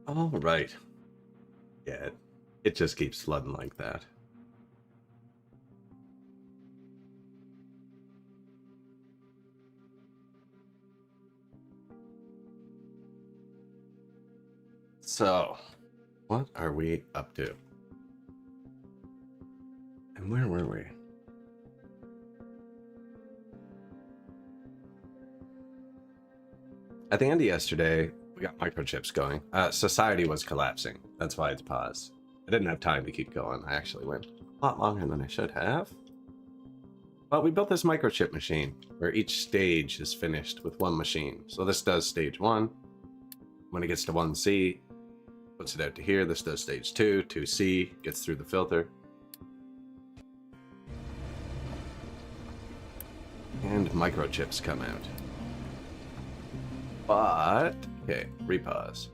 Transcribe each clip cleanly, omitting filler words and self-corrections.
All right. Yeah, it just keeps flooding like that. So, what are we up to? And where were we? At the end of yesterday, we got microchips going. Society was collapsing. That's why it's paused. I didn't have time to keep going. I actually went a lot longer than I should have. But we built this microchip machine where each stage is finished with one machine. So this does stage 1. When it gets to 1C, puts it out to here. This does stage 2. 2C gets through the filter. And microchips come out. But, okay, repause.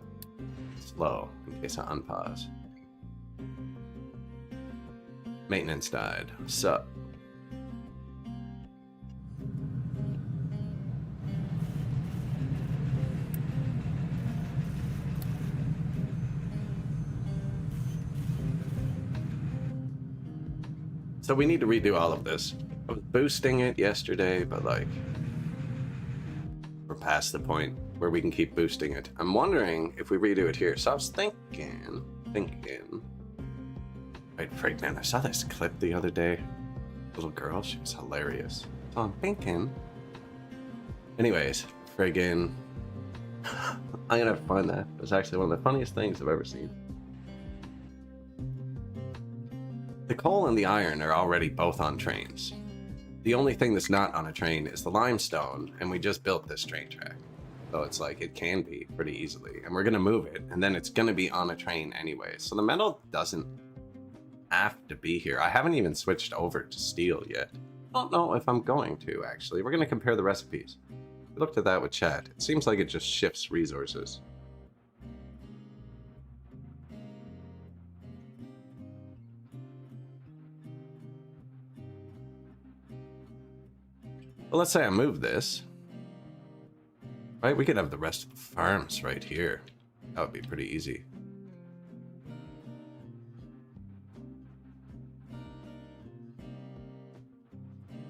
Slow, in case I unpause. Maintenance died. Sup? So we need to redo all of this. I was boosting it yesterday, but like, we're past the point where we can keep boosting it. I'm wondering if we redo it here. So I was thinking. Right, frig, man, I saw this clip the other day. Little girl, she was hilarious. So I'm thinking. Anyways, friggin'. I'm gonna find that. It was actually one of the funniest things I've ever seen. The coal and the iron are already both on trains. The only thing that's not on a train is the limestone, and we just built this train track. So it's like, it can be pretty easily. And we're gonna move it, and then it's gonna be on a train anyway. So the metal doesn't have to be here. I haven't even switched over to steel yet. I don't know if I'm going to, actually. We're gonna compare the recipes. We looked at that with chat. It seems like it just shifts resources. Well, let's say I move this. Right, we could have the rest of the farms right here. That would be pretty easy.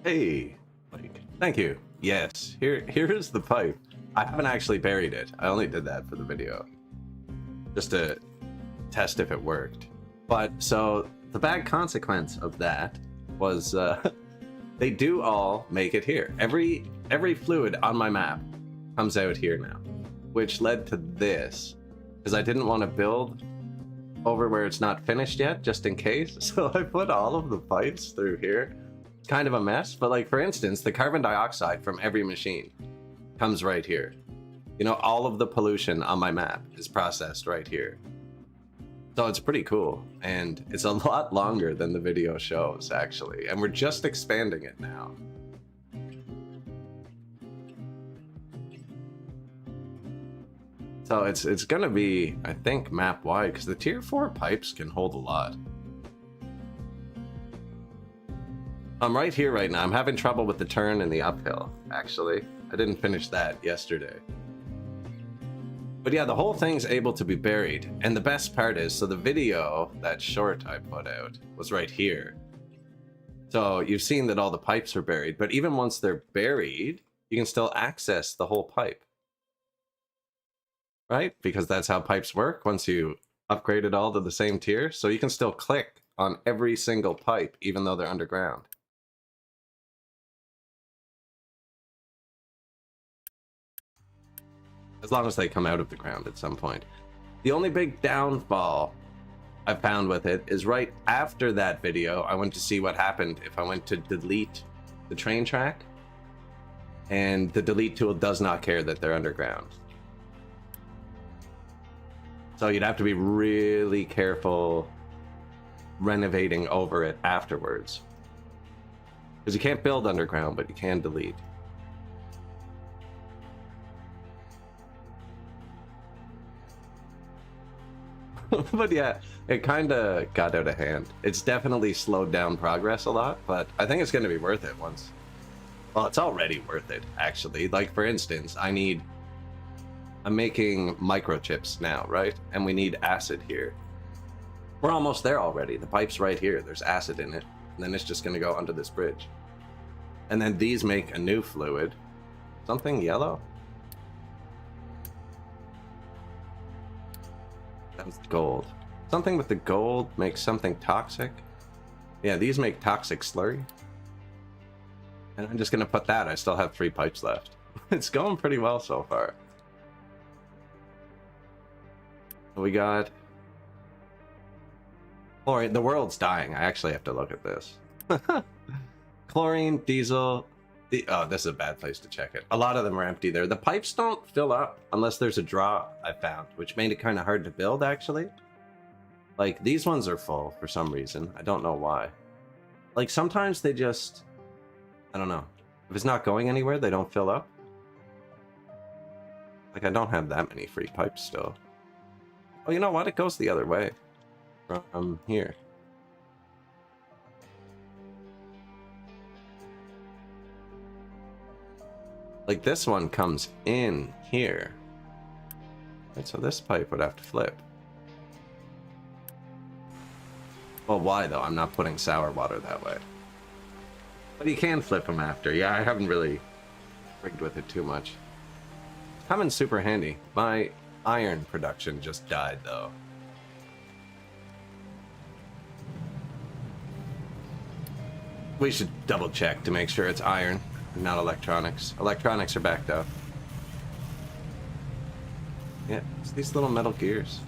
Hey, like, thank you. Yes, here is the pipe. I haven't actually buried it. I only did that for the video. Just to test if it worked. But, so, the bad consequence of that was, they do all make it here. Every fluid on my map comes out here now, which led to this, because I didn't want to build over where it's not finished yet, just in case. So I put all of the pipes through here. It's kind of a mess, but like, for instance, the carbon dioxide from every machine comes right here. You know, all of the pollution on my map is processed right here. So it's pretty cool, and it's a lot longer than the video shows, actually, and we're just expanding it now. So it's gonna be, I think, map wide, because the tier 4 pipes can hold a lot. I'm right here right now. I'm having trouble with the turn and the uphill, actually. I didn't finish that yesterday. But yeah, the whole thing's able to be buried. And the best part is, so the video, that short I put out, was right here. So you've seen that all the pipes are buried, but even once they're buried, you can still access the whole pipe. Right? Because that's how pipes work once you upgrade it all to the same tier. So you can still click on every single pipe, even though they're underground. As long as they come out of the ground at some point. The only big downfall I found with it is right after that video, I went to see what happened if I went to delete the train track. And the delete tool does not care that they're underground. So you'd have to be really careful renovating over it afterwards. Because you can't build underground, but you can delete. But yeah, it kind of got out of hand. It's definitely slowed down progress a lot, but I think it's going to be worth it once. Well, it's already worth it, actually. Like, for instance, I need I'm making microchips now, right? And we need acid here. We're almost there already. The pipe's right here. There's acid in it. And then it's just going to go under this bridge. And then these make a new fluid. Something yellow? That was gold. Something with the gold makes something toxic. Yeah, these make toxic slurry. And I'm just going to put that. I still have 3 pipes left. It's going pretty well so far. We got... Chlorine. The world's dying. I actually have to look at this. Chlorine, diesel... Oh, this is a bad place to check it. A lot of them are empty there. The pipes don't fill up unless there's a draw, I found, which made it kind of hard to build, actually. Like, these ones are full for some reason. I don't know why. Like, sometimes they just... I don't know. If it's not going anywhere, they don't fill up. Like, I don't have that many free pipes still. Oh, you know what? It goes the other way. From here. Like, this one comes in here. Right, so this pipe would have to flip. Well, why, though? I'm not putting sour water that way. But you can flip them after. Yeah, I haven't really rigged with it too much. It's coming super handy. My iron production just died, though. We should double check to make sure it's iron, not electronics. Electronics are backed up. Yeah, it's these little metal gears.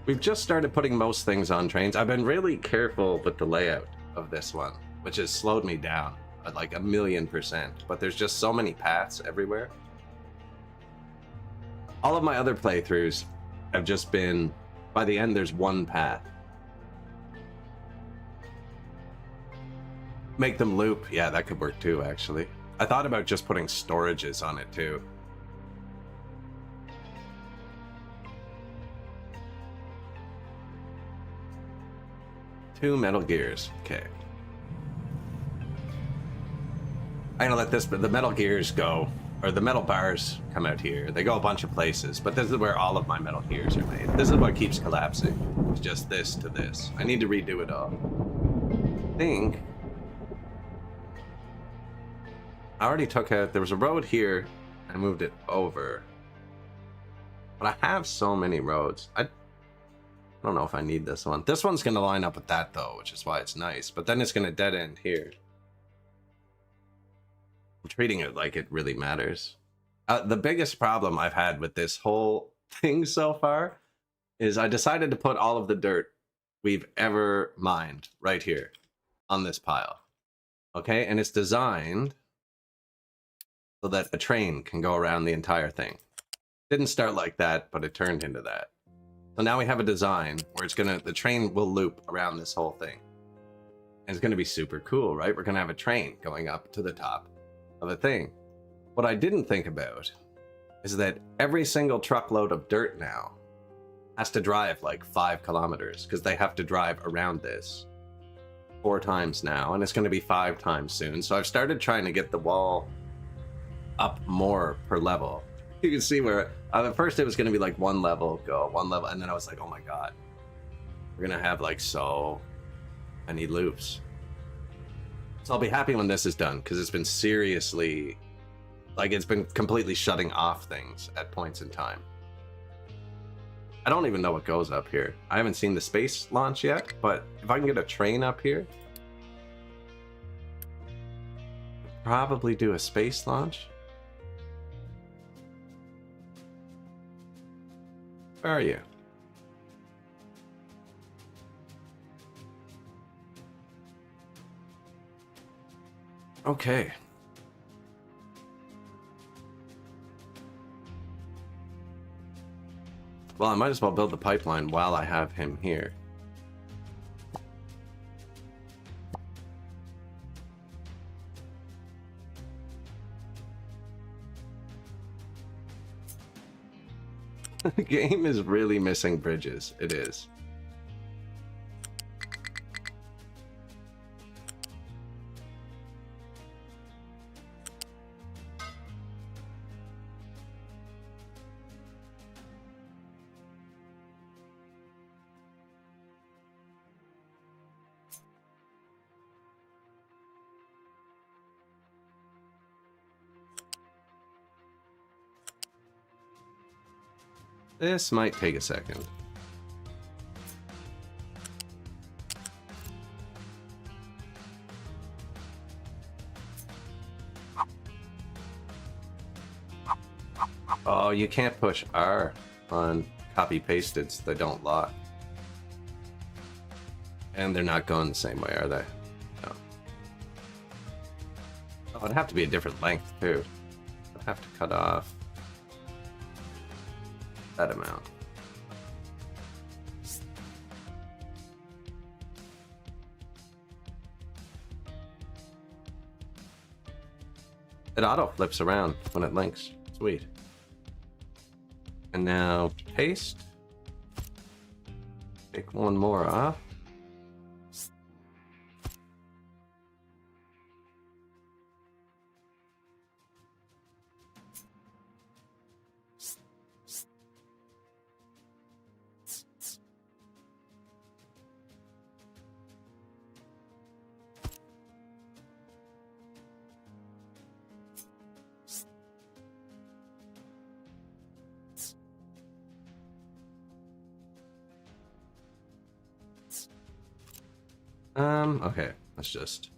We've just started putting most things on trains. I've been really careful with the layout of this one, which has slowed me down at like 1,000,000%. But there's just so many paths everywhere. All of my other playthroughs have just been, by the end, there's one path. Make them loop. Yeah, that could work too, actually. I thought about just putting storages on it too. Two metal gears. Okay. I'm gonna let the metal gears go, or the metal bars come out here. They go a bunch of places, but this is where all of my metal gears are made. This is what keeps collapsing. It's just this to this. I need to redo it all. I think I already took out, there was a road here, I moved it over. But I have so many roads. I don't know if I need this one. This one's going to line up with that, though, which is why it's nice. But then it's going to dead end here. I'm treating it like it really matters. The biggest problem I've had with this whole thing so far is I decided to put all of the dirt we've ever mined right here on this pile. Okay? And it's designed so that a train can go around the entire thing. Didn't start like that, but it turned into that. So now we have a design where it's gonna, the train will loop around this whole thing. And it's gonna be super cool, right? We're gonna have a train going up to the top of a thing. What I didn't think about is that every single truckload of dirt now has to drive like 5 kilometers because they have to drive around this 4 times now, and it's gonna be 5 times soon. So I've started trying to get the wall up more per level. You can see where at first it was going to be like one level, and then I was like, oh my god, we're going to have like so many loops. So I'll be happy when this is done, because it's been seriously, like, it's been completely shutting off things at points in time. I don't even know what goes up here. I haven't seen the space launch yet, but if I can get a train up here, probably do a space launch. Where are you? Okay. Well, I might as well build the pipeline while I have him here. The game is really missing bridges. It is. This might take a second. Oh, you can't push R on copy-pasted so they don't lock. And they're not going the same way, are they? No. Oh, it'd have to be a different length, too. I'd have to cut off that amount. It auto flips around when it links. Sweet. And now paste. Take one more off. Okay, let's just...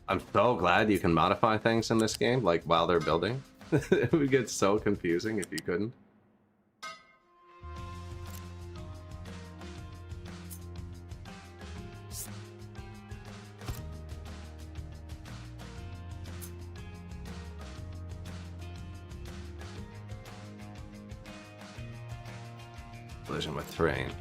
I'm so glad you can modify things in this game, like, while they're building. It would get so confusing if you couldn't. Collision with terrain.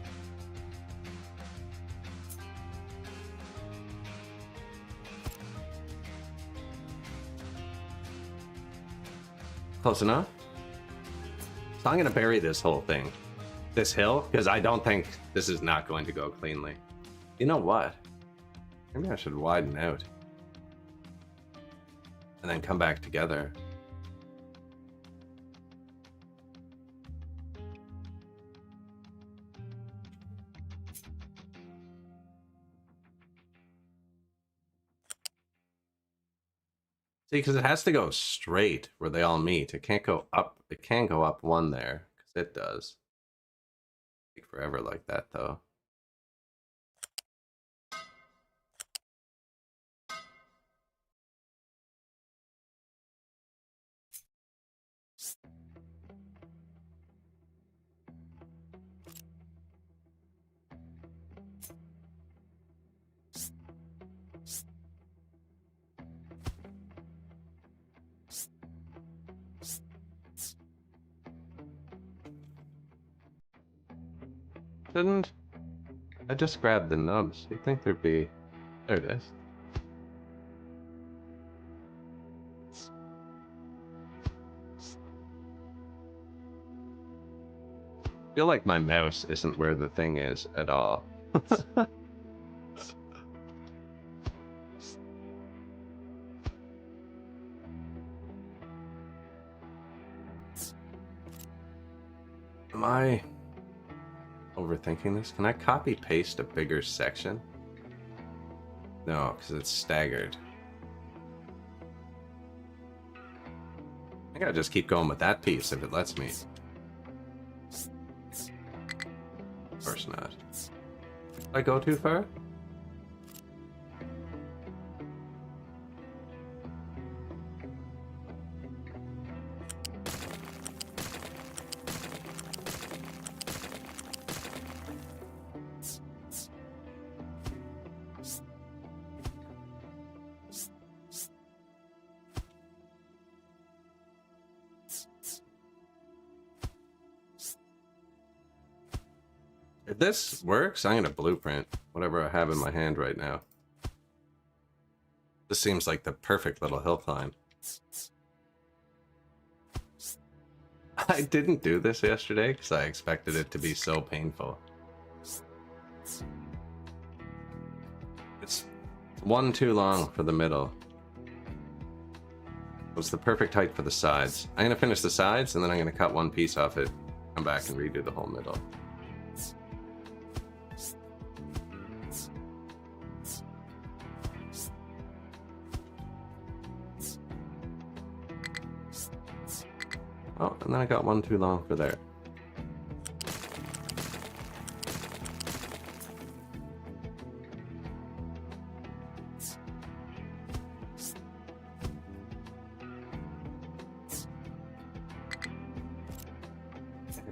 Close enough. So I'm gonna bury this whole thing, this hill, because I don't think this is not going to go cleanly. You know what? Maybe I should widen out and then come back together. See, because it has to go straight where they all meet. It can't go up. It can go up one there, because it does. Take forever like that, though. Didn't I just grabbed the nubs? You'd think there'd be... There it is. I feel like my mouse isn't where the thing is at all. Am I overthinking this? Can I copy paste a bigger section? No, because it's staggered. I think I'll just keep going with that piece if it lets me. Of course not. Did I go too far? If this works, I'm gonna blueprint whatever I have in my hand right now. This seems like the perfect little hill climb. I didn't do this yesterday because I expected it to be so painful. It's one too long for the middle. It was the perfect height for the sides. I'm going to finish the sides, and then I'm going to cut one piece off it, come back and redo the whole middle. Oh, and then I got one too long for there.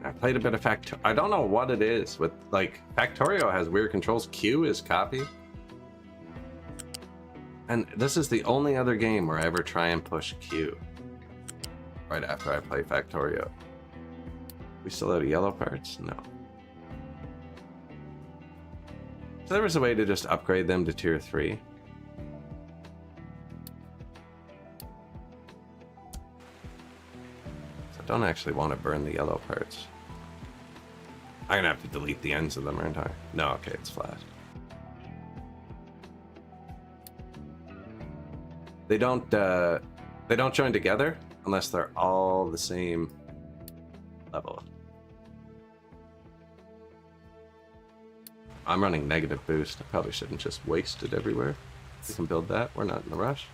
I played a bit of I don't know what it is with, like, Factorio has weird controls. Q is copy. And this is the only other game where I ever try and push Q right after I play Factorio. We still out of yellow parts? No. So there was a way to just upgrade them to tier 3. So I don't actually want to burn the yellow parts. I'm gonna have to delete the ends of them, aren't I? No, okay, it's flat. They don't join together unless they're all the same level. I'm running negative boost. I probably shouldn't just waste it everywhere. We can build that. We're not in a rush.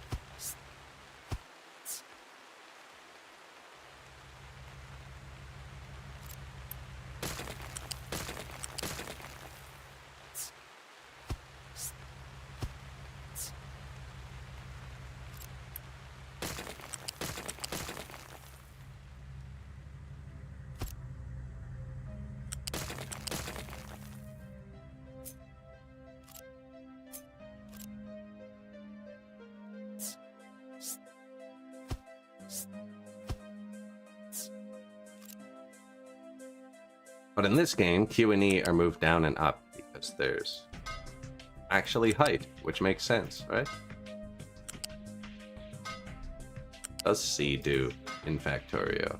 But in this game, Q and E are moved down and up because there's actually height, which makes sense, right? What does C do in Factorio?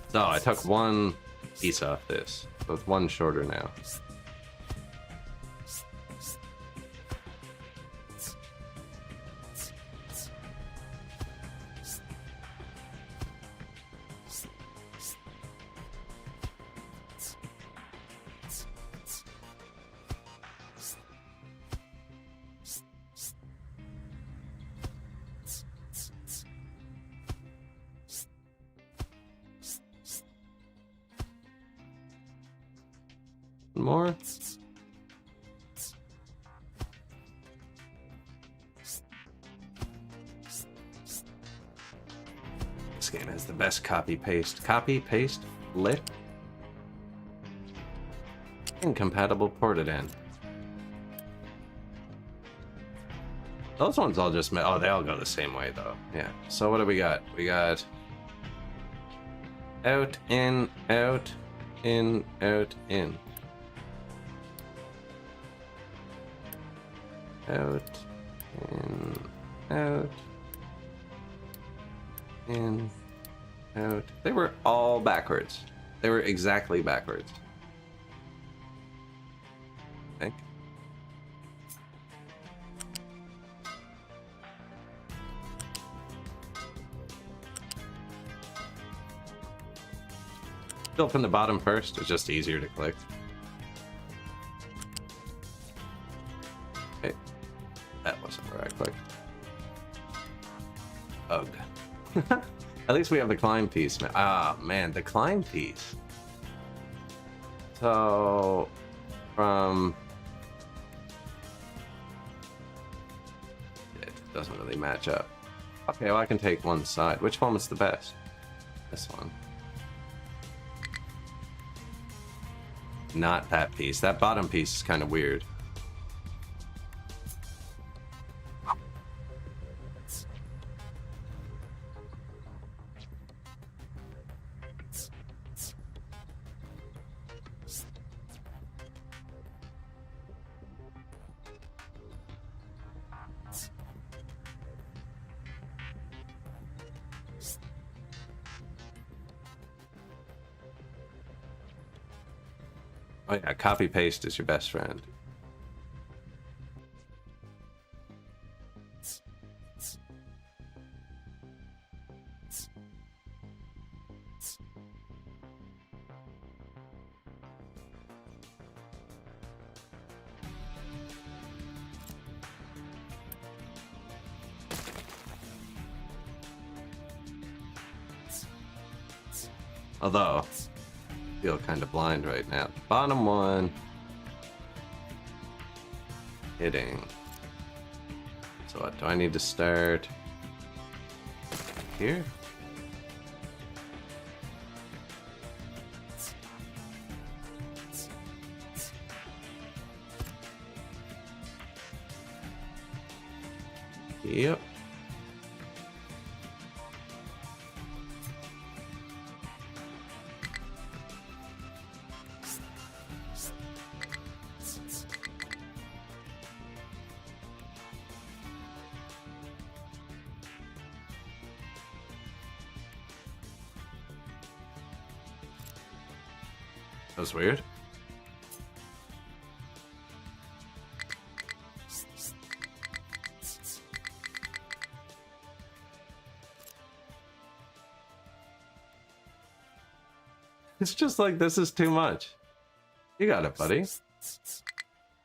So I took one piece off this, so it's one shorter now. More. This game has the best copy paste, flip, incompatible ported in. Those ones all just oh, they all go the same way though. Yeah. So what do we got? We got out, in, out, in, out, in. Out, in, out. They were all backwards. They were exactly backwards. I think. Built from the bottom first. It's just easier to click. Okay. That wasn't where I clicked. Ugh. At least we have the climb piece. Ah, man, the climb piece. So, from... It doesn't really match up. Okay, well, I can take one side. Which one was the best? This one. Not that piece. That bottom piece is kind of weird. Oh yeah, copy paste is your best friend. Although, I feel kind of blind right now. Bottom one. Hitting. So what, do I need to start here? Yep. That was weird. It's just like, this is too much. You got it, buddy.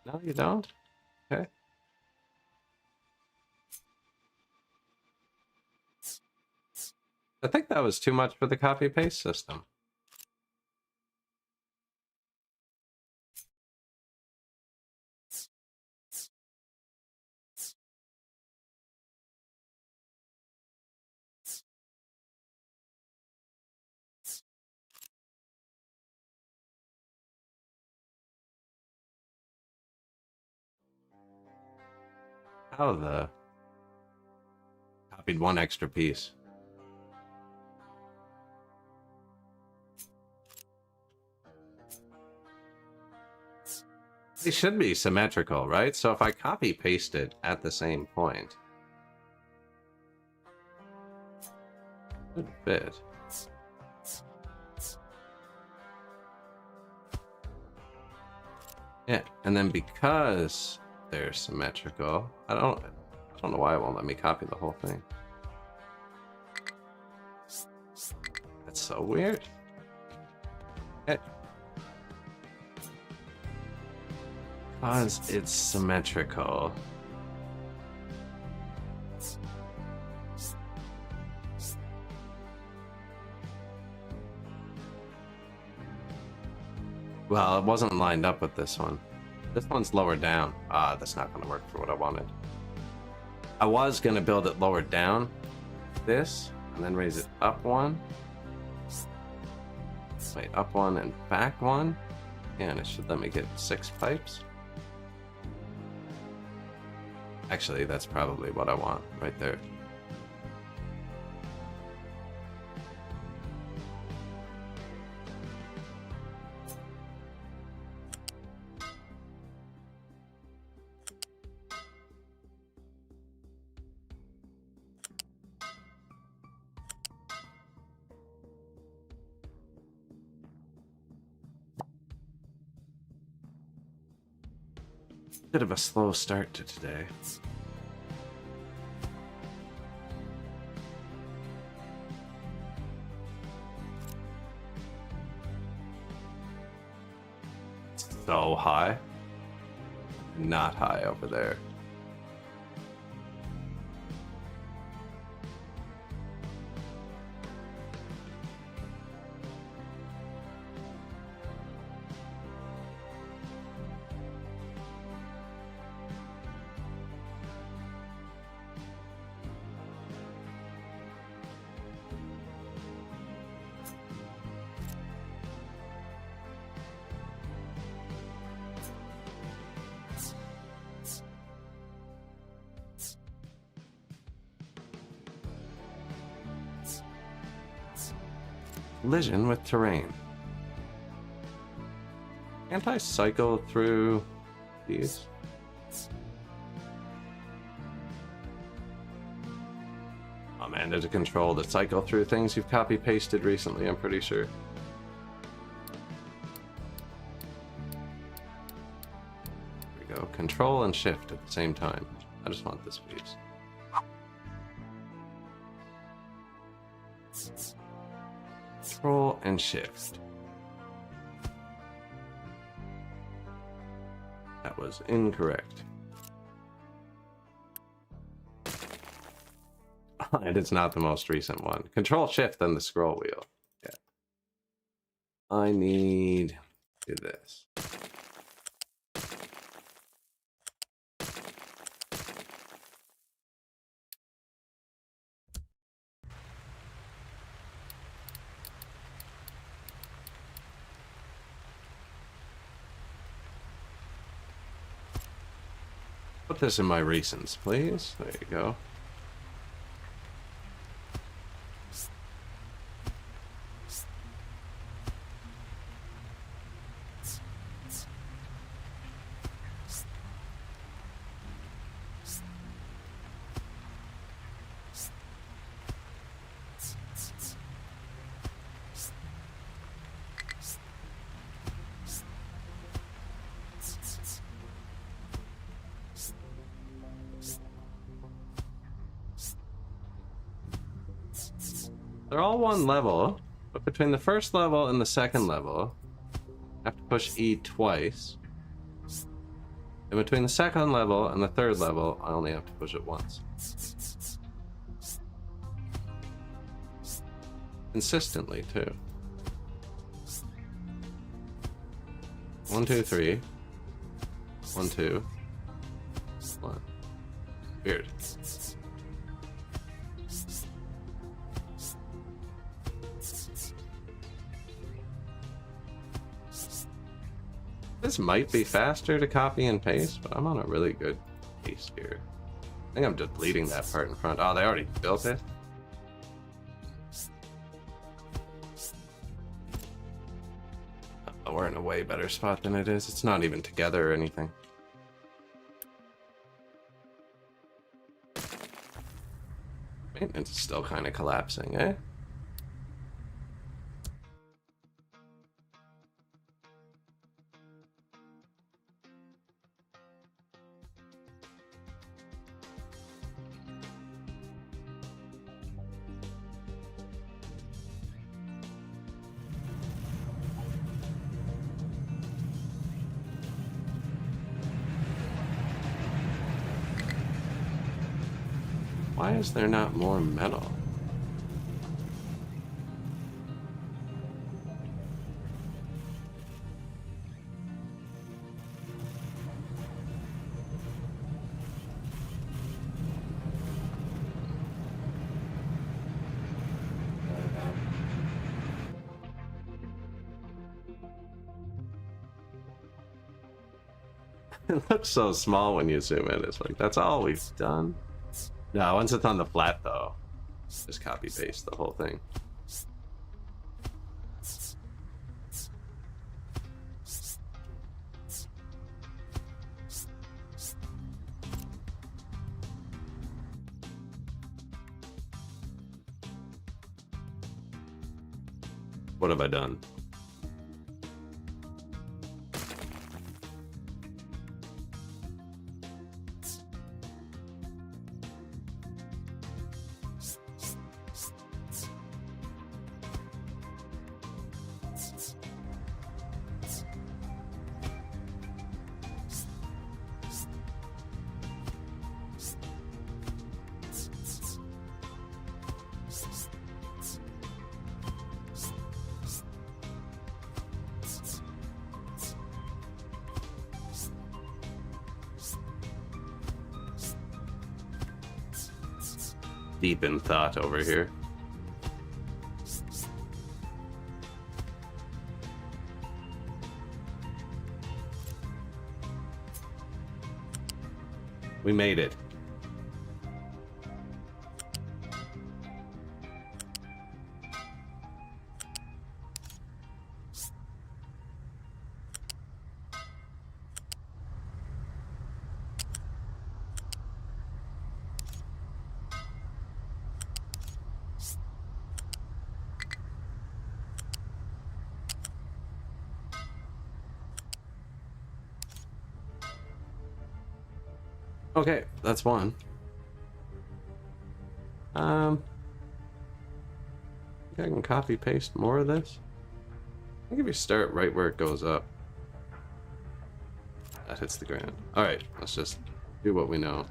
No, you don't? Okay. I think that was too much for the copy-paste system. How the... Copied one extra piece. They should be symmetrical, right? So if I copy paste it at the same point, it would fit. Yeah, and then because they're symmetrical, I don't know why it won't let me copy the whole thing. That's so weird. Okay. Because it's symmetrical. Well, it wasn't lined up with this one. This one's lower down. Ah, that's not going to work for what I wanted. I was going to build it lower down, this, and then raise it up one. Wait, up one and back one. Yeah, and it should let me get 6 pipes. Actually, that's probably what I want right there. Bit of a slow start to today. So high. Not high over there. Collision with terrain. Can't I cycle through these? Oh man, there's a control to cycle through things you've copy pasted recently, I'm pretty sure. we go. Control and shift at the same time. I just want this piece. Control and shift. That was incorrect. It is not the most recent one. Control shift then the scroll wheel. Yeah. I need to do this. Put this in my recents, please. There you go. They're all one level, but between the first level and the second level, I have to push E twice. And between the second level and the third level, I only have to push it once. Consistently, too. 1, 2, 3. 1, 2. 1. Weird. This might be faster to copy and paste, but I'm on a really good pace here. I think I'm deleting that part in front. Oh, they already built it? Oh, we're in a way better spot than it is. It's not even together or anything. Maintenance is still kind of collapsing, eh? Why is there not more metal? It looks so small when you zoom in. It's like, that's all we've done. No, once it's on the flat, though, just copy paste the whole thing. What have I done? Deep in thought over here. We made it. Okay, that's one. I think I can copy paste more of this. I think if you start right where it goes up, that hits the ground. Alright, let's just do what we know.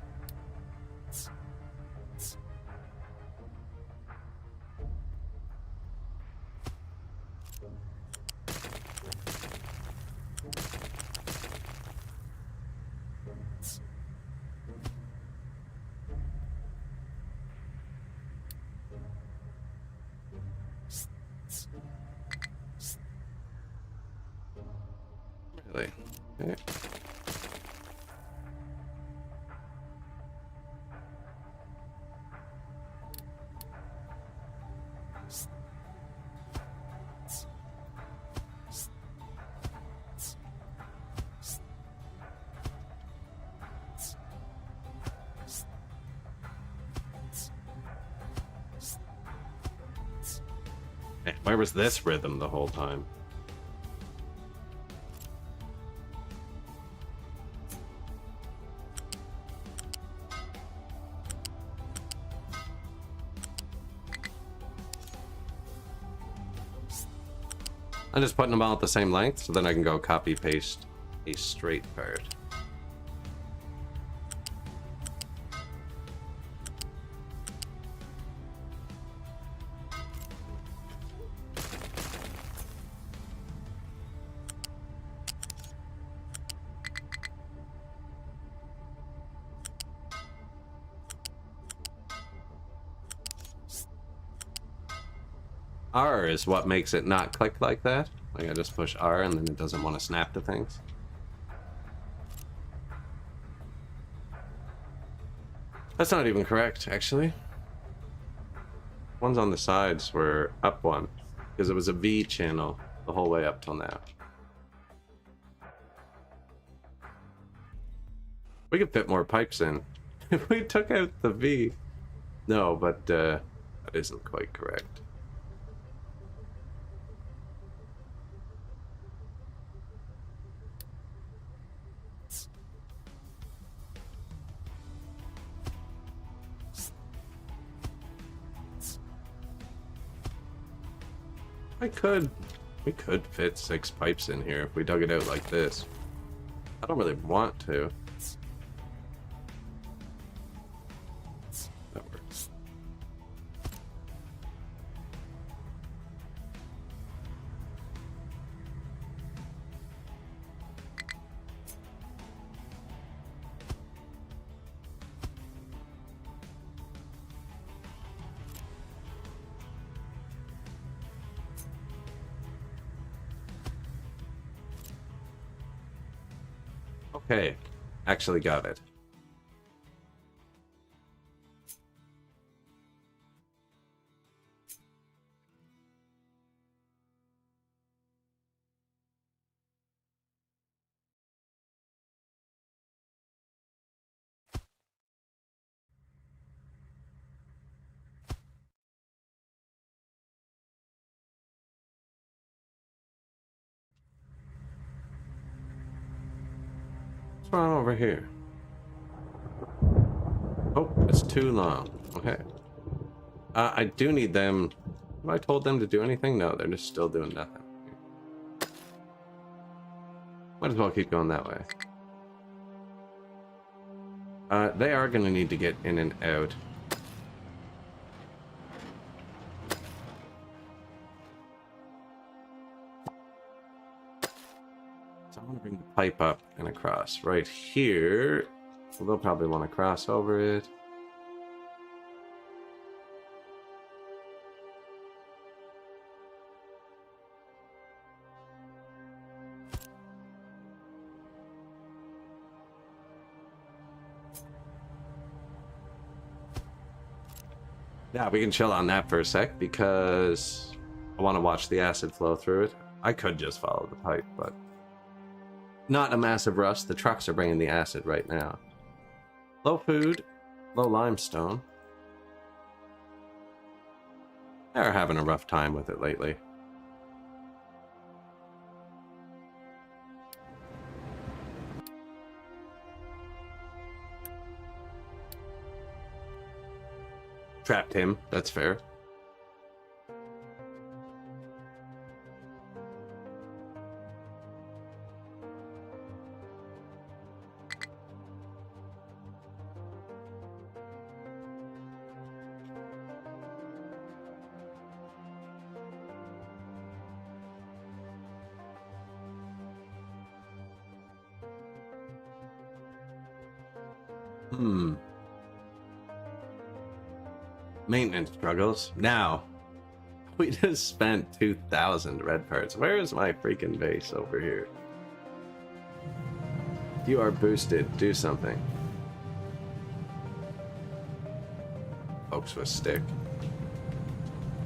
Really? Okay. Where was this rhythm the whole time? I'm just putting them all at the same length, so then I can go copy paste a straight part. R is what makes it not click like that. Like I just push R and then it doesn't want to snap to things. That's not even correct, actually. Ones on the sides were up one, because it was a V channel the whole way up till now. We could fit more pipes in. If we took out the V. No, but that isn't quite correct. We could fit 6 pipes in here if we dug it out like this. I don't really want to. That works. Okay, actually got it. What's wrong over here? Oh, it's too long. Okay. I do need them. Have I told them to do anything? No, they're just still doing nothing. Might as well keep going that way. They are going to need to get in and out. So I want to bring the pipe up and across. Right here. Well, they'll probably want to cross over it. Yeah, we can chill on that for a sec because I want to watch the acid flow through it. I could just follow the pipe, but not a massive rush. The trucks are bringing the acid right now. Low food, low limestone. They're having a rough time with it lately. Trapped him. That's fair. Maintenance struggles. Now, we just spent 2,000 red parts. Where is my freaking base over here? You are boosted. Do something. Folks with stick.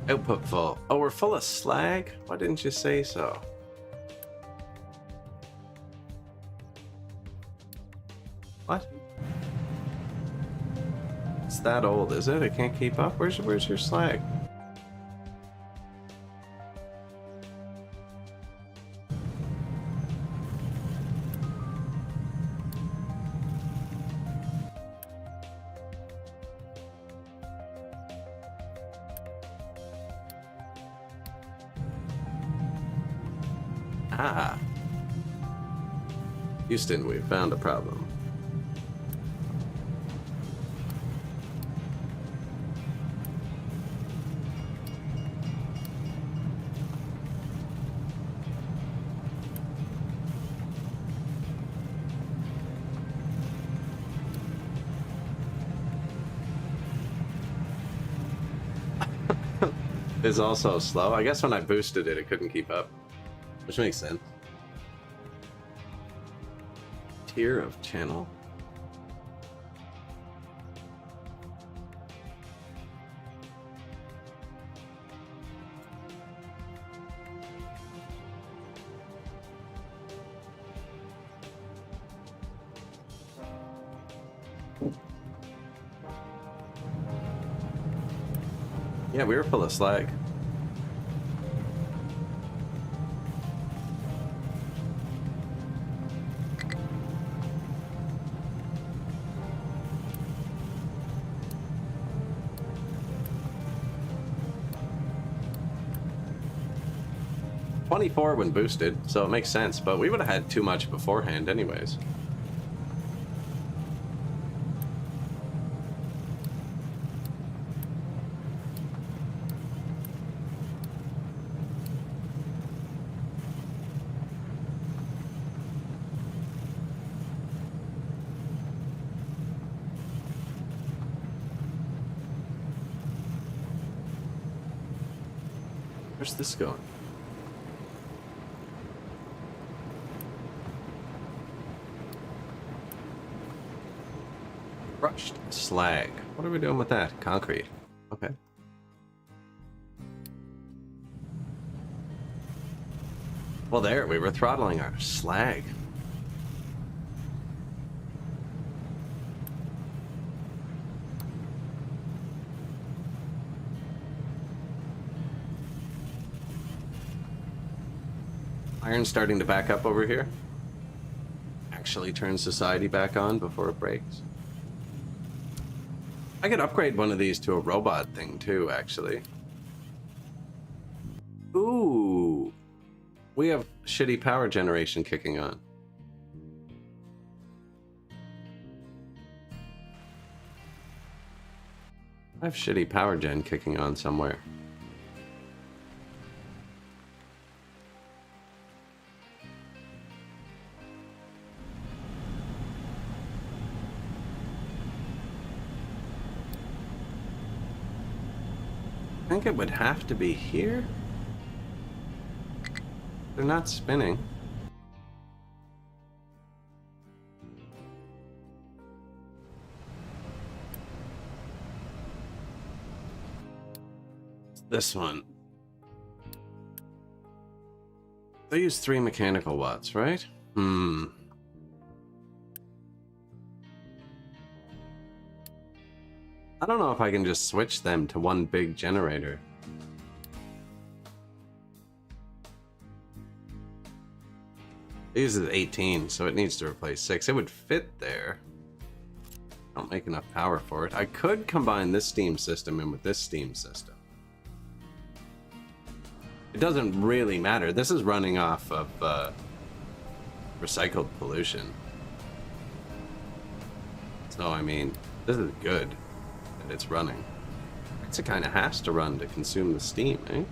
Output full. Oh, we're full of slag? Why didn't you say so? What? It's that old, is it? I can't keep up. Where's your slag? Ah. Houston, we found a problem. Is also slow. I guess when I boosted it, it couldn't keep up. Which makes sense. Tier of channel. Yeah, we were full of slag. .24 when boosted, so it makes sense, but we would have had too much beforehand anyways. Where's this going? Crushed slag. What are we doing with that? Concrete. Okay. Well, there, we were throttling our slag. Iron's starting to back up over here. Actually turn society back on before it breaks. I could upgrade one of these to a robot thing too, actually. Ooh. We have shitty power generation kicking on. I have shitty power gen kicking on somewhere. I think it would have to be here. They're not spinning. It's this one. They use 3 mechanical watts, right? I don't know if I can just switch them to one big generator. It uses 18, so it needs to replace 6. It would fit there. Don't make enough power for it. I could combine this steam system in with this steam system. It doesn't really matter. This is running off of recycled pollution. So, I mean, this is good that it's running. It kind of has to run to consume the steam, eh?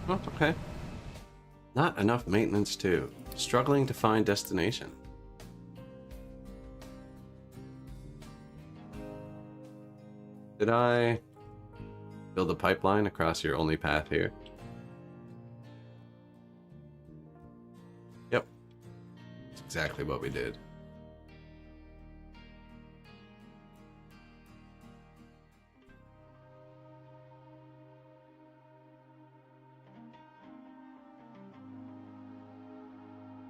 Oh, okay. Not enough maintenance too. Struggling to find destination. Did I build a pipeline across your only path here? Yep. That's exactly what we did.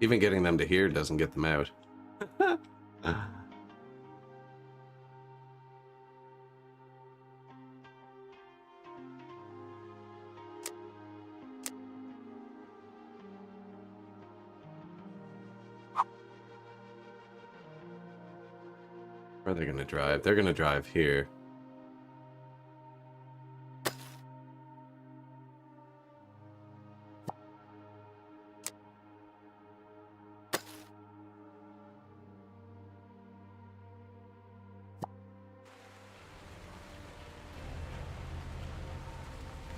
Even getting them to here doesn't get them out. Where are they going to drive? They're going to drive here.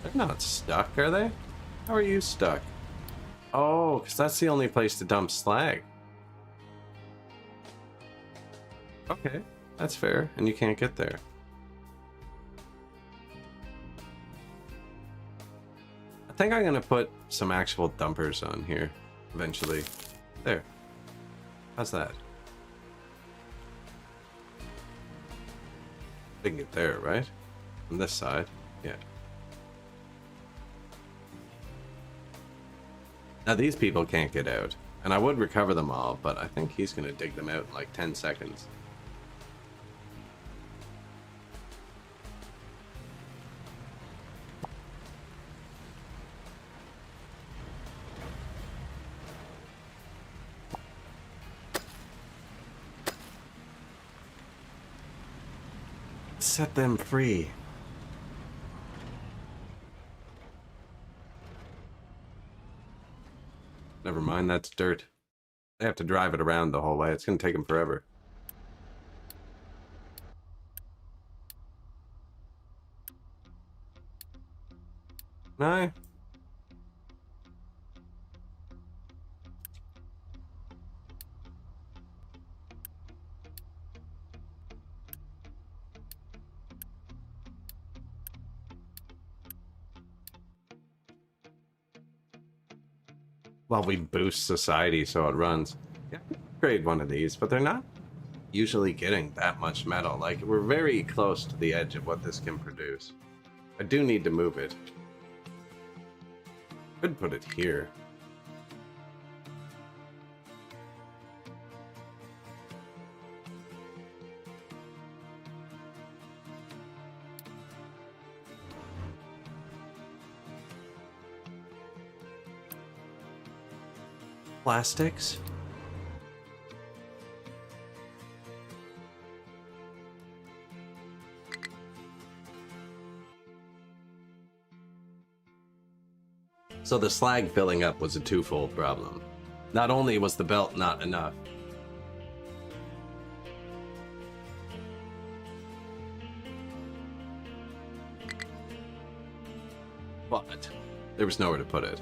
They're not stuck, are they? How are you stuck? Oh, because that's the only place to dump slag. Okay, that's fair, and you can't get there. I think I'm gonna put some actual dumpers on here eventually. There. How's that? They can get there, right? On this side, yeah. Now these people can't get out, and I would recover them all, but I think he's gonna dig them out in like 10 seconds. Set them free. Never mind, that's dirt. They have to drive it around the whole way. It's going to take them forever. No. Well, we boost society so it runs. Yeah, upgrade one of these, but they're not usually getting that much metal. Like, we're very close to the edge of what this can produce. I do need to move it. Could put it here. Plastics? So the slag filling up was a twofold problem. Not only was the belt not enough, but there was nowhere to put it.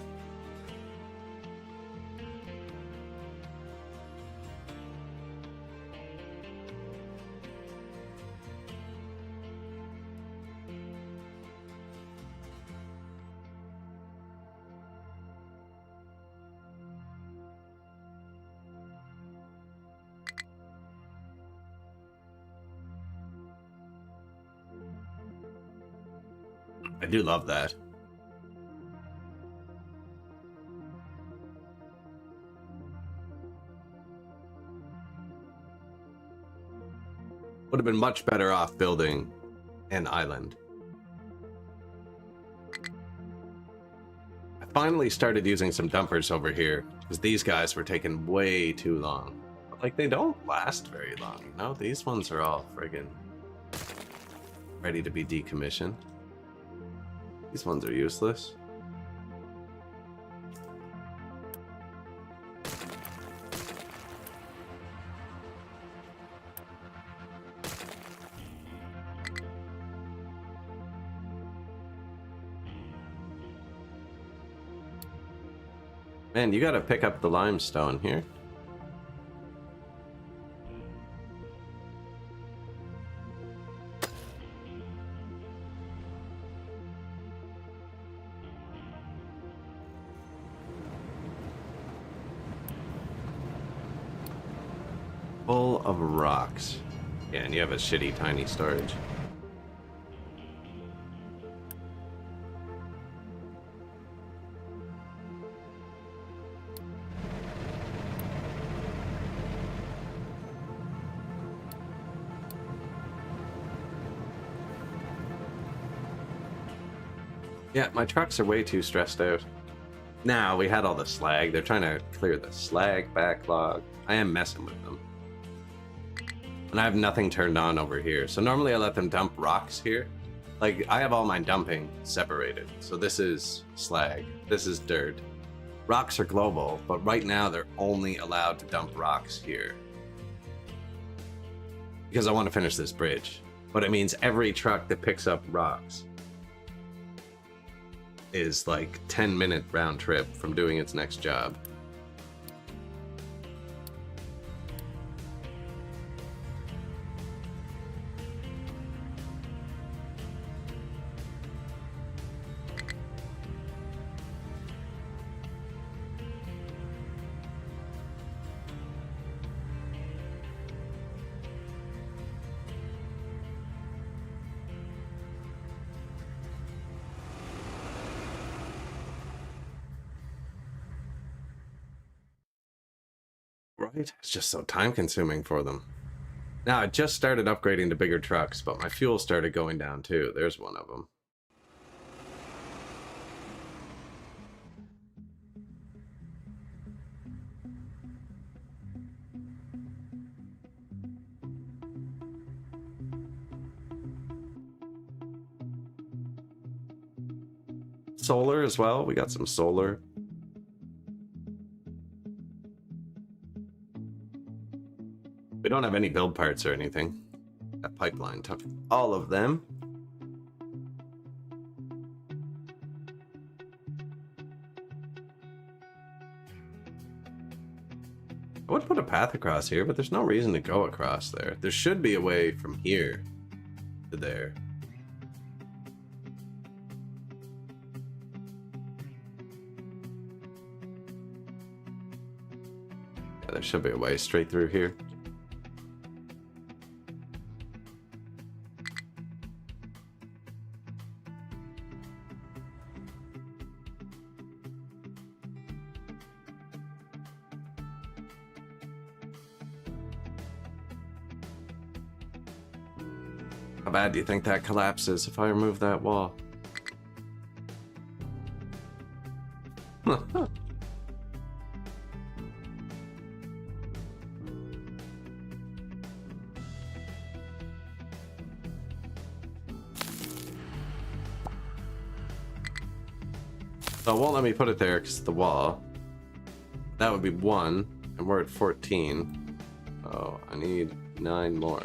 I do love that. Would have been much better off building an island. I finally started using some dumpers over here because these guys were taking way too long. But, like, they don't last very long, you know? These ones are all friggin' ready to be decommissioned. These ones are useless. Man, you gotta pick up the limestone here. Full of rocks. Yeah, and you have a shitty tiny storage. Yeah, my trucks are way too stressed out. Now, we had all the slag. They're trying to clear the slag backlog. I am messing with them. And I have nothing turned on over here. So normally I let them dump rocks here. Like, I have all my dumping separated. So this is slag. This is dirt. Rocks are global, but right now they're only allowed to dump rocks here. Because I want to finish this bridge. But it means every truck that picks up rocks is like 10-minute round trip from doing its next job. Right? It's just so time consuming for them. Now, I just started upgrading to bigger trucks, but my fuel started going down too. There's one of them. Solar as well. We got some solar. We don't have any build parts or anything. That pipeline took all of them. I would put a path across here, but there's no reason to go across there. There should be a way from here to there. Yeah, there should be a way straight through here. How bad do you think that collapses if I remove that wall? So it won't let me put it there because the wall. That would be 1, and we're at 14. Oh, I need 9 more.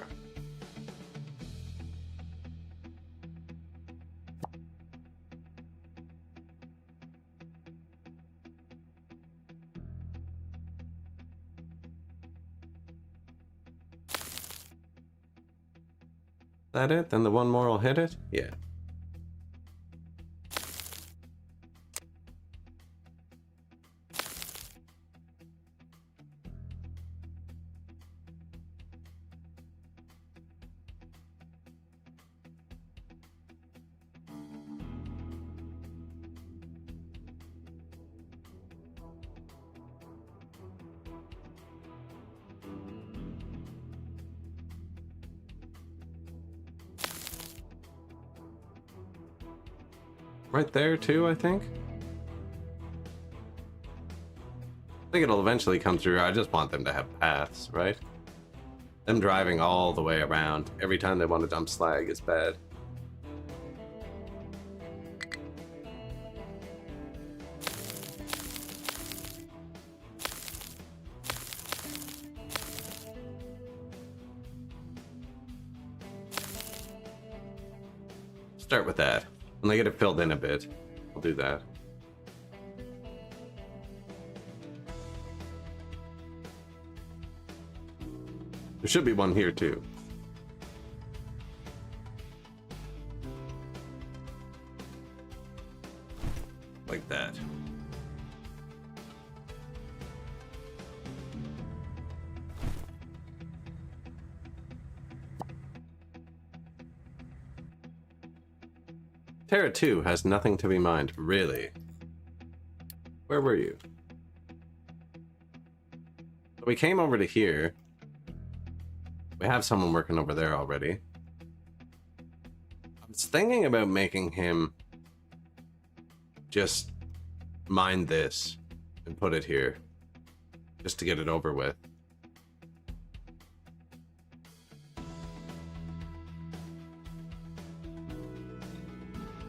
That it? Then the 1 more will hit it? Yeah. Right there too, I think. think it'll eventually come through. I just want them to have paths, right? Them driving all the way around every time they want to dump slag is bad. Start with that. When they get it filled in a bit, I'll do that. There should be one here too. Like that. Terra 2 has nothing to be mined, really. Where were you? We came over to here. We have someone working over there already. I was thinking about making him just mine this and put it here, just to get it over with.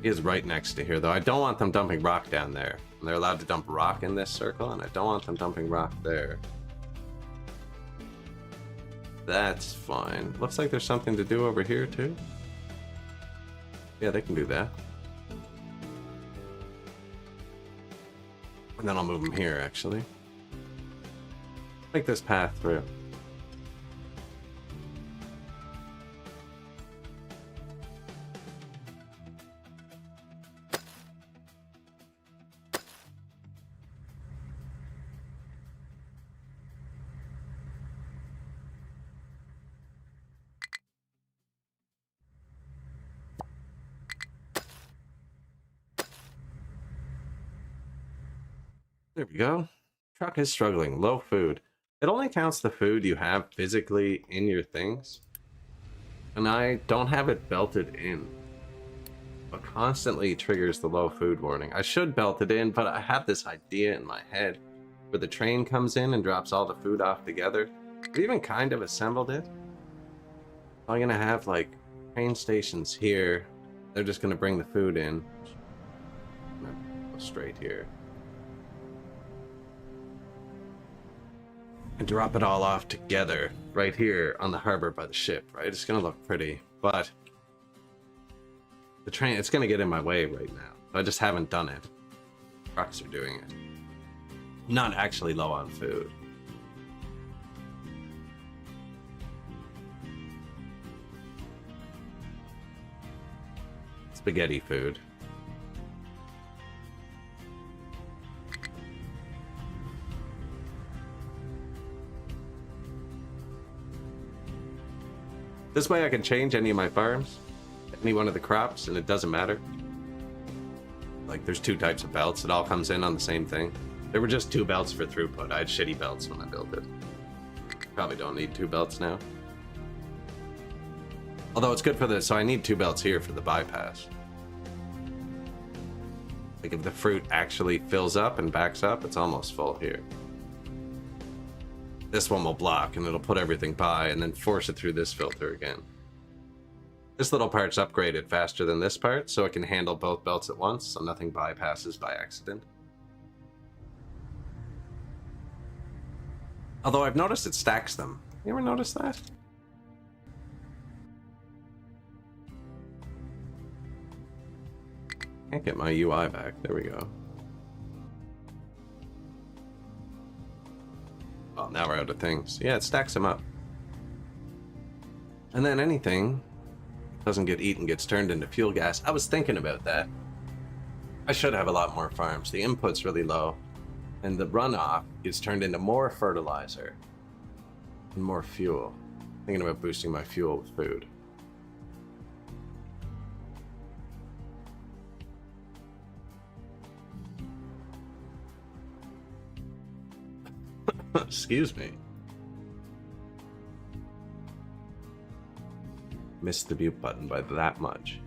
He is right next to here, though. I don't want them dumping rock down there. And they're allowed to dump rock in this circle, and I don't want them dumping rock there. That's fine. Looks like there's something to do over here, too. Yeah, they can do that. And then I'll move them here, actually. Make this path through. There we go. Truck is struggling. Low food. It only counts the food you have physically in your things. And I don't have it belted in. It constantly triggers the low food warning. I should belt it in, but I have this idea in my head where the train comes in and drops all the food off together. I've even kind of assembled it. I'm gonna have like train stations here. They're just gonna bring the food in. I'm gonna go straight here. And drop it all off together right here on the harbor by the ship, right? It's gonna look pretty, but the train, it's gonna get in my way right now. I just haven't done it. Trucks are doing it. Not actually low on food. Spaghetti food. This way I can change any of my farms, any one of the crops, and it doesn't matter. Like, there's two types of belts. It all comes in on the same thing. There were just two belts for throughput. I had shitty belts when I built it. Probably don't need two belts now. Although it's good for this, so I need two belts here for the bypass. Like, if the fruit actually fills up and backs up, it's almost full here. This one will block, and it'll put everything by, and then force it through this filter again. This little part's upgraded faster than this part, so it can handle both belts at once, so nothing bypasses by accident. Although I've noticed it stacks them. You ever notice that? Can't get my UI back. There we go. Well, now we're out of things. Yeah, it stacks them up. And then anything doesn't get eaten gets turned into fuel gas. I was thinking about that. I should have a lot more farms. The input's really low, and the runoff gets turned into more fertilizer and more fuel. Thinking about boosting my fuel with food. Excuse me. Missed the mute button by that much.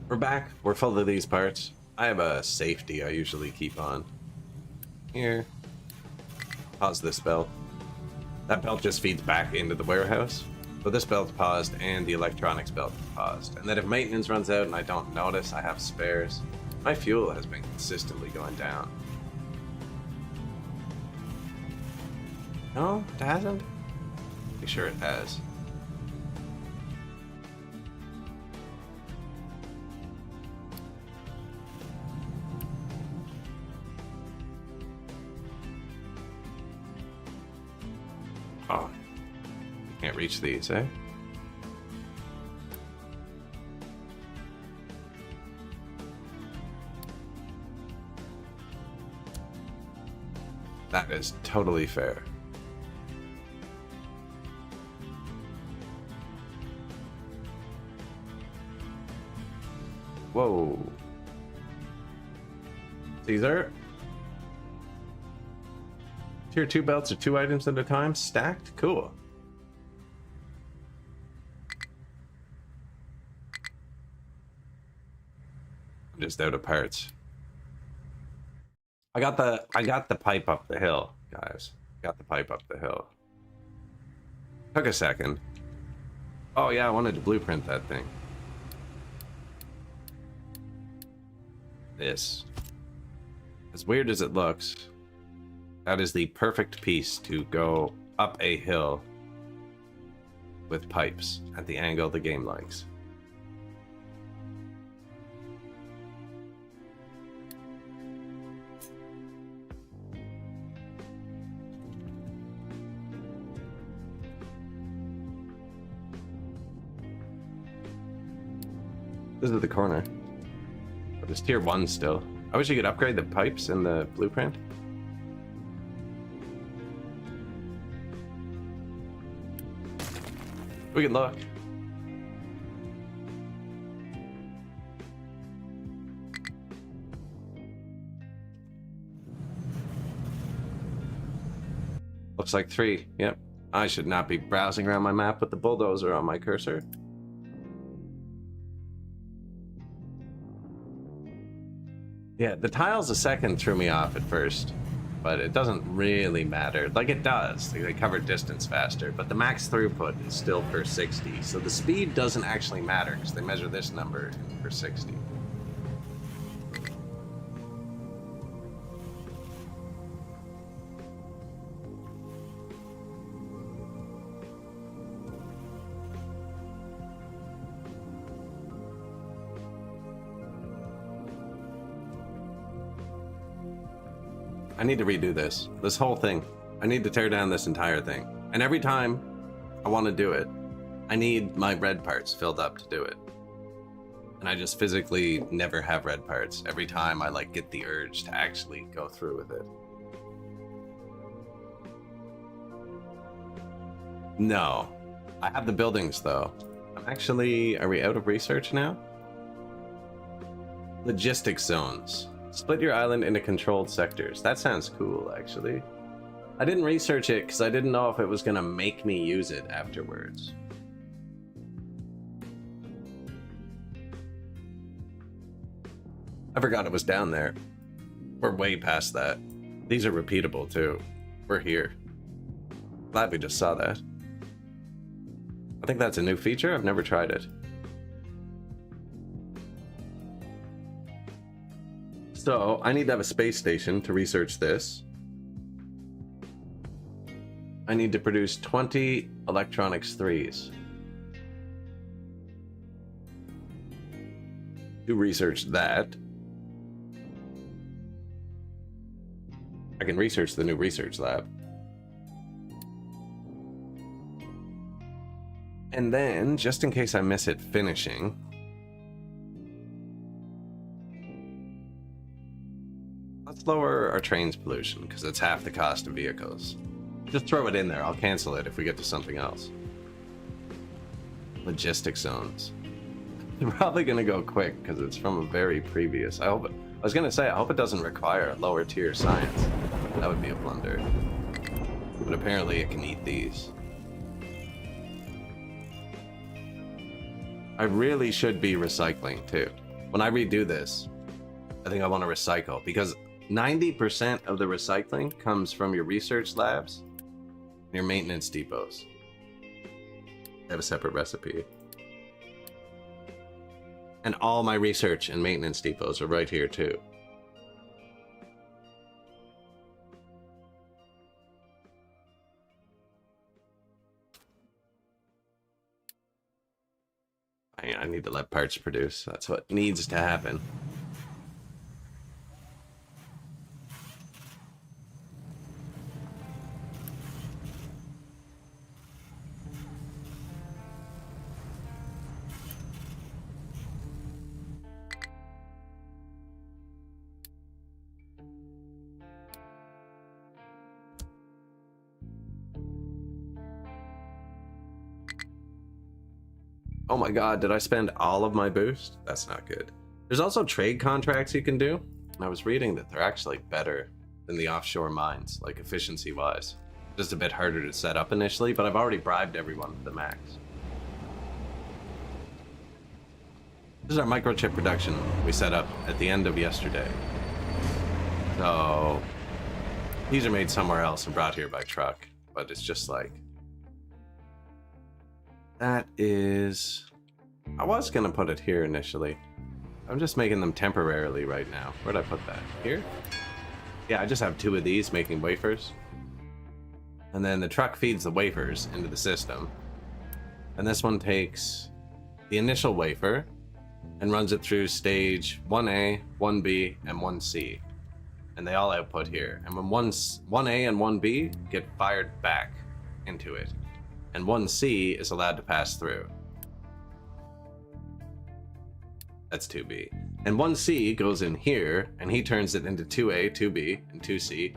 We're back. We're full of these parts. I have a safety I usually keep on. Here. Pause this belt. That belt just feeds back into the warehouse. So this belt's paused and the electronics belt is paused. And then if maintenance runs out and I don't notice, I have spares. My fuel has been consistently going down. No, it hasn't? Be sure it has. Oh, can't reach these, eh? That is totally fair. Whoa. Caesar? Tier 2 belts are 2 items at a time, stacked? Cool. I'm just out of parts. I got the pipe up the hill, guys. Got the pipe up the hill. Took a second. Oh yeah, I wanted to blueprint that thing. This. As weird as it looks, that is the perfect piece to go up a hill with pipes at the angle the game likes. This is the corner. But it's tier 1 still. I wish you could upgrade the pipes in the blueprint. We can look. Looks like 3. Yep. I should not be browsing around my map with the bulldozer on my cursor. Yeah, the tiles a second threw me off at first, but it doesn't really matter. Like, it does. They cover distance faster, but the max throughput is still per 60, so the speed doesn't actually matter because they measure this number per 60. I need to redo this whole thing. I need to tear down this entire thing. And every time I want to do it, I need my red parts filled up to do it. And I just physically never have red parts every time I like get the urge to actually go through with it. No, I have the buildings though. I'm actually, are we out of research now? Logistics zones. Split your island into controlled sectors. That sounds cool, actually. I didn't research it because I didn't know if it was going to make me use it afterwards. I forgot it was down there. We're way past that. These are repeatable, too. We're here. Glad we just saw that. I think that's a new feature. I've never tried it. So, I need to have a space station to research this. I need to produce 20 electronics 3s. To research that. I can research the new research lab. And then, just in case I miss it finishing, let's lower our train's pollution, because it's half the cost of vehicles. Just throw it in there. I'll cancel it if we get to something else. Logistics zones. They're probably going to go quick, because it's from a very previous... I was going to say, I hope it doesn't require lower tier science. That would be a blunder. But apparently it can eat these. I really should be recycling, too. when I redo this, I think I want to recycle, because 90% of the recycling comes from your research labs and your maintenance depots. They have a separate recipe. And all my research and maintenance depots are right here too. I need to let parts produce. That's what needs to happen. Oh my god, did I spend all of my boost? That's not good. There's also trade contracts you can do, and I was reading that they're actually better than the offshore mines, like efficiency-wise. Just a bit harder to set up initially, but I've already bribed everyone to the max. This is our microchip production we set up at the end of yesterday. So, these are made somewhere else and brought here by truck, but it's just like... That is... I was gonna put it here initially. I'm just making them temporarily right now. Where'd I put that? Here? Yeah, I just have 2 of these making wafers. And then the truck feeds the wafers into the system. And this one takes the initial wafer and runs it through stage 1A, 1B, and 1C. And they all output here. And when 1A and 1B get fired back into it, and 1C is allowed to pass through. That's 2B. And 1C goes in here, and he turns it into 2A, 2B, and 2C.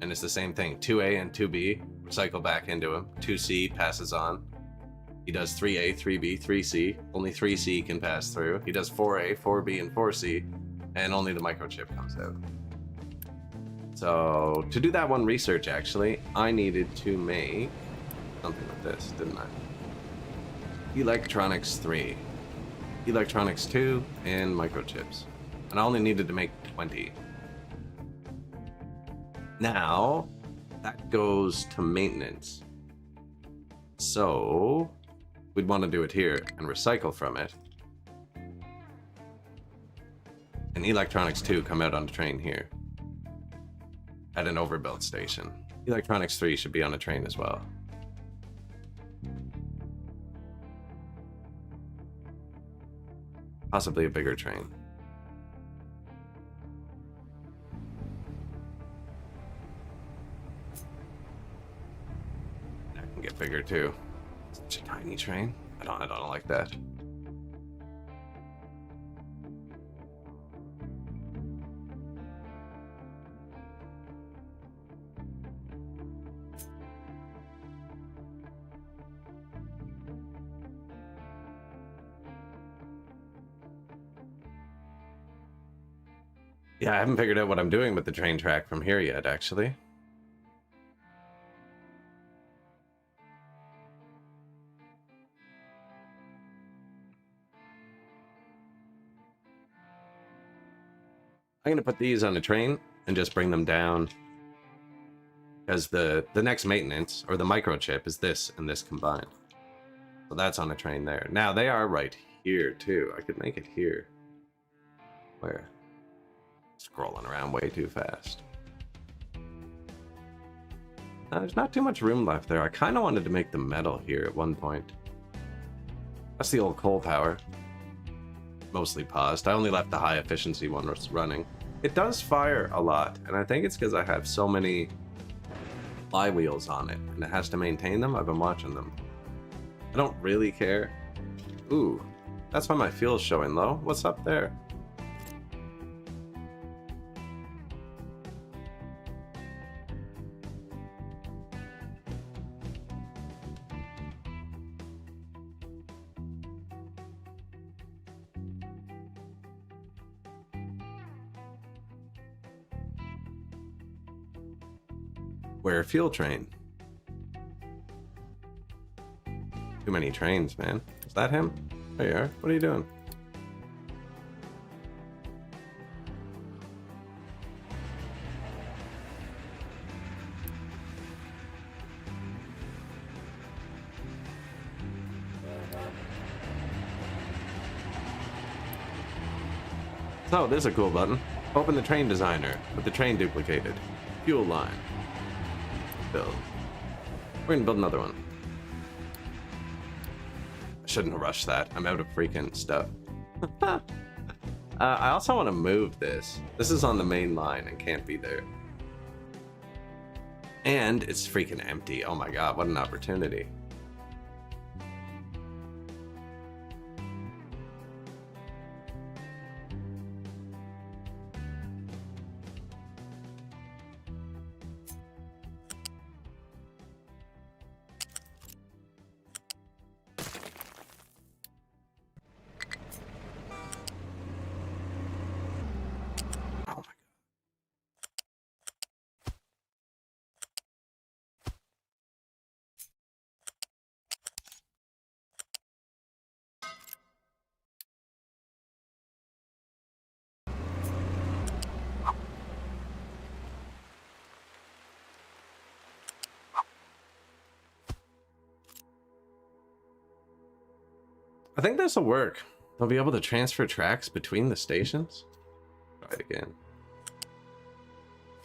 And it's the same thing. 2A and 2B recycle back into him. 2C passes on. He does 3A, 3B, 3C. Only 3C can pass through. He does 4A, 4B, and 4C. And only the microchip comes out. So, to do that one research, actually, I needed to make something like this, didn't I? Electronics 3, Electronics 2, and microchips. And I only needed to make 20. Now, that goes to maintenance. So, we'd want to do it here and recycle from it. And Electronics 2 come out on the train here. At an overbuilt station. Electronics 3 should be on a train as well. Possibly a bigger train. That can get bigger too. Such a tiny train. I don't like that. Yeah, I haven't figured out what I'm doing with the train track from here yet, actually. I'm gonna put these on a train and just bring them down. Because the next maintenance, or the microchip, is this and this combined. So that's on a train there. Now, they are right here, too. I could make it here. Where? Scrolling around way too fast. There's not too much room left there. I kind of wanted to make the metal here at one point. That's the old coal power. Mostly paused. I only left the high efficiency one running. It does fire a lot, and I think it's because I have so many flywheels on it, and it has to maintain them. I've been watching them. I don't really care. Ooh, that's why my fuel's showing low. What's up there? Where fuel train? Too many trains, man. Is that him? There you are. What are you doing? So, there's a cool button. Open the train designer with the train duplicated. Fuel line. Build. We're gonna build another one. I shouldn't rush that. I'm out of freaking stuff. I also want to move this. This is on the main line and can't be there. And it's freaking empty. Oh my god, what an opportunity. I think this will work. They'll be able to transfer tracks between the stations. Try it again.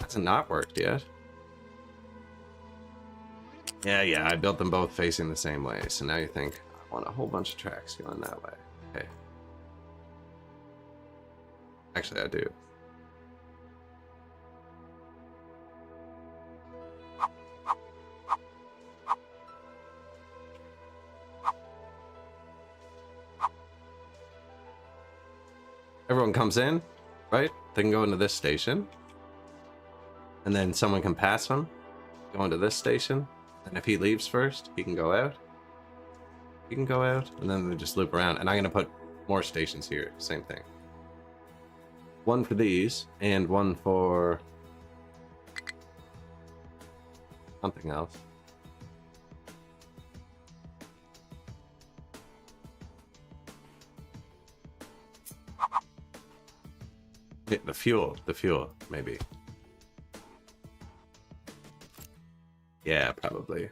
That's not worked yet. Yeah, I built them both facing the same way. So now you think, I want a whole bunch of tracks going that way. Okay. Actually, I do. Everyone comes in, right? They can go into this station. And then someone can pass him, go into this station. And if he leaves first, he can go out. He can go out, and then they just loop around. And I'm going to put more stations here. Same thing. One for these, and one for something else. Yeah, the fuel, maybe. Yeah, probably.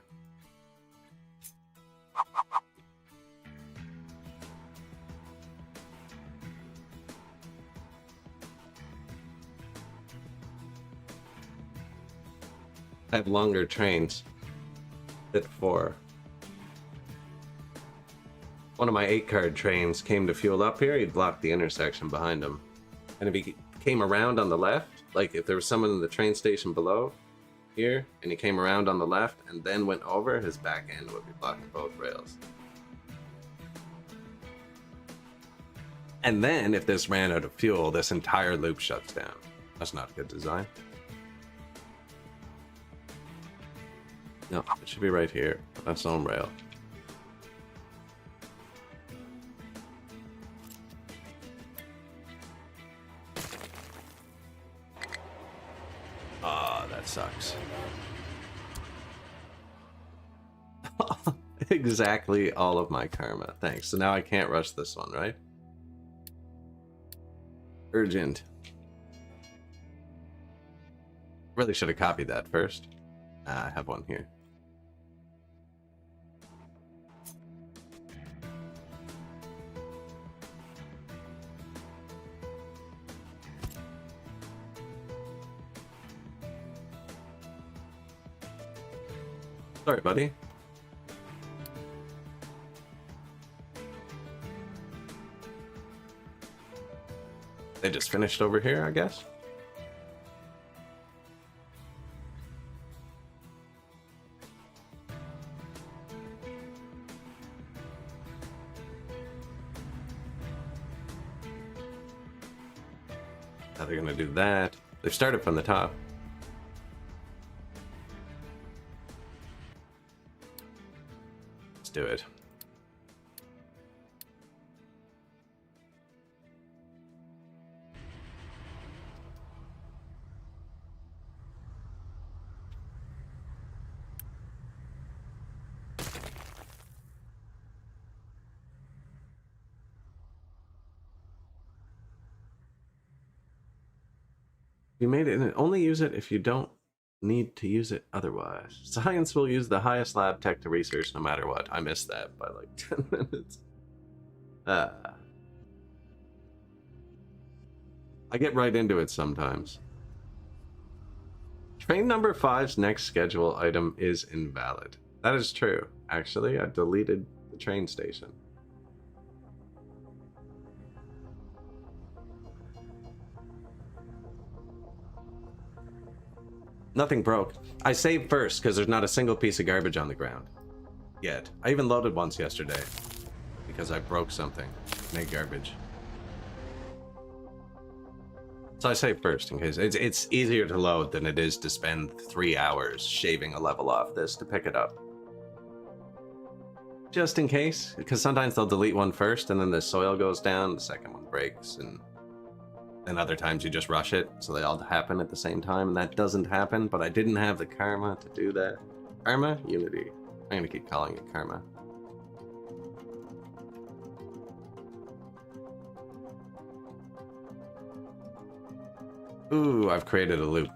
I have longer trains fit for. One of my 8-card trains came to fuel up here, he'd block the intersection behind him. And if he came around on the left, like if there was someone in the train station below here, and he came around on the left and then went over, his back end would be blocking both rails. And then if this ran out of fuel, this entire loop shuts down. That's not a good design. No, it should be right here. That's on rail. Ah, that sucks. Exactly all of my karma. Thanks. So now I can't rush this one, right? Urgent. Really should have copied that first. I have one here. Sorry, buddy. They just finished over here, I guess. Now they're gonna do that. They've started from the top. Let's do it. You made it, and only use it if you don't need to use it otherwise. Science will use the highest lab tech to research no matter what. I missed that by like 10 minutes. I get right into it sometimes. Train number 5's next schedule item is invalid. That is true. Actually, I deleted the train station. Nothing broke. I saved first because there's not a single piece of garbage on the ground. Yet. I even loaded once yesterday because I broke something. Made garbage. So I saved first in case. It's easier to load than it is to spend 3 hours shaving a level off this to pick it up. Just in case, because sometimes they'll delete one first and then the soil goes down, the second one breaks, and then other times you just rush it, so they all happen at the same time, and that doesn't happen, but I didn't have the karma to do that. Karma? Unity. I'm gonna keep calling it karma. Ooh, I've created a loop.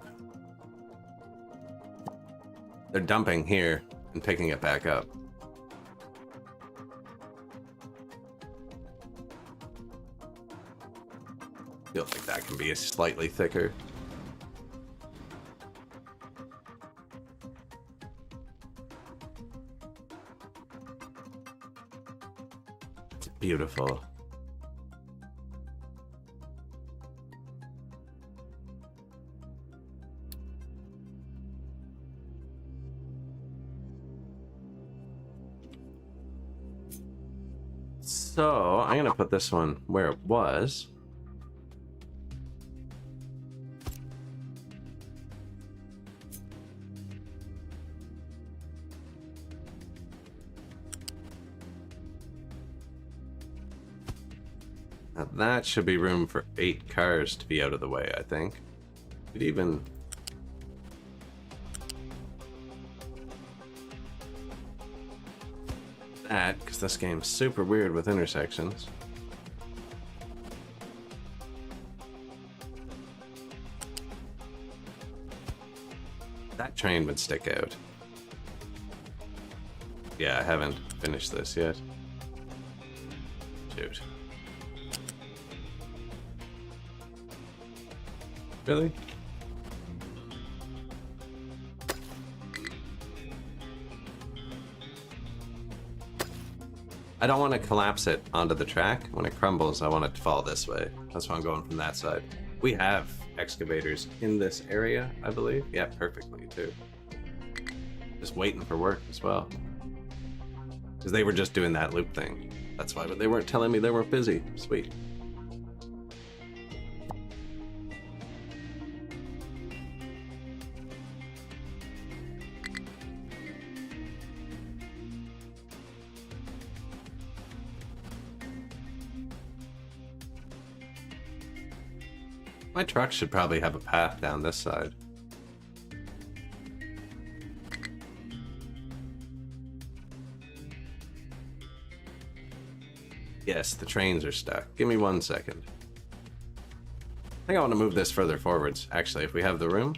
They're dumping here and picking it back up. Feel like that can be slightly thicker. It's beautiful. So I'm gonna put this one where it was. Now that should be room for 8 cars to be out of the way, I think. Could even... that, because this game's super weird with intersections. That train would stick out. Yeah, I haven't finished this yet. Shoot. Really? I don't want to collapse it onto the track. When it crumbles, I want it to fall this way. That's why I'm going from that side. We have excavators in this area, I believe. Yeah, perfectly, too. Just waiting for work as well. Because they were just doing that loop thing. That's why, but they weren't telling me they weren't busy. Sweet. My truck should probably have a path down this side. Yes, the trains are stuck. Give me 1 second. I think I want to move this further forwards, actually, if we have the room.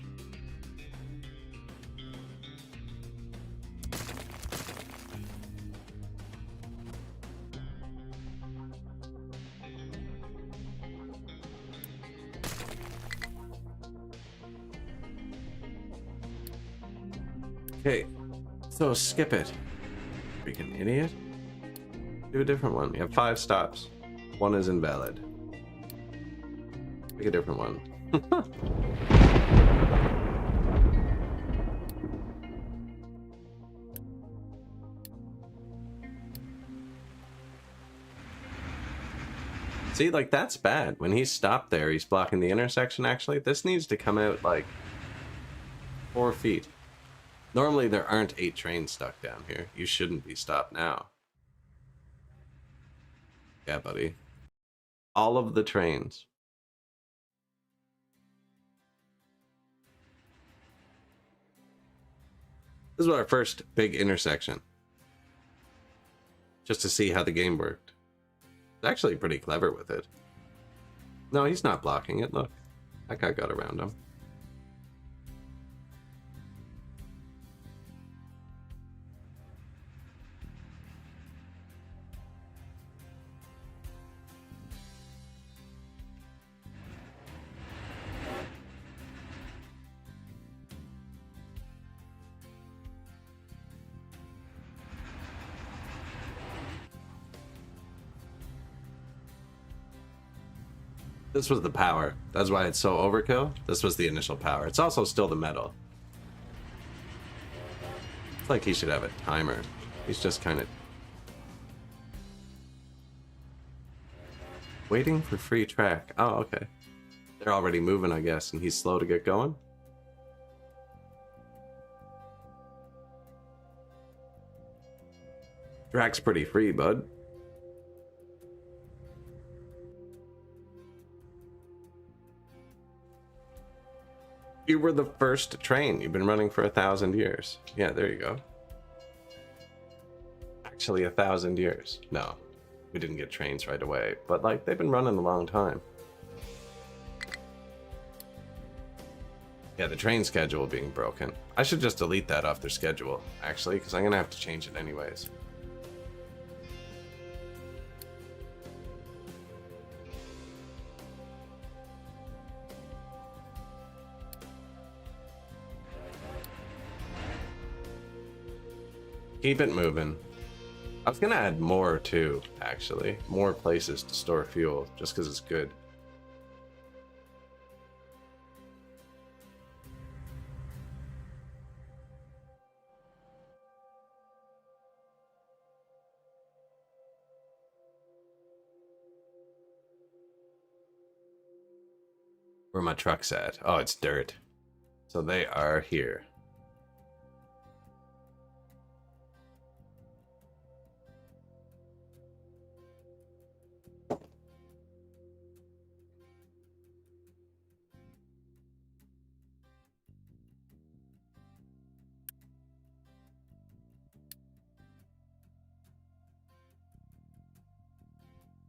Okay, so skip it. Freaking idiot. Do a different one. You have 5 stops. 1 is invalid. Pick a different one. See, like, that's bad. When he's stopped there, he's blocking the intersection, actually. This needs to come out, like, 4 feet. Normally, there aren't 8 trains stuck down here. You shouldn't be stopped now. Yeah, buddy. All of the trains. This is our first big intersection. Just to see how the game worked. It's actually pretty clever with it. No, he's not blocking it. Look. That guy got around him. This was the power. That's why it's so overkill. This was the initial power. It's also still the metal. It's like he should have a timer. He's just kind of waiting for free track. Oh, okay. They're already moving, I guess, and he's slow to get going. Track's pretty free, bud. You were the first to train. You've been running for 1,000 years. Yeah, there you go. Actually, 1,000 years. No, we didn't get trains right away, but like they've been running a long time. Yeah, the train schedule being broken. I should just delete that off their schedule, actually, because I'm gonna have to change it anyways. Keep it moving. I was gonna add more too, actually. More places to store fuel, just because it's good. Where my truck's at? Oh, it's dirt. So they are here.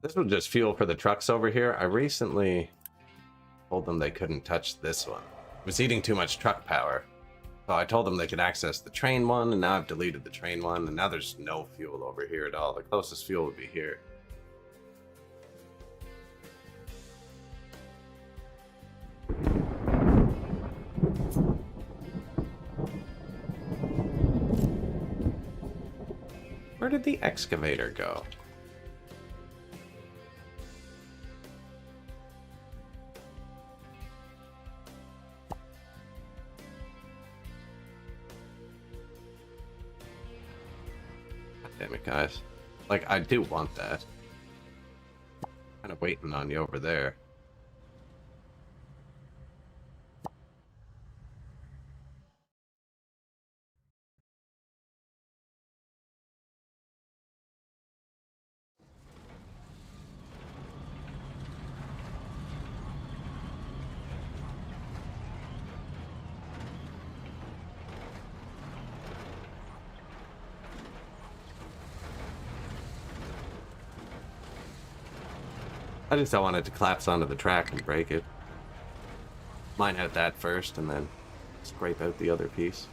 This was just fuel for the trucks over here. I recently told them they couldn't touch this one. It was eating too much truck power. So I told them they could access the train one, and now I've deleted the train one, and now there's no fuel over here at all. The closest fuel would be here. Where did the excavator go? Damn it, guys. Like, I do want that. Kind of waiting on you over there. I just don't want it to collapse onto the track and break it. Mine had that first and then scrape out the other piece.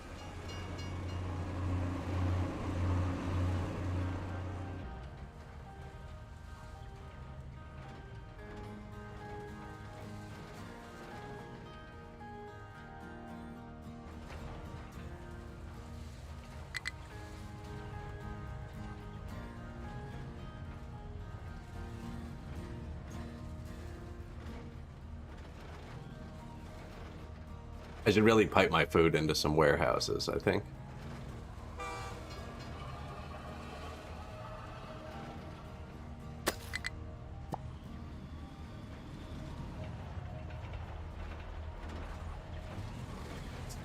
I should really pipe my food into some warehouses, I think.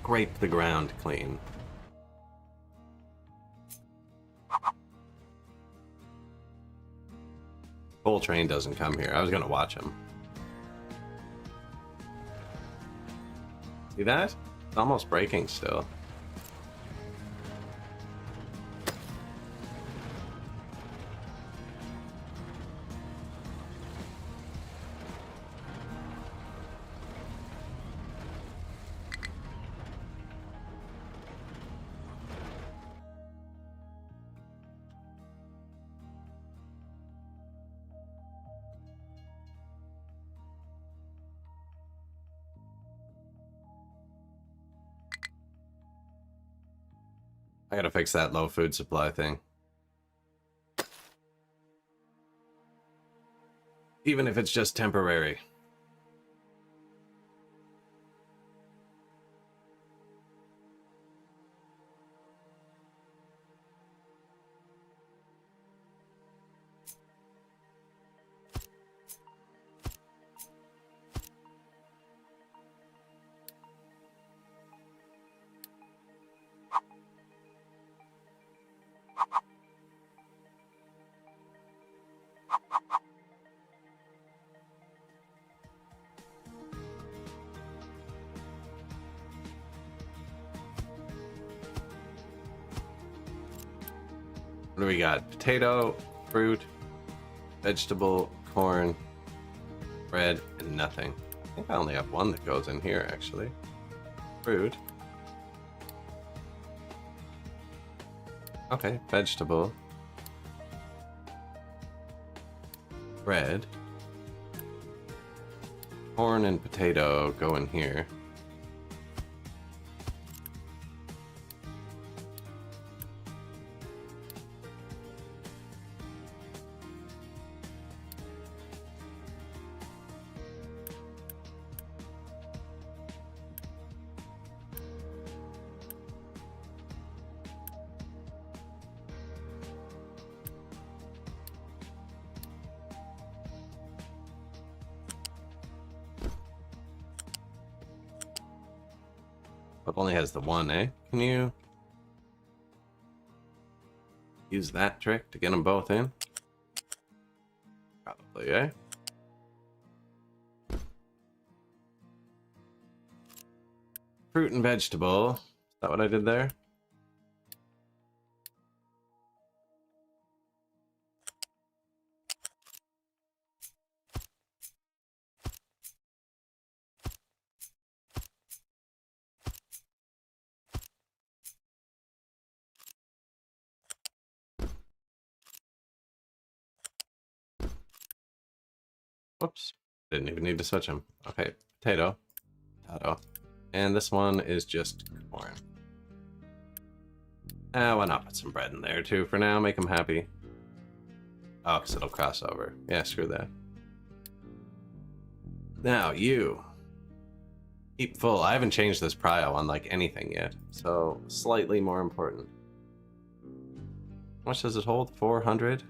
Scrape the ground clean. Full train doesn't come here. I was gonna watch him. See that? It's almost breaking still. I gotta fix that low food supply thing. Even if it's just temporary. What do we got? Potato, fruit, vegetable, corn, bread, and nothing. I think I only have one that goes in here, actually. Fruit. Okay, vegetable. Bread. Corn and potato go in here. It only has the one, eh? Can you use that trick to get them both in? Probably, eh? Fruit and vegetable. Is that what I did there? Whoops. Didn't even need to switch them. Okay, potato. Potato. And this one is just corn. Why not put some bread in there too for now? Make them happy. Oh, because it'll cross over. Yeah, screw that. Now, you. Keep full. I haven't changed this prio on like anything yet, so slightly more important. How much does it hold? 400?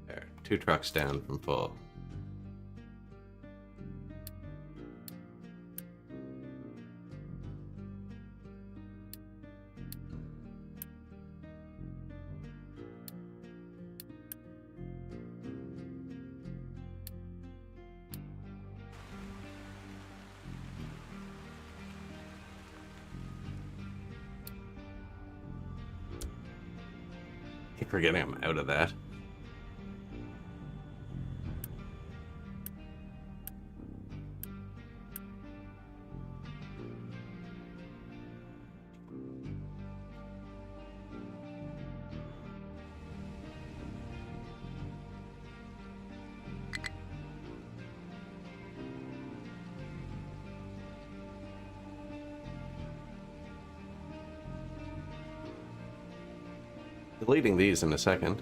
There, 2 trucks down from full. Keep forgetting I'm out of that. Deleting these in a second.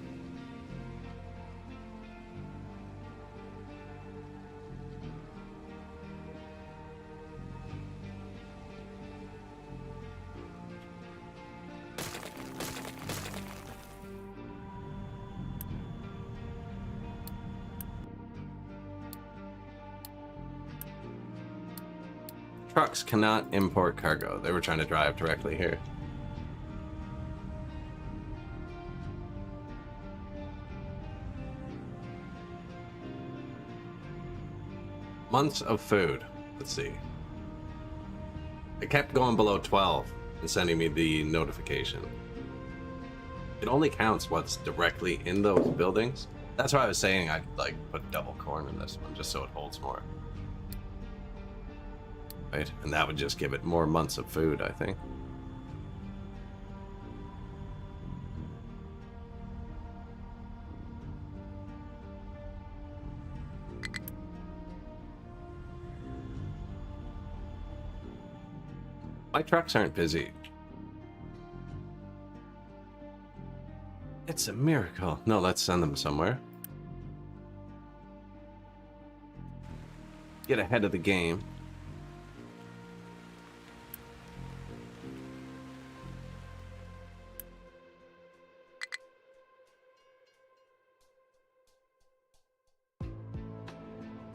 Trucks cannot import cargo. They were trying to drive directly here. Months of food. Let's see. It kept going below 12 and sending me the notification. It only counts what's directly in those buildings. That's why I was saying I'd like put double corn in this one just so it holds more. Right? And that would just give it more months of food, I think. My trucks aren't busy. It's a miracle. No, let's send them somewhere. Get ahead of the game.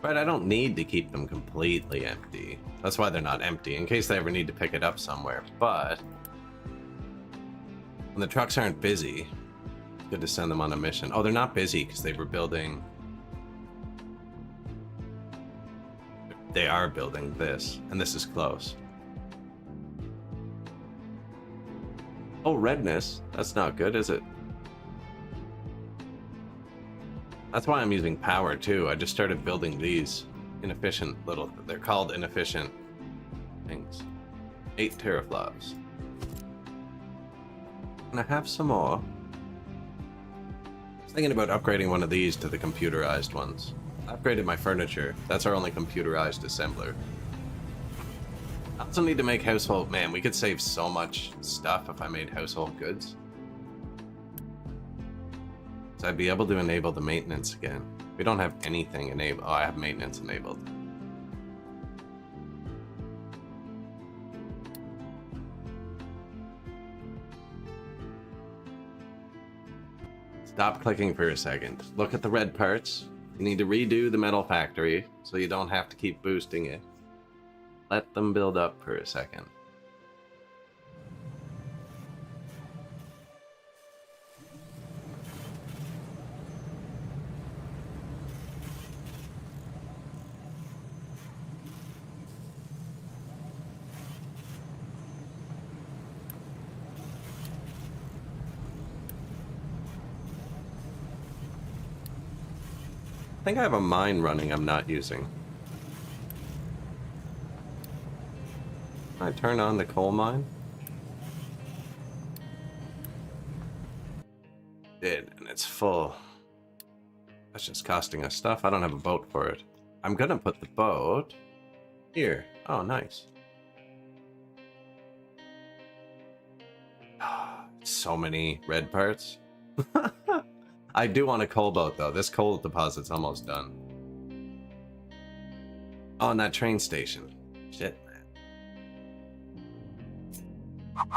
Right, I don't need to keep them completely empty. That's why they're not empty, in case they ever need to pick it up somewhere. But when the trucks aren't busy, it's good to send them on a mission. Oh, they're not busy because they were building... They are building this, and this is close. Oh, redness. That's not good, is it? That's why I'm using power too. I just started building these inefficient little, they're called inefficient things. 8 teraflops. And I have some more. I was thinking about upgrading one of these to the computerized ones. I upgraded my furniture. That's our only computerized assembler. I also need to make household... Man, we could save so much stuff if I made household goods. So I'd be able to enable the maintenance again. We don't have anything enabled. Oh, I have maintenance enabled. Stop clicking for a second. Look at the red parts. You need to redo the metal factory so you don't have to keep boosting it. Let them build up for a second. I think I have a mine running I'm not using. Can I turn on the coal mine? Did, and it's full. That's just costing us stuff. I don't have a boat for it. I'm gonna put the boat here. Oh, nice. So many red parts. I do want a coal boat, though. This coal deposit's almost done. Oh, and that train station. Shit, man.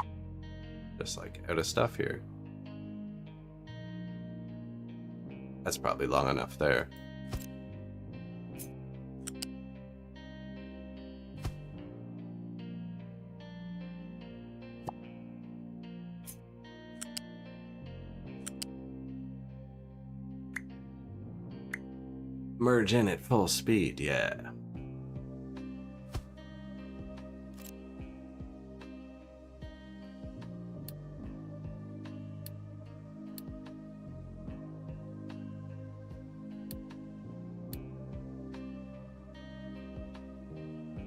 Just, like, out of stuff here. That's probably long enough there. Merge in at full speed, yeah.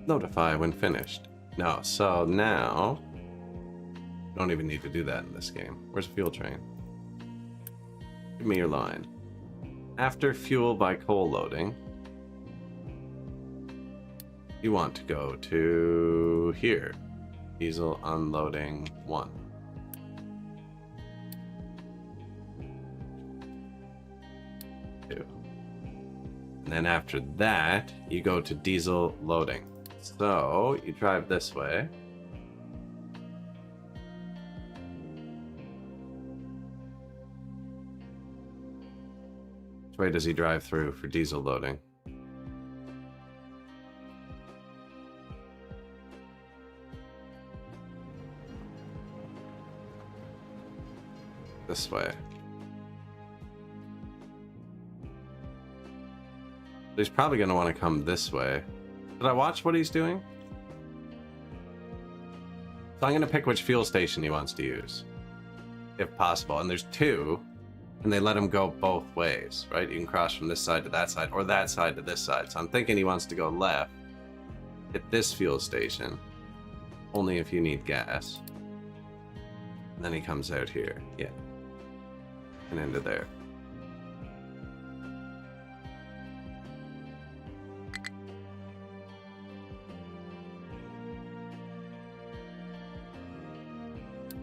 Notify when finished. No, so now... Don't even need to do that in this game. Where's the fuel train? Give me your line. After fuel by coal loading, you want to go to here. Diesel unloading 1. And then after that, you go to diesel loading. So you drive this way. Which way does he drive through for diesel loading? This way. He's probably going to want to come this way. Did I watch what he's doing? So I'm going to pick which fuel station he wants to use. If possible. And there's 2. And they let him go both ways, right? You can cross from this side to that side, or that side to this side. So I'm thinking he wants to go left. Hit this fuel station. Only if you need gas. And then he comes out here. Yeah. And into there.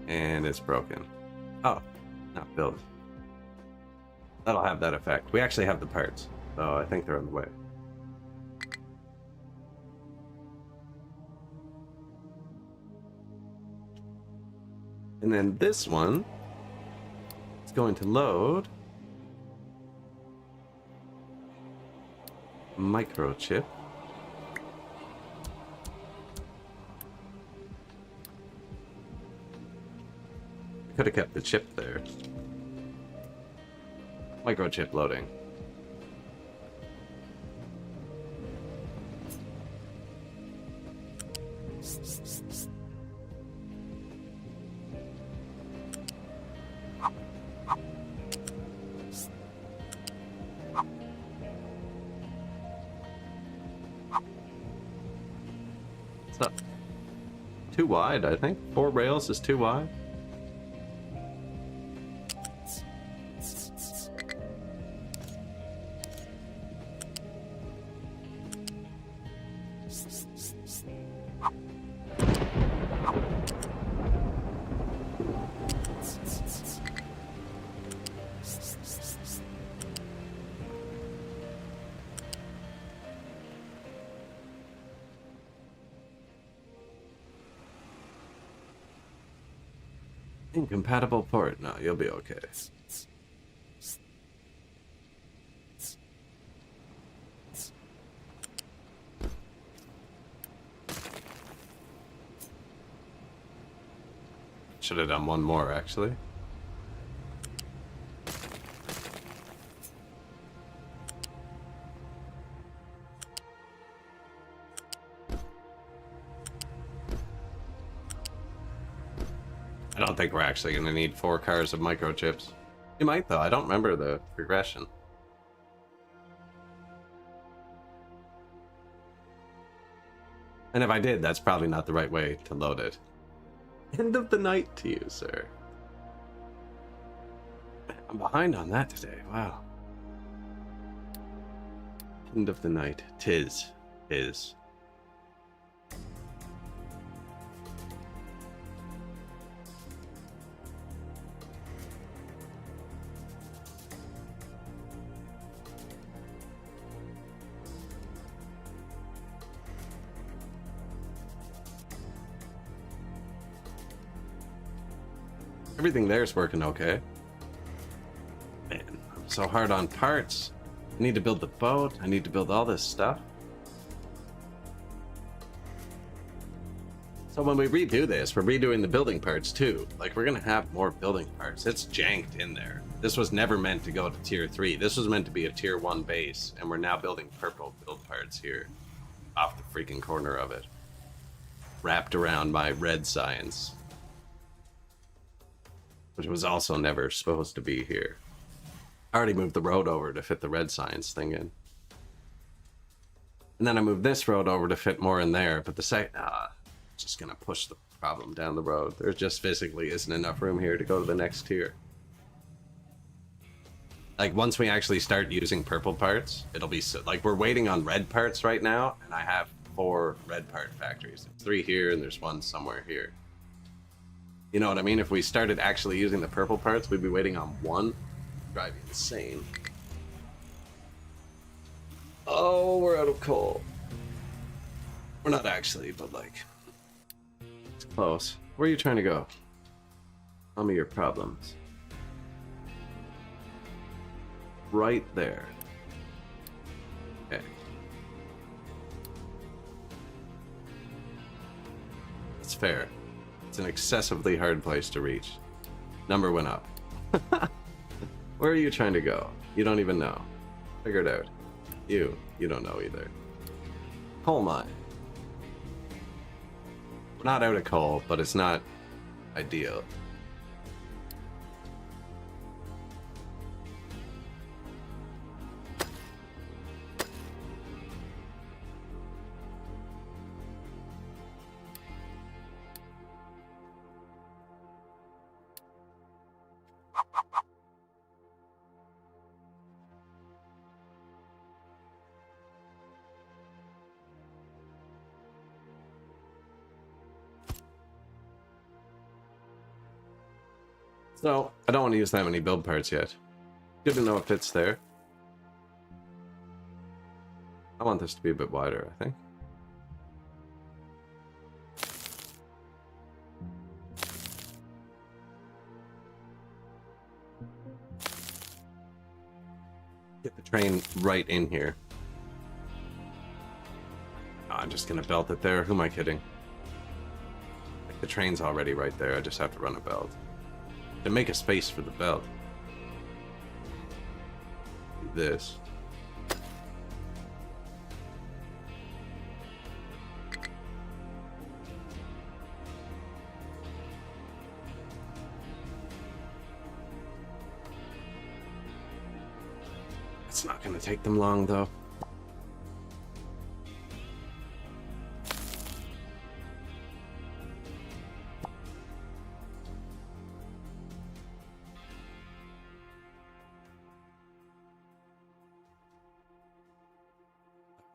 And it's broken. Oh, not built. That'll have that effect. We actually have the parts, so I think they're on the way. And then this one is going to load microchip. Could have kept the chip there. Microchip loading. too wide, I think. 4 rails is too wide. Incompatible port. No, you'll be okay. Should have done one more, actually. I don't think we're actually going to need 4 cars of microchips. You might, though. I don't remember the progression. And if I did, that's probably not the right way to load it. End of the night to you, sir. I'm behind on that today. Wow. End of the night. Tis. Is. Everything there's working okay. Man, I'm so hard on parts. I need to build the boat. I need to build all this stuff. So when we redo this, we're redoing the building parts too. Like, we're gonna have more building parts. It's janked in there. This was never meant to go to tier 3. This was meant to be a tier 1 base, and we're now building purple build parts here. Off the freaking corner of it. Wrapped around my red science. Which was also never supposed to be here. I already moved the road over to fit the red science thing in. And then I moved this road over to fit more in there, but the just gonna push the problem down the road. There just physically isn't enough room here to go to the next tier. Like, once we actually start using purple parts, it'll be so, like, we're waiting on red parts right now, and I have 4 red part factories. There's 3 here, and there's 1 somewhere here. You know what I mean? If we started actually using the purple parts, we'd be waiting on 1. Drive you insane. Oh, we're out of coal. We're not actually, but like, it's close. Where are you trying to go? Tell me your problems. Right there. Okay. That's fair. It's an excessively hard place to reach. Number went up. Where are you trying to go? You don't even know. Figure it out. You don't know either. Coal mine. We're not out of coal, but it's not ideal. So, I don't want to use that many build parts yet. Good to know it fits there. I want this to be a bit wider, I think. Get the train right in here. Oh, I'm just gonna belt it there. Who am I kidding? Like, the train's already right there. I just have to run a belt. To make a space for the belt. Do this. It's not going to take them long, though.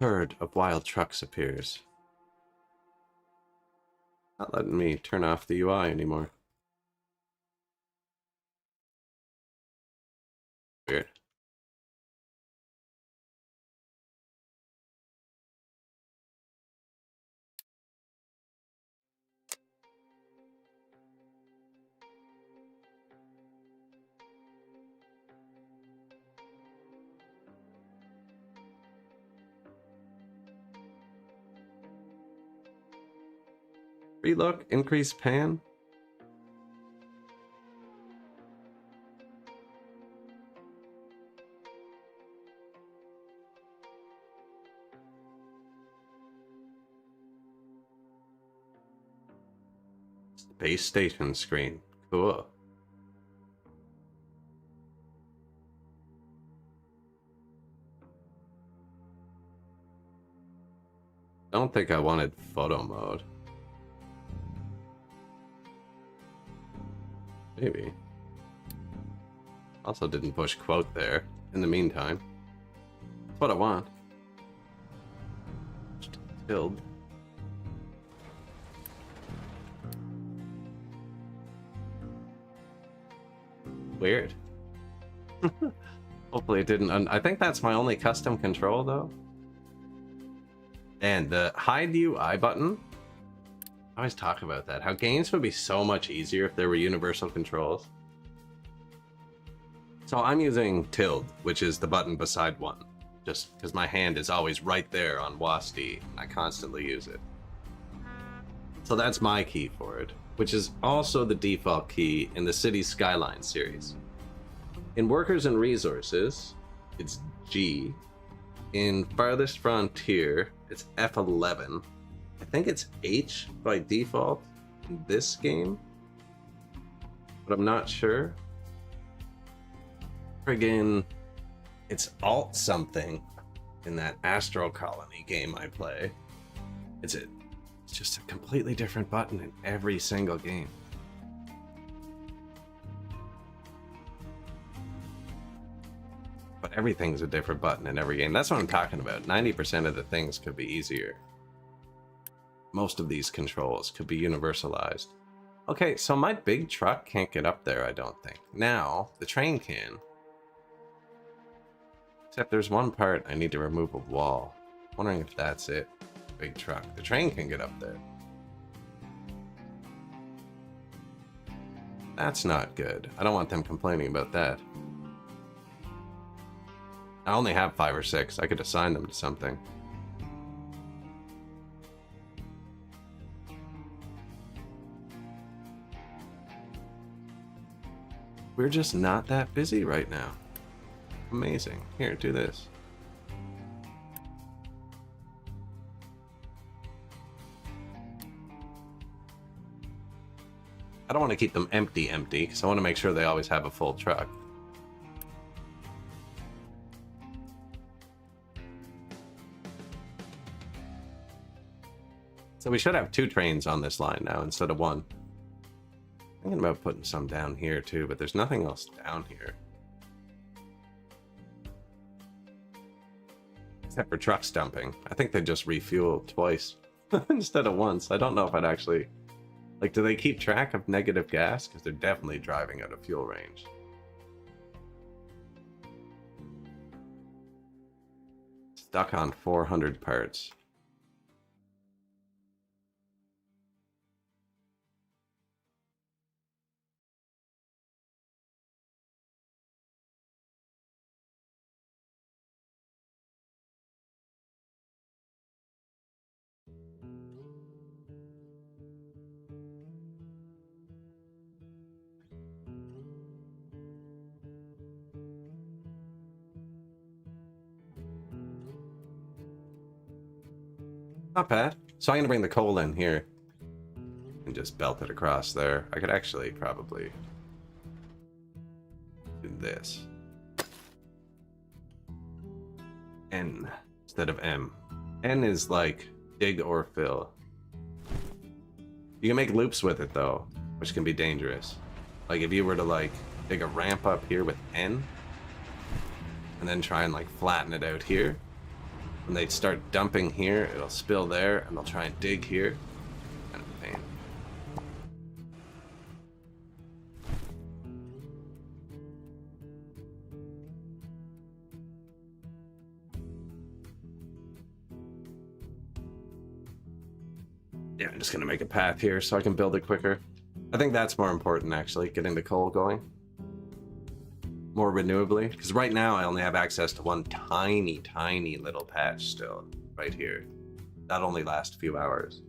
herd of wild trucks appears. Not letting me turn off the UI anymore. Weird. Relook, increase pan. Base station screen. Cool. Don't think I wanted photo mode. Maybe. Also didn't push quote there in the meantime. That's what I want. Just tilde. Weird. Hopefully it didn't. I think that's my only custom control though. And the hide UI button. I always talk about that. How games would be so much easier if there were universal controls. So I'm using tilde, which is the button beside one. Just because my hand is always right there on WASD. I constantly use it. So that's my key for it, which is also the default key in the City Skyline series. In Workers and Resources, it's G. In Farthest Frontier, it's F11. I think it's H by default in this game, but I'm not sure. Friggin', it's Alt something in that Astro Colony game I play. It's just a completely different button in every single game. But everything's a different button in every game. That's what I'm talking about. 90% of the things could be easier. Most of these controls could be universalized. Okay, so my big truck can't get up there, I don't think. Now, the train can. Except there's one part I need to remove a wall. Wondering if that's it. Big truck. The train can get up there. That's not good. I don't want them complaining about that. I only have 5 or 6. I could assign them to something. We're just not that busy right now. Amazing. Here, do this. I don't want to keep them empty, because I want to make sure they always have a full truck. So we should have 2 trains on this line now instead of 1. Thinking about putting some down here too, but there's nothing else down here. Except for trucks dumping. I think they just refuel twice instead of once. I don't know if I'd actually... Like, do they keep track of negative gas? Because they're definitely driving out of fuel range. Stuck on 400 parts. Not bad. So I'm going to bring the coal in here and just belt it across there. I could actually probably do this. N instead of M. N is like dig or fill. You can make loops with it though, which can be dangerous. Like if you were to like dig a ramp up here with N and then try and like flatten it out here, When they start dumping here, it'll spill there, and they'll try and dig here. Kind of a pain. Yeah, I'm just gonna make a path here so I can build it quicker. I think that's more important, actually, getting the coal going more renewably. Because right now I only have access to one tiny little patch still, right here. That'll only last a few hours.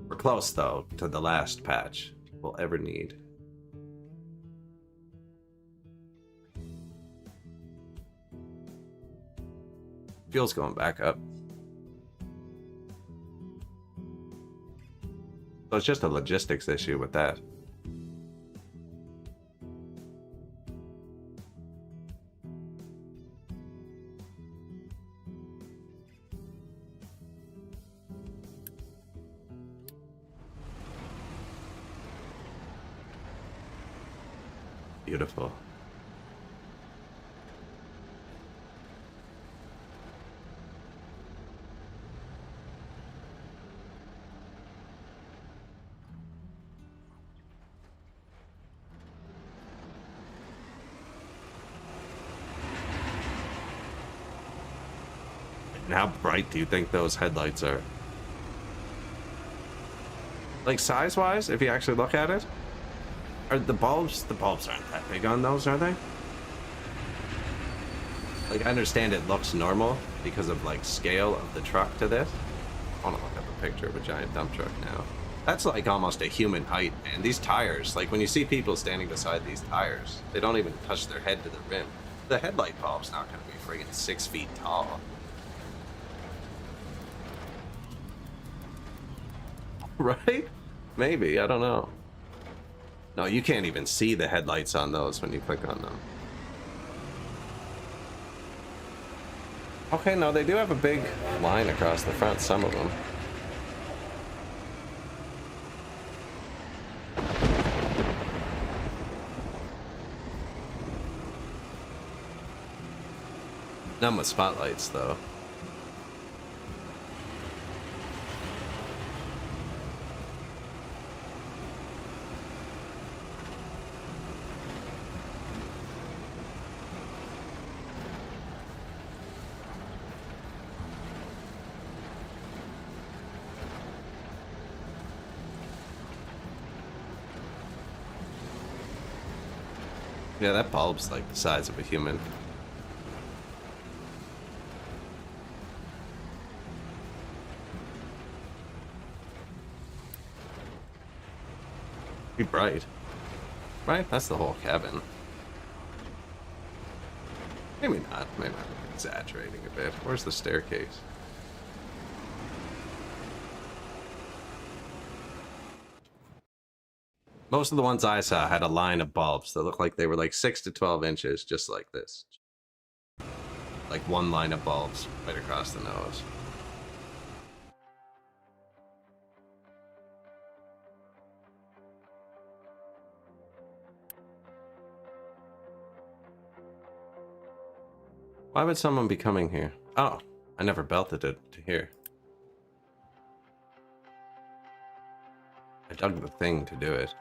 We're close, though, to the last patch we'll ever need. Fuel's going back up. So it's just a logistics issue with that. Beautiful. And how bright do you think those headlights are? Like size-wise, if you actually look at it? Are the bulbs aren't that big on those, are they? Like, I understand it looks normal because of, like, scale of the truck to this. I want to look up a picture of a giant dump truck now. That's, like, almost a human height, man. These tires, like, when you see people standing beside these tires, they don't even touch their head to the rim. The headlight bulb's not going to be friggin' 6 feet tall. Right? Maybe, I don't know. No, you can't even see the headlights on those when you click on them. Okay, no, they do have a big line across the front, some of them. None with spotlights, though. Yeah, that bulb's like the size of a human. Be bright. Right? That's the whole cabin. Maybe not. Maybe I'm exaggerating a bit. Where's the staircase? Most of the ones I saw had a line of bulbs that looked like they were like 6 to 12 inches, just like this. Like one line of bulbs right across the nose. Why would someone be coming here? Oh, I never belted it to here. I dug the thing to do it.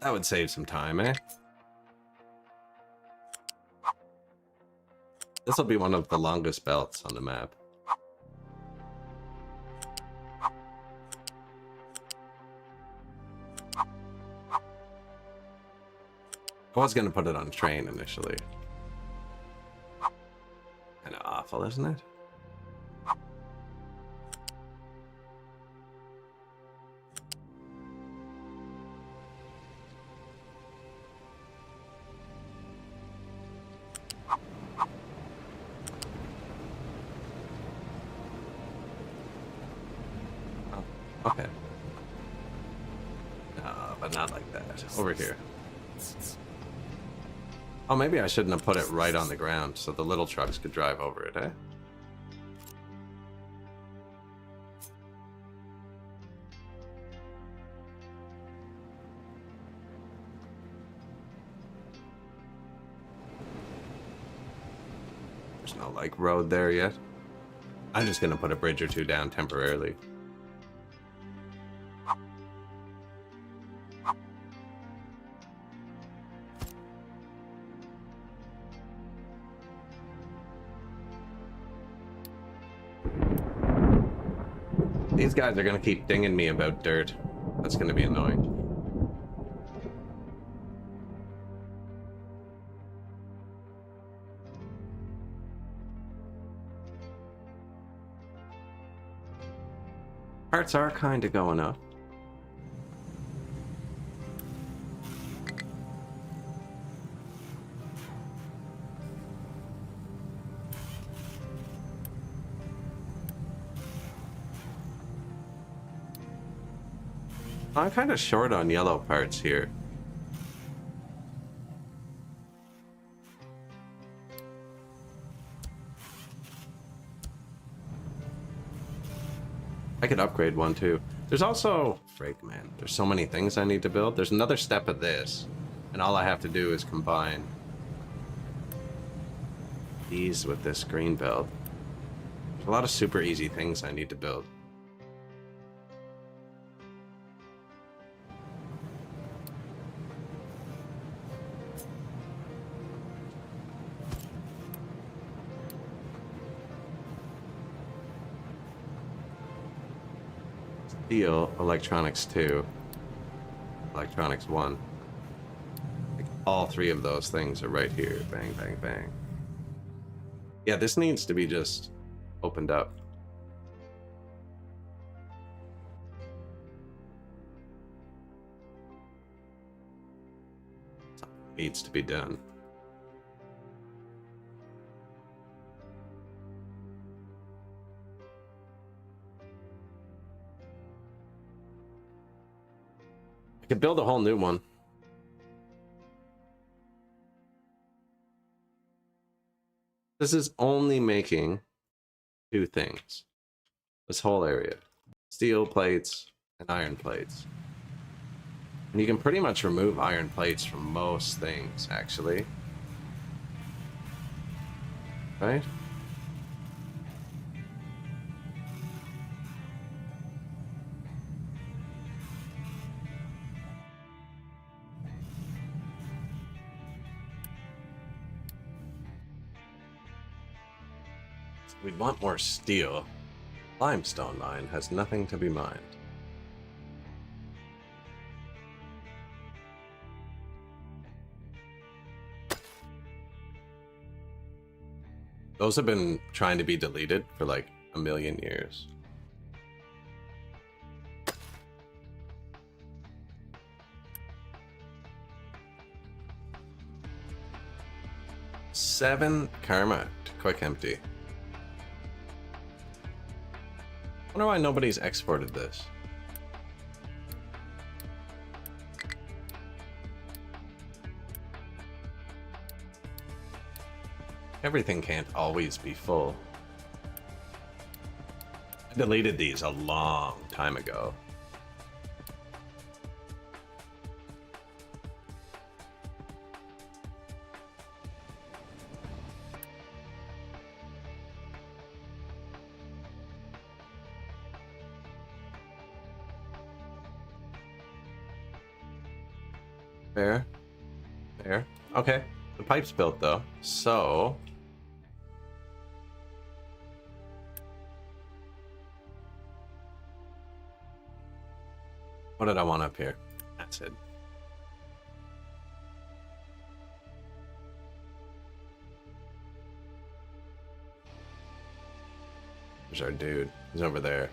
That would save some time, eh? This will be one of the longest belts on the map. I was gonna put it on a train initially. Kinda awful, isn't it? Okay. But not like that. Over here. Oh, maybe I shouldn't have put it right on the ground so the little trucks could drive over it, eh? There's no like road there yet. I'm just gonna put a bridge or two down temporarily. These guys are gonna keep dinging me about dirt. That's gonna be annoying. Parts are kind of going up. I'm kind of short on yellow parts here. I could upgrade one too. There's also, frig man, there's so many things I need to build. There's another step of this, and all I have to do is combine these with this green belt. There's a lot of super easy things I need to build. Steel, electronics 2, electronics 1. Like all three of those things are right here. Bang, bang, bang. Yeah, this needs to be just opened up. Something needs to be done. I could build a whole new one. This is only making two things. This whole area. Steel plates and iron plates. And you can pretty much remove iron plates from most things, actually. Right? We'd want more steel. Limestone mine has nothing to be mined. Those have been trying to be deleted for like a million years. Seven karma to quick empty. I wonder why nobody's exported this. Everything can't always be full. I deleted these a long time ago. Fair. Fair. Okay. The pipe's built though. So what did I want up here? Acid. There's our dude. He's over there.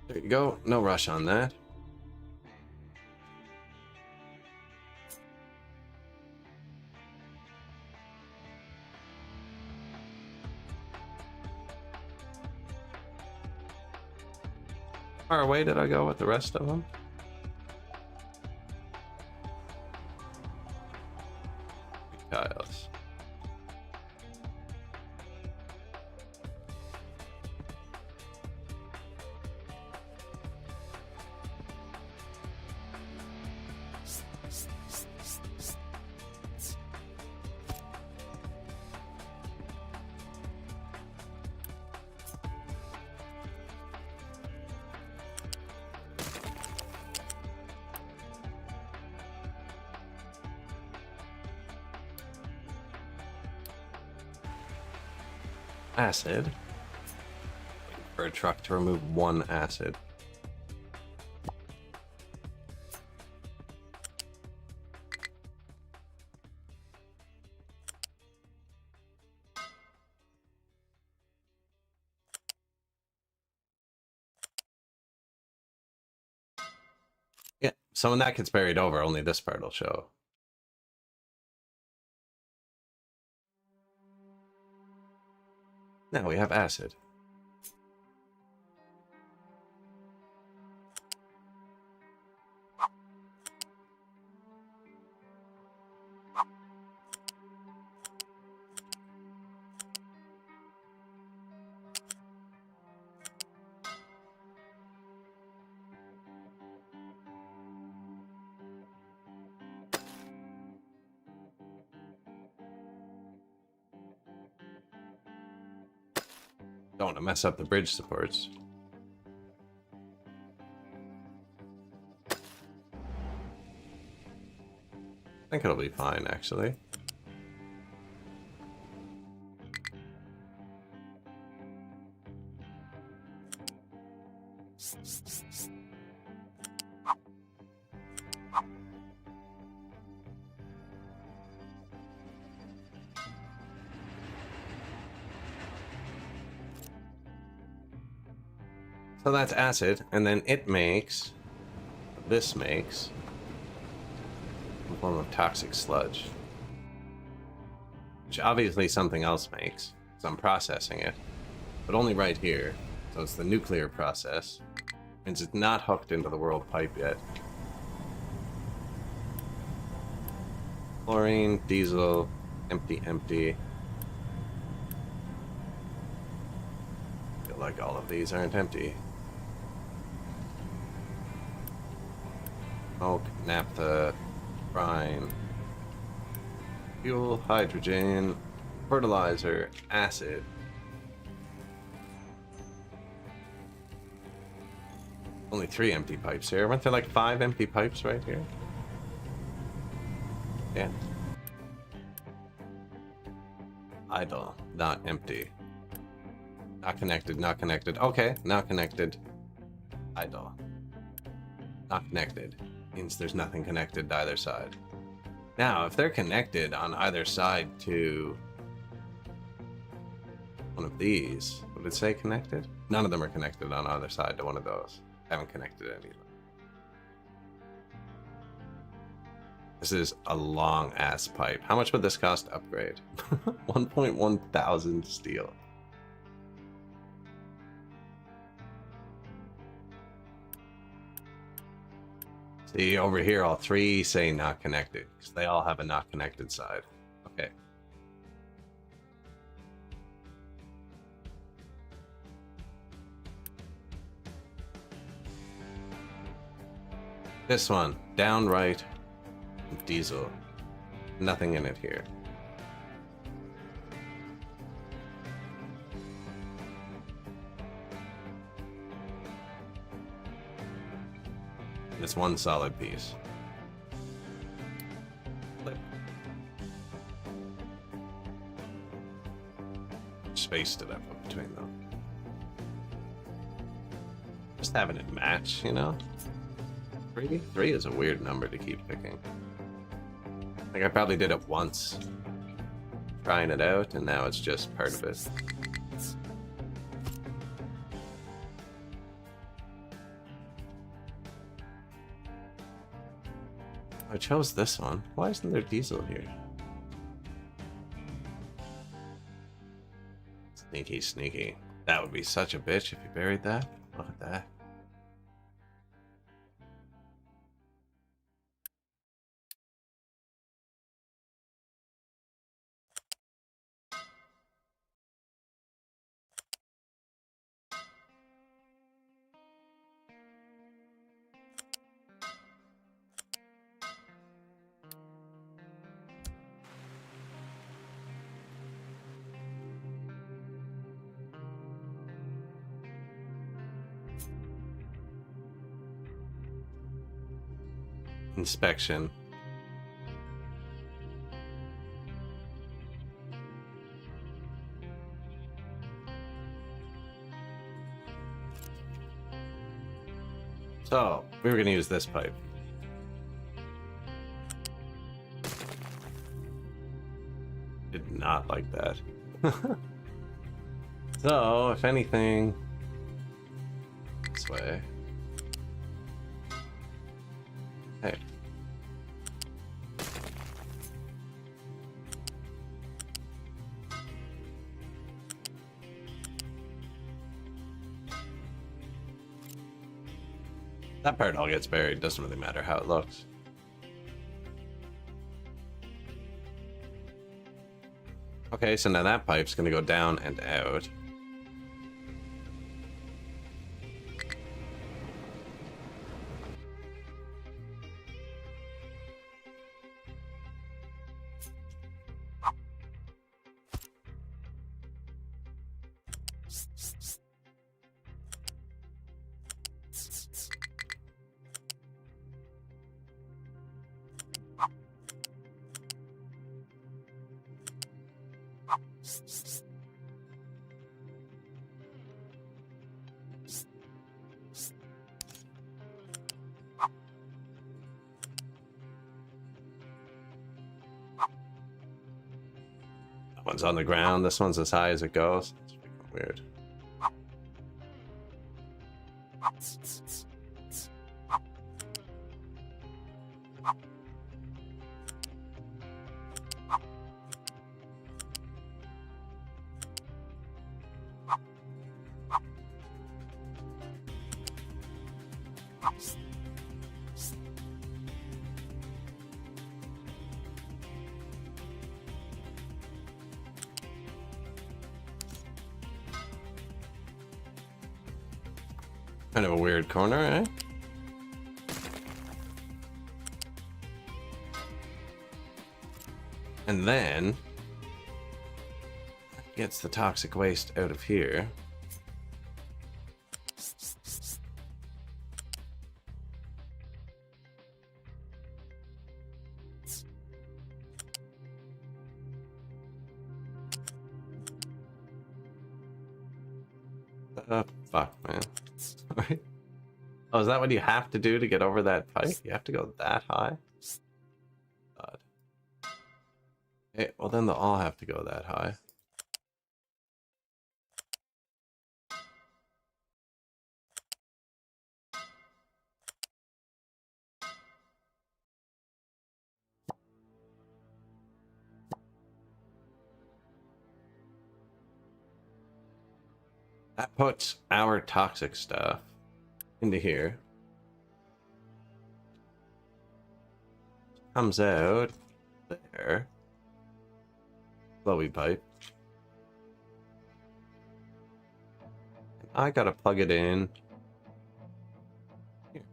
There you go. No rush on that. How far away did I go with the rest of them? Tiles. Acid. For a truck to remove one acid. Yeah, so when that gets buried over, only this part will show. Now we have acid. Don't want to mess up the bridge supports. I think it'll be fine, actually. So that's acid, and then it makes, this makes, a form of toxic sludge. Which obviously something else makes, because I'm processing it. But only right here. So it's the nuclear process. Means it's not hooked into the world pipe yet. Chlorine, diesel, empty, empty. I feel like all of these aren't empty. Smoke, naphtha, brine, fuel, hydrogen, fertilizer, acid. Only 3 empty pipes here. Weren't there like 5 empty pipes right here? Yeah. Idle, not empty. Not connected, not connected. Okay, not connected. Idle. Not connected. Means there's nothing connected to either side. Now, if they're connected on either side to one of these, would it say connected? None of them are connected on either side to one of those. I haven't connected any of them. This is a long ass pipe. How much would this cost to upgrade? 1.1 thousand steel. See, over here, all 3 say not connected, because they all have a not connected side. Okay. This one, downright diesel. Nothing in it here. This one solid piece. Flip. Space did I put between them? Just having it match, you know? 3? 3 is a weird number to keep picking. Like I probably did it once, trying it out, and now it's just part of it. I chose this one. Why isn't there diesel here? Sneaky, sneaky. That would be such a bitch if you buried that. Look at that. inspection. So, we were going to use this pipe. Did not like that. So, if anything, this way. Hey. That part all gets buried, doesn't really matter how it looks. Okay, so now that pipe's gonna go down and out. That one's on the ground, this one's as high as it goes. It's freaking weird. Kind of a weird corner, eh? And then gets the toxic waste out of here. Fuck, man. Sorry. Oh, is that what you have to do to get over that pipe? You have to go that high? God. Okay, well then they'll all have to go that high. That puts our toxic stuff into here. Comes out there. Flowy pipe. And I gotta plug it in here.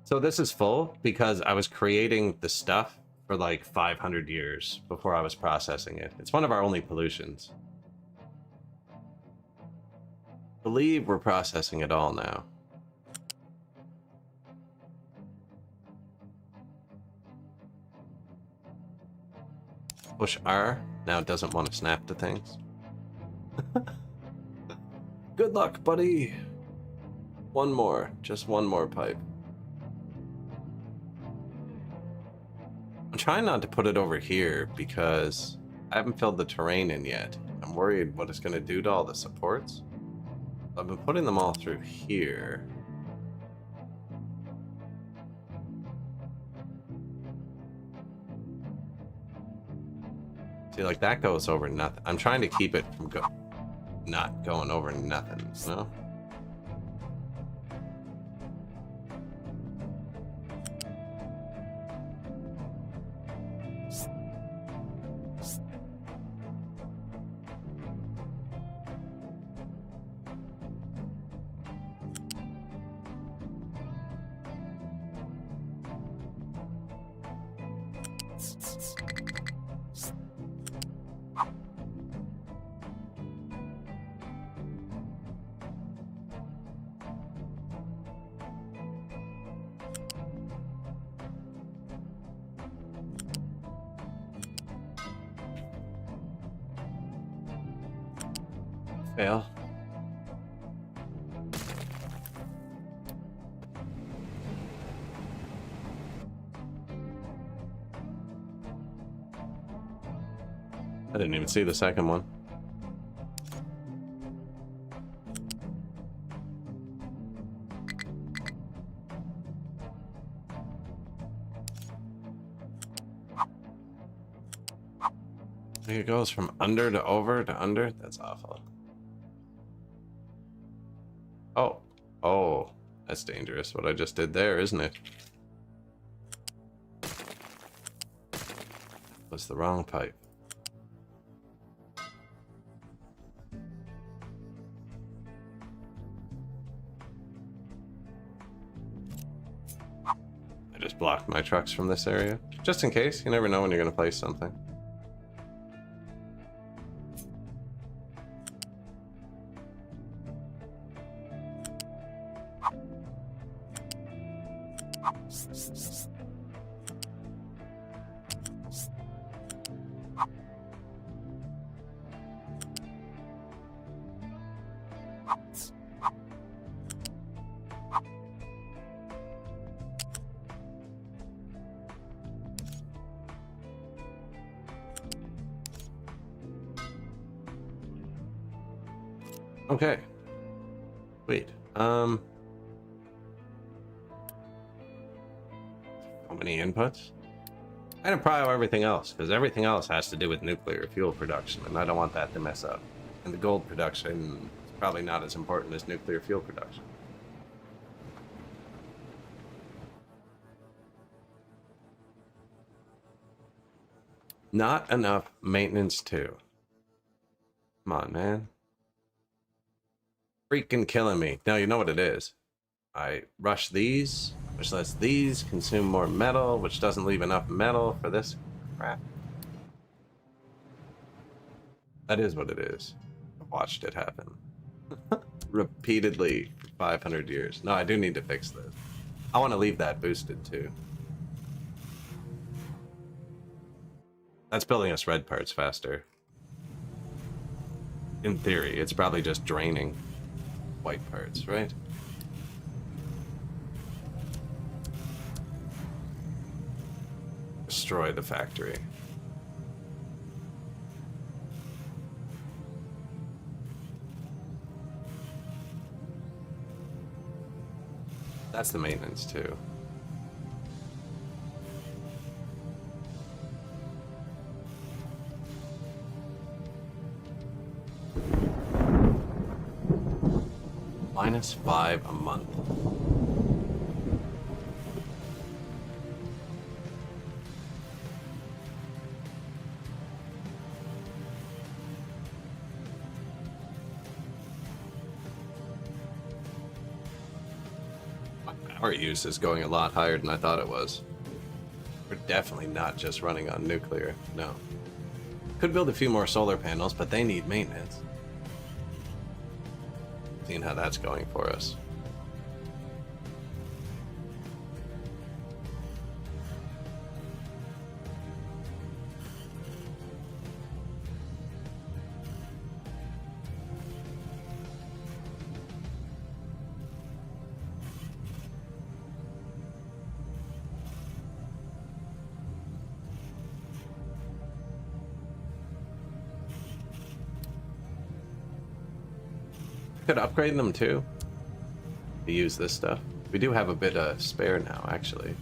So this is full because I was creating the stuff for like 500 years before I was processing it. It's one of our only pollutions. I believe we're processing it all now. Push R. Now it doesn't want to snap to things. Good luck, buddy. One more. Just one more pipe. I'm trying not to put it over here because I haven't filled the terrain in yet. I'm worried what it's going to do to all the supports. I've been putting them all through here. See, like that goes over nothing. I'm trying to keep it from not going over nothing, you know? Fail. I didn't even see the second one. It goes from under to over to under. That's awful. Oh. Oh. That's dangerous what I just did there, isn't it? Was the wrong pipe. I just blocked my trucks from this area. Just in case. You never know when you're going to place something. Okay. Wait. How many inputs? I'm gonna prio everything else, because everything else has to do with nuclear fuel production, and I don't want that to mess up. And the gold production is probably not as important as nuclear fuel production. Not enough maintenance too. Come on, man. Freaking killing me. Now you know what it is. I rush these, which lets these consume more metal, which doesn't leave enough metal for this crap. That is what it is. I've watched it happen. Repeatedly for 500 years. No, I do need to fix this. I want to leave that boosted too. That's building us red parts faster. In theory, it's probably just draining white parts, right? Destroy the factory. That's the maintenance too. -5 a month. Our use is going a lot higher than I thought it was. We're definitely not just running on nuclear, no. Could build a few more solar panels, but they need maintenance. Seeing how that's going for us. Could upgrade them too to use this stuff. We do have a bit of spare now, actually.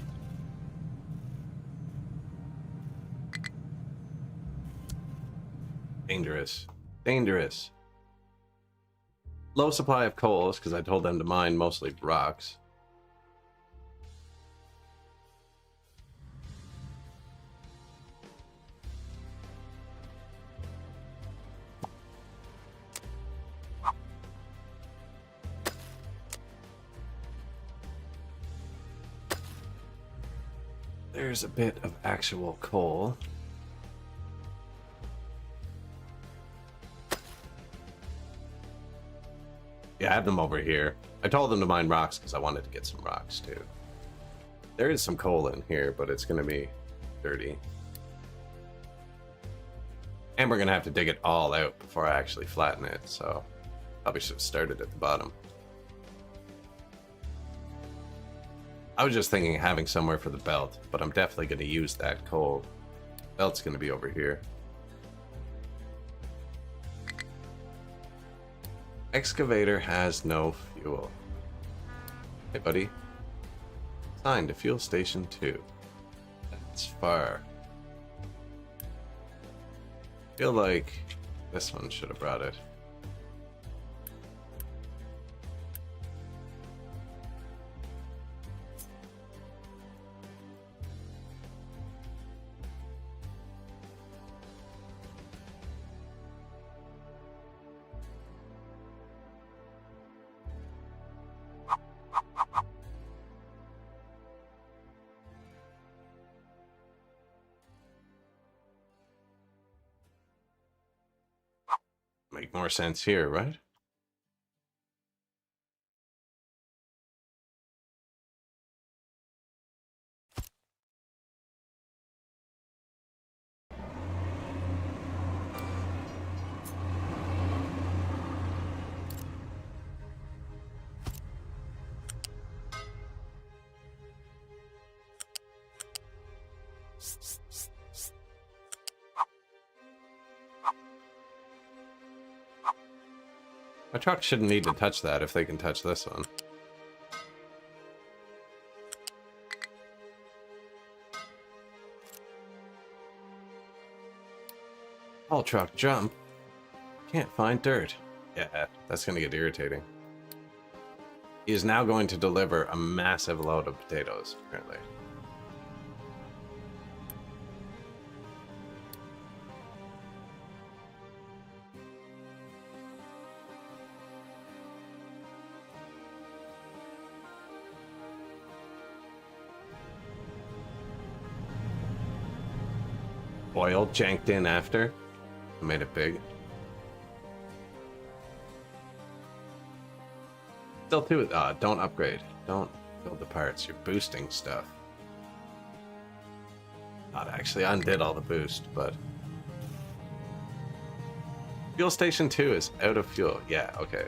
Dangerous. Dangerous. Low supply of coals, because I told them to mine mostly rocks. There's a bit of actual coal. Yeah, I have them over here. I told them to mine rocks because I wanted to get some rocks too. There is some coal in here, but it's going to be dirty. And we're going to have to dig it all out before I actually flatten it, so Probably should have started at the bottom. I was just thinking of having somewhere for the belt, but I'm definitely going to use that coal. Belt's going to be over here. Excavator has no fuel. Hey, buddy. Signed to fuel station 2. That's far. Feel like this one should have brought it. Make more sense here, right? My truck shouldn't need to touch that if they can touch this one. All truck jump. Can't find dirt. Yeah, that's gonna get irritating. He is now going to deliver a massive load of potatoes, apparently. Oil janked in after. Made it big. Still too, don't upgrade. Don't build the parts. You're boosting stuff. Not actually, I undid all the boost, but... Fuel station 2 is out of fuel. Yeah, okay.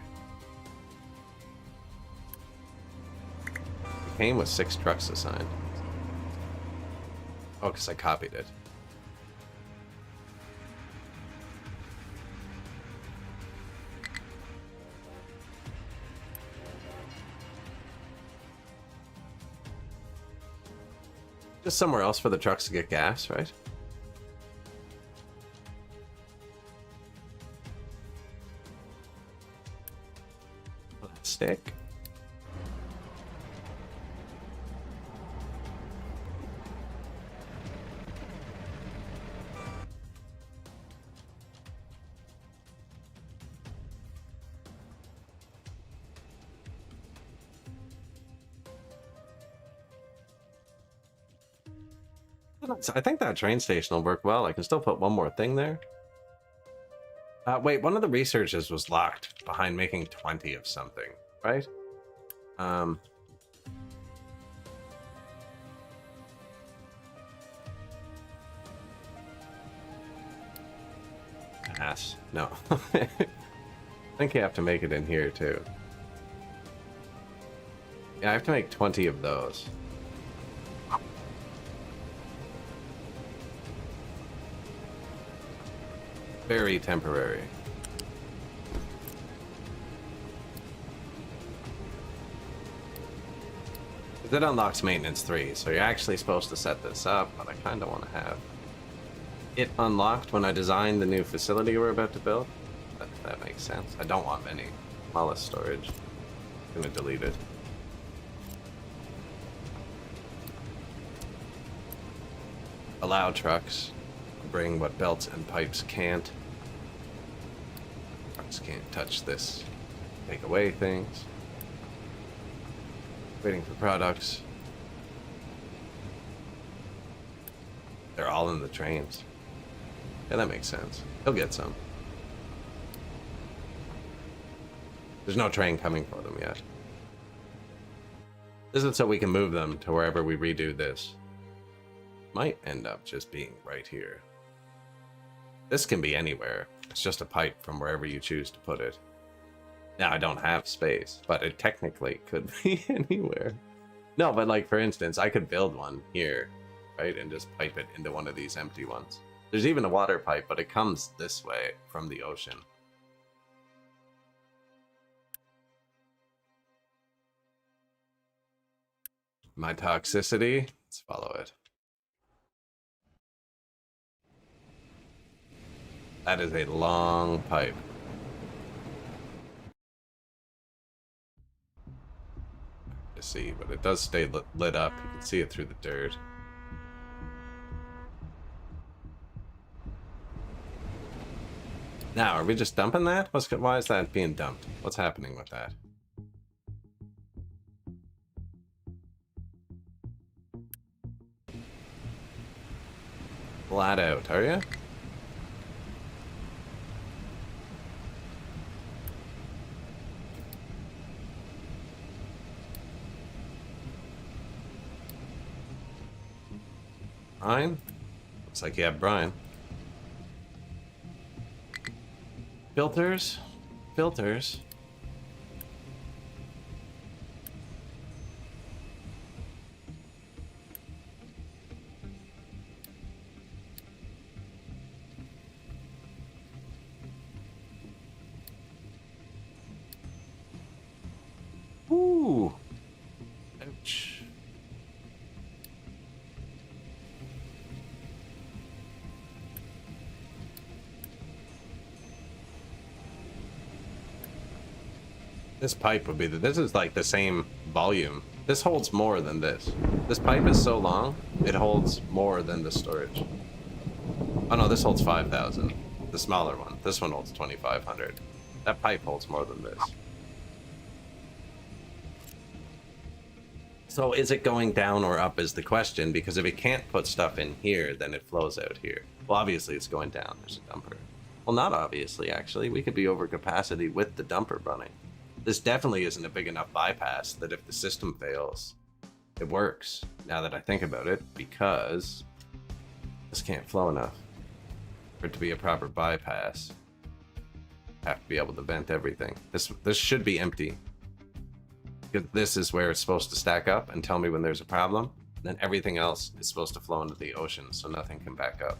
It came with 6 trucks assigned. Oh, because I copied it. Just somewhere else for the trucks to get gas, right? Stick. I think that train station will work well. I can still put one more thing there. Wait, one of the researches was locked behind making 20 of something, right? Ass. No. I think you have to make it in here too. Yeah, I have to make 20 of those. Very temporary. It unlocks maintenance 3, so you're actually supposed to set this up, but I kind of want to have it unlocked when I design the new facility we're about to build. That makes sense. I don't want many mollusk storage. I'm gonna delete it. Allow trucks to bring what belts and pipes can't. Trucks can't touch this. Take away things. Waiting for products. They're all in the trains. Yeah, that makes sense. He'll get some. There's no train coming for them yet. This is so we can move them to wherever we redo this. Might end up just being right here. This can be anywhere. It's just a pipe from wherever you choose to put it. Now I don't have space, but it technically could be anywhere. No, but like for instance, I could build one here, right, and just pipe it into one of these empty ones. There's even a water pipe, but it comes this way from the ocean. My toxicity, let's follow it. That is a long pipe. To see, but it does stay lit up. You can see it through the dirt. Now, are we just dumping that? Why is that being dumped? What's happening with that? Flat out, are you? Brian? Looks like you have Brian. Filters? Filters? Ooh. Ouch. This pipe would be this is like the same volume. This holds more than this. This pipe is so long, it holds more than the storage. Oh no, this holds 5,000. The smaller one. This one holds 2,500. That pipe holds more than this. So is it going down or up is the question, because if it can't put stuff in here, then it flows out here. Well, obviously it's going down. There's a dumper. Well, not obviously, actually. We could be over capacity with the dumper running. This definitely isn't a big enough bypass that if the system fails, it works, now that I think about it, because this can't flow enough for it to be a proper bypass. Have to be able to vent everything. This should be empty. Because this is where it's supposed to stack up and tell me when there's a problem. Then everything else is supposed to flow into the ocean, so nothing can back up.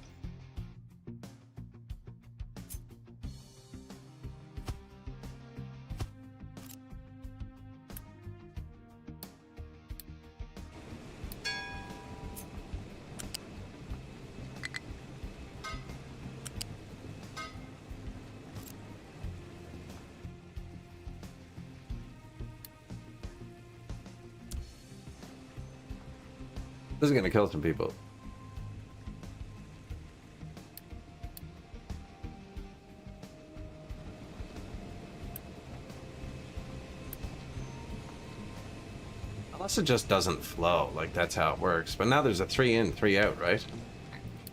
This is gonna kill some people. Unless it just doesn't flow, like that's how it works. But now there's a 3 in, 3 out, right?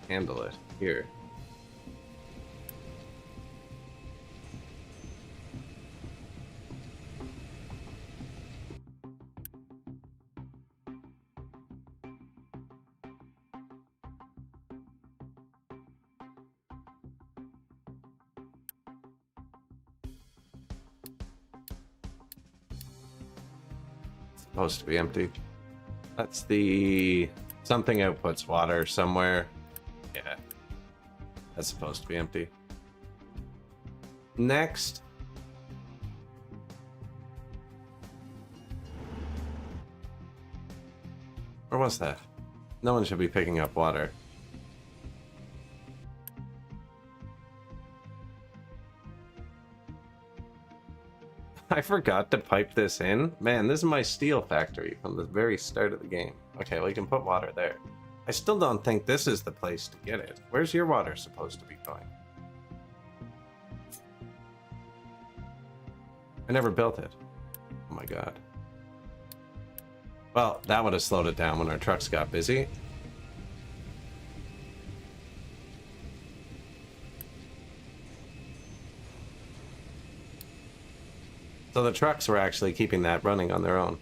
Handle it. Here. Supposed to be empty. That's the something outputs water somewhere. Yeah, that's supposed to be empty. Next, where was that? No one should be picking up water. I forgot to pipe this in. Man, this is my steel factory from the very start of the game. Okay, well, you can put water there. I still don't think this is the place to get it. Where's your water supposed to be going? I never built it. Oh my god. Well, that would have slowed it down when our trucks got busy. So the trucks were actually keeping that running on their own.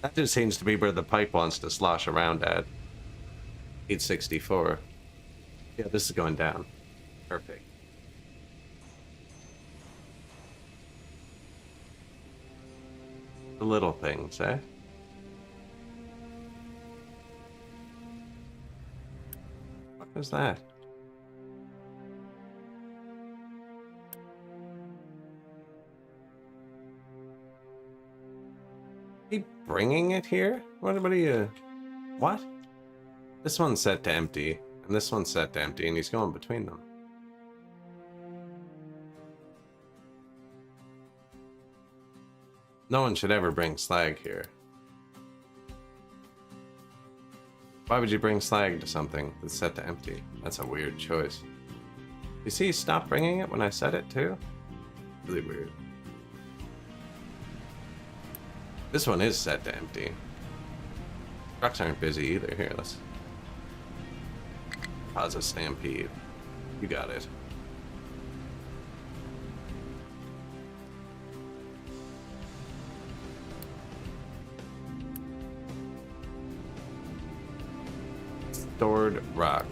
That just seems to be where the pipe wants to slosh around at. 864. Yeah, this is going down. Perfect. The little things, eh? What is that? He bringing it here? What are you... What? This one's set to empty, and this one's set to empty, and he's going between them. No one should ever bring slag here. Why would you bring slag to something that's set to empty? That's a weird choice. You see, stop bringing it when I said it too? Really weird. This one is set to empty. Trucks aren't busy either. Here, let's pause a stampede. You got it. Stored rock.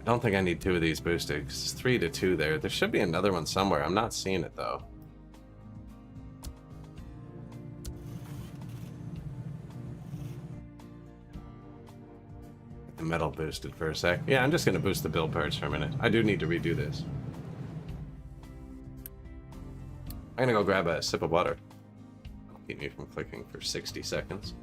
I don't think I need 2 of these boosted. It's 3 to 2 there. There should be another one somewhere. I'm not seeing it though. Get the metal boosted for a sec. Yeah, I'm just gonna boost the build parts for a minute. I do need to redo this. I'm gonna go grab a sip of water. That'll keep me from clicking for 60 seconds.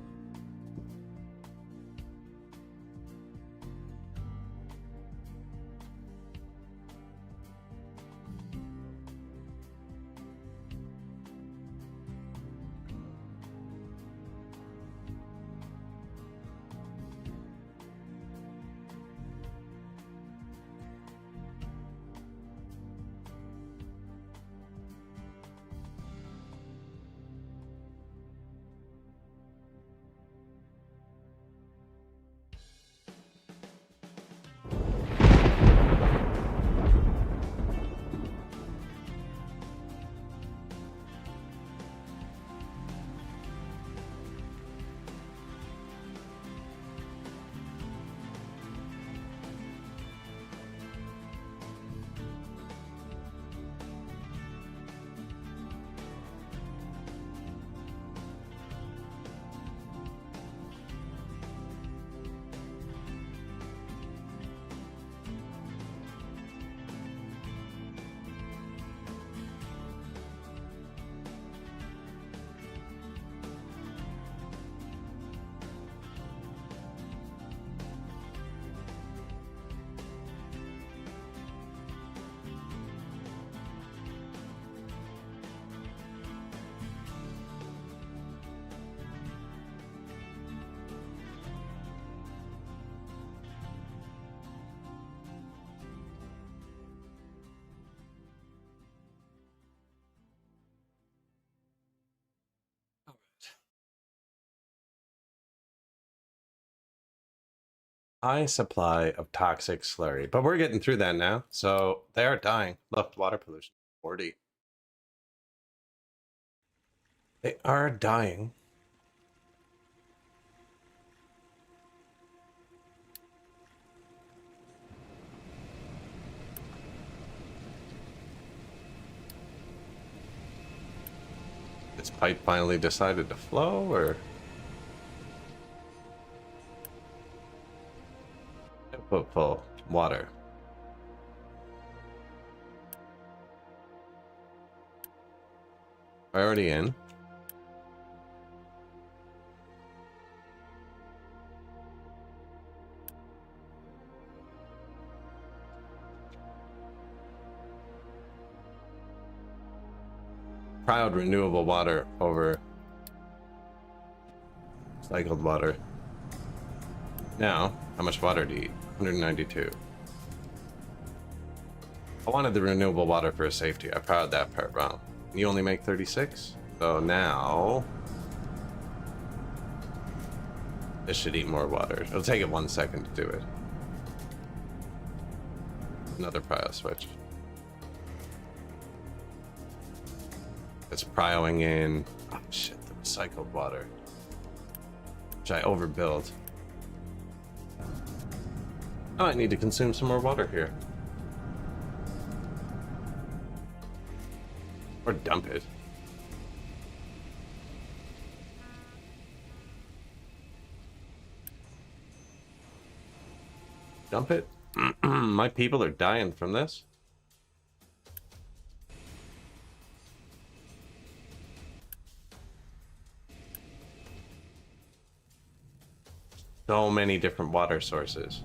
High supply of toxic slurry, but we're getting through that now. So they are dying. Look, water pollution, 40. They are dying. This pipe finally decided to flow, or? Output full. Water. Already in. cryoed renewable water over cycled water. Now, how much water do you eat? 192. I wanted the renewable water for safety. I powered that part wrong. You only make 36? So now... this should eat more water. It'll take it 1 second to do it. Another prio switch. It's prioing in... oh shit, the recycled water. Which I overbuilt. I might need to consume some more water here. Or dump it. Dump it? My people are dying from this. So many different water sources.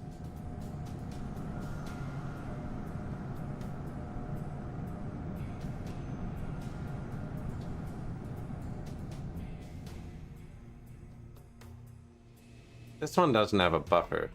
This one doesn't have a buffer.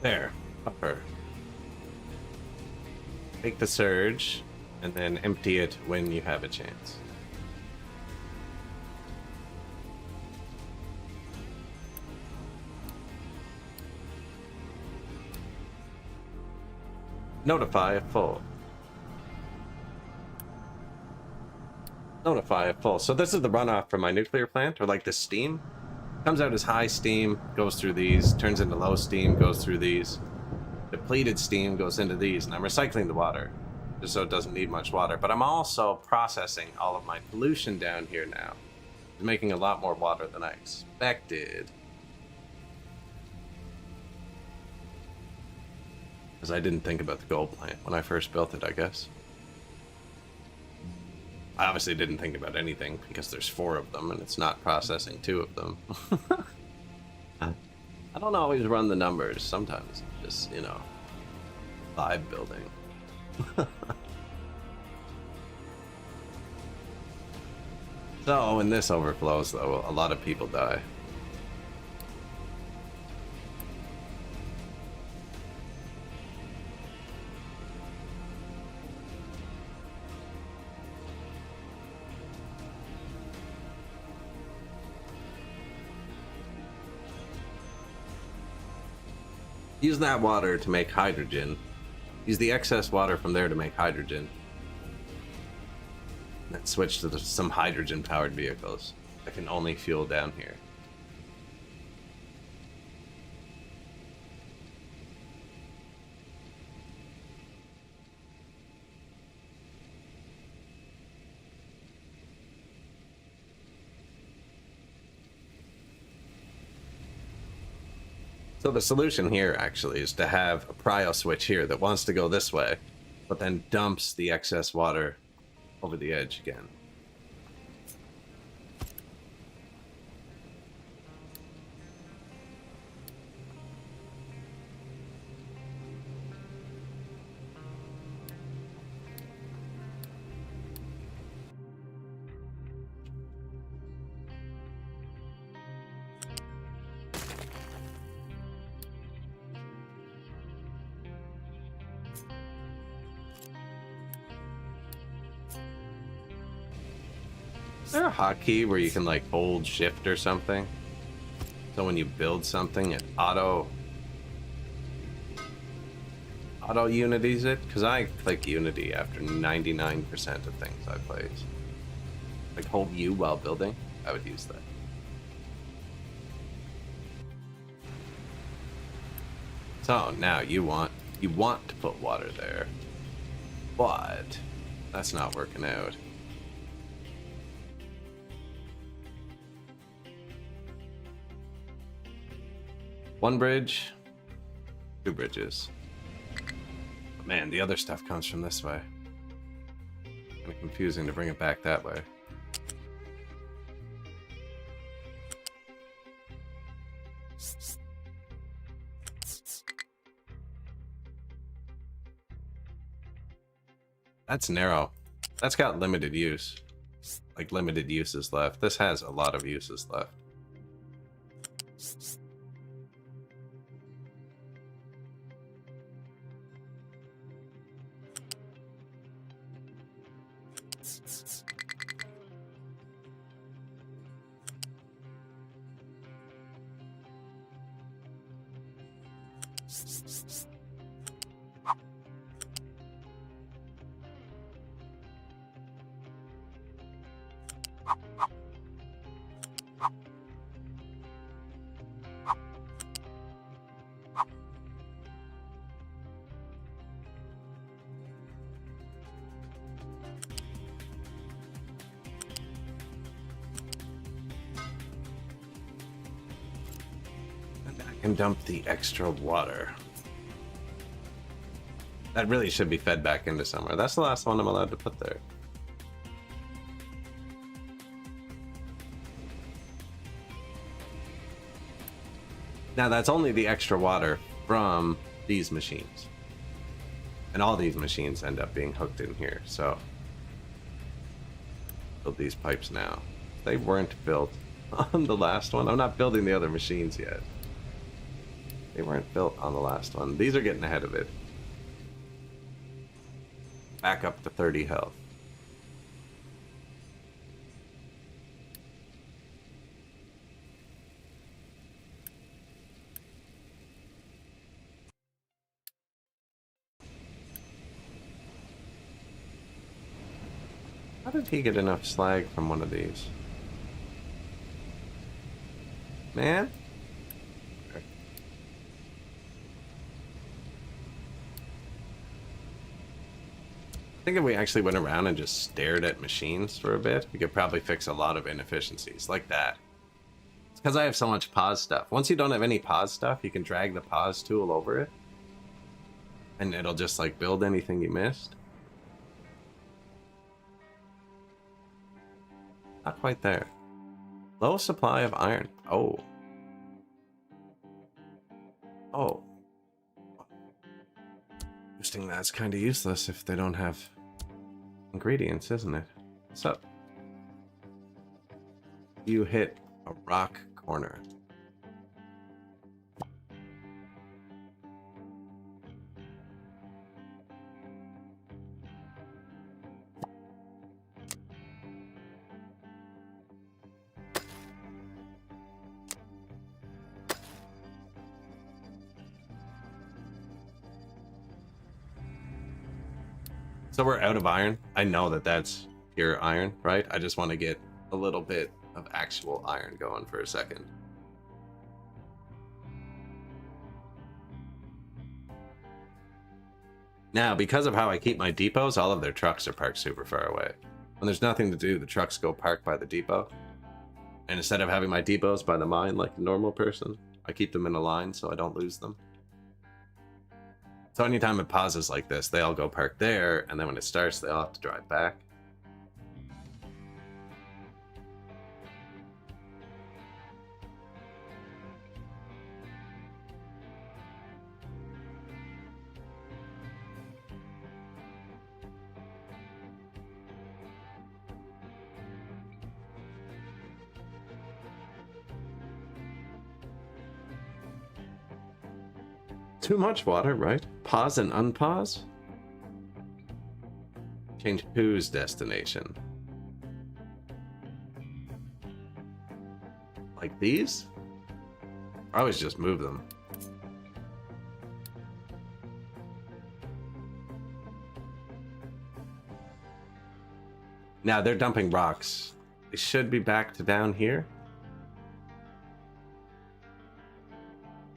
There, buffer. Take the surge, and then empty it when you have a chance. Notify if full. Notify if full. So this is the runoff from my nuclear plant, or like the steam. Comes out as high steam, goes through these, turns into low steam, goes through these. Depleted steam goes into these, and I'm recycling the water, just so it doesn't need much water. But I'm also processing all of my pollution down here now. It's making a lot more water than I expected. Because I didn't think about the gold plant when I first built it, I guess. I obviously didn't think about anything because there's 4 of them and it's not processing 2 of them. I don't always run the numbers. Sometimes just, you know, vibe building. So when this overflows though, a lot of people die. Use that water to make hydrogen. Use the excess water from there to make hydrogen. Then switch to some hydrogen-powered vehicles that can only fuel down here. So the solution here actually is to have a prio switch here that wants to go this way, but then dumps the excess water over the edge again. Is there a hotkey where you can like hold shift or something? So when you build something, it auto unities it? Because I click unity after 99% of things I place. Like hold U while building, I would use that. So now you want to put water there, but that's not working out. One bridge, two bridges. But man, the other stuff comes from this way. Kind of confusing to bring it back that way. That's narrow. That's got limited use. Like limited uses left. This has a lot of uses left. And dump the extra water. That really should be fed back into somewhere. That's the last one I'm allowed to put there. Now that's only the extra water from these machines. And all these machines end up being hooked in here, so build these pipes now. They weren't built on the last one. I'm not building the other machines yet. They weren't built on the last one. These are getting ahead of it. Back up to 30 health. How did he get enough slag from one of these? Man? I think if we actually went around and just stared at machines for a bit, we could probably fix a lot of inefficiencies like that. It's because I have so much pause stuff. Once you don't have any pause stuff, you can drag the pause tool over it. And it'll just like build anything you missed. Not quite there. Low supply of iron. Oh. Oh. Boosting that's kind of useless if they don't have ingredients, isn't it? What's up? You hit a rock corner. So we're out of iron. I know that that's pure iron, right? I just want to get a little bit of actual iron going for a second. Now, because of how I keep my depots, all of their trucks are parked super far away. When there's nothing to do, the trucks go park by the depot. And instead of having my depots by the mine like a normal person, I keep them in a line so I don't lose them. So anytime it pauses like this, they all go park there, and then when it starts, they all have to drive back. Too much water, right? Pause and unpause? Change whose destination? Like these? I always just move them. Now they're dumping rocks. They should be back to down here.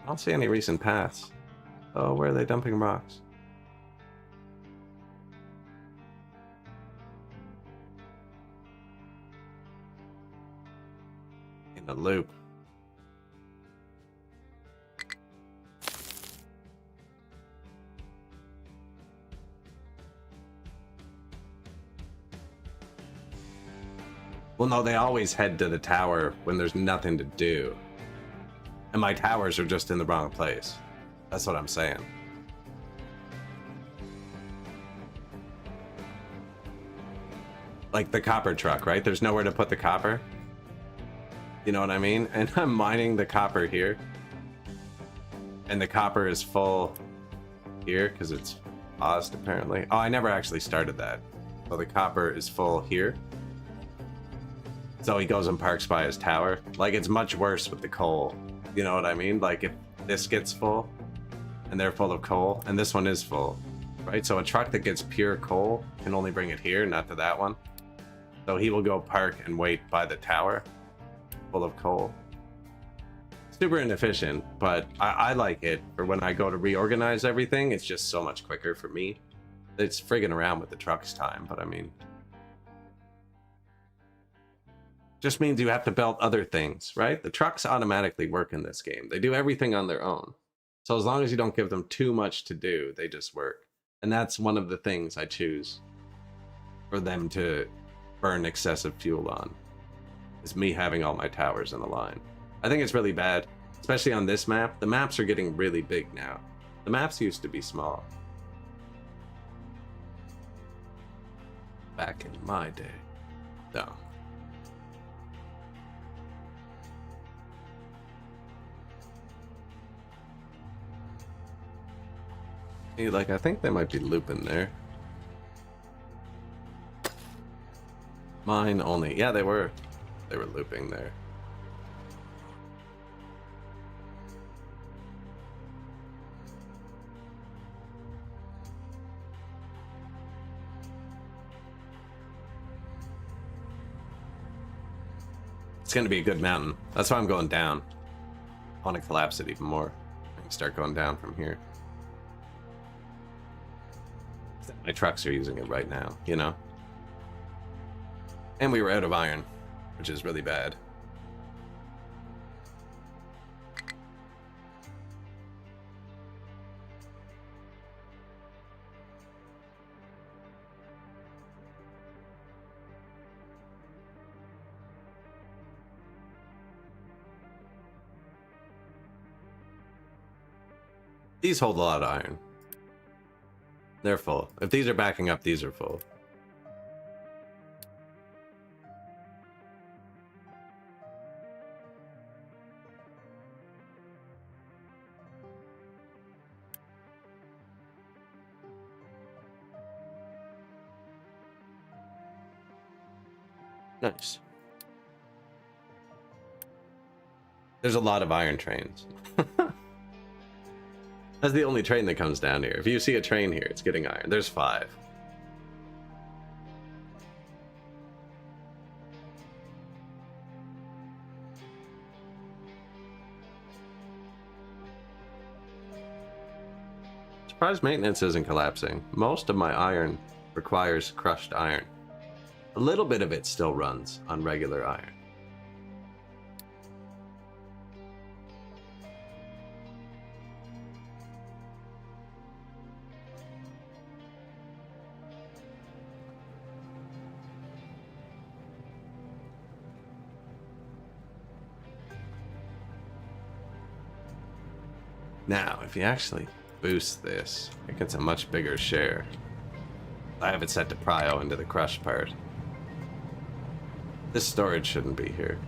I don't see any recent paths. Oh, where are they dumping rocks? In a loop. Well, no, they always head to the tower when there's nothing to do. And my towers are just in the wrong place. That's what I'm saying. Like the copper truck, right? There's nowhere to put the copper. You know what I mean? And I'm mining the copper here. And the copper is full here because it's paused apparently. Oh, I never actually started that. Well, the copper is full here. So he goes and parks by his tower. Like, it's much worse with the coal. You know what I mean? Like, if this gets full and they're full of coal and this one is full, right? So a truck that gets pure coal can only bring it here, not to that one. So he will go park and wait by the tower full of coal. Super inefficient, but I like it for when I go to reorganize everything. It's just so much quicker for me. It's friggin' around with the truck's time, but I mean, just means you have to belt other things, right? The trucks automatically work in this game. They do everything on their own. So as long as you don't give them too much to do, they just work. And that's one of the things I choose for them to burn excessive fuel on, is me having all my towers in a line. I think it's really bad, especially on this map. The maps are getting really big now. The maps used to be small. Back in my day. No. Like, I think they might be looping there. Mine only. Yeah, they were. They were looping there. It's going to be a good mountain. That's why I'm going down. I want to collapse it even more. I can start going down from here. My trucks are using it right now, you know? And we were out of iron, which is really bad. These hold a lot of iron. They're full. If these are backing up, these are full. Nice. There's a lot of iron trains. That's the only train that comes down here. If you see a train here, it's getting iron. There's 5. Surprised maintenance isn't collapsing. Most of my iron requires crushed iron. A little bit of it still runs on regular iron. Now, if you actually boost this, it gets a much bigger share. I have it set to prio into the crushed part. This storage shouldn't be here.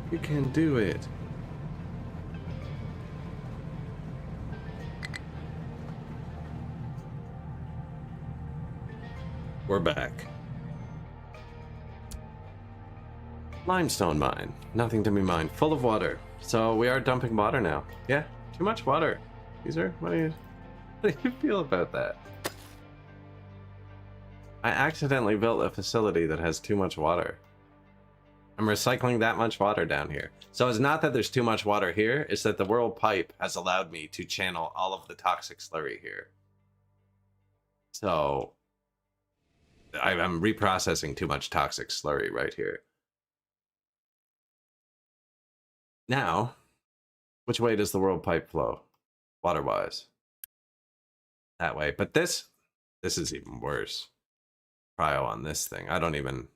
You can do it. We're back. Limestone mine. Nothing to be mined. Full of water. So we are dumping water now. Yeah, too much water. Caesar, what do you feel about that? I accidentally built a facility that has too much water. I'm recycling that much water down here. So it's not that there's too much water here, it's that the world pipe has allowed me to channel all of the toxic slurry here. So I'm reprocessing too much toxic slurry right here. Now, which way does the world pipe flow? Water-wise. That way. But this is even worse. Cryo on this thing. I don't even...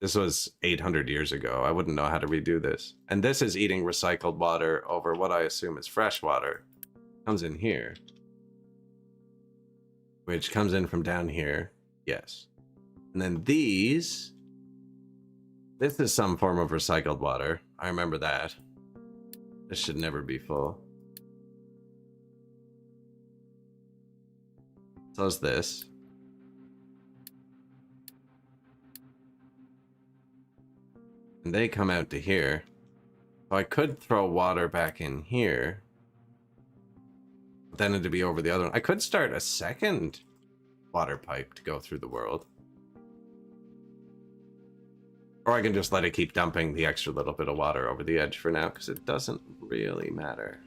This was 800 years ago. I wouldn't know how to redo this. And this is eating recycled water over what I assume is fresh water. Comes in here. Which comes in from down here. Yes. And then these... This is some form of recycled water. I remember that. This should never be full. So is this. And they come out to here. So I could throw water back in here. But then it'd be over the other one. I could start a second water pipe to go through the world. Or I can just let it keep dumping the extra little bit of water over the edge for now, because it doesn't really matter.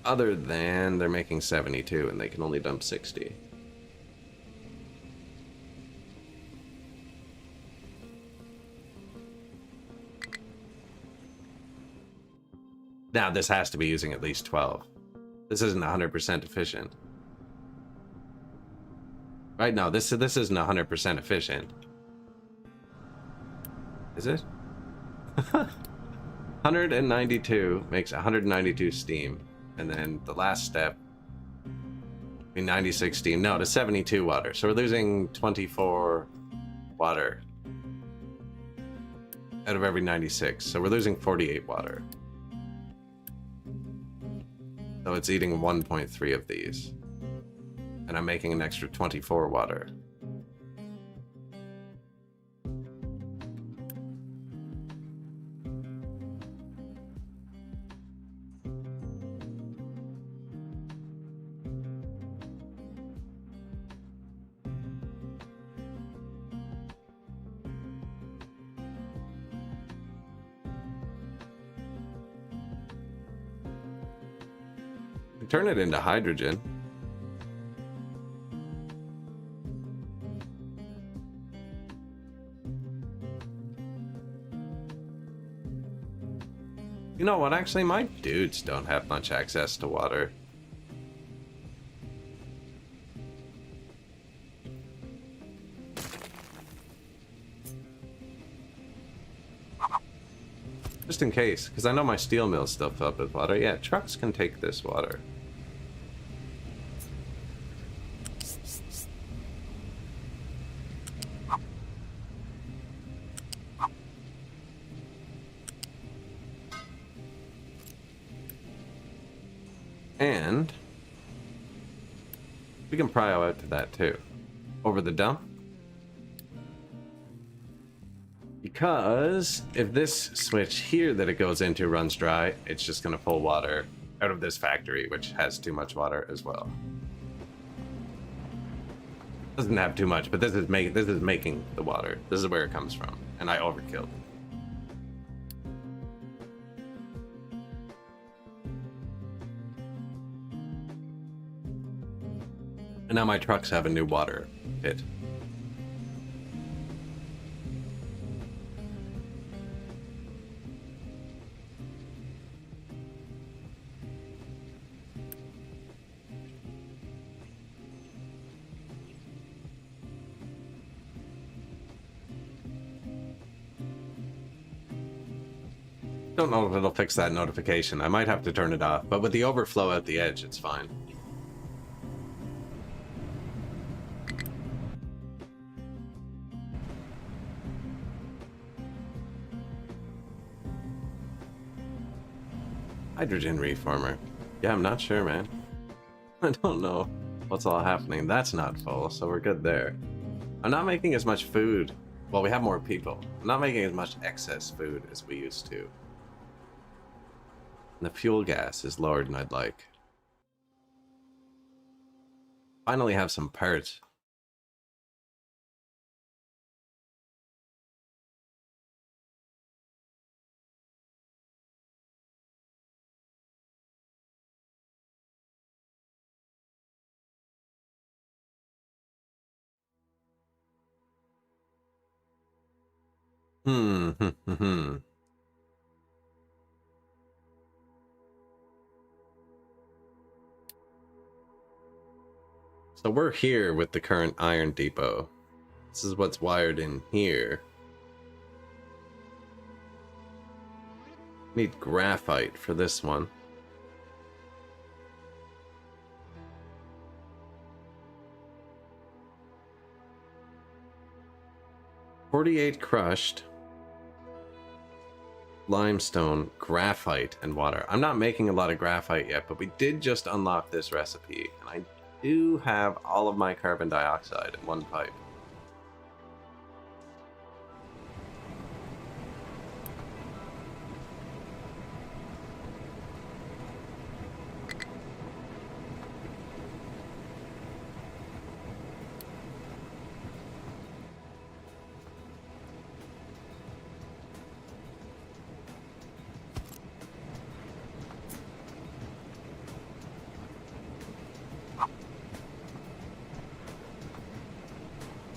Other than they're making 72 and they can only dump 60. Now this has to be using at least 12. This isn't 100% efficient. Right, no, this isn't 100% efficient. Is it? 192 makes 192 steam. And then the last step, 96 steam. No, to 72 water. So we're losing 24 water out of every 96. So we're losing 48 water. So it's eating 1.3 of these. And I'm making an extra 24 water. Turn it into hydrogen. You know what, actually, my dudes don't have much access to water. Just in case, because I know my steel mill's still filled with water. Yeah, trucks can take this water. And we can prio out to that too. Over the dump. Because if this switch here that it goes into runs dry, it's just going to pull water out of this factory, which has too much water as well. Doesn't have too much, but this is making the water. This is where it comes from, and I overkilled. And now my trucks have a new water pit. Don't know if it'll fix that notification. I might have to turn it off, but with the overflow at the edge, it's fine. Hydrogen reformer. Yeah, I'm not sure, man. I don't know what's all happening. That's not full, so we're good there. I'm not making as much food. Well, we have more people. I'm not making as much excess food as we used to. And the fuel gas is lower than I'd like. Finally have some parts. Hmm. So we're here with the current iron depot. This is what's wired in here. Need graphite for this one. $48 crushed. Limestone, graphite, and water. I'm not making a lot of graphite yet, but we did just unlock this recipe, and I do have all of my carbon dioxide in one pipe.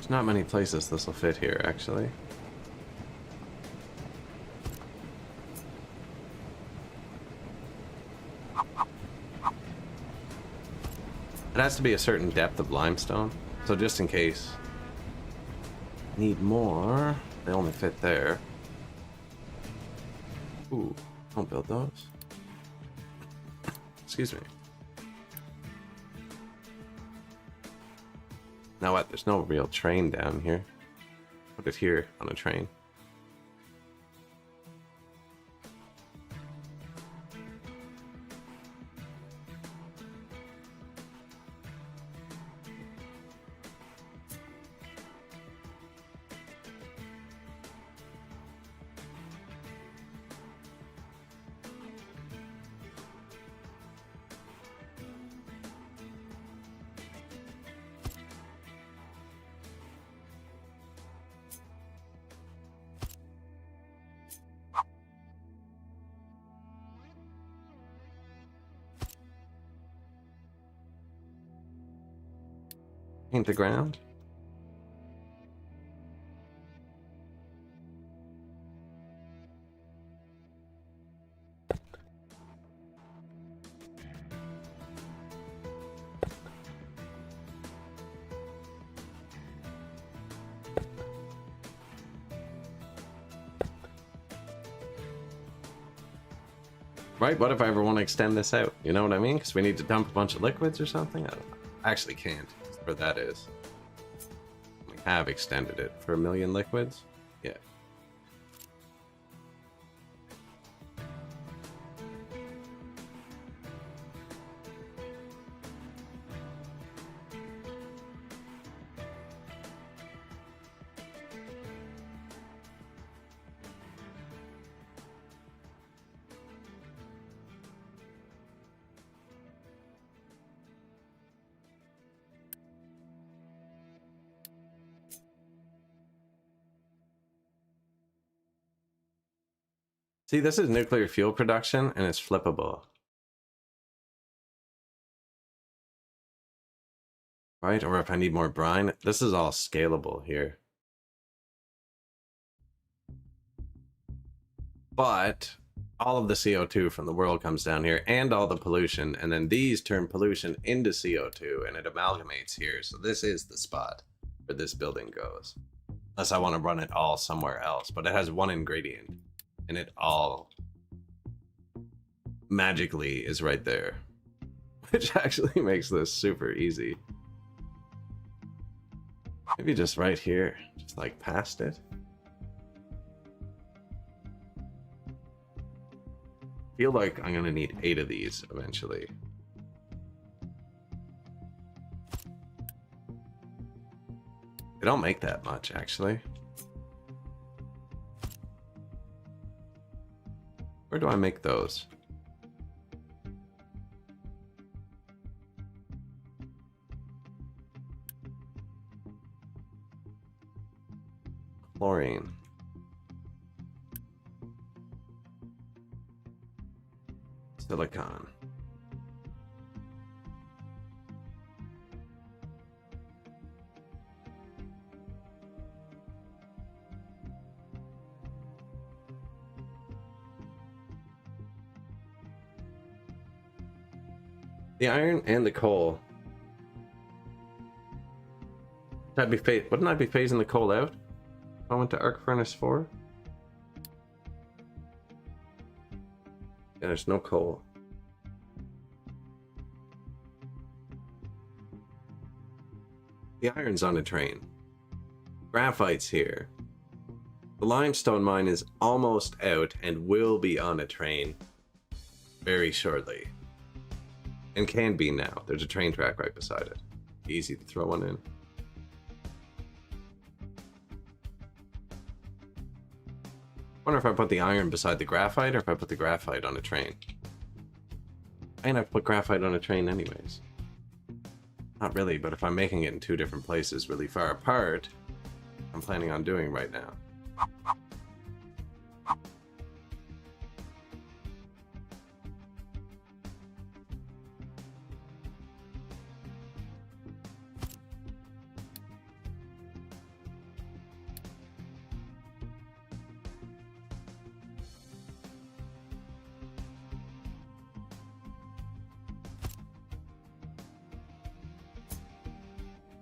There's not many places this will fit here, actually. It has to be a certain depth of limestone, so just in case. Need more. They only fit there. Ooh, don't build those. Excuse me. Now what? There's no real train down here. Put it here on a train. Paint the ground. Right, what if I ever want to extend this out? You know what I mean? Because we need to dump a bunch of liquids or something? I don't know. I actually can't. Where that is. We have extended it for 1 million liquids. Yeah. See, this is nuclear fuel production, and it's flippable. Right? Or if I need more brine, this is all scalable here. But all of the CO2 from the world comes down here, and all the pollution, and then these turn pollution into CO2, and it amalgamates here. So this is the spot where this building goes. Unless I want to run it all somewhere else, but it has one ingredient. And it all magically is right there, which actually makes this super easy. Maybe just right here, just like past it. Feel like I'm gonna need 8 of these eventually. They don't make that much, actually. Where do I make those? Chlorine. Silicon. The iron and the coal. Wouldn't I be phasing the coal out? I went to arc furnace 4. Yeah, there's no coal. The iron's on a train. Graphite's here. The limestone mine is almost out and will be on a train very shortly. And can be now. There's a train track right beside it. Easy to throw one in. Wonder if I put the iron beside the graphite or if I put the graphite on a train. I end up put graphite on a train anyways. Not really, but if I'm making it in 2 different places really far apart, I'm planning on doing right now.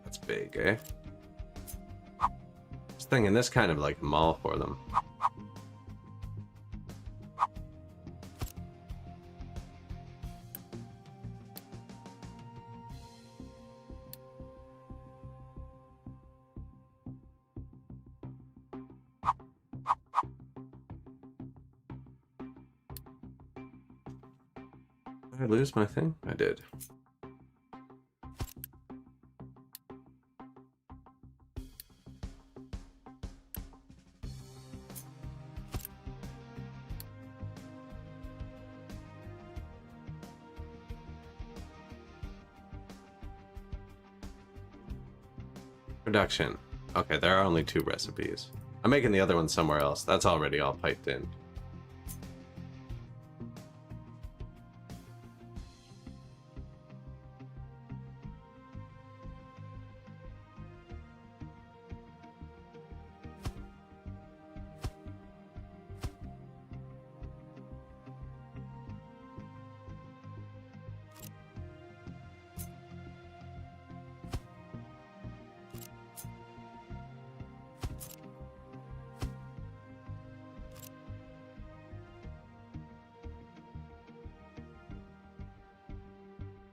That's big, eh? I was thinking this kind of like a mall for them. Did I lose my thing? I did. Production. Okay, there are only 2 recipes. I'm making the other one somewhere else. That's already all piped in.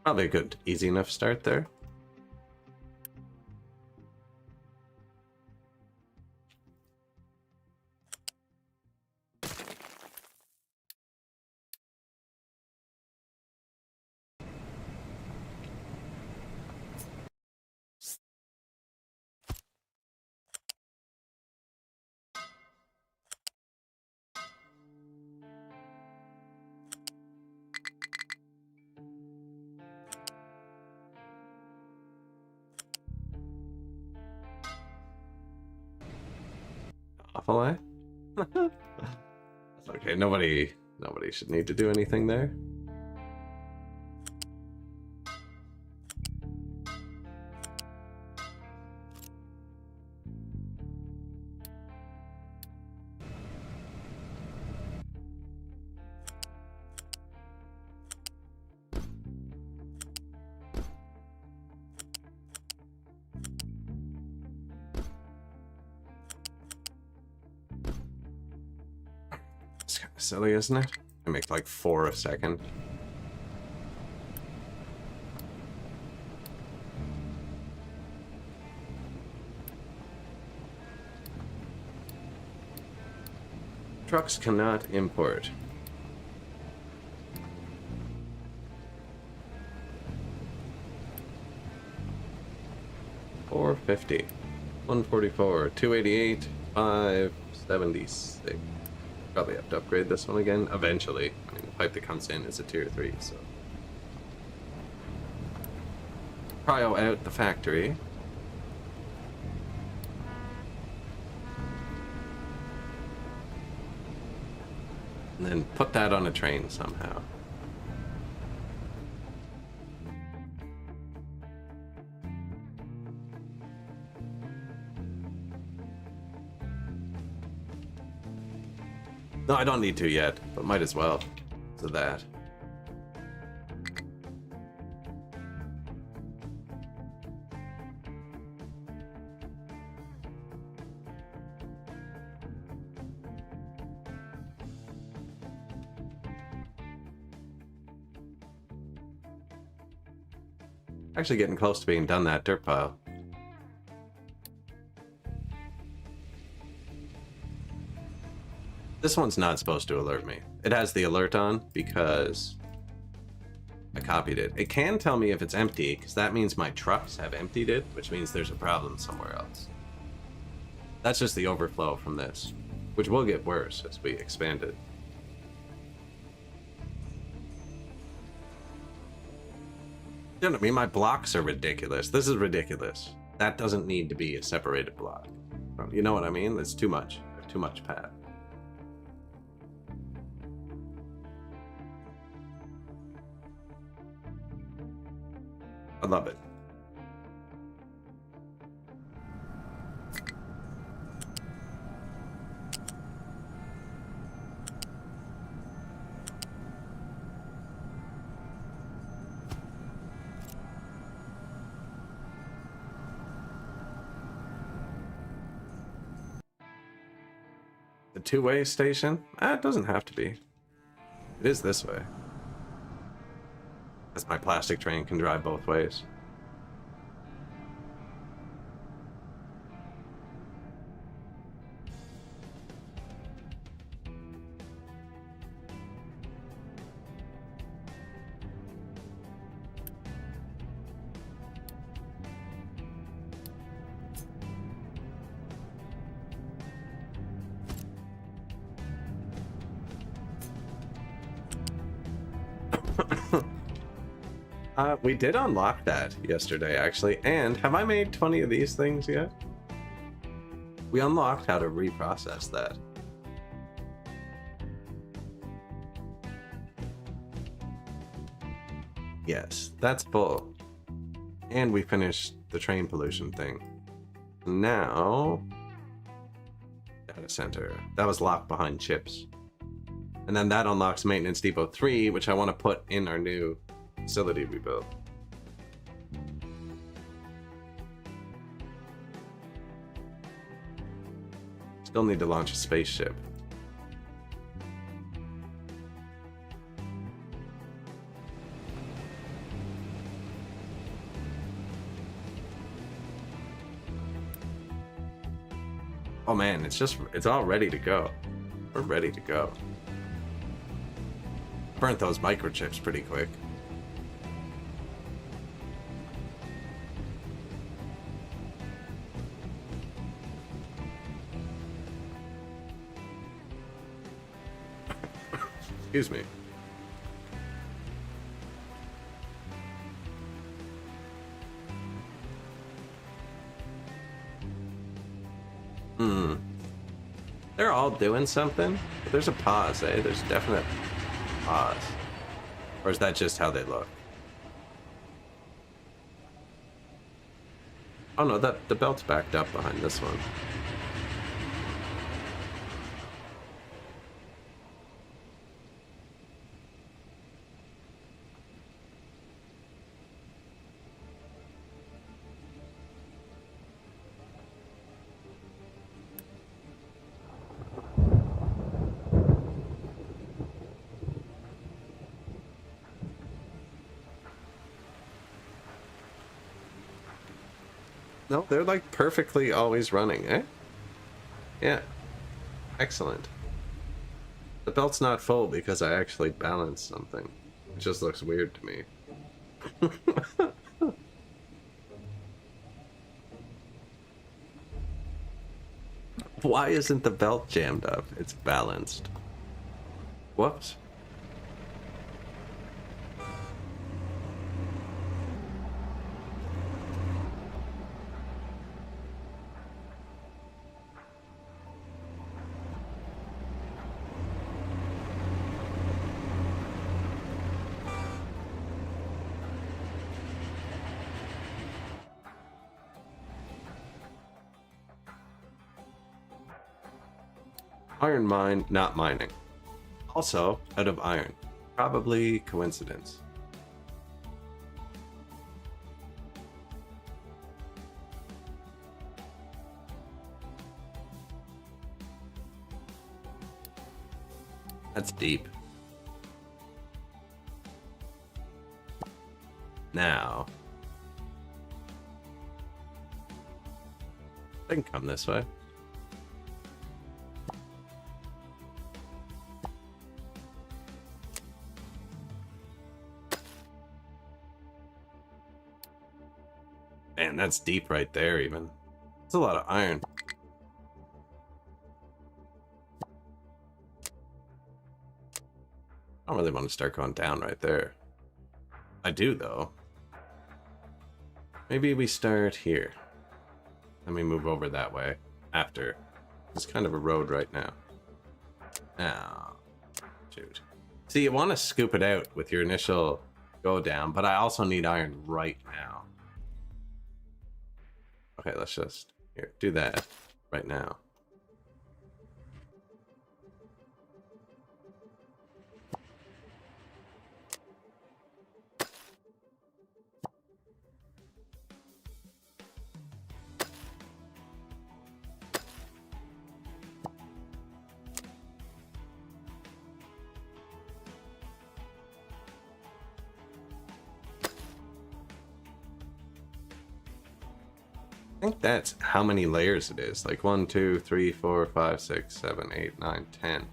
Probably a good, easy enough start there. Awful eye? That's okay, nobody should need to do anything there. It's kind of silly, isn't it? I make like 4 a second. Trucks cannot import. 150, 144, 288, 576. Probably have to upgrade this one again eventually. I mean, the pipe that comes in is a tier 3, so. Cryo out the factory. And then put that on a train somehow. No, I don't need to yet, but might as well. So that. Actually getting close to being done that dirt pile. This one's not supposed to alert me. It has the alert on because I copied it. It can tell me if it's empty, because that means my trucks have emptied it, which means there's a problem somewhere else. That's just the overflow from this, which will get worse as we expand it. You know what I mean? My blocks are ridiculous. This is ridiculous. That doesn't need to be a separated block. You know what I mean? It's too much. Too much pad. I love it. The two-way station? It doesn't have to be. It is this way. As my plastic train can drive both ways. We did unlock that yesterday, actually. And have I made 20 of these things yet? We unlocked how to reprocess that. Yes, that's full. And we finished the train pollution thing. Now, data center. That was locked behind chips. And then that unlocks maintenance depot 3, which I want to put in our new facility we built. Still need to launch a spaceship. Oh man, it's all ready to go. We're ready to go. Burnt those microchips pretty quick. Excuse me. They're all doing something, but there's a pause, eh? There's definite pause. Or is that just how they look? Oh no, the belt's backed up behind this one. No, they're like perfectly always running, eh? Yeah. Excellent. The belt's not full because I actually balanced something. It just looks weird to me. Why isn't the belt jammed up? It's balanced. Whoops. Iron mine, not mining. Also, out of iron. Probably coincidence. That's deep. Now, I can come this way. Man, that's deep right there even. It's a lot of iron. I don't really want to start going down right there. I do though. Maybe we start here. Let me move over that way after. It's kind of a road right now. Now, shoot. See, you want to scoop it out with your initial go down, but I also need iron right now. Okay, let's just here do that right now. I think that's how many layers it is. Like 1, 2, 3, 4, 5, 6, 7, 8, 9, 10.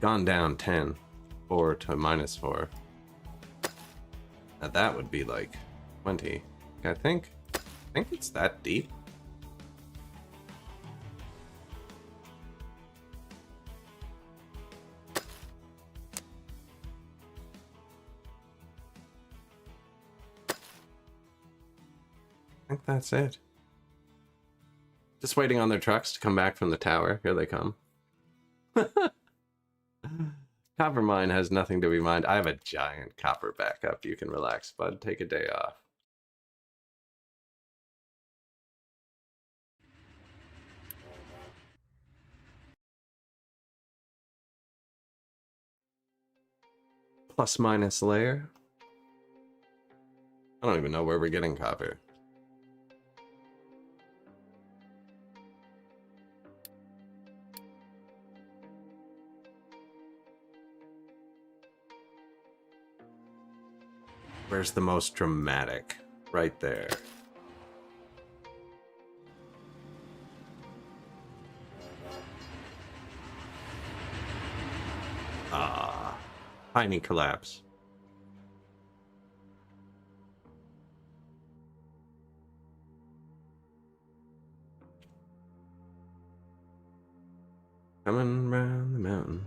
Gone down 10. 4 to -4. Now that would be like 20. I think it's that deep. I think that's it. Just waiting on their trucks to come back from the tower. Here they come. Copper mine has nothing to be mined. I have a giant copper backup. You can relax, bud. Take a day off. Plus minus layer. I don't even know where we're getting copper. Where's the most dramatic? Right there. Ah, tiny collapse. Coming round the mountain.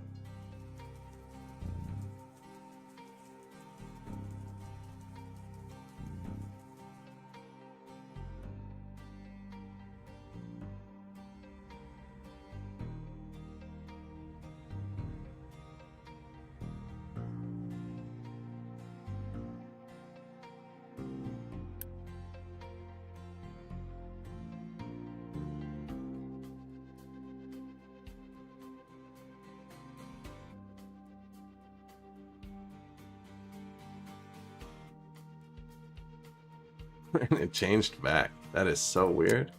And it changed back. That is so weird.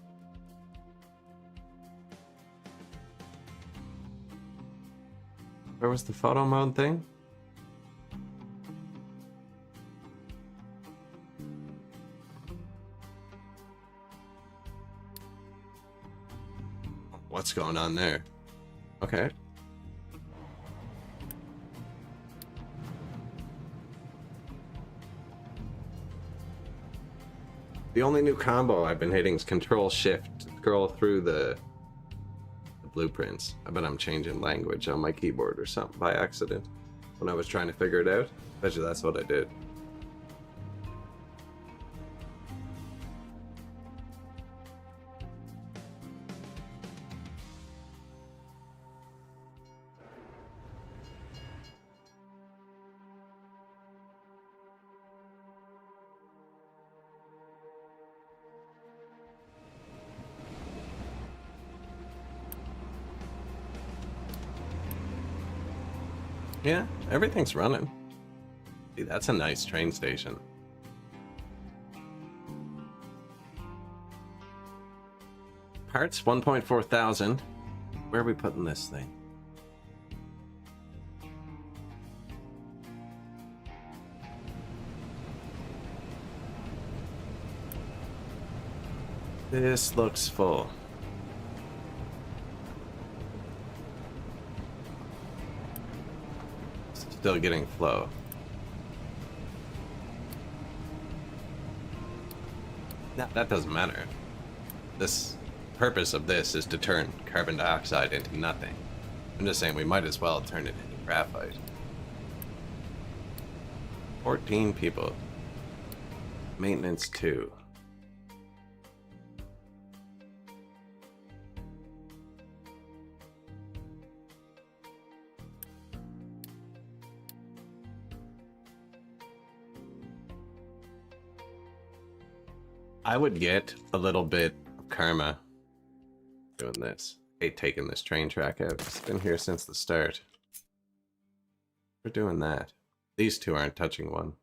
Where was the photo mode thing? What's going on there? Okay. The only new combo I've been hitting is Control Shift scroll through the blueprints. I bet I'm changing language on my keyboard or something by accident when I was trying to figure it out. Bet you that's what I did. Yeah, everything's running. See, that's a nice train station. Parts 1.4 thousand. Where are we putting this thing? This looks full. Still getting flow. No, that doesn't matter. This purpose of this is to turn carbon dioxide into nothing. I'm just saying we might as well turn it into graphite. 14 people. Maintenance 2. I would get a little bit of karma doing this. Hate taking this train track out. It's been here since the start. We're doing that. These two aren't touching one.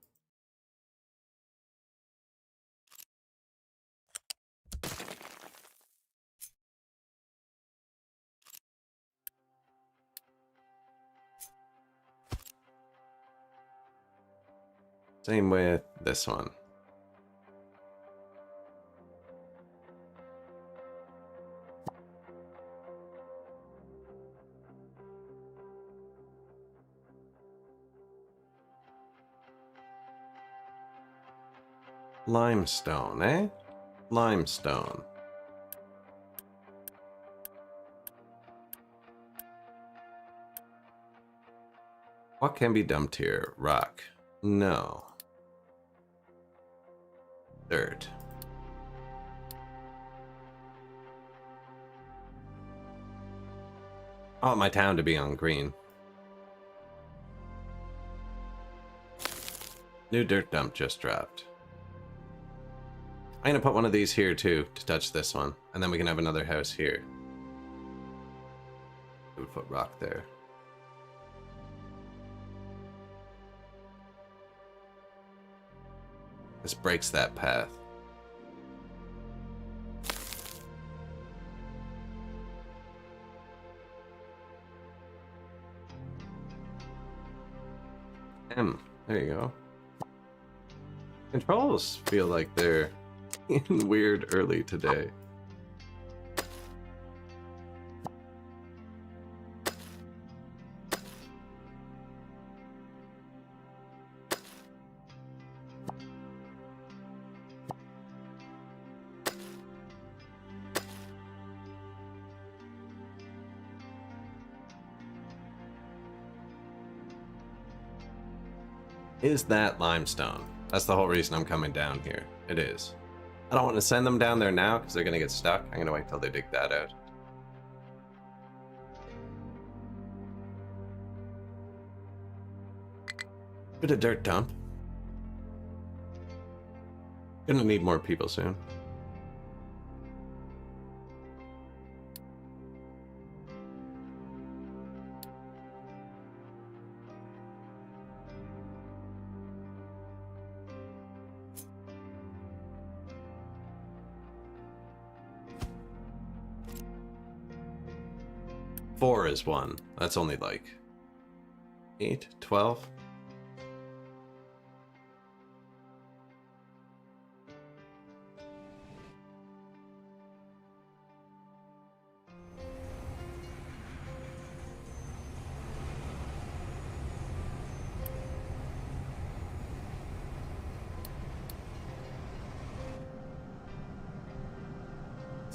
Same with this one. Limestone, eh? Limestone. What can be dumped here? Rock. No. Dirt. I want my town to be on green. New dirt dump just dropped. I'm gonna put one of these here too to touch this one, and then we can have another house here. We would put rock there. This breaks that path. There you go. Controls feel like they're weird early today. Is that limestone? That's the whole reason I'm coming down here. It is. I don't want to send them down there now because they're going to get stuck. I'm going to wait till they dig that out. Bit of dirt dump. Gonna need more people soon. Four is one. That's only like 8, 12.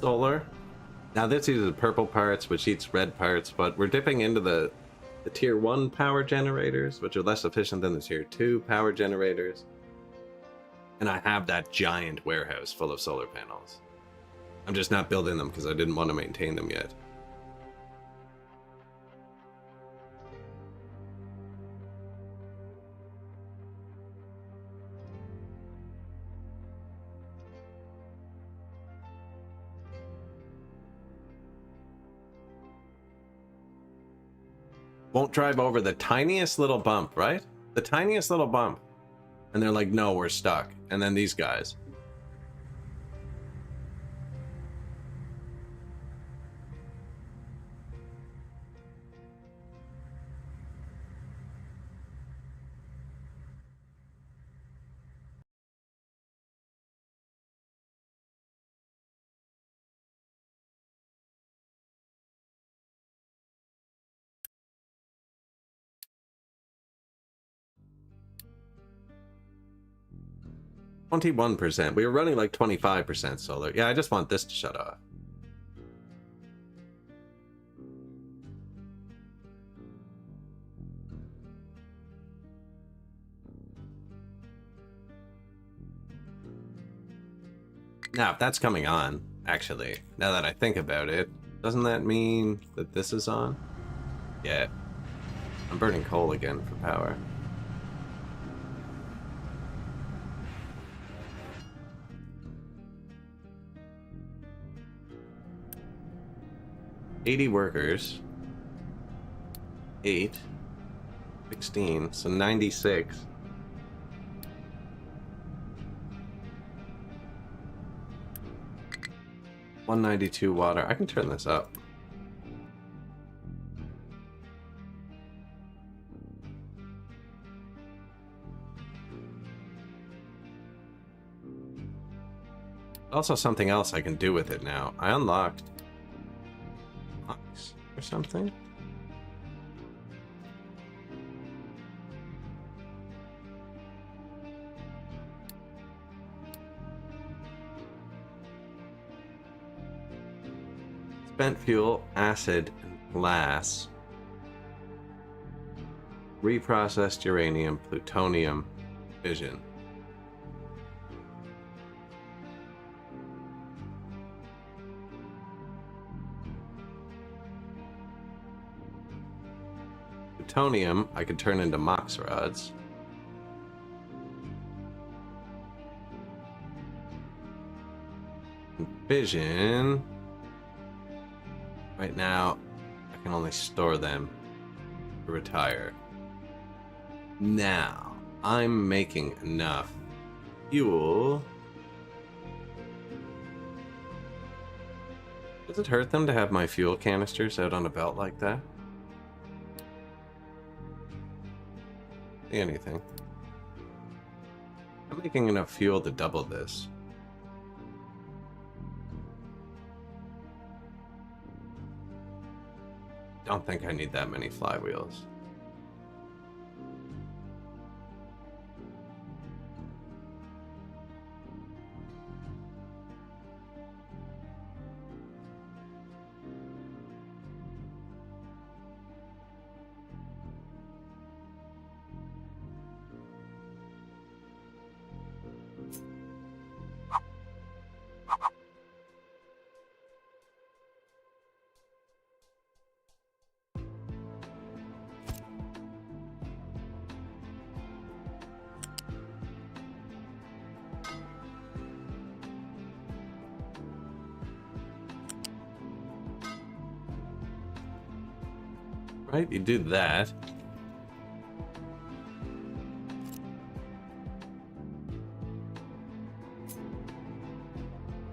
solar. Now this uses purple parts, which eats red parts, but we're dipping into the tier 1 power generators, which are less efficient than the tier 2 power generators. And I have that giant warehouse full of solar panels. I'm just not building them because I didn't want to maintain them yet. Won't drive over the tiniest little bump, right? The tiniest little bump. And they're like, no, we're stuck. And then these guys. %. We were running like 25% solar. Yeah, I just want this to shut off. Now, if that's coming on, actually, now that I think about it, doesn't that mean that this is on? Yeah. I'm burning coal again for power. $80 workers. 8. 16. So 96. $192 water. I can turn this up. Also something else I can do with it now. I unlocked Ox or something. Spent fuel, acid, and glass. Reprocessed uranium, plutonium, fission. Plutonium I could turn into mox rods. And fission. Right now, I can only store them to retire. Now, I'm making enough fuel. Does it hurt them to have my fuel canisters out on a belt like that? Anything. I'm making enough fuel to double this. Don't think I need that many flywheels. Right, you do that.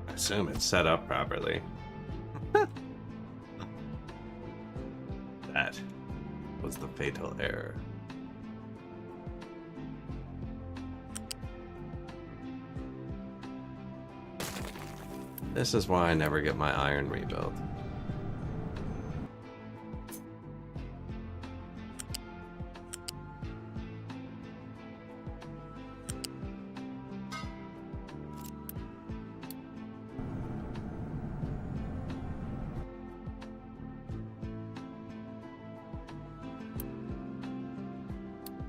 I assume it's set up properly. That was the fatal error. This is why I never get my iron rebuilt.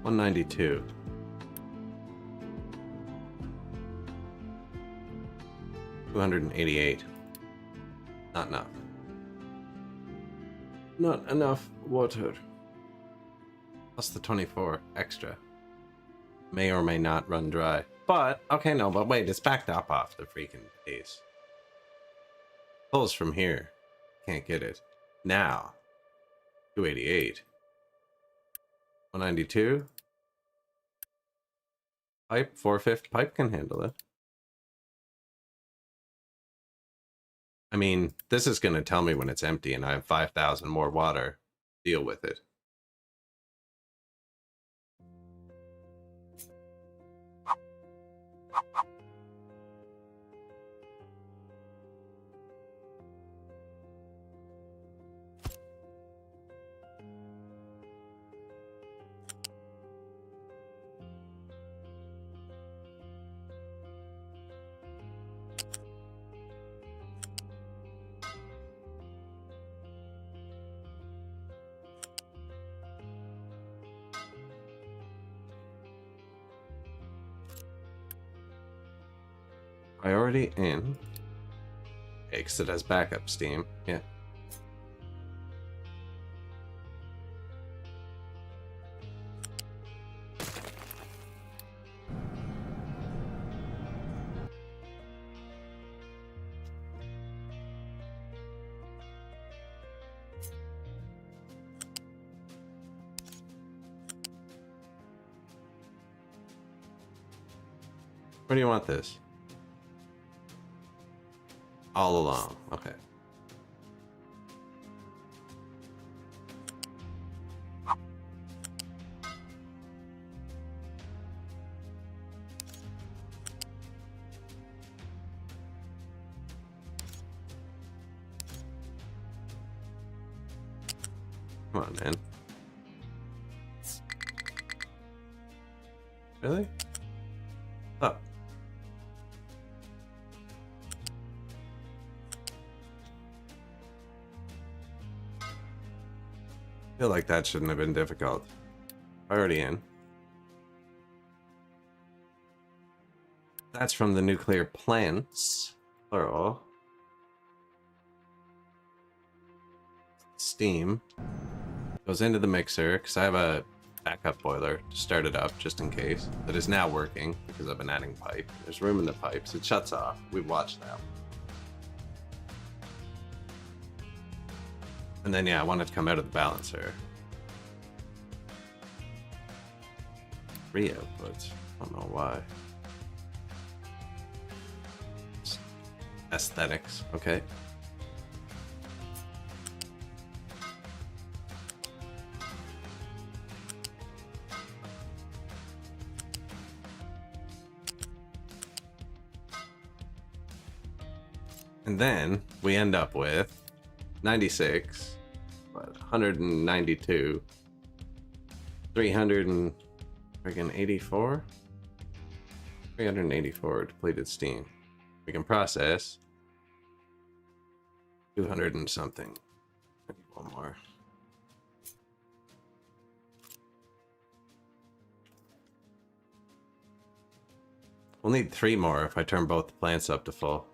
192. $288. Not enough. Not enough water. Plus the 24 extra. May or may not run dry. But, okay, no, but wait, it's backed up off the freaking base. Pulls from here. Can't get it. Now. 288. 192. Pipe, 4/5 pipe can handle it. I mean, this is going to tell me when it's empty and I have 5,000 more water. Deal with it. Priority in. Okay, because it has backup steam. Yeah. Where do you want this? All along. Okay. Come on, man. Really? Oh. I feel like that shouldn't have been difficult. Already in. That's from the nuclear plants. Plural. Steam. Goes into the mixer, because I have a backup boiler to start it up, just in case. That is now working, because I've been adding pipe. There's room in the pipes. It shuts off. We've watched that. And then, yeah, I want it to come out of the balancer. 3 outputs. I don't know why. Aesthetics, okay. And then we end up with 96, what, 192, 384? 384 depleted steam. We can process 200 and something. Maybe one more. We'll need 3 more if I turn both the plants up to full.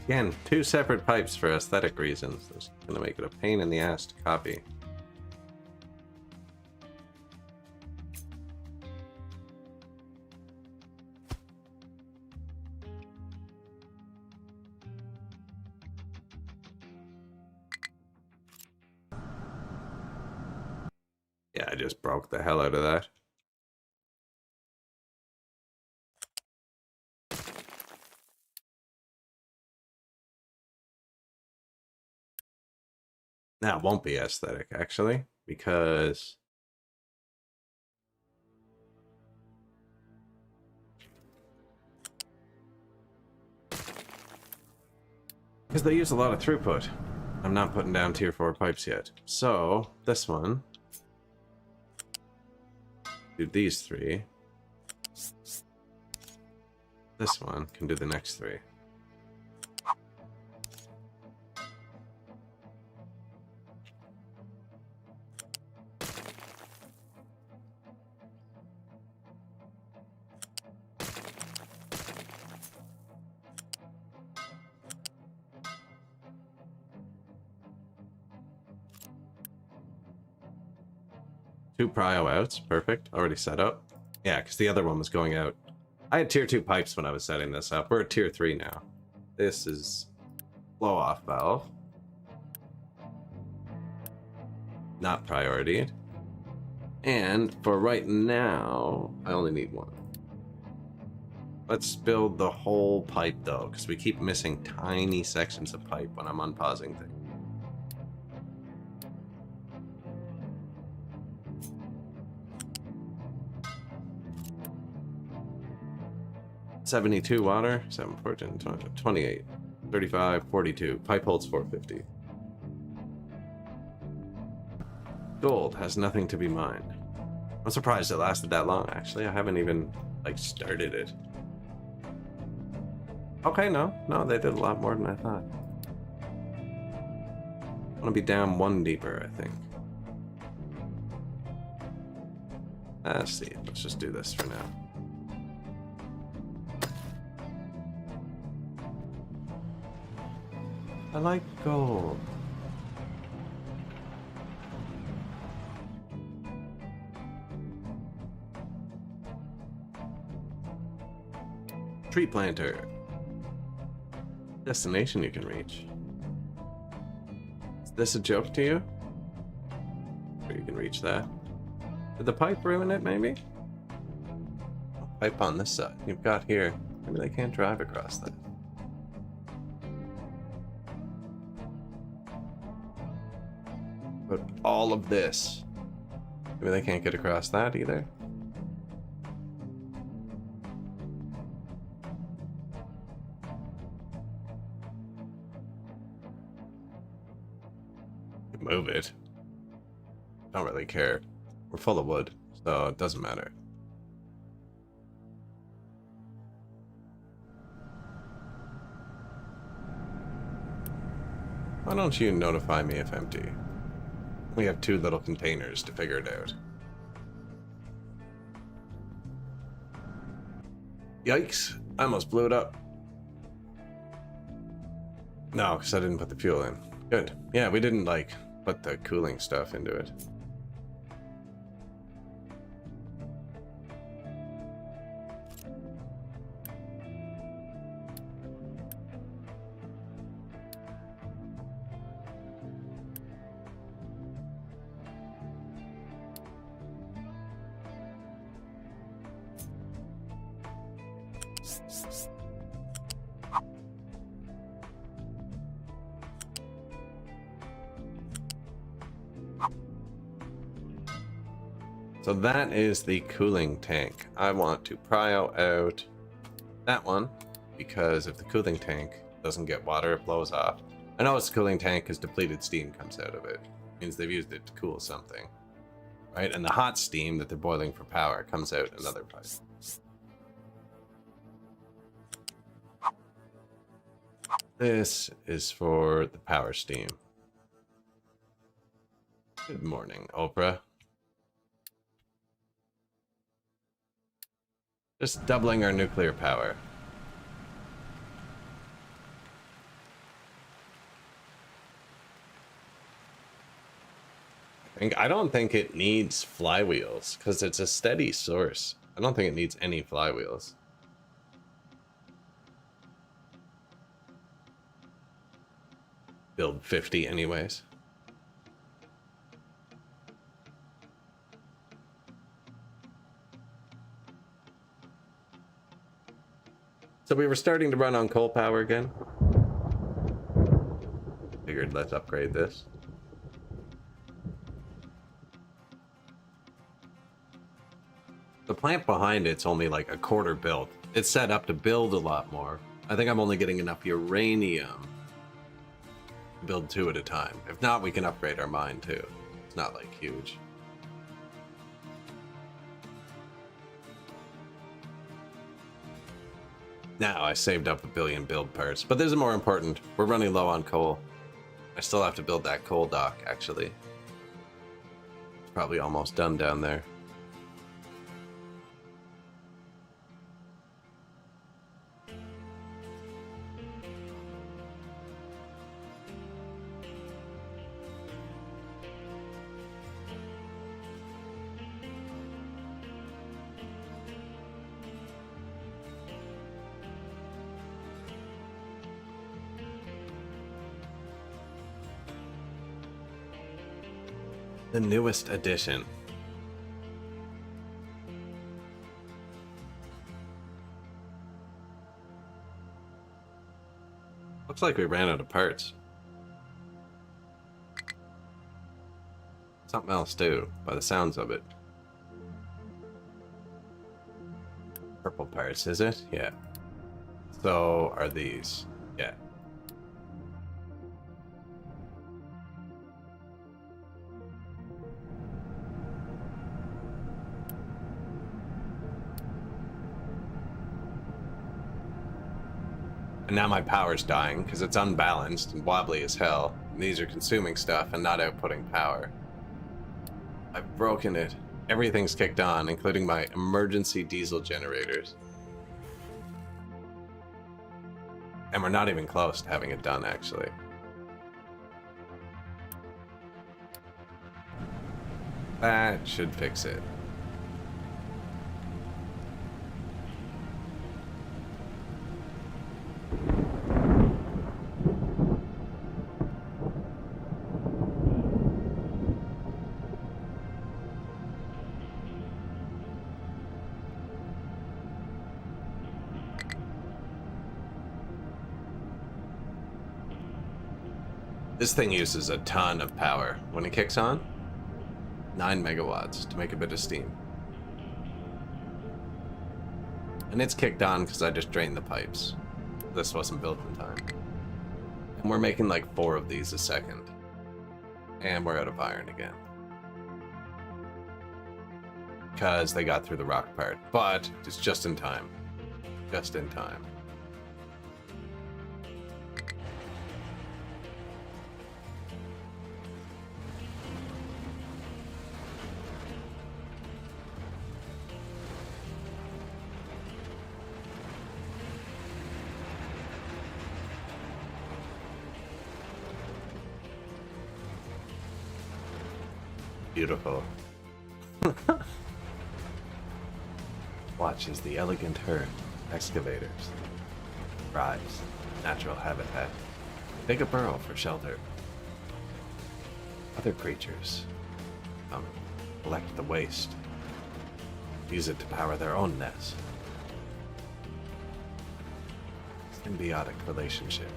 Again, 2 separate pipes for aesthetic reasons. That's gonna make it a pain in the ass to copy. Yeah, I just broke the hell out of that. Now, it won't be aesthetic, actually, because they use a lot of throughput. I'm not putting down tier 4 pipes yet. So, this one, do these 3. This one can do the next 3. Two prio outs, perfect. Already set up. Yeah, because the other one was going out. I had tier 2 pipes when I was setting this up. We're at tier 3 now. This is blow off valve. Not priority. And for right now, I only need one. Let's build the whole pipe though, because we keep missing tiny sections of pipe when I'm unpausing things. 72 water, 7, 14, 20, 28, 35, 42. Pipe holds 450. Gold has nothing to be mined. I'm surprised it lasted that long, actually. I haven't even, like, started it. Okay, no, they did a lot more than I thought. I want to be down 1 deeper, I think. Let's see, let's just do this for now. I like gold. Tree planter. Destination you can reach. Is this a joke to you? Or you can reach that. Did the pipe ruin it, maybe? Pipe on this side. You've got here. Maybe they can't drive across that. But all of this. Maybe they can't get across that either. Move it. Don't really care. We're full of wood, so it doesn't matter. Why don't you notify me if empty? We have 2 little containers to figure it out. Yikes, I almost blew it up. No, because I didn't put the fuel in. Good. Yeah, we didn't, like, put the cooling stuff into it. So that is the cooling tank. I want to prio out that one, because if the cooling tank doesn't get water, it blows off. I know it's a cooling tank because depleted steam comes out of it. It means they've used it to cool something. Right? And the hot steam that they're boiling for power comes out another pipe. This is for the power steam. Good morning, Oprah. Just doubling our nuclear power. I don't think it needs flywheels because it's a steady source. I don't think it needs any flywheels. Build 50 anyways. So we were starting to run on coal power again. Figured let's upgrade this. The plant behind it's only like a quarter built. It's set up to build a lot more. I think I'm only getting enough uranium to build 2 at a time. If not, we can upgrade our mine too. It's not like huge. Now I saved up 1 billion build parts, but this is more important. We're running low on coal. I still have to build that coal dock, actually. It's probably almost done down there. The newest edition. Looks like we ran out of parts. Something else too, by the sounds of it. Purple parts, is it? Yeah. So are these. Yeah. And now my power's dying because it's unbalanced and wobbly as hell. And these are consuming stuff and not outputting power. I've broken it. Everything's kicked on, including my emergency diesel generators. And we're not even close to having it done, actually. That should fix it. This thing uses a ton of power. When it kicks on, 9 megawatts to make a bit of steam. And it's kicked on because I just drained the pipes. This wasn't built in time. And we're making like 4 of these a second. And we're out of iron again. Because they got through the rock part. But it's just in time. Just in time. Beautiful. Watch as the elegant herd of excavators arrives, natural habitat. Dig a burrow for shelter. Other creatures come collect the waste, use it to power their own nest. Symbiotic relationship.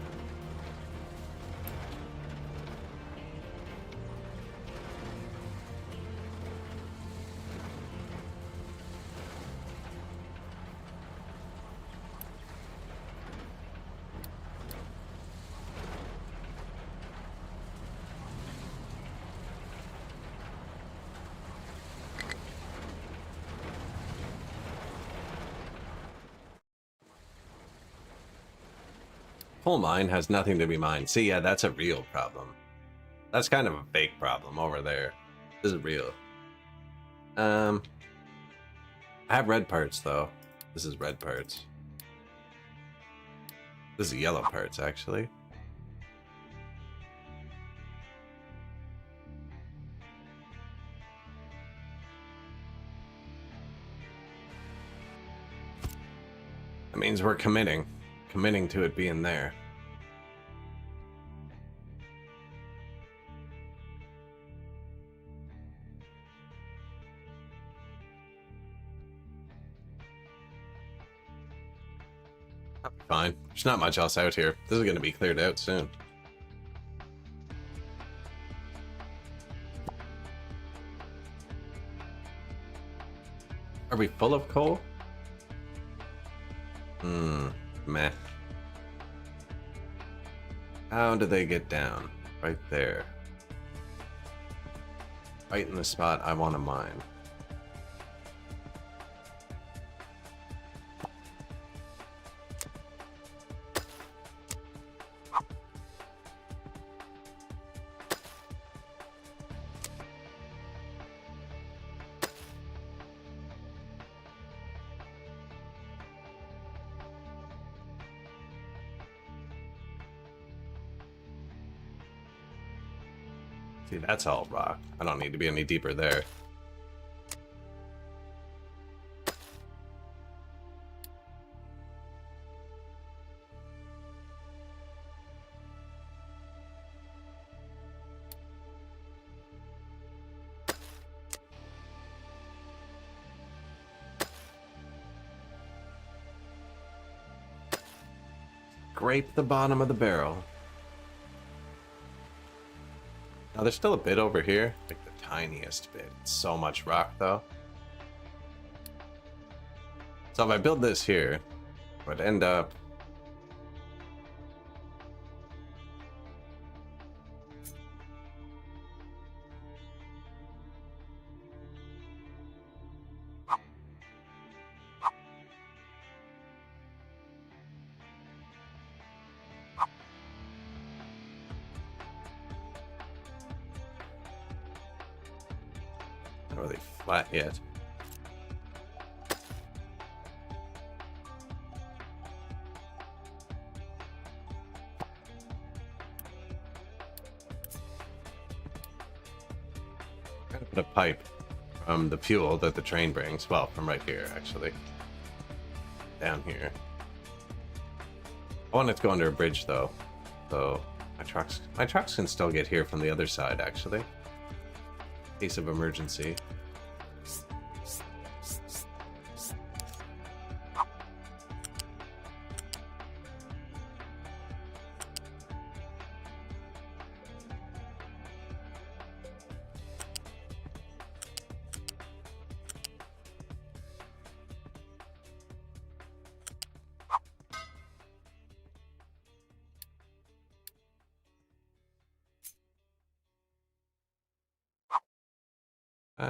Coal mine has nothing to be mined. See, yeah, that's a real problem. That's kind of a fake problem over there. This is real. I have red parts, though. This is red parts. This is yellow parts, actually. That means we're committing to it being there. Fine. There's not much else out here. This is going to be cleared out soon. Are we full of coal? Meh. How do they get down? Right there. Right in the spot I want to mine. See, that's all rock. I don't need to be any deeper there. Scrape the bottom of the barrel. Now there's still a bit over here, like the tiniest bit. It's so much rock though. So if I build this here, it would end up not really flat yet. I'm gonna put a pipe from the fuel that the train brings. Well, from right here, actually. Down here. I want it to go under a bridge, though. So my trucks can still get here from the other side, actually. In case of emergency.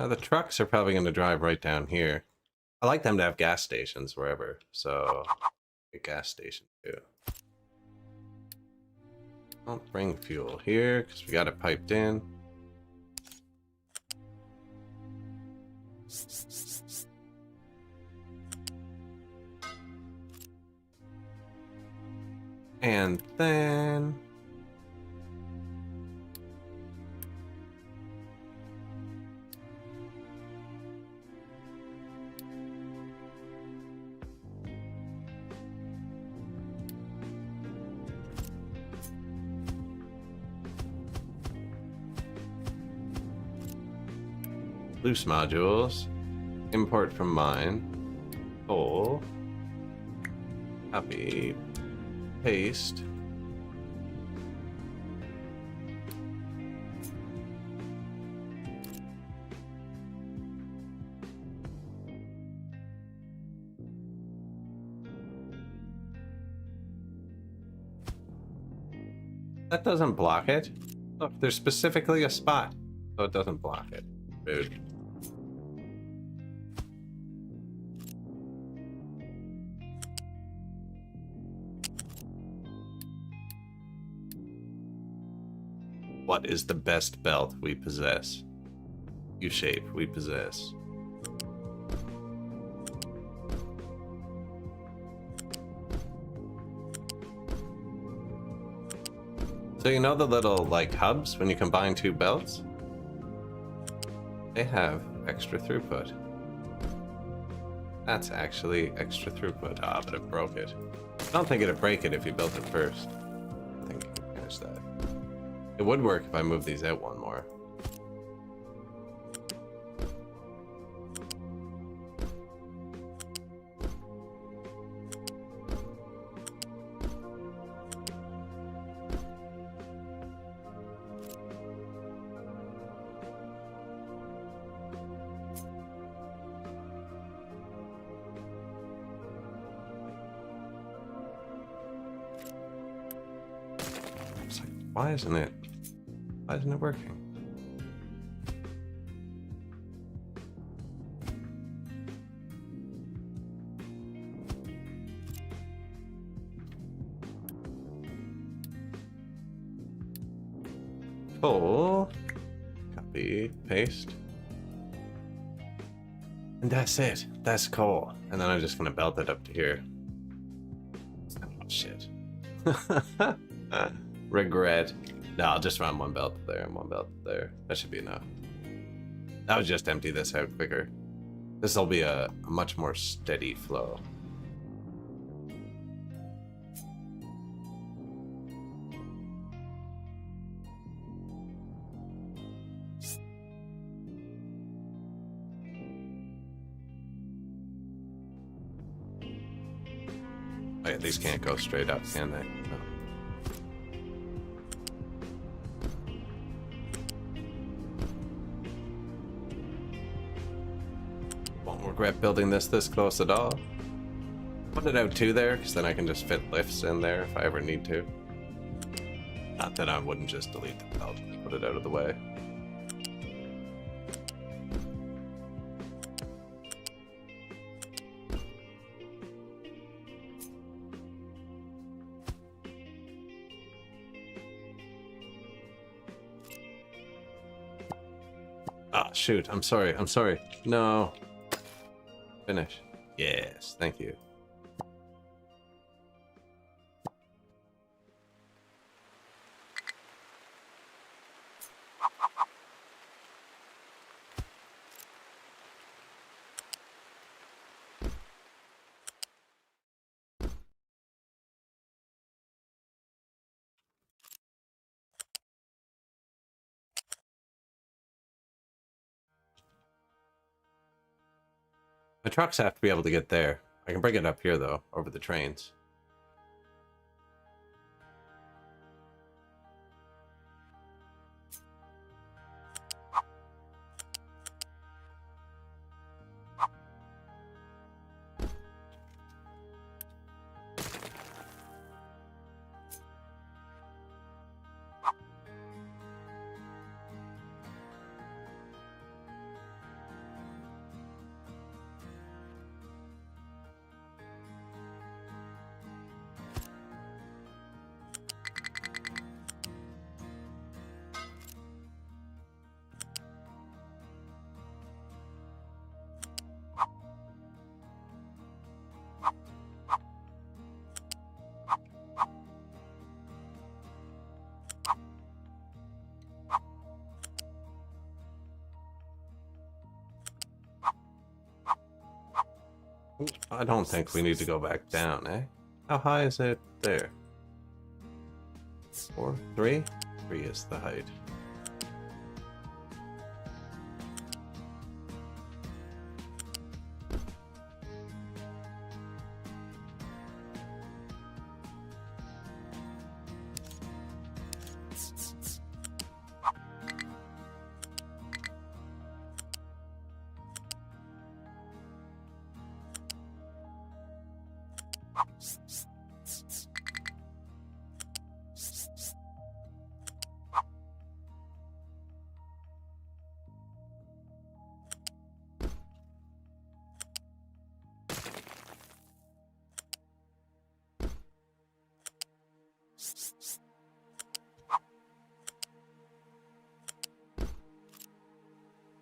The trucks are probably going to drive right down here. I like them to have gas stations wherever, so a gas station too. I'll bring fuel here because we got it piped in. And then loose modules, import from mine, coal, copy, paste. That doesn't block it. Look, there's specifically a spot, so it doesn't block it. Rude. What is the best belt we possess? U-shape we possess. So you know the little like hubs when you combine two belts? They have extra throughput. That's actually extra throughput. Ah, but it broke it. I don't think it'd break it if you built it first. I think I can finish that. It would work if I moved these out one more. It's like, why isn't it working? Cool. Copy, paste. And that's it. That's cool. And then I'm just gonna belt it up to here. Oh, shit. Regret. No, I'll just run one belt there and one belt there. That should be enough. I would just empty this out quicker. This will be a much more steady flow. Oh, yeah, these can't go straight up, can they? No. Won't regret building this close at all. Put it out 2 there, because then I can just fit lifts in there if I ever need to. Not that I wouldn't just delete the belt, put it out of the way. Ah, shoot, I'm sorry. No. Finish. Yes, thank you. My trucks have to be able to get there. I can bring it up here, though, over the trains. I don't think we need to go back down, eh? How high is it there? 4? 3? 3 is the height.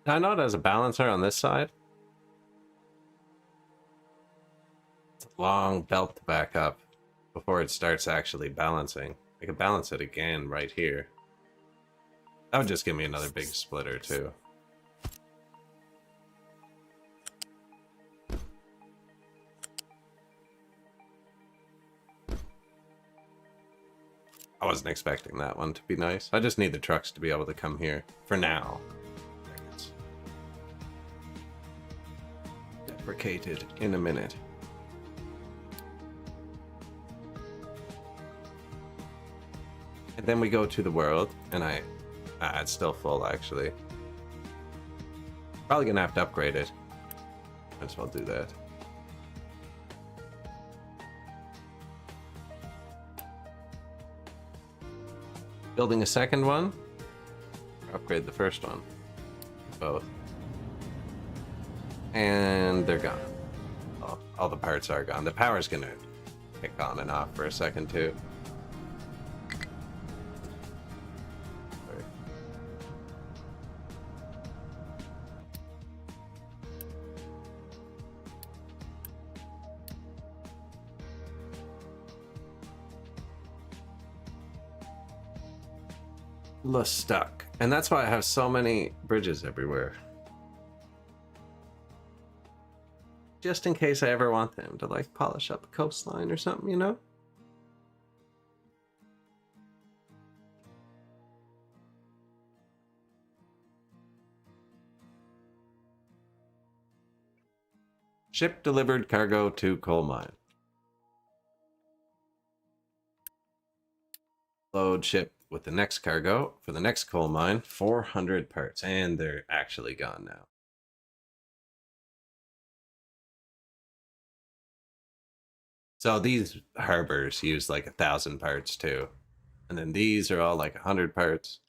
I know it has a balancer on this side. It's a long belt to back up before it starts actually balancing. I could balance it again right here. That would just give me another big splitter too. I wasn't expecting that one to be nice. I just need the trucks to be able to come here for now. Deprecated in a minute. And then we go to the world, and it's still full actually. Probably gonna have to upgrade it. Might as well do that. Building a second one. Upgrade the first one. Both. And they're gone. All the parts are gone. The power's gonna kick on and off for a second too. Stuck. And that's why I have so many bridges everywhere. Just in case I ever want them to like polish up a coastline or something, you know? Ship delivered cargo to coal mine. Load ship with the next cargo for the next coal mine. 400 parts, and they're actually gone now. So these harbors use like 1,000 parts too. And then these are all like 100 parts.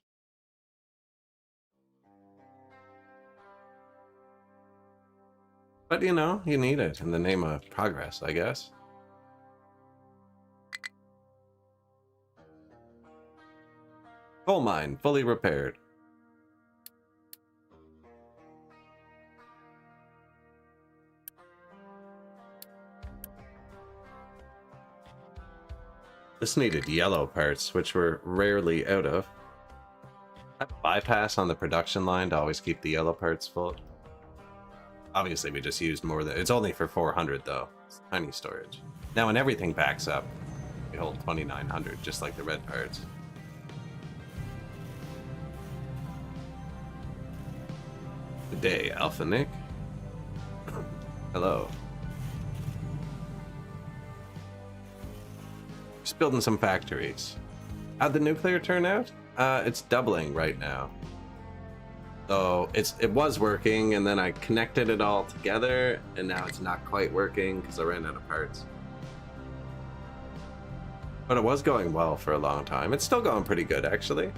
But you know, you need it in the name of progress, I guess. Coal mine, fully repaired. This needed yellow parts, which we're rarely out of. I bypass on the production line to always keep the yellow parts full. Obviously, we just used more than... It's only for 400, though. It's tiny storage. Now, when everything backs up, we hold 2,900, just like the red parts. Good day, Alpha Nick. Hello. Just building some factories. How'd the nuclear turn out? It's doubling right now. So it was working, and then I connected it all together, and now it's not quite working because I ran out of parts. But it was going well for a long time. It's still going pretty good, actually.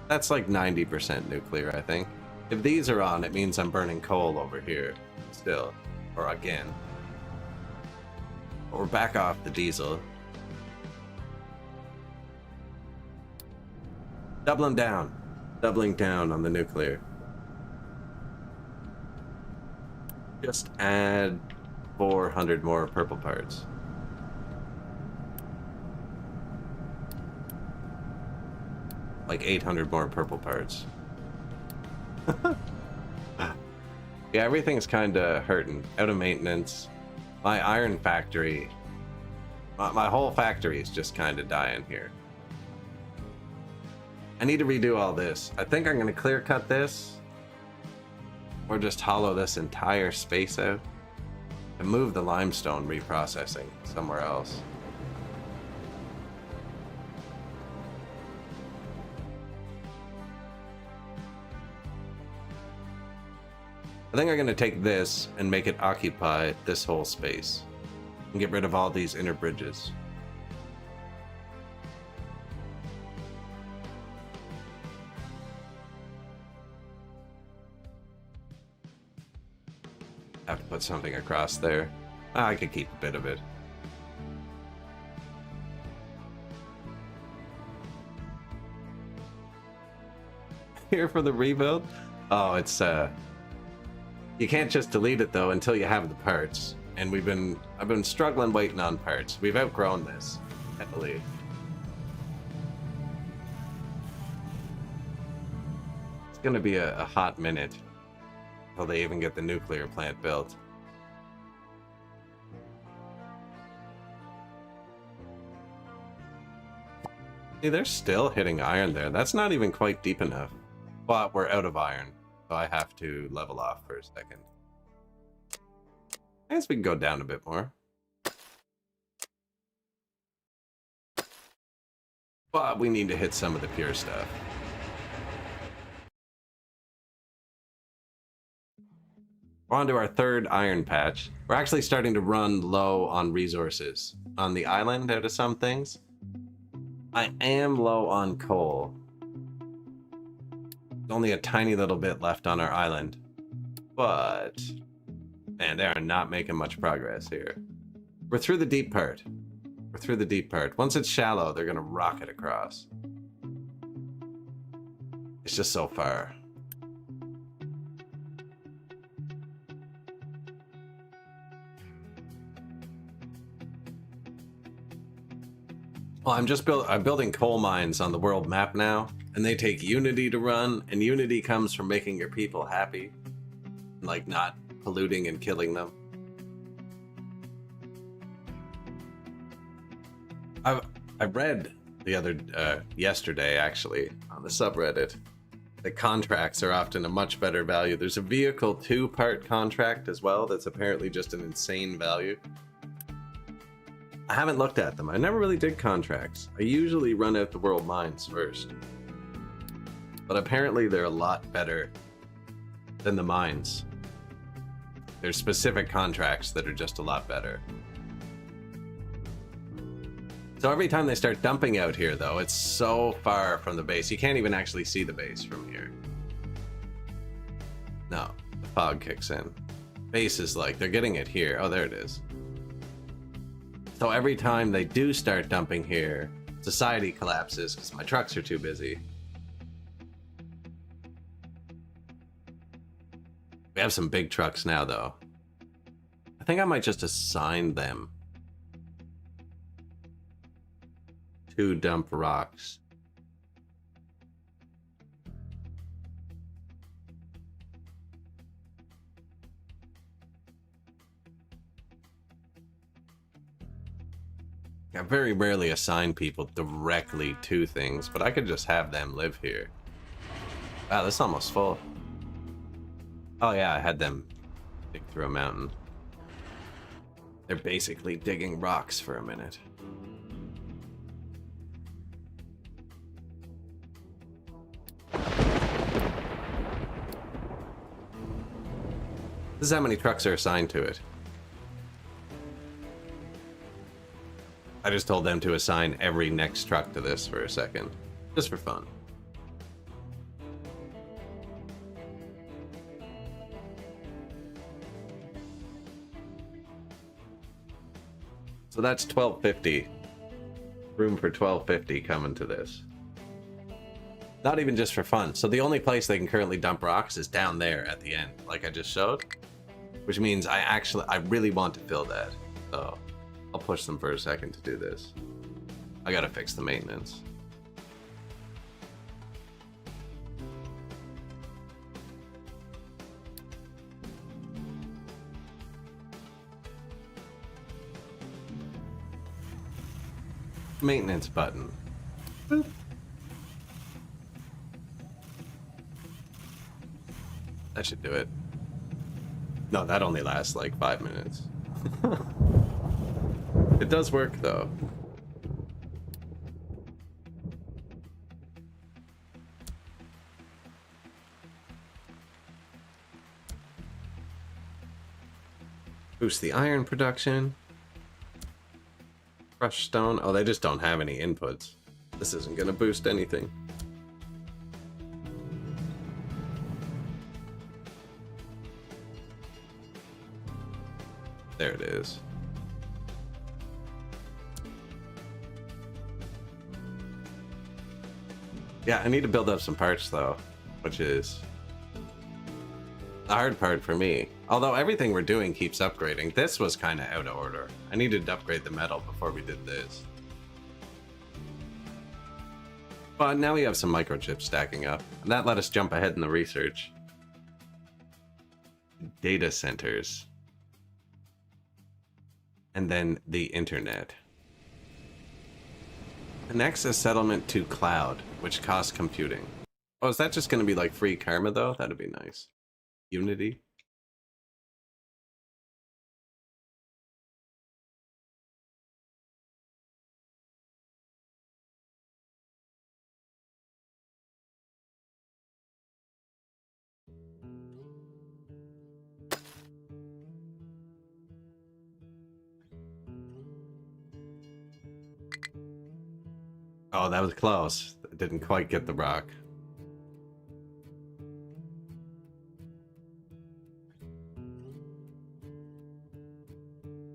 That's like 90% nuclear, I think. If these are on, it means I'm burning coal over here still, or again. Or back off the diesel. Doubling down on the nuclear. Just add 400 more purple parts. Like 800 more purple parts. Yeah, everything's kind of hurting. Out of maintenance. My iron factory, my whole factory is just kind of dying here. I need to redo all this. I think I'm going to clear cut this, or just hollow this entire space out and move the limestone reprocessing somewhere else. I think I'm going to take this and make it occupy this whole space and get rid of all these inner bridges. Have to put something across there. I could keep a bit of it. Here for the rebuild? Oh, it's you can't just delete it though until you have the parts. And I've been struggling waiting on parts. We've outgrown this, I believe. It's gonna be a hot minute until they even get the nuclear plant built. See, they're still hitting iron there. That's not even quite deep enough. But we're out of iron, so I have to level off for a second. I guess we can go down a bit more. But we need to hit some of the pure stuff. We're on to our third iron patch. We're actually starting to run low on resources on the island out of some things. I am low on coal. There's only a tiny little bit left on our island. But, man, they are not making much progress here. We're through the deep part. We're through the deep part. Once it's shallow, they're gonna rocket across. It's just so far. Well, I'm building coal mines on the world map now, and they take Unity to run, and Unity comes from making your people happy, like not polluting and killing them. I read the other yesterday actually on the subreddit that contracts are often a much better value. There's a vehicle 2-part contract as well that's apparently just an insane value. I haven't looked at them. I never really did contracts. I usually run out the world mines first. But apparently they're a lot better than the mines. There's specific contracts that are just a lot better. So every time they start dumping out here, though, it's so far from the base. You can't even actually see the base from here. No, the fog kicks in. Base is like, they're getting it here. Oh, there it is. So every time they do start dumping here, society collapses because my trucks are too busy. We have some big trucks now, though. I think I might just assign them to dump rocks. I very rarely assign people directly to things, but I could just have them live here. Wow, this is almost full. Oh yeah, I had them dig through a mountain. They're basically digging rocks for a minute. This is how many trucks are assigned to it. I just told them to assign every next truck to this for a second. Just for fun. So that's 1250. Room for 1250 coming to this. Not even just for fun. So the only place they can currently dump rocks is down there at the end, like I just showed. Which means I really want to fill that. So I'll push them for a second to do this. I gotta fix the maintenance. Maintenance button. Boop. That should do it. No, that only lasts like 5 minutes. It does work though. Boost the iron production. Crushed stone. Oh, they just don't have any inputs. This isn't gonna boost anything. There it is. Yeah, I need to build up some parts though, which is the hard part for me. Although everything we're doing keeps upgrading. This was kind of out of order. I needed to upgrade the metal before we did this. But now we have some microchips stacking up, and that let us jump ahead in the research. Data centers. And then the internet. Connects a settlement to cloud, which costs computing. Oh, is that just going to be like free karma though? That'd be nice. Unity. Oh, that was close. Didn't quite get the rock.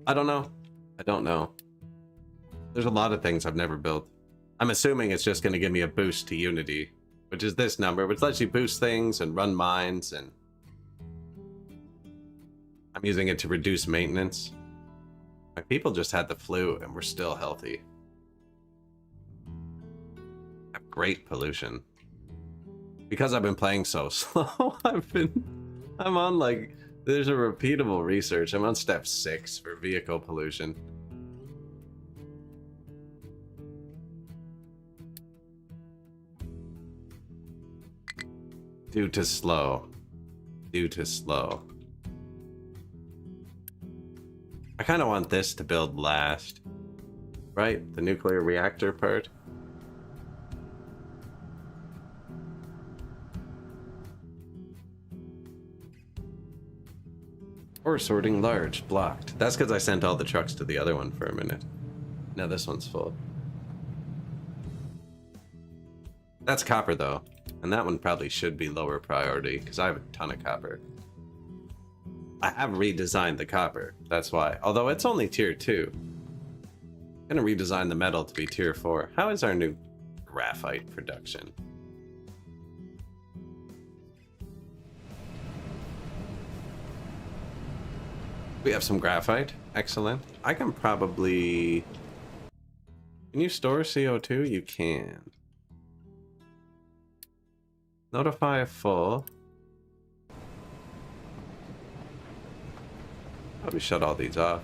I don't know. I don't know. There's a lot of things I've never built. I'm assuming it's just going to give me a boost to Unity, which is this number, which lets you boost things and run mines, and I'm using it to reduce maintenance. My people just had the flu and we're still healthy. I have great pollution. Because I've been playing so slow, I'm on like, there's a repeatable research. I'm on step 6 for vehicle pollution. Due to slow. Due to slow. I kind of want this to build last. Right? The nuclear reactor part. Or sorting large, blocked. That's because I sent all the trucks to the other one for a minute. Now this one's full. That's copper though. And that one probably should be lower priority because I have a ton of copper. I have redesigned the copper, that's why. Although it's only tier 2. I'm gonna redesign the metal to be tier 4. How is our new graphite production? We have some graphite, excellent. I can probably... Can you store CO2? You can. Notify full. Probably shut all these off.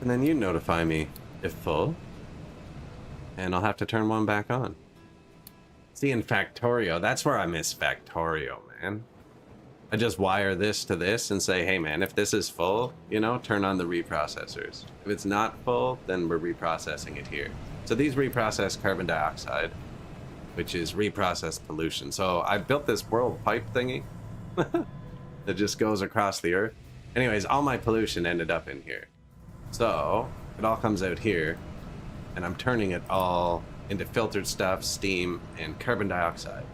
And then you notify me if full. And I'll have to turn one back on. See, in Factorio, that's where I miss Factorio, man. I just wire this to this and say, hey man, if this is full, you know, turn on the reprocessors. If it's not full, then we're reprocessing it here. So these reprocess carbon dioxide, which is reprocessed pollution. So I built this world pipe thingy that just goes across the earth. Anyways, all my pollution ended up in here. So it all comes out here, and I'm turning it all into filtered stuff, steam, and carbon dioxide.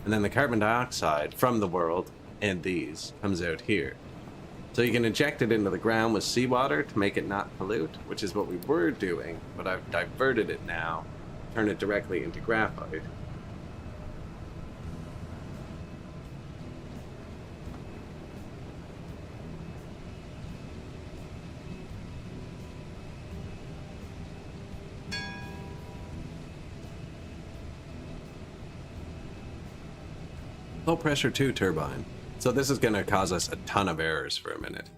And then the carbon dioxide from the world and these comes out here. So you can inject it into the ground with seawater to make it not pollute, which is what we were doing, but I've diverted it now, turn it directly into graphite. Low pressure 2 turbine. So this is going to cause us a ton of errors for a minute.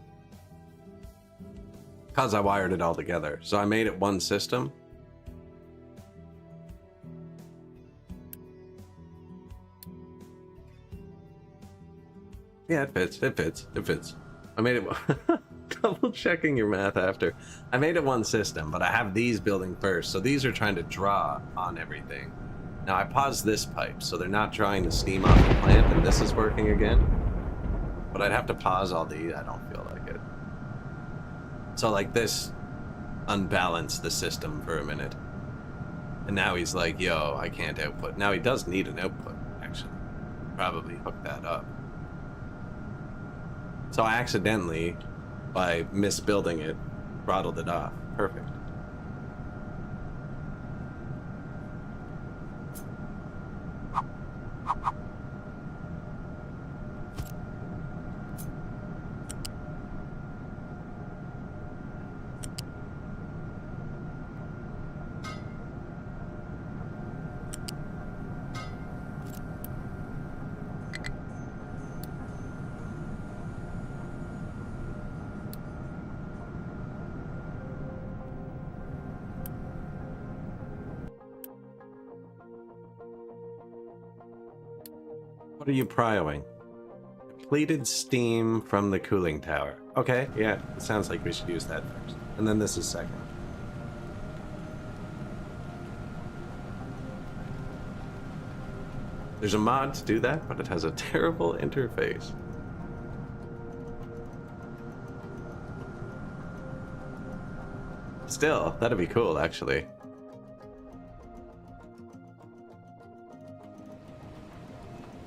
Because I wired it all together. So I made it one system. Yeah, it fits, it fits, it fits. I made it... Double checking your math after. I made it one system, but I have these building first. So these are trying to draw on everything. Now I paused this pipe, so they're not drawing the steam off the plant, and this is working again. But I'd have to pause all these. I don't feel like it. So like this unbalanced the system for a minute. And now he's like, yo, I can't output. Now he does need an output, actually. Probably hook that up. So I accidentally, by misbuilding it, throttled it off. Perfect. What are you prioing? Depleted steam from the cooling tower. Okay, yeah, it sounds like we should use that first. And then this is second. There's a mod to do that, but it has a terrible interface. Still, that'd be cool, actually.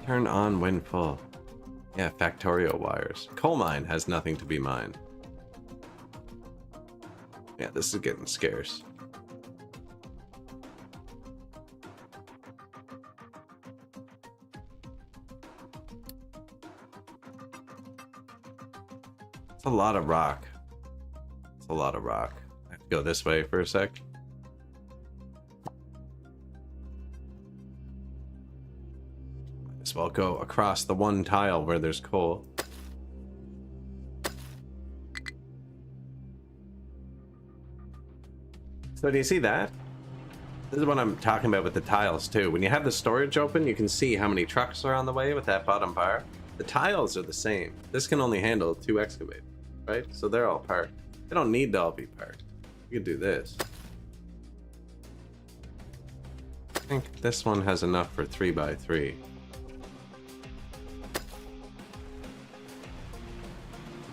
Turn on when full. Yeah, factorial wires. Coal mine has nothing to be mined. Yeah, this is getting scarce. It's a lot of rock. It's a lot of rock. I have to go this way for a sec. Might as well go across the one tile where there's coal. So do you see that? This is what I'm talking about with the tiles too. When you have the storage open, you can see how many trucks are on the way with that bottom bar. The tiles are the same. This can only handle 2 excavators, right? So they're all parked. They don't need to all be parked. You could do this. I think this one has enough for 3x3.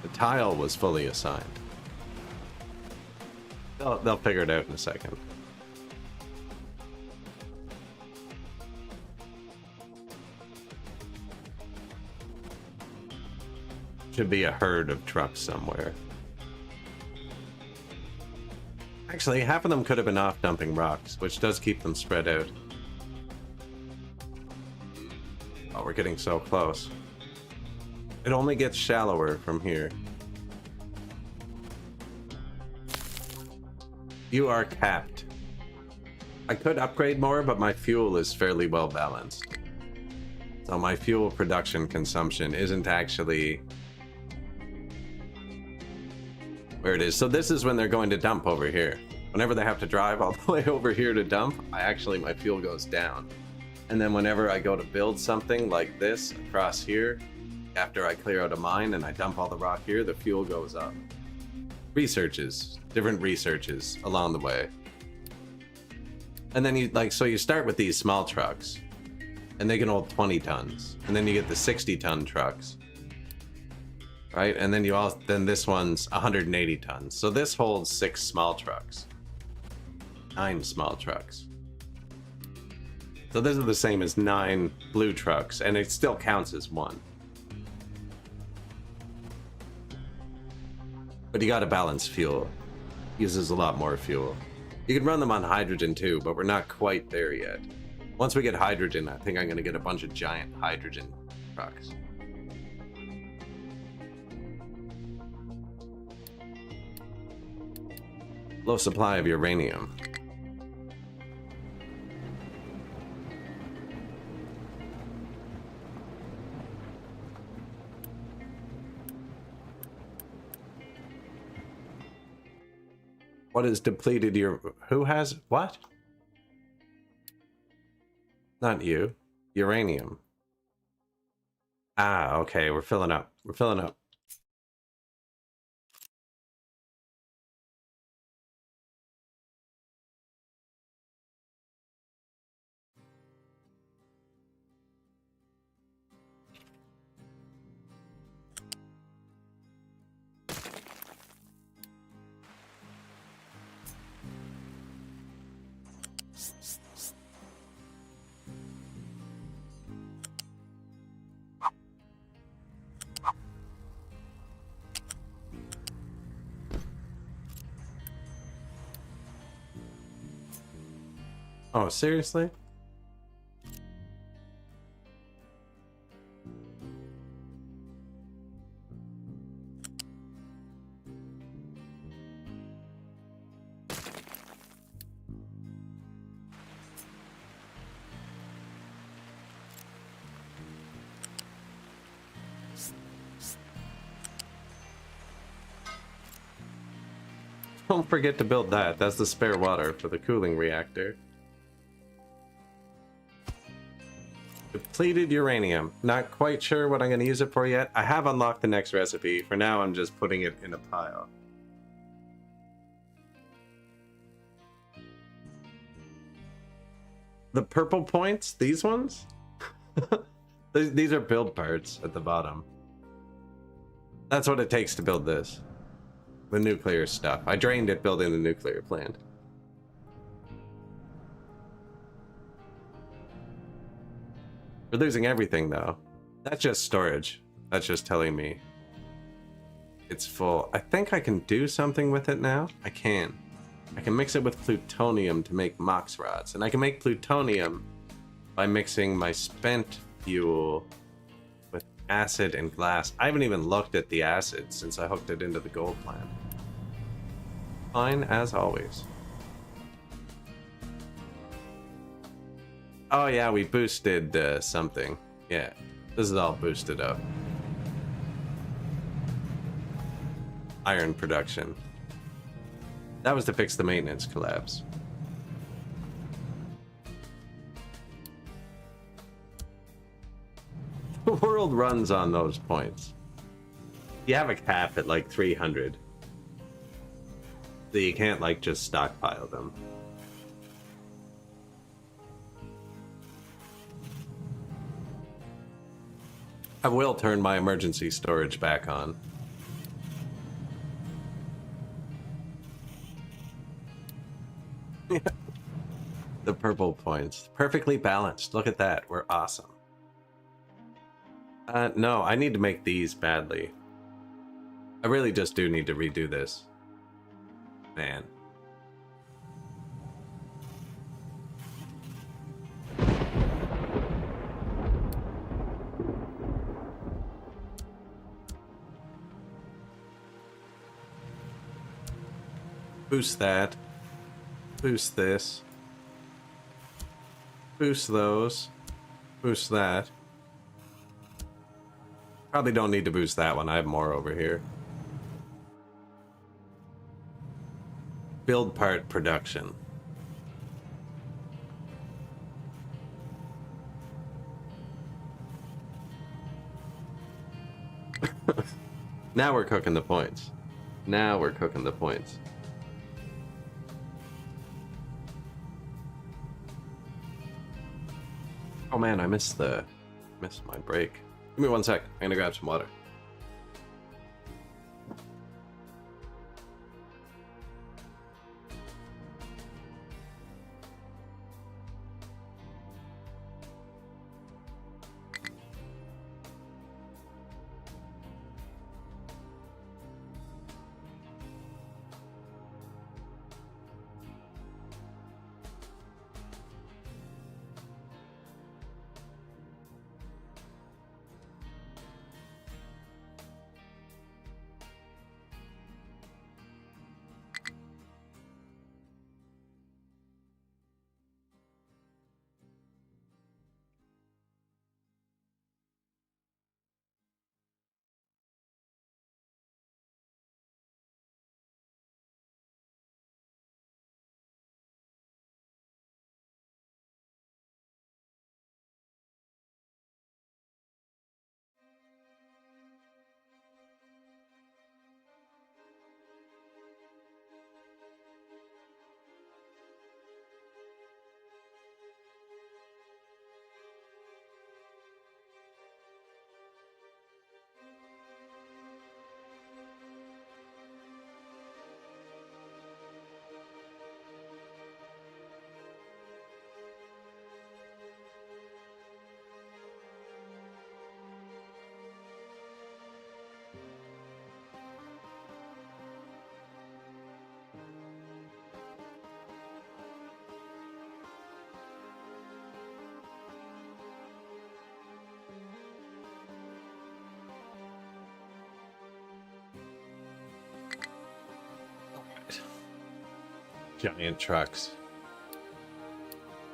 The tile was fully assigned. They'll figure it out in a second. Should be a herd of trucks somewhere. Actually, half of them could have been off dumping rocks, which does keep them spread out. Oh, we're getting so close. It only gets shallower from here. You are capped. I could upgrade more, but my fuel is fairly well balanced. So my fuel production consumption isn't actually where it is. So this is when they're going to dump over here. Whenever they have to drive all the way over here to dump, my fuel goes down. And then whenever I go to build something like this across here, after I clear out a mine and I dump all the rock here, the fuel goes up. Different researches along the way. And then you start with these small trucks and they can hold 20 tons. And then you get the 60-ton trucks. Right? And then this one's 180 tons. So this holds 6 small trucks. 9 small trucks. So this is the same as 9 blue trucks, and it still counts as 1. But you gotta balance fuel. Uses a lot more fuel. You can run them on hydrogen too, but we're not quite there yet. Once we get hydrogen, I think I'm gonna get a bunch of giant hydrogen trucks. Low supply of uranium. What is depleted who has what? Not you. Uranium. Ah, okay, we're filling up. We're filling up. Oh, seriously? Don't forget to build that. That's the spare water for the cooling reactor. Depleted uranium. Not quite sure what I'm going to use it for yet. I have unlocked the next recipe. For now, I'm just putting it in a pile. The purple points? These ones? These are build parts at the bottom. That's what it takes to build this. the nuclear stuff. I drained it building the nuclear plant. We're losing everything though. That's just storage. That's just telling me it's full. I think I can do something with it now. I can mix it with plutonium to make mox rods, and I can make plutonium by mixing my spent fuel with acid and glass. I haven't even looked at the acid since I hooked it into the gold plant. Fine as always. Oh yeah, we boosted something. Yeah, this is all boosted up. Iron production. That was to fix the maintenance collapse. The world runs on those points. You have a cap at like 300. So you can't like just stockpile them. I will turn my emergency storage back on. The purple points. Perfectly balanced. Look at that. We're awesome. No, I need to make these badly. I really just do need to redo this. Man. Boost that. Boost this. Boost those. Boost that. Probably don't need to boost that one. I have more over here. Build part production. Now we're cooking the points. Now we're cooking the points. Oh man, I missed my break. Give me 1 sec. I'm gonna grab some water. Giant trucks.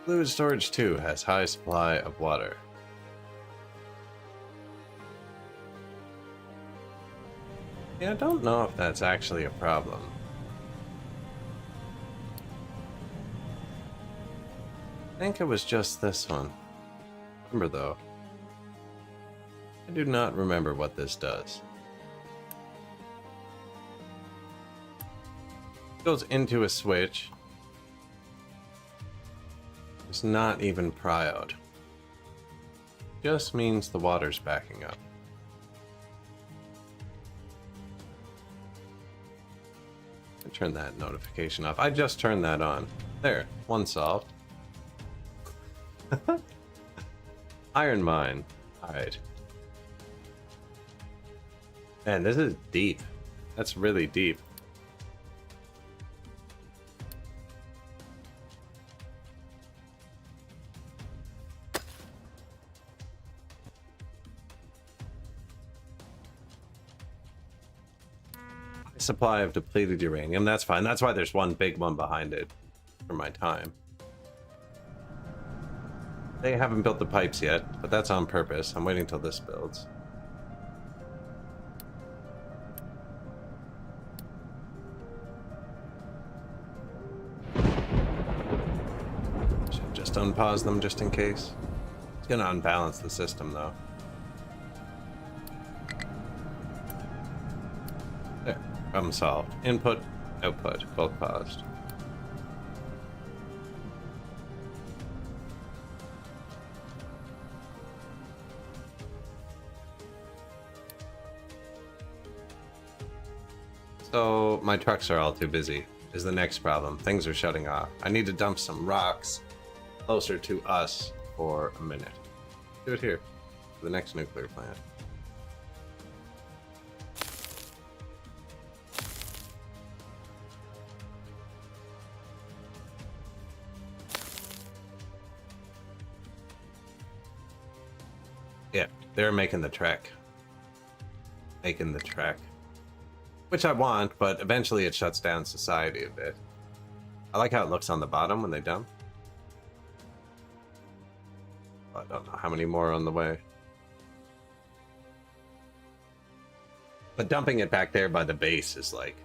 Fluid storage 2 has high supply of water. Yeah, I don't know if that's actually a problem. I think it was just this one. Remember though, I do not remember what this does. Goes into a switch. It's not even prioed. Just means the water's backing up. turn that notification off. I just turned that on. There, one solved. Iron mine. Alright. Man, this is deep. That's really deep. Supply of depleted uranium. That's fine. That's why there's one big one behind it for my time. They haven't built the pipes yet, but that's on purpose. I'm waiting till this builds. Should just unpause them just in case. It's gonna unbalance the system though. There. Problem solved. Input, output, both paused. So my trucks are all too busy, is the next problem. Things are shutting off. I need to dump some rocks closer to us for a minute. Do it here, for the next nuclear plant. Yeah, they're making the trek. Making the trek. Which I want, but eventually it shuts down society a bit. I like how it looks on the bottom when they dump. I don't know how many more are on the way. But dumping it back there by the base is like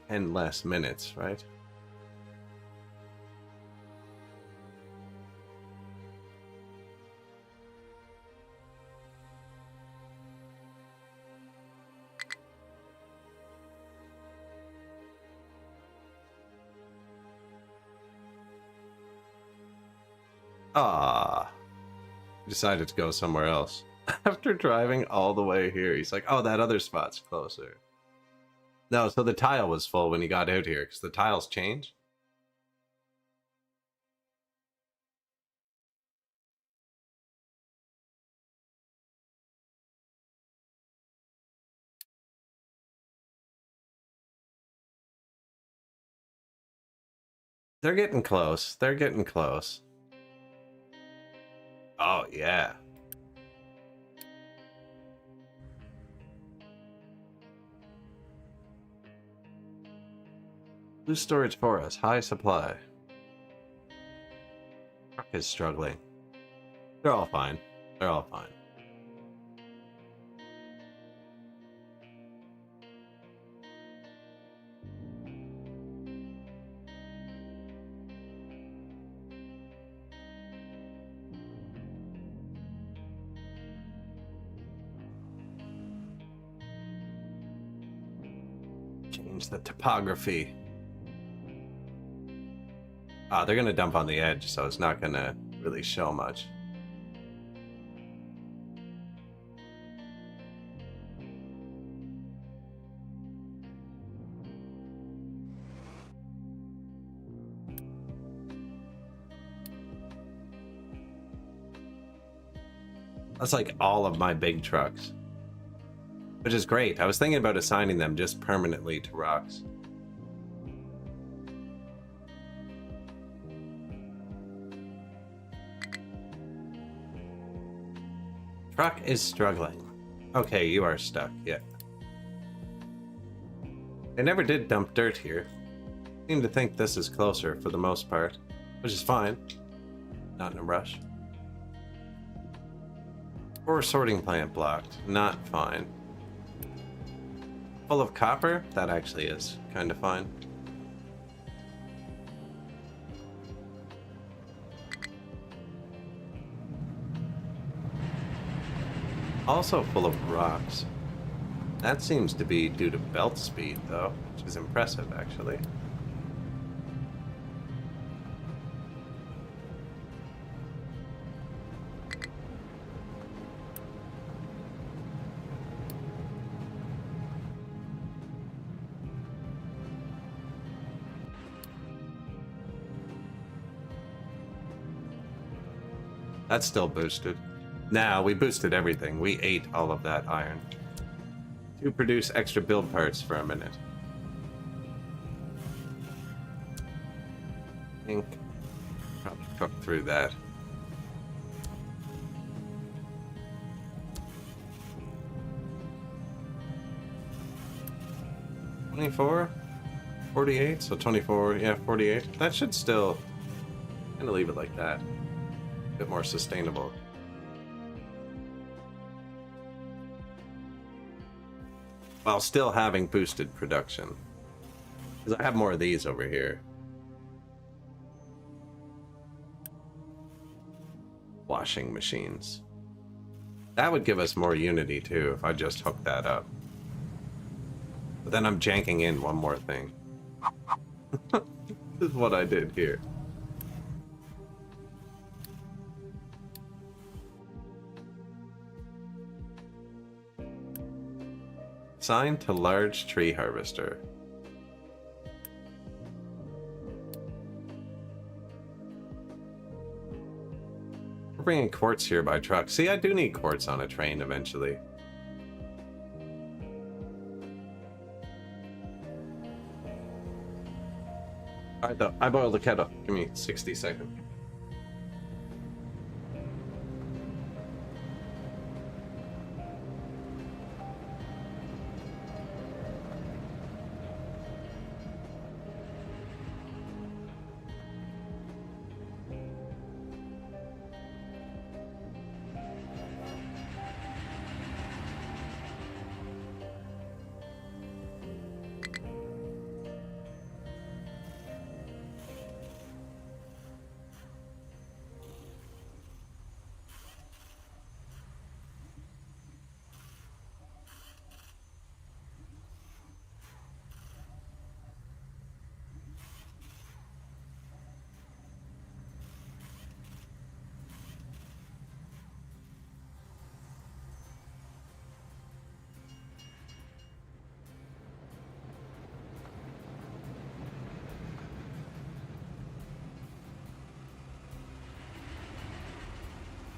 10 less minutes, right? Ah, decided to go somewhere else. After driving all the way here, he's like, oh, that other spot's closer. No, so the tile was full when he got out here, because the tiles change. They're getting close. They're getting close. Oh, yeah. Blue storage for us. High supply. Truck is struggling. They're all fine. They're all fine. Change the topography. Ah, they're gonna dump on the edge, so it's not gonna really show much. That's like all of my big trucks. Which is great. I was thinking about assigning them just permanently to rocks. Truck is struggling. Okay, you are stuck. Yeah. They never did dump dirt here. Seem to think this is closer for the most part, which is fine. Not in a rush. Or sorting plant blocked. Not fine. Full of copper? That actually is kind of fine. Also full of rocks. That seems to be due to belt speed, though, which is impressive, actually. That's still boosted. Now, we boosted everything. We ate all of that iron. To produce extra build parts for a minute. I think probably cook through that. $24? 48? So 24, yeah, 48. That should still kind of leave it like that. A bit more sustainable. While still having boosted production. Because I have more of these over here. Washing machines. That would give us more unity too if I just hooked that up. But then I'm janking in one more thing. This is what I did here. Assigned to large tree harvester. We're bringing quartz here by truck. See, I do need quartz on a train eventually. Alright though, I boiled the kettle. Give me 60 seconds.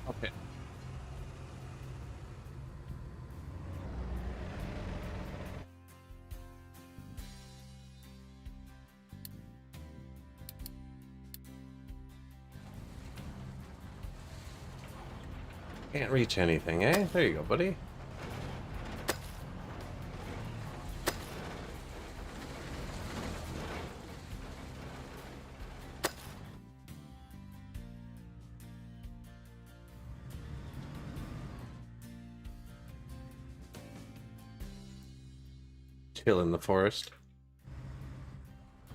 Okay. Can't reach anything, eh? There you go, buddy. Chill in the forest.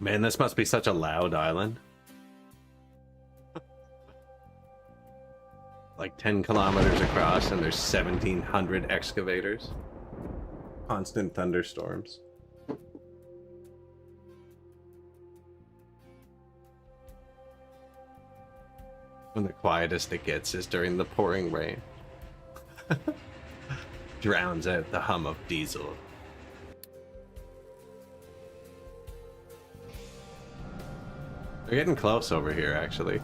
Man, this must be such a loud island. Like 10 kilometers across, and there's 1,700 excavators. Constant thunderstorms. When the quietest it gets is during the pouring rain. Drowns out the hum of diesel. They're getting close over here, actually.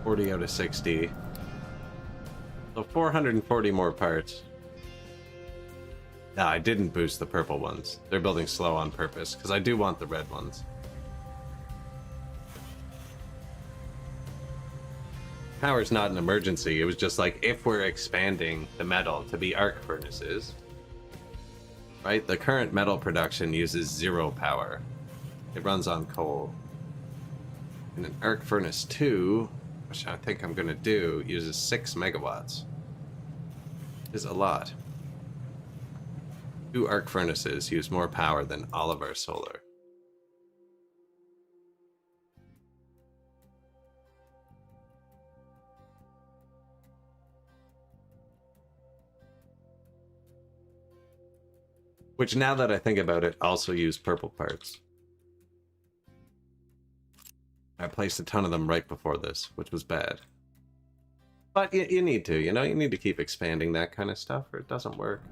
40 out of 60. So 440 more parts. Nah, I didn't boost the purple ones. They're building slow on purpose, because I do want the red ones. Power's not an emergency. It was just like, if we're expanding the metal to be arc furnaces, right? The current metal production uses 0 power. It runs on coal. And an arc furnace 2, which I think I'm going to do, uses 6 megawatts. Is a lot. 2 arc furnaces use more power than all of our solar. Which, now that I think about it, also use purple parts. I placed a ton of them right before this, which was bad. But you need to, you know? You need to keep expanding that kind of stuff, or it doesn't work.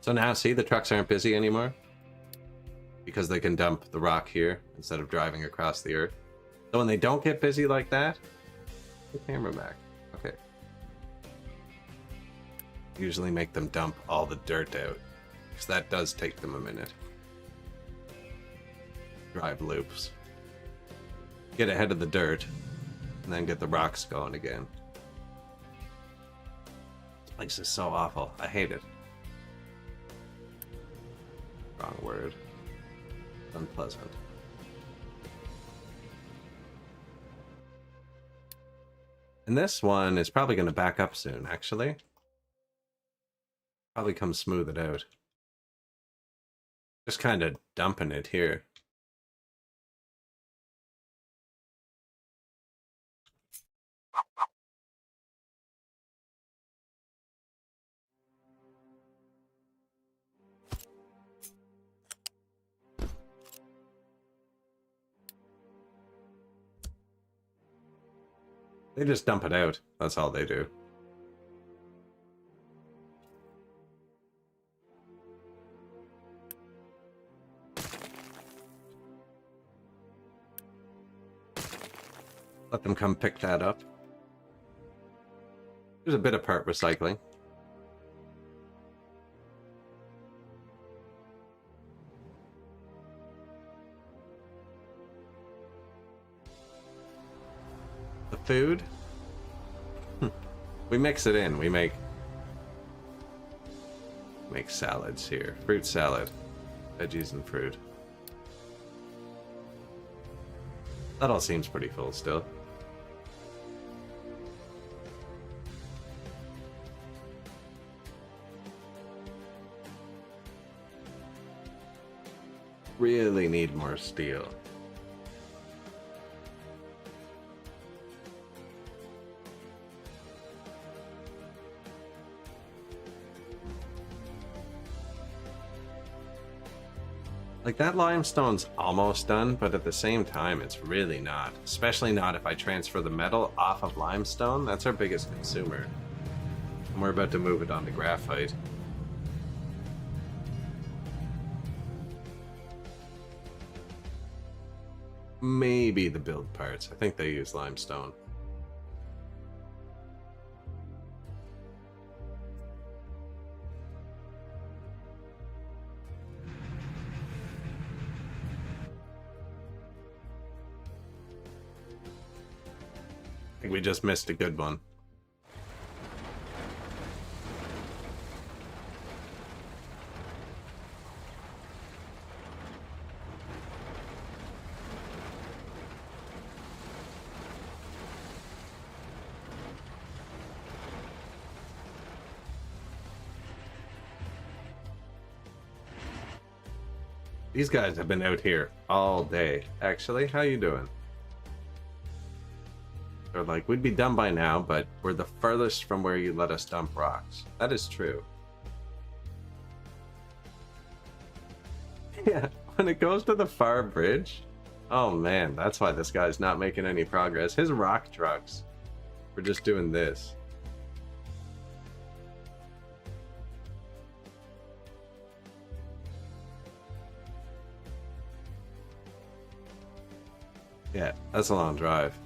So now, see, the trucks aren't busy anymore because they can dump the rock here instead of driving across the earth. So when they don't get busy like that, put the camera back. Okay. Usually make them dump all the dirt out, because that does take them a minute. Drive loops. Get ahead of the dirt, and then get the rocks going again. This place is so awful. I hate it. Wrong word. Unpleasant. And this one is probably going to back up soon, actually. Probably come smooth it out. Just kind of dumping it here. They just dump it out. That's all they do. Let them come pick that up. There's a bit of part recycling. The food? We mix it in. We make salads here. Fruit salad. Veggies and fruit. That all seems pretty full still. Really need more steel. Like, that limestone's almost done, but at the same time, it's really not. Especially not if I transfer the metal off of limestone. That's our biggest consumer. And we're about to move it onto graphite. Maybe the build parts. I think they use limestone. I think we just missed a good one. These guys have been out here all day. Actually, how you doing? They're like, we'd be done by now, but we're the furthest from where you let us dump rocks. That is true. Yeah, when it goes to the far bridge, oh man, that's why this guy's not making any progress. His rock trucks were just doing this. Yeah, that's a long drive.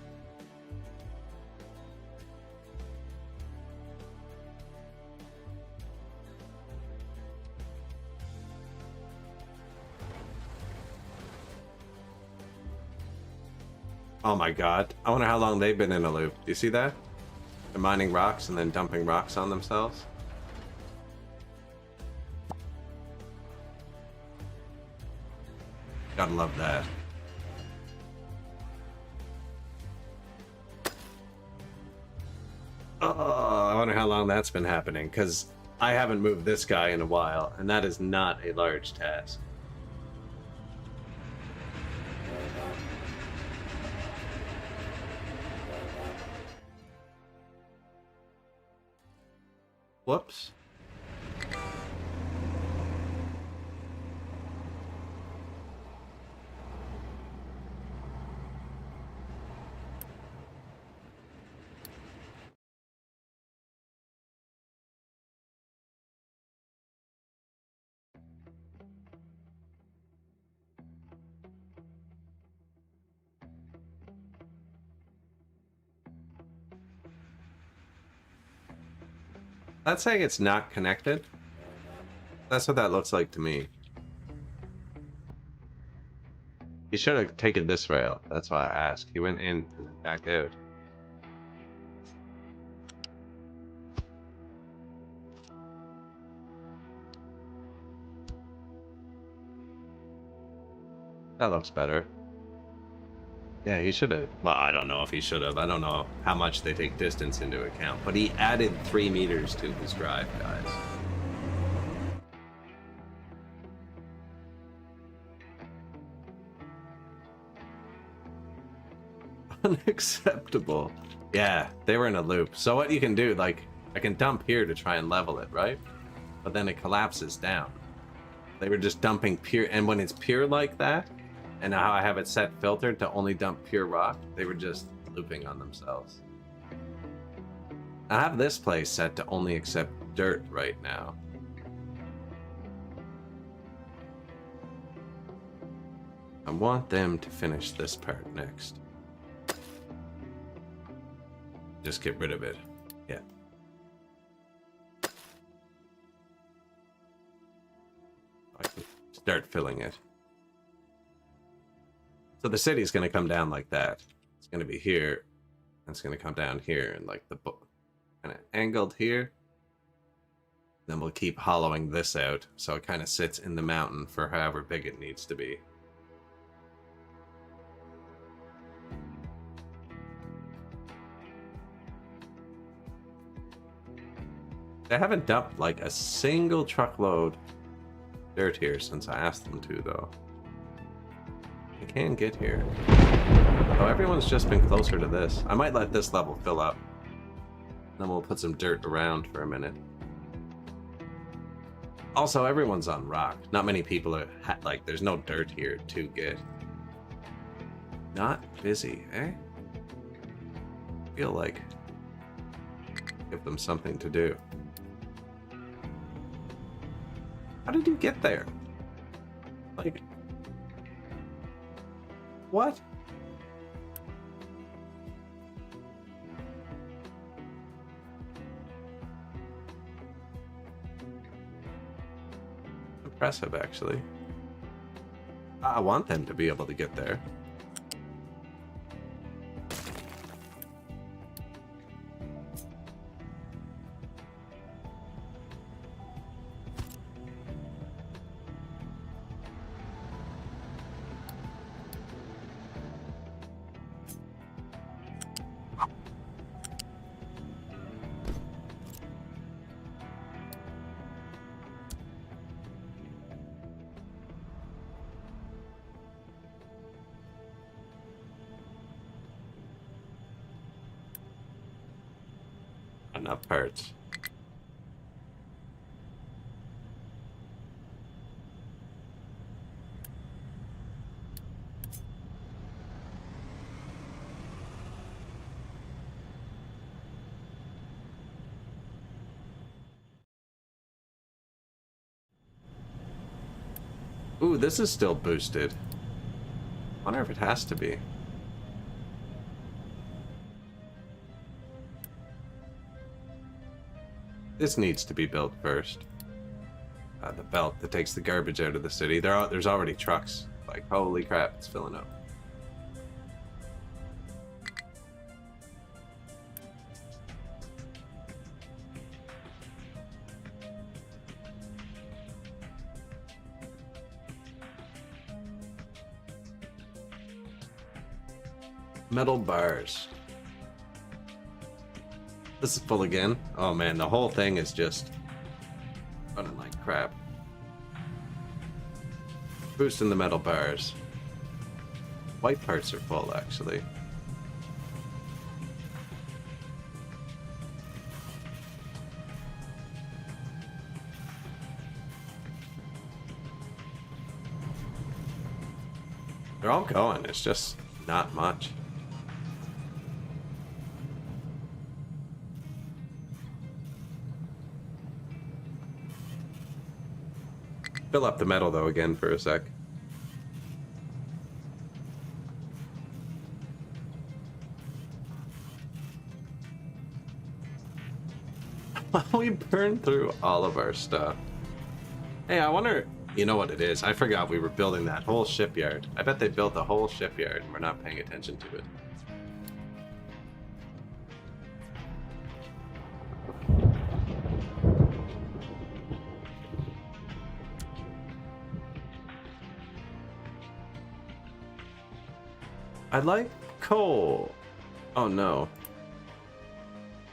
Oh my god. I wonder how long they've been in a loop. Do you see that? They're mining rocks and then dumping rocks on themselves. Gotta love that. Oh, I wonder how long that's been happening, because I haven't moved this guy in a while, and that is not a large task. Whoops. That's saying it's not connected. That's what that looks like to me. He should have taken this rail. That's why I asked. He went in and back out. That looks better. Yeah, he should have. Well, I don't know if he should have. I don't know how much they take distance into account. But he added 3 meters to his drive, guys. Unacceptable. Yeah, they were in a loop. So what you can do, like, I can dump here to try and level it, right? But then it collapses down. They were just dumping pure, and when it's pure like that, and how I have it set filtered to only dump pure rock, they were just looping on themselves. I have this place set to only accept dirt right now. I want them to finish this part next. Just get rid of it. Yeah. I can start filling it. So the city's going to come down like that. It's going to be here. And it's going to come down here and like the kind of angled here. Then we'll keep hollowing this out so it kind of sits in the mountain for however big it needs to be. They haven't dumped like a single truckload dirt here since I asked them to, though. They can get here. Oh, everyone's just been closer to this. I might let this level fill up. Then we'll put some dirt around for a minute. Also, everyone's on rock. Not many people are, like, there's no dirt here to get. Not busy, eh? I feel like give them something to do. How did you get there? Like, what? Impressive, actually. I want them to be able to get there. Enough parts. Ooh, this is still boosted. Wonder if it has to be. This needs to be built first. The belt that takes the garbage out of the city. There's already trucks. Like, holy crap, it's filling up. Metal bars. This is full again. Oh man, the whole thing is just running like crap. Boosting the metal bars. White parts are full, actually. They're all going, it's just not much. Fill up the metal, though, again for a sec. We burned through all of our stuff. Hey, I wonder, you know what it is? I forgot we were building that whole shipyard. I bet they built the whole shipyard and we're not paying attention to it. I like coal. Oh no.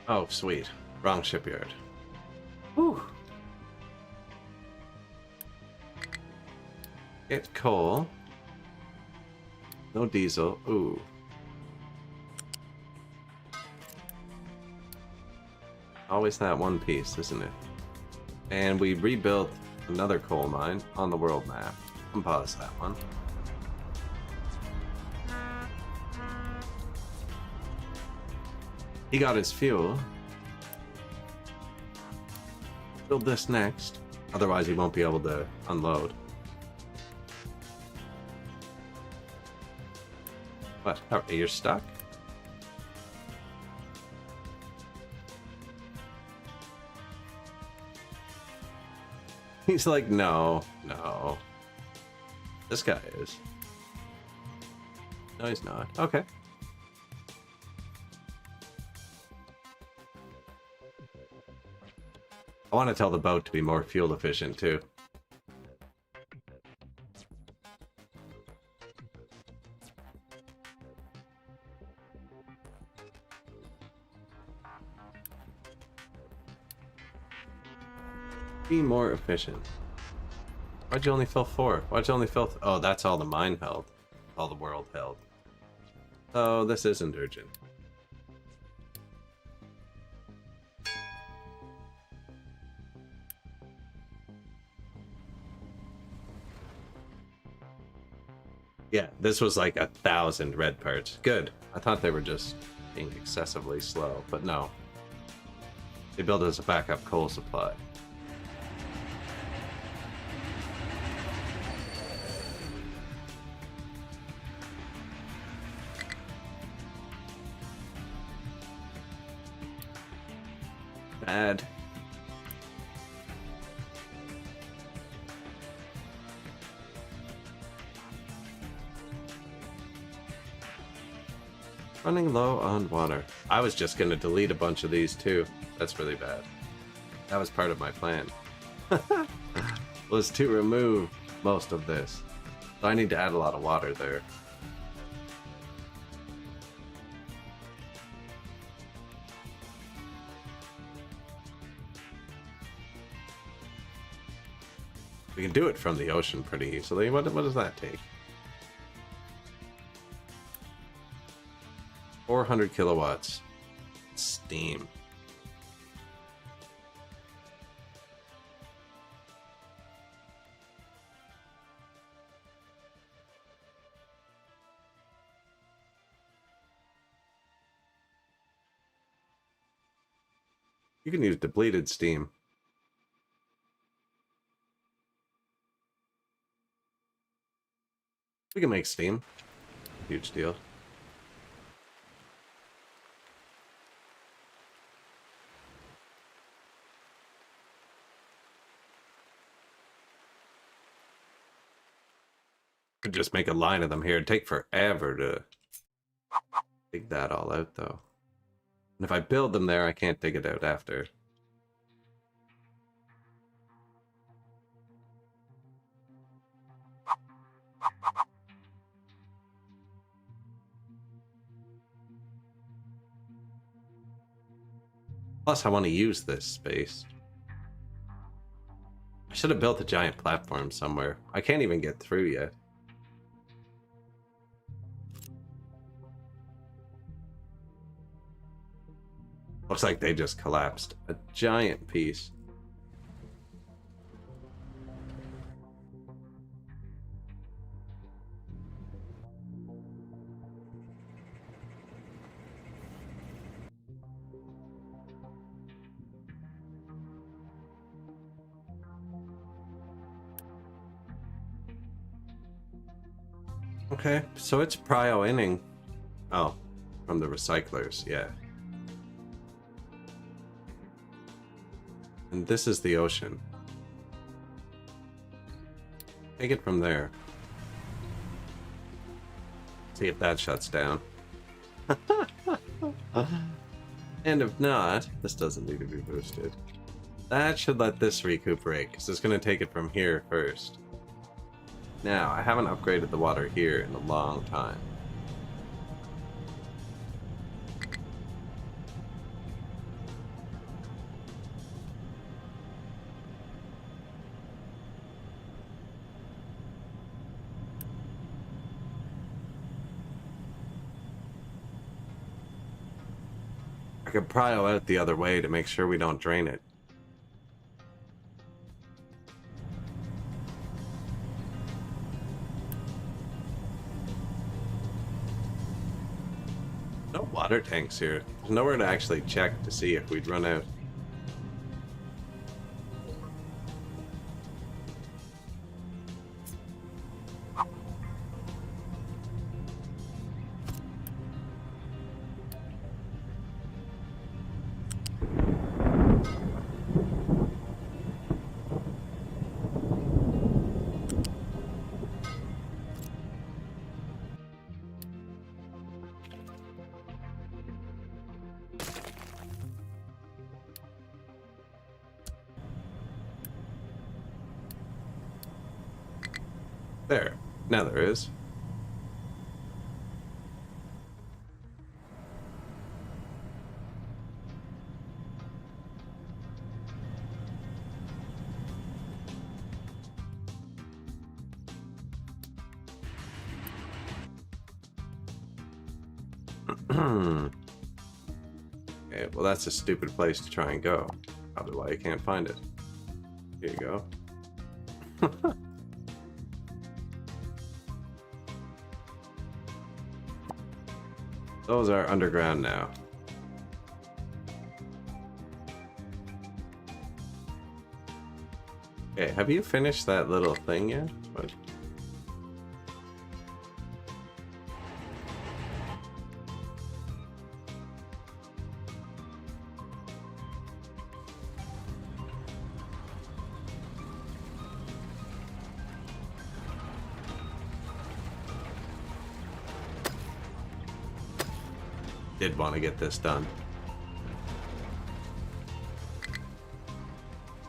Oh, sweet. Wrong shipyard. Whew. Get coal. No diesel. Ooh. Always that one piece, isn't it? And we rebuilt another coal mine on the world map. Pause that one. He got his fuel. Build this next. Otherwise he won't be able to unload. What? Oh, you're stuck? He's like, no, no. This guy is. No, he's not. Okay. I want to tell the boat to be more fuel efficient too. Be more efficient. Why'd you only fill 4? Why'd you only fill... Oh, that's all the mine held. All the world held. Oh, this isn't urgent. Yeah, this was like 1,000 red parts. Good. I thought they were just being excessively slow, but no. They built as a backup coal supply. Bad. Running low on water. I was just gonna delete a bunch of these too. That's really bad. That was part of my plan. Was to remove most of this. So I need to add a lot of water there. We can do it from the ocean pretty easily. What does that take? 400 kilowatts. Steam. You can use depleted steam. We can make steam. Huge deal. Could just make a line of them here. It'd take forever to dig that all out, though. And if I build them there, I can't dig it out after. Plus, I want to use this space. I should have built a giant platform somewhere. I can't even get through yet. Looks like they just collapsed. A giant piece. Okay, so it's prio-inning. Oh, from the recyclers, yeah. And this is the ocean. Take it from there. See if that shuts down. And if not, this doesn't need to be boosted. That should let this recuperate, because it's going to take it from here first. Now, I haven't upgraded the water here in a long time. I could pile out the other way to make sure we don't drain it. No water tanks here. There's nowhere to actually check to see if we'd run out. There. Now there is. Okay, well that's a stupid place to try and go. Probably why you can't find it. Here you go. Those are underground now. Okay, have you finished that little thing yet? What? Did want to get this done.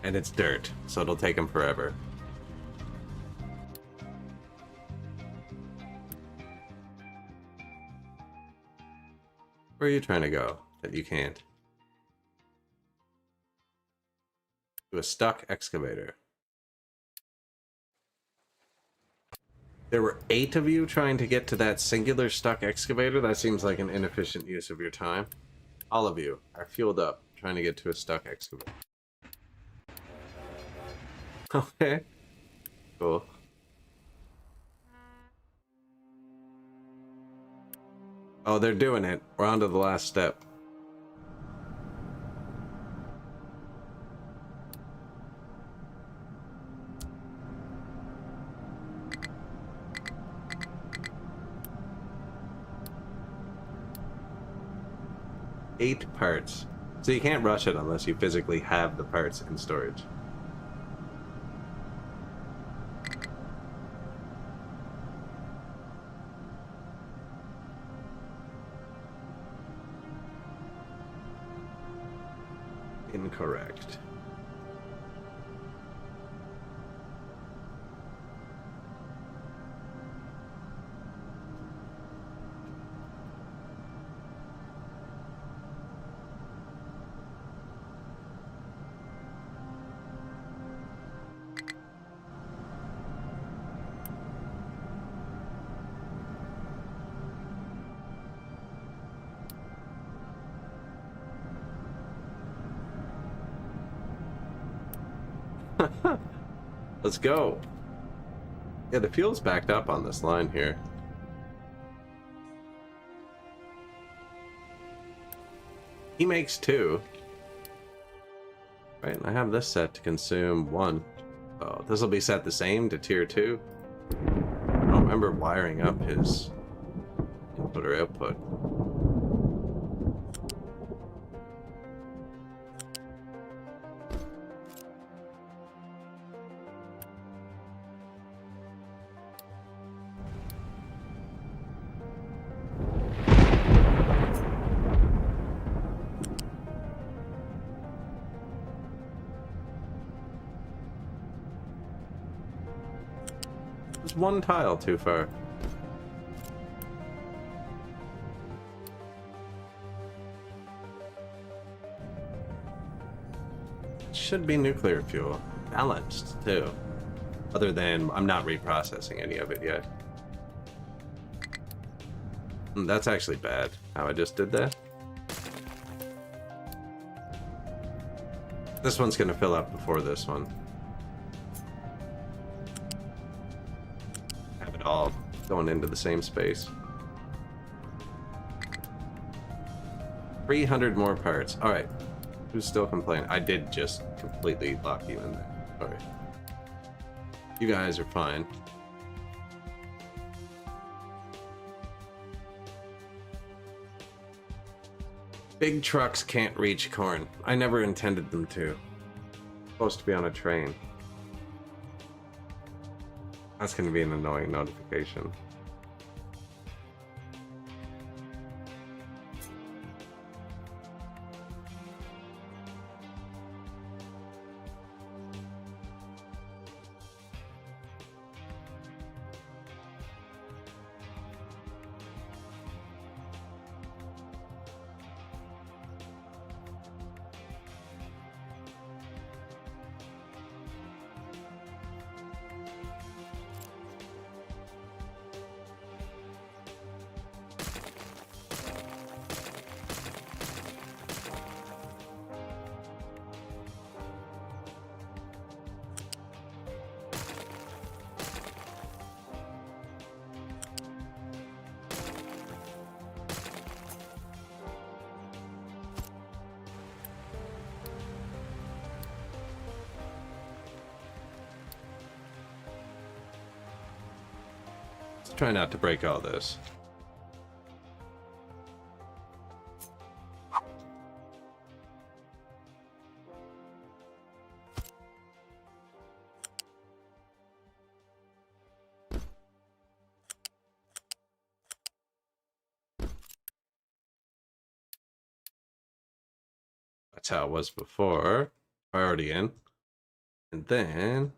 And it's dirt, so it'll take him forever. Where are you trying to go that you can't? To a stuck excavator. There were 8 of you trying to get to that singular stuck excavator? That seems like an inefficient use of your time. All of you are fueled up trying to get to a stuck excavator. Okay. Cool. Oh, they're doing it. We're on to the last step. Eight parts. So you can't rush it unless you physically have the parts in storage. Incorrect. Let's go. Yeah, the fuel's backed up on this line here. He makes 2. Right, and I have this set to consume 1. Oh, this will be set the same to tier 2. I don't remember wiring up his input or output. There's one tile too far. It should be nuclear fuel. Balanced, too. Other than I'm not reprocessing any of it yet. That's actually bad, how I just did that. This one's gonna fill up before this one. Have it all going into the same space. 300 more parts. Alright. Who's still complaining? I did just completely lock you in there. Sorry. You guys are fine. Big trucks can't reach corn. I never intended them to. Supposed to be on a train. That's going to be an annoying notification. Try not to break all this. That's how it was before. Priority in. And then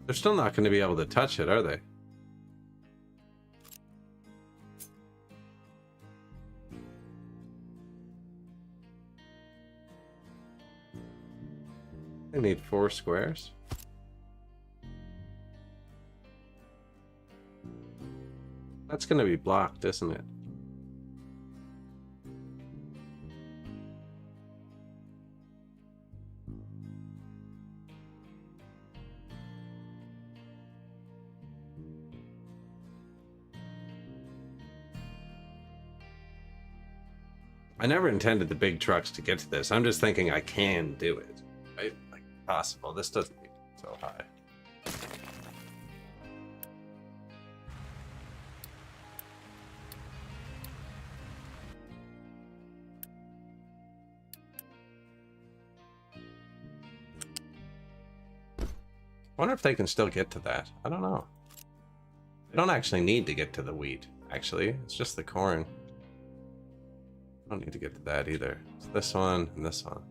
they're still not going to be able to touch it, are they? They need 4 squares. That's going to be blocked, isn't it? I never intended the big trucks to get to this. I'm just thinking I can do it. Right? Like, possible. This doesn't need so high. I wonder if they can still get to that. I don't know. They don't actually need to get to the wheat, actually. It's just the corn. I don't need to get to that either. It's this one and this one.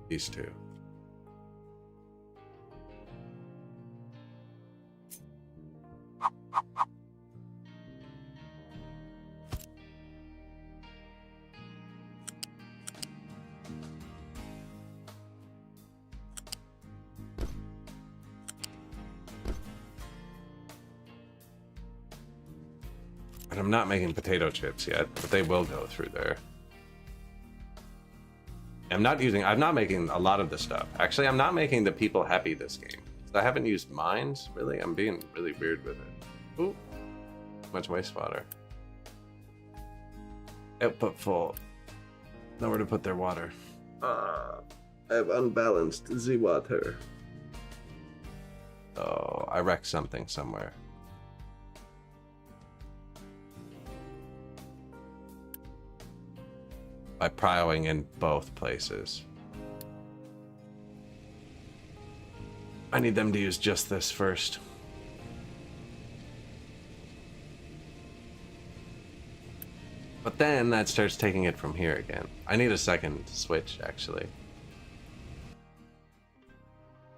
These two. And I'm not making potato chips yet, but they will go through there. I'm not making a lot of this stuff. Actually, I'm not making the people happy this game. I haven't used mines, really. I'm being really weird with it. Ooh, too much wastewater. Output full. Nowhere to put their water. I have unbalanced the water. Oh, I wrecked something somewhere. By prioing in both places. I need them to use just this first. But then that starts taking it from here again. I need a second switch, actually.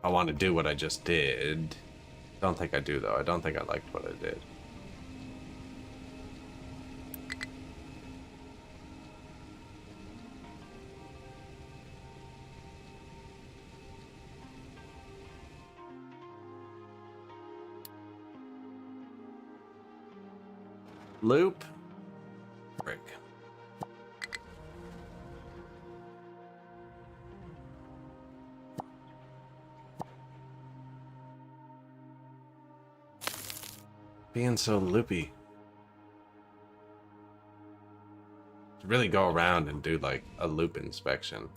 I want to do what I just did. Don't think I do, though. I don't think I liked what I did. Loop. Break. Being so loopy. Really go around and do like a loop inspection.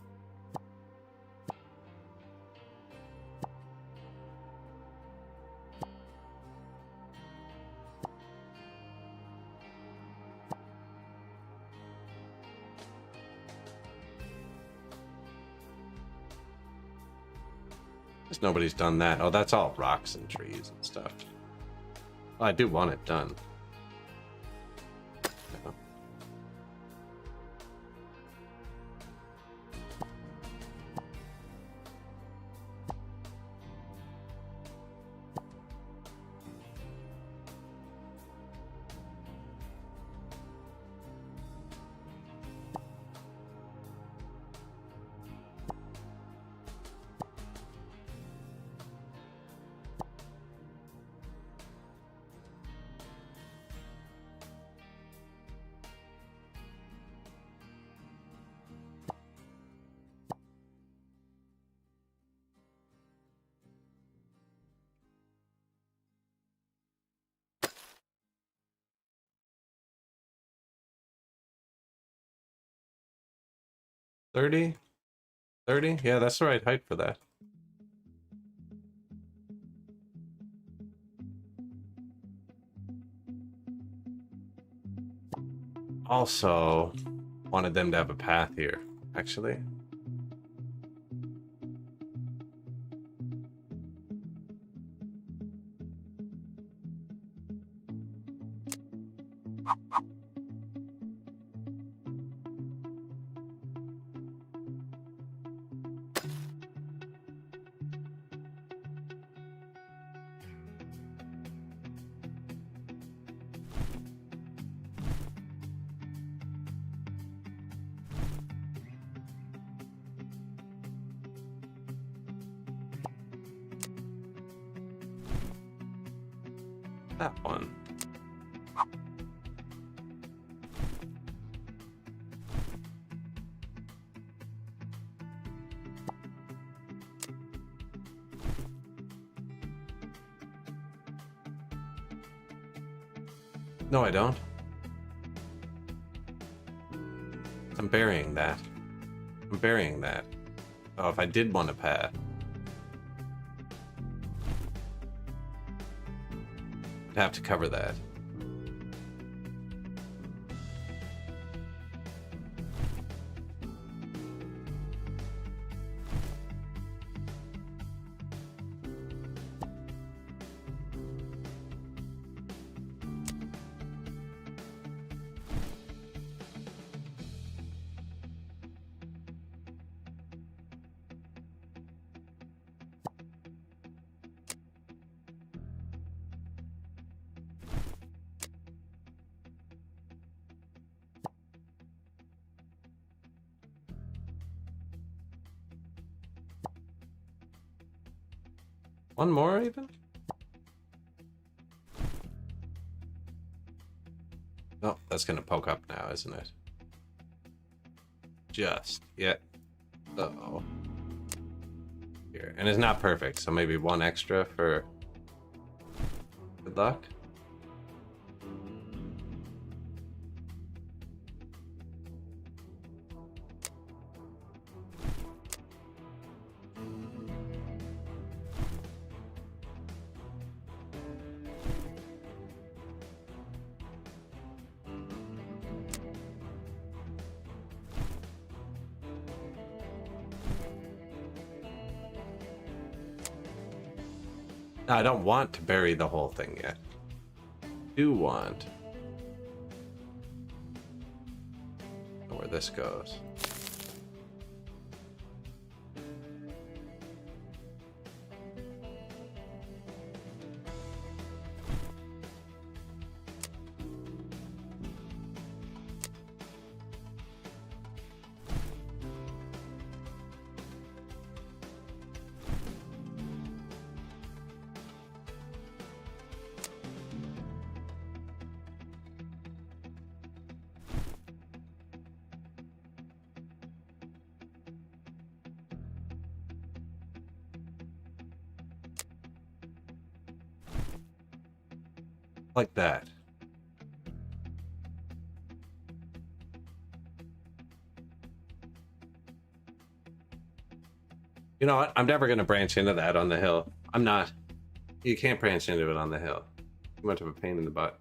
Guess nobody's done that. Oh, that's all rocks and trees and stuff. Well, I do want it done. No. $30? $30? Yeah, that's the right height for that. Also, wanted them to have a path here, actually. That one. No, I don't. I'm burying that. I'm burying that. Oh, if I did want a path. I'd have to cover that. One more, even? Oh, that's gonna poke up now, isn't it? Just, yeah. Uh-oh. Here, and it's not perfect, so maybe one extra for good luck. No, I don't want to bury the whole thing yet. I do want where this goes. Like that. You know what? I'm never going to branch into that on the hill. I'm not. You can't branch into it on the hill. Too much of a pain in the butt.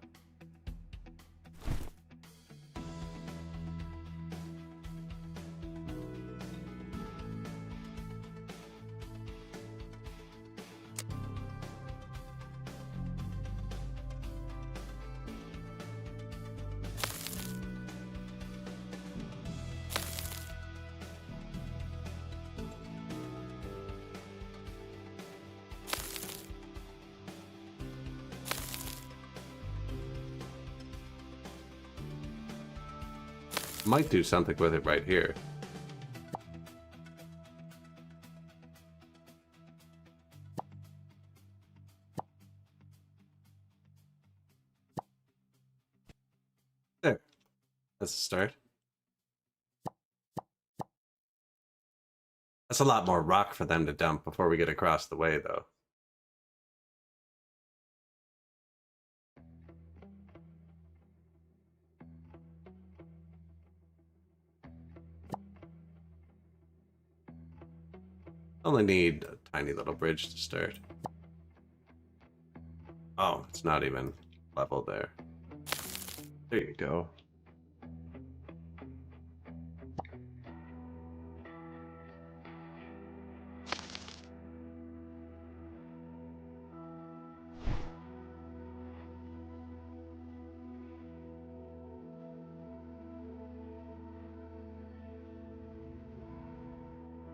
Might do something with it right here. There. That's a start. That's a lot more rock for them to dump before we get across the way, though. Only need a tiny little bridge to start. Oh, it's not even level there. There you go.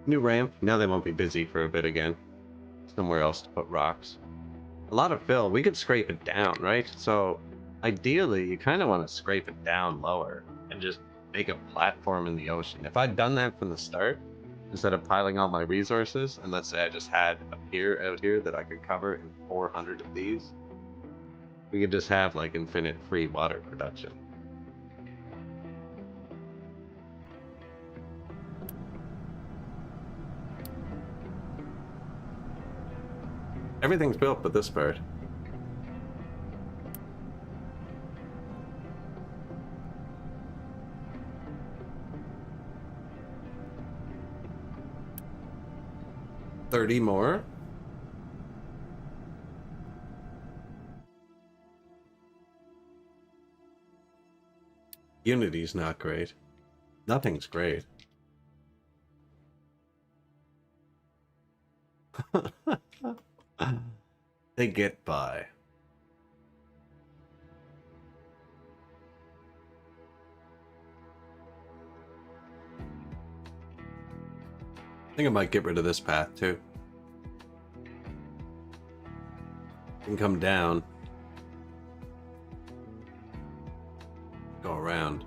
New ramp. Now they won't be busy for a bit again. Somewhere else to put rocks. A lot of fill. We could scrape it down, right? So ideally, you kind of want to scrape it down lower and just make a platform in the ocean. If I'd done that from the start, instead of piling all my resources, and let's say I just had a pier out here that I could cover in 400 of these, we could just have like infinite free water production. Everything's built but this part. $30 more. Unity's not great. Nothing's great. They get by. I think I might get rid of this path too. Can come down. Go around.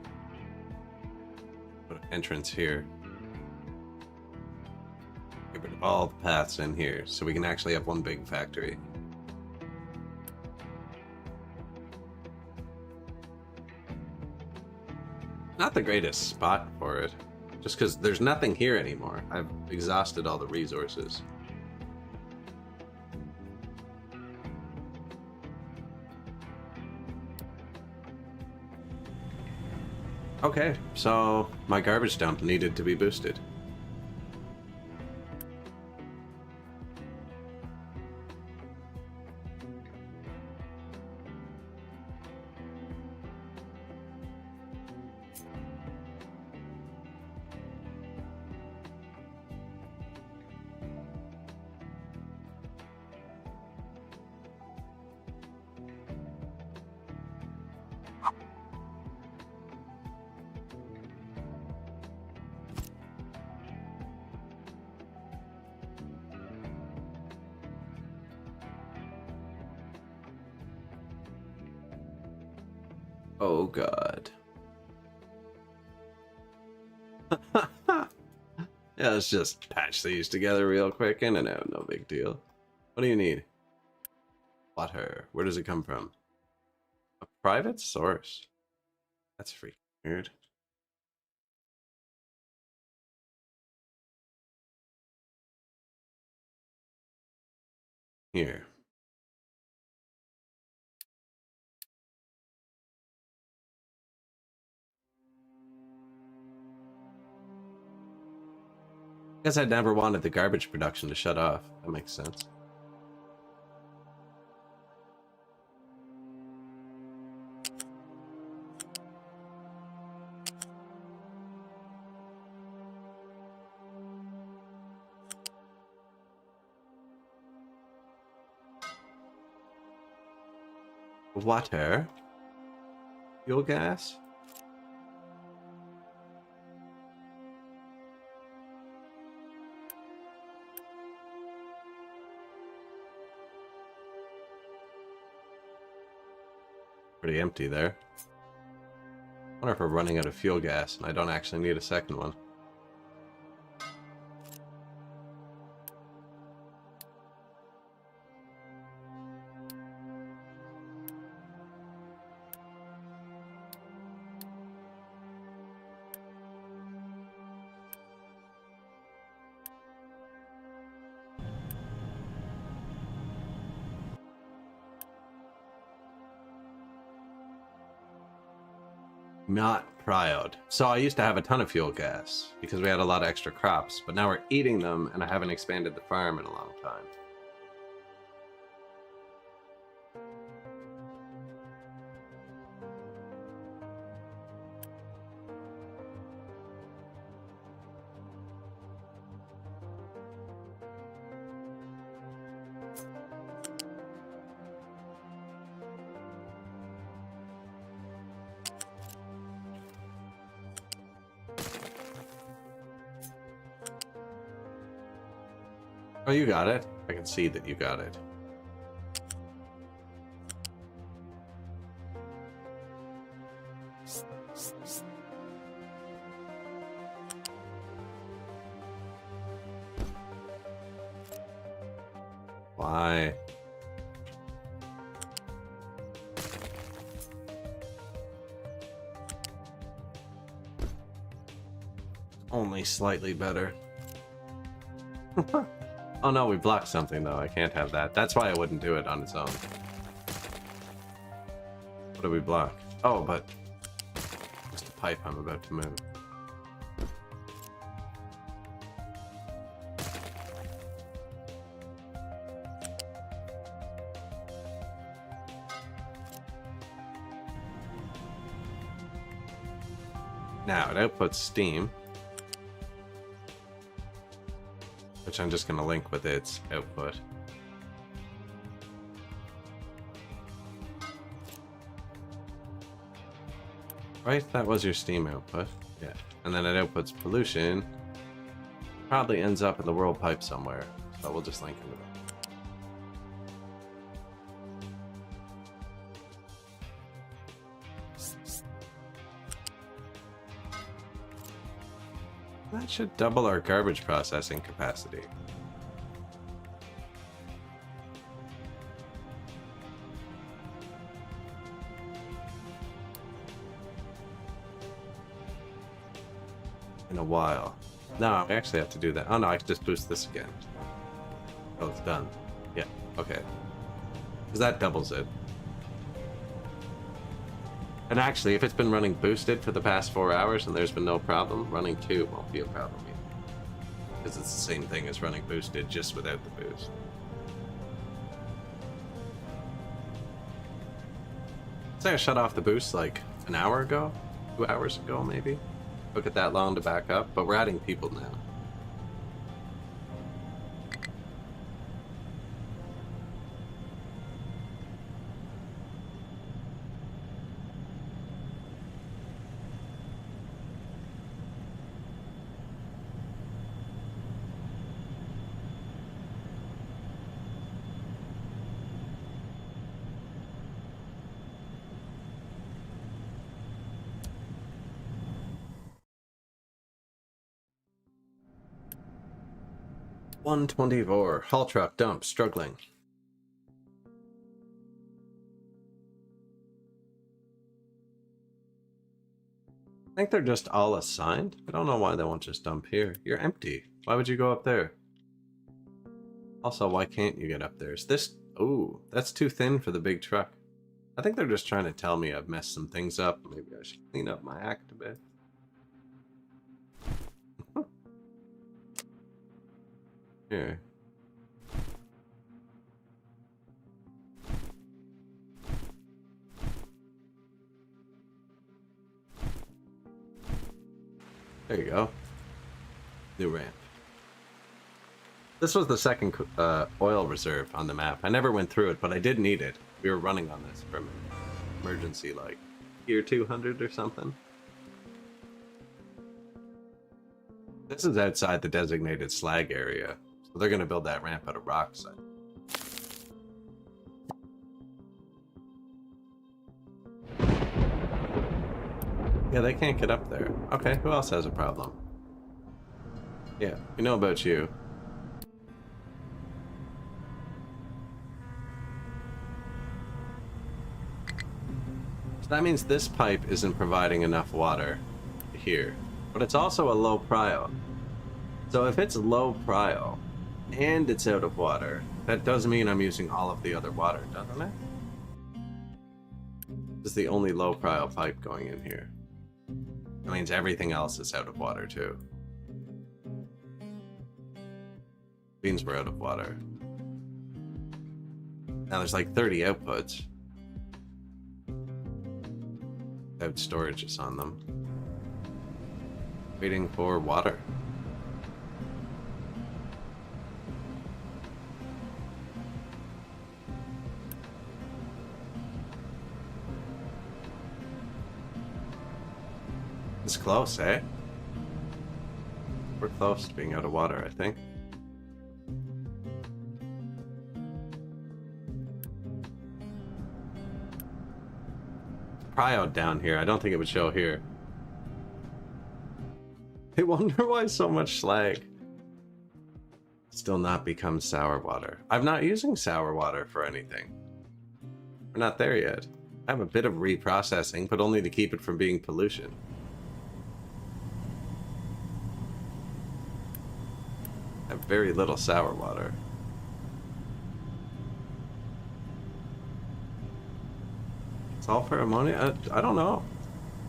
Put an entrance here. Get rid of all the paths in here so we can actually have one big factory. Not the greatest spot for it, just because there's nothing here anymore. I've exhausted all the resources. Okay, so my garbage dump needed to be boosted. Oh god. Yeah, let's just patch these together real quick. In and out, no big deal. What do you need? Water. Where does it come from? A private source. That's freaking weird. Here. Guess I never wanted the garbage production to shut off. That makes sense. Water. Fuel gas. Pretty empty there. I wonder if we're running out of fuel gas and I don't actually need a second one. Not proud. So I used to have a ton of fuel gas because we had a lot of extra crops, but now we're eating them and I haven't expanded the farm in a long time. Oh, you got it. I can see that you got it. Why? Only slightly better. Oh no, we blocked something though. I can't have that. That's why I wouldn't do it on its own. What do we block? Oh, but just a pipe I'm about to move. Now it outputs steam, which I'm just going to link with its output. Right, that was your steam output. Yeah, and then it outputs pollution. Probably ends up in the world pipe somewhere, so we'll just link into that. That should double our garbage processing capacity. In a while. No, I actually have to do that. Oh no, I can just boost this again. Oh, it's done. Yeah, okay. Because that doubles it. And actually, if it's been running boosted for the past 4 hours and there's been no problem, running 2 won't be a problem either. Because it's the same thing as running boosted, just without the boost. So I shut off the boost like an hour ago? 2 hours ago, maybe? Took it that long to back up, but we're adding people now. 124. Haul truck dump struggling. I think they're just all assigned. I don't know why they won't just dump here. You're empty. Why would you go up there? Also, why can't you get up there? Is this... Ooh, that's too thin for the big truck. I think they're just trying to tell me I've messed some things up. Maybe I should clean up my act a bit. Here. There you go. New ramp. This was the second oil reserve on the map. I never went through it, but I did need it. We were running on this for an emergency, like, year 200 or something. This is outside the designated slag area, so they're going to build that ramp out of rocks. Yeah, they can't get up there. Okay, who else has a problem? Yeah, we know about you. So that means this pipe isn't providing enough water here. But it's also a low prio. So if it's low prio and it's out of water, that does mean I'm using all of the other water, doesn't it? This is the only low prio pipe going in here. That means everything else is out of water too. Means we're out of water. Now there's like 30 outputs. Without storages on them. Waiting for water. It's close, eh? We're close to being out of water, I think. Prio down here. I don't think it would show here. I wonder why so much slag. Still not become sour water. I'm not using sour water for anything. We're not there yet. I have a bit of reprocessing, but only to keep it from being pollution. I have very little sour water. Sulfur, ammonia? I don't know.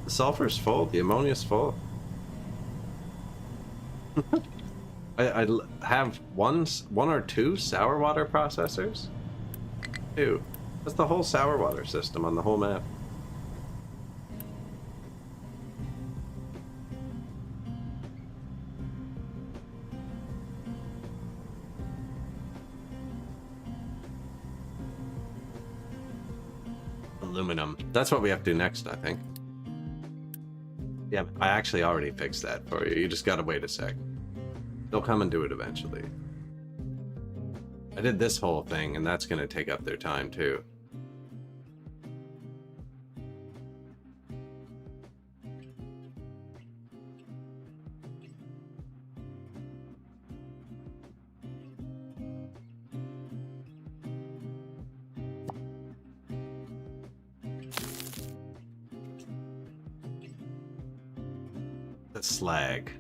The sulfur's full, the ammonia's full. I have one or two sour water processors. Two. That's the whole sour water system on the whole map. Aluminum. That's what we have to do next, I think. Yeah, I actually already fixed that for you. You just gotta wait a sec. They'll come and do it eventually. I did this whole thing, and that's gonna take up their time, too. The slag.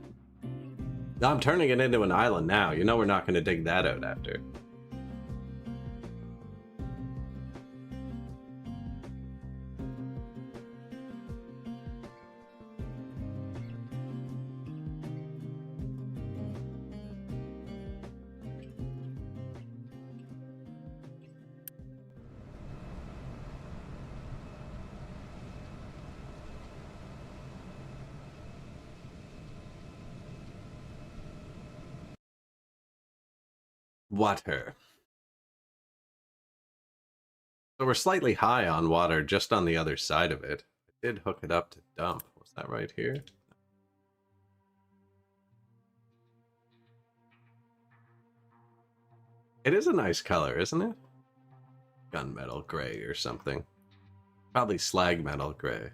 I'm turning it into an island now. You know we're not going to dig that out after. Water. So we're slightly high on water just on the other side of it. I did hook it up to dump. Was that right here? It is a nice color, isn't it? Gunmetal gray or something. Probably slag metal gray.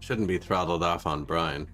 Shouldn't be throttled off on brine.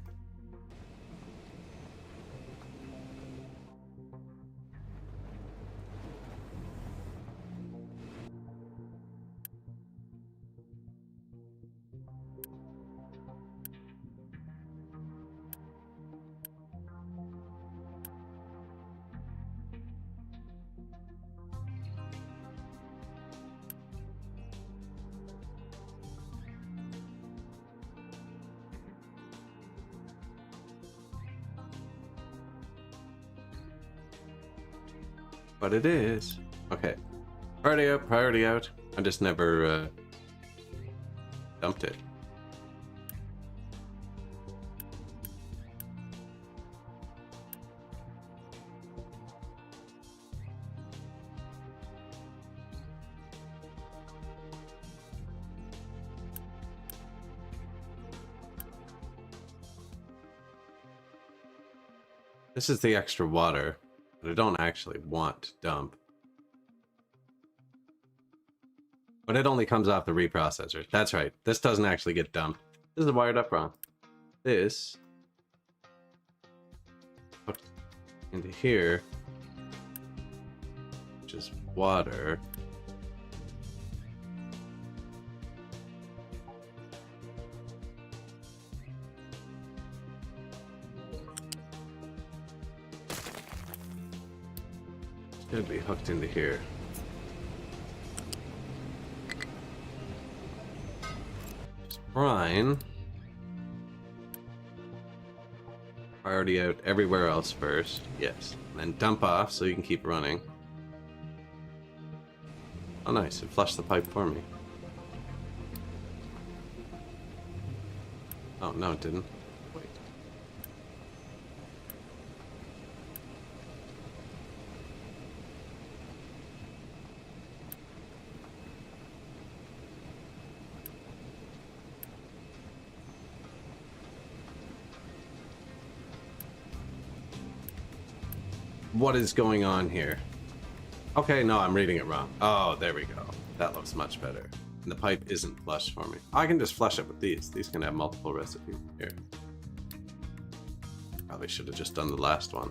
But it is. Okay. Priority out, priority out. I just never dumped it. This is the extra water that I don't actually want to dump. But it only comes off the reprocessor. That's right. This doesn't actually get dumped. This is wired up wrong. This hooked into here, which is water. Should be hooked into here. Just brine. Priority out everywhere else first. Yes. And then dump off so you can keep running. Oh nice, it flushed the pipe for me. Oh no, it didn't. Wait. What is going on here? Okay, no, I'm reading it wrong. Oh, there we go. That looks much better. And the pipe isn't flushed for me. I can just flush it with these. These can have multiple recipes. Here. Probably should have just done the last one.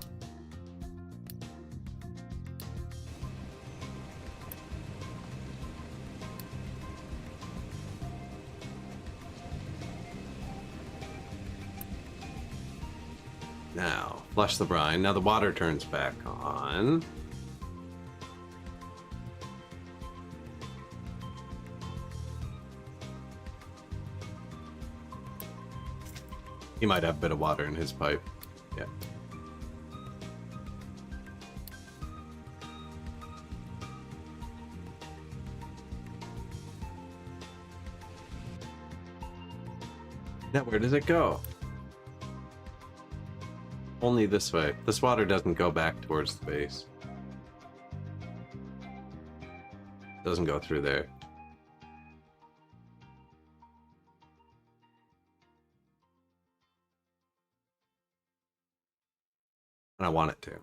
Now, flush the brine. Now the water turns back on. He might have a bit of water in his pipe. Yeah. Now, where does it go? Only this way. This water doesn't go back towards the base. Doesn't go through there. And I want it to.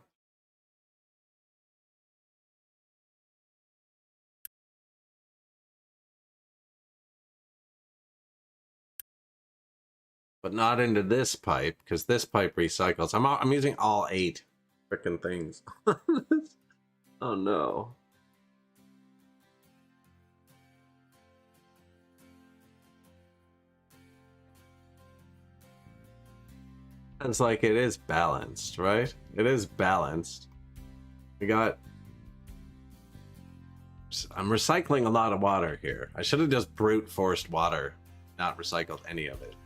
But not into this pipe, because this pipe recycles. I'm using all 8 frickin' things. Oh no. It's like it is balanced, right? It is balanced. We got... I'm recycling a lot of water here. I should have just brute forced water, not recycled any of it.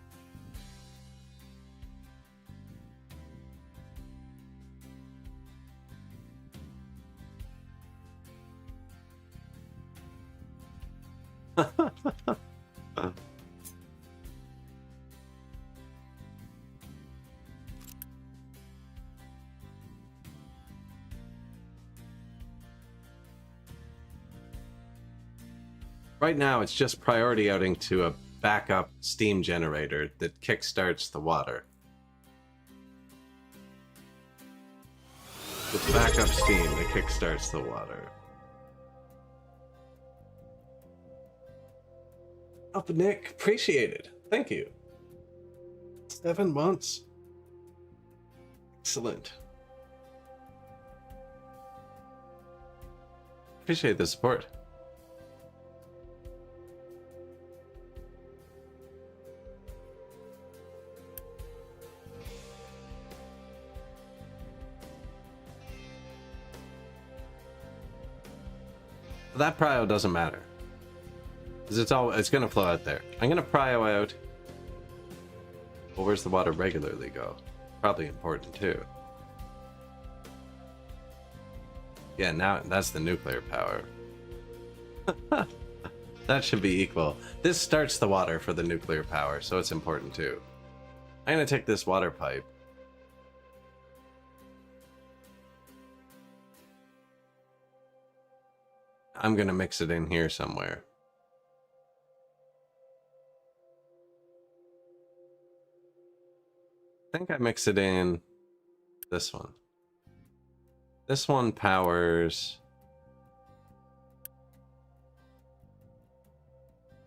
Right now, it's just priority outing to a backup steam generator that kickstarts the water. With backup steam that kickstarts the water. Up, Nick. Appreciate it. Thank you. 7 months. Excellent. Appreciate the support. That prio doesn't matter, because it's gonna flow out there. I'm gonna prio out. Well, where's the water regularly go? Probably important too. Yeah, now that's the nuclear power. That should be equal. This starts the water for the nuclear power, so it's important too. I'm gonna take this water pipe. I'm gonna mix it in here somewhere. I think I mix it in this one. This one powers...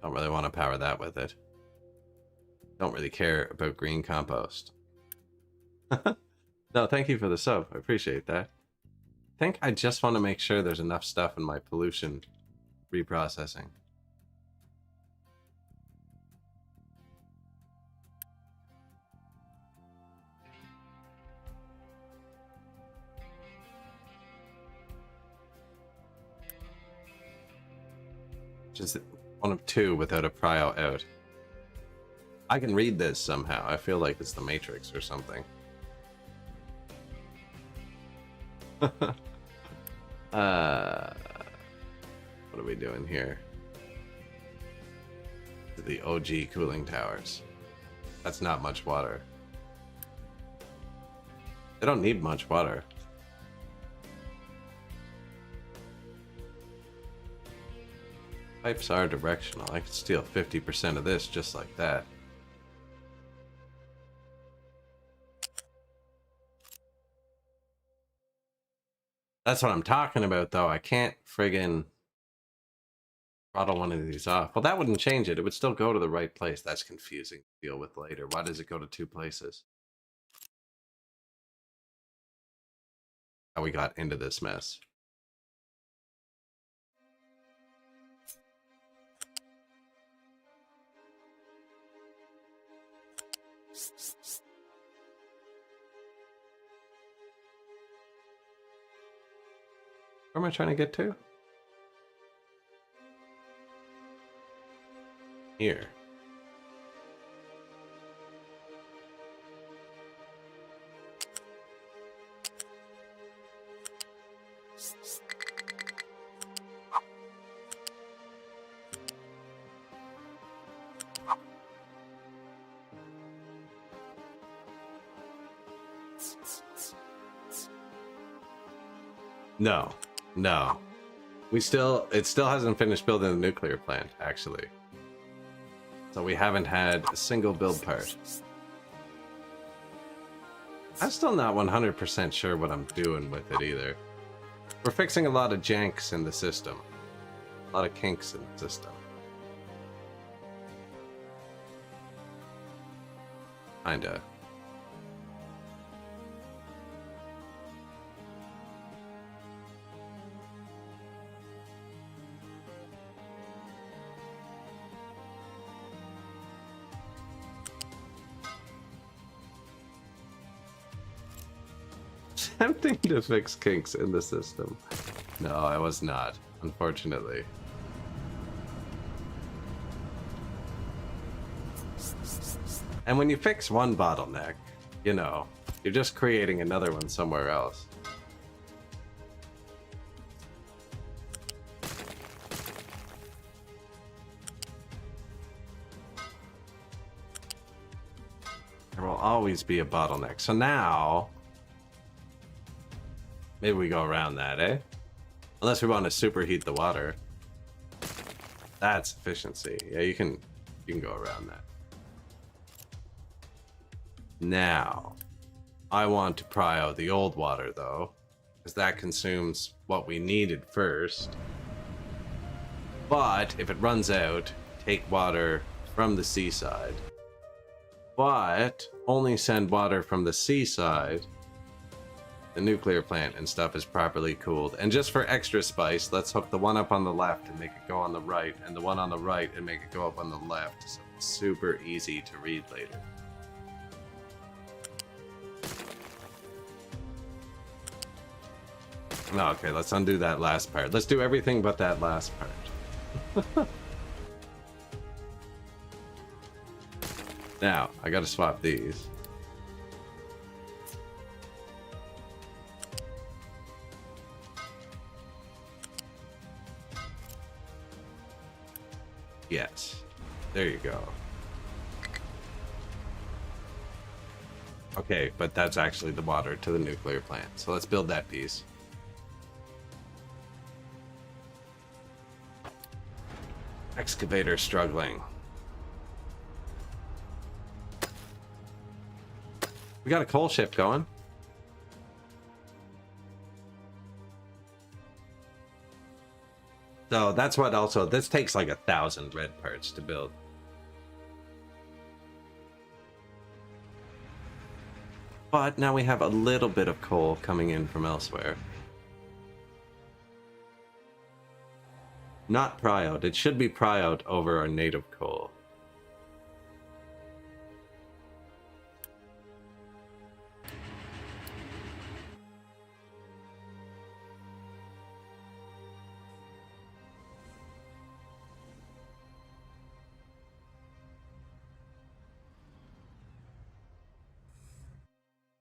Don't really want to power that with it. Don't really care about green compost. No, thank you for the sub. I appreciate that. I think I just want to make sure there's enough stuff in my pollution reprocessing. Just one of two without a prio out. I can read this somehow. I feel like it's the Matrix or something. What are we doing here? The OG cooling towers. That's not much water. They don't need much water. Pipes are directional. I could steal 50% of this just like that. That's what I'm talking about, though. I can't friggin' throttle one of these off. Well, that wouldn't change it. It would still go to the right place. That's confusing to deal with later. Why does it go to two places? How we got into this mess. Where am I trying to get to? Here. No. No. It still hasn't finished building the nuclear plant, actually. So we haven't had a single build part. I'm still not 100% sure what I'm doing with it either. We're fixing a lot of janks in the system. A lot of kinks in the system. Kinda. Attempting to fix kinks in the system. No, I was not, unfortunately. And when you fix one bottleneck, you know, you're just creating another one somewhere else. There will always be a bottleneck. So now... maybe we go around that, eh? Unless we want to superheat the water. That's efficiency. Yeah, you can go around that. Now, I want to pry out the old water, though, because that consumes what we needed first. But if it runs out, take water from the seaside. but only send water from the seaside. The nuclear plant and stuff is properly cooled. And just for extra spice, let's hook the one up on the left and make it go on the right, and the one on the right and make it go up on the left, so it's super easy to read later. No, okay, let's undo that last part. Let's do everything but that last part. Now, I gotta swap these. Yes. There you go. Okay, but that's actually the water to the nuclear plant. So let's build that piece. Excavator struggling. We got a coal ship going. So that's what also, this takes like 1,000 red parts to build. But now we have a little bit of coal coming in from elsewhere. Not prioed. It should be prioed over our native coal.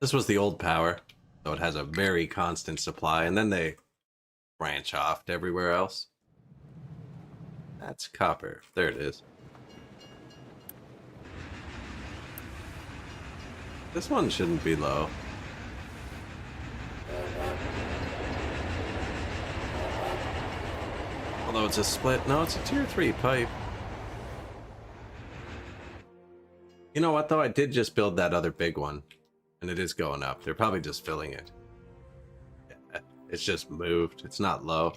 This was the old power, so it has a very constant supply, and then they branch off to everywhere else. That's copper. There it is. This one shouldn't be low. Although it's a split. No, it's a tier 3 pipe. You know what, though? I did just build that other big one. And it is going up. They're probably just filling it. Yeah, it's just moved. It's not low.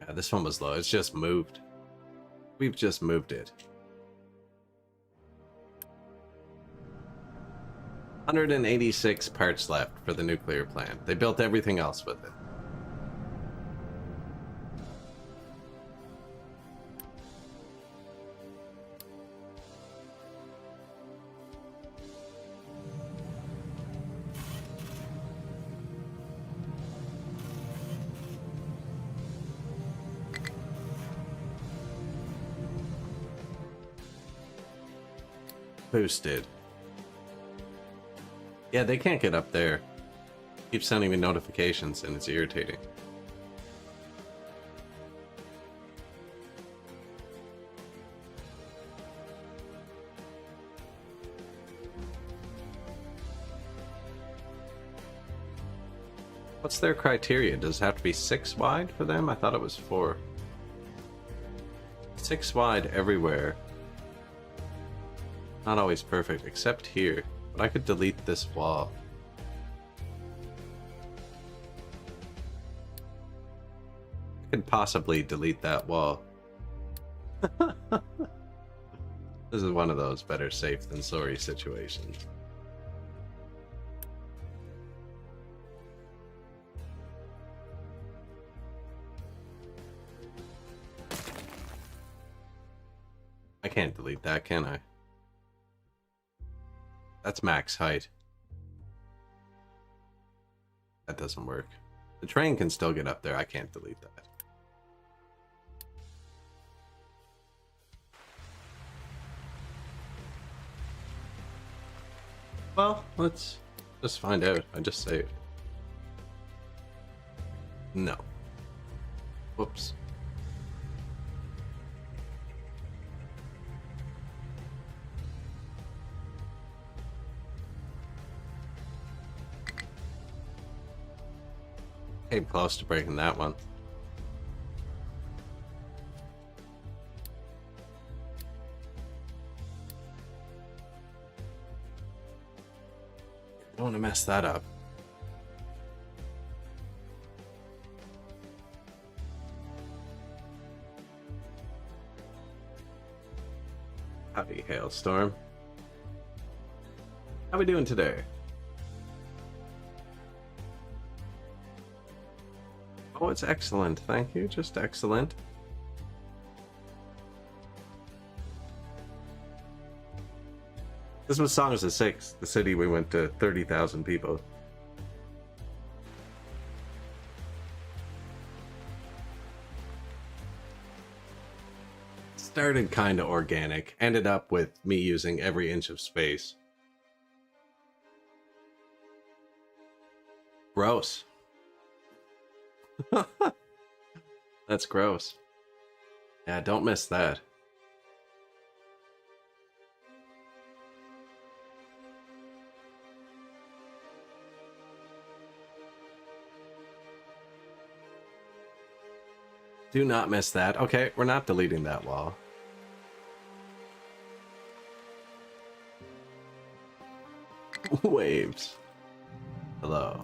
Yeah, this one was low. It's just moved. We've just moved it. 186 parts left for the nuclear plant. They built everything else with it. Boosted. Yeah, they can't get up there. Keep sending me notifications and it's irritating. What's their criteria? Does it have to be 6 wide for them? I thought it was 4. 6 wide everywhere. Not always perfect, except here. But I could delete this wall. I could possibly delete that wall. This is one of those better safe than sorry situations. I can't delete that, can I? That's max height. That doesn't work. The train can still get up there. I can't delete that. Well, let's just find out. I just saved. No. Whoops. Came close to breaking that one. I don't want to mess that up. Howdy, hailstorm. How we doing today? Oh, it's excellent. Thank you. Just excellent. This was Songs of Six, the city we went to 30,000 people. Started kind of organic, ended up with me using every inch of space. Gross. That's gross. Yeah, don't miss that. Do not miss that. Okay, we're not deleting that wall. Waves. Hello.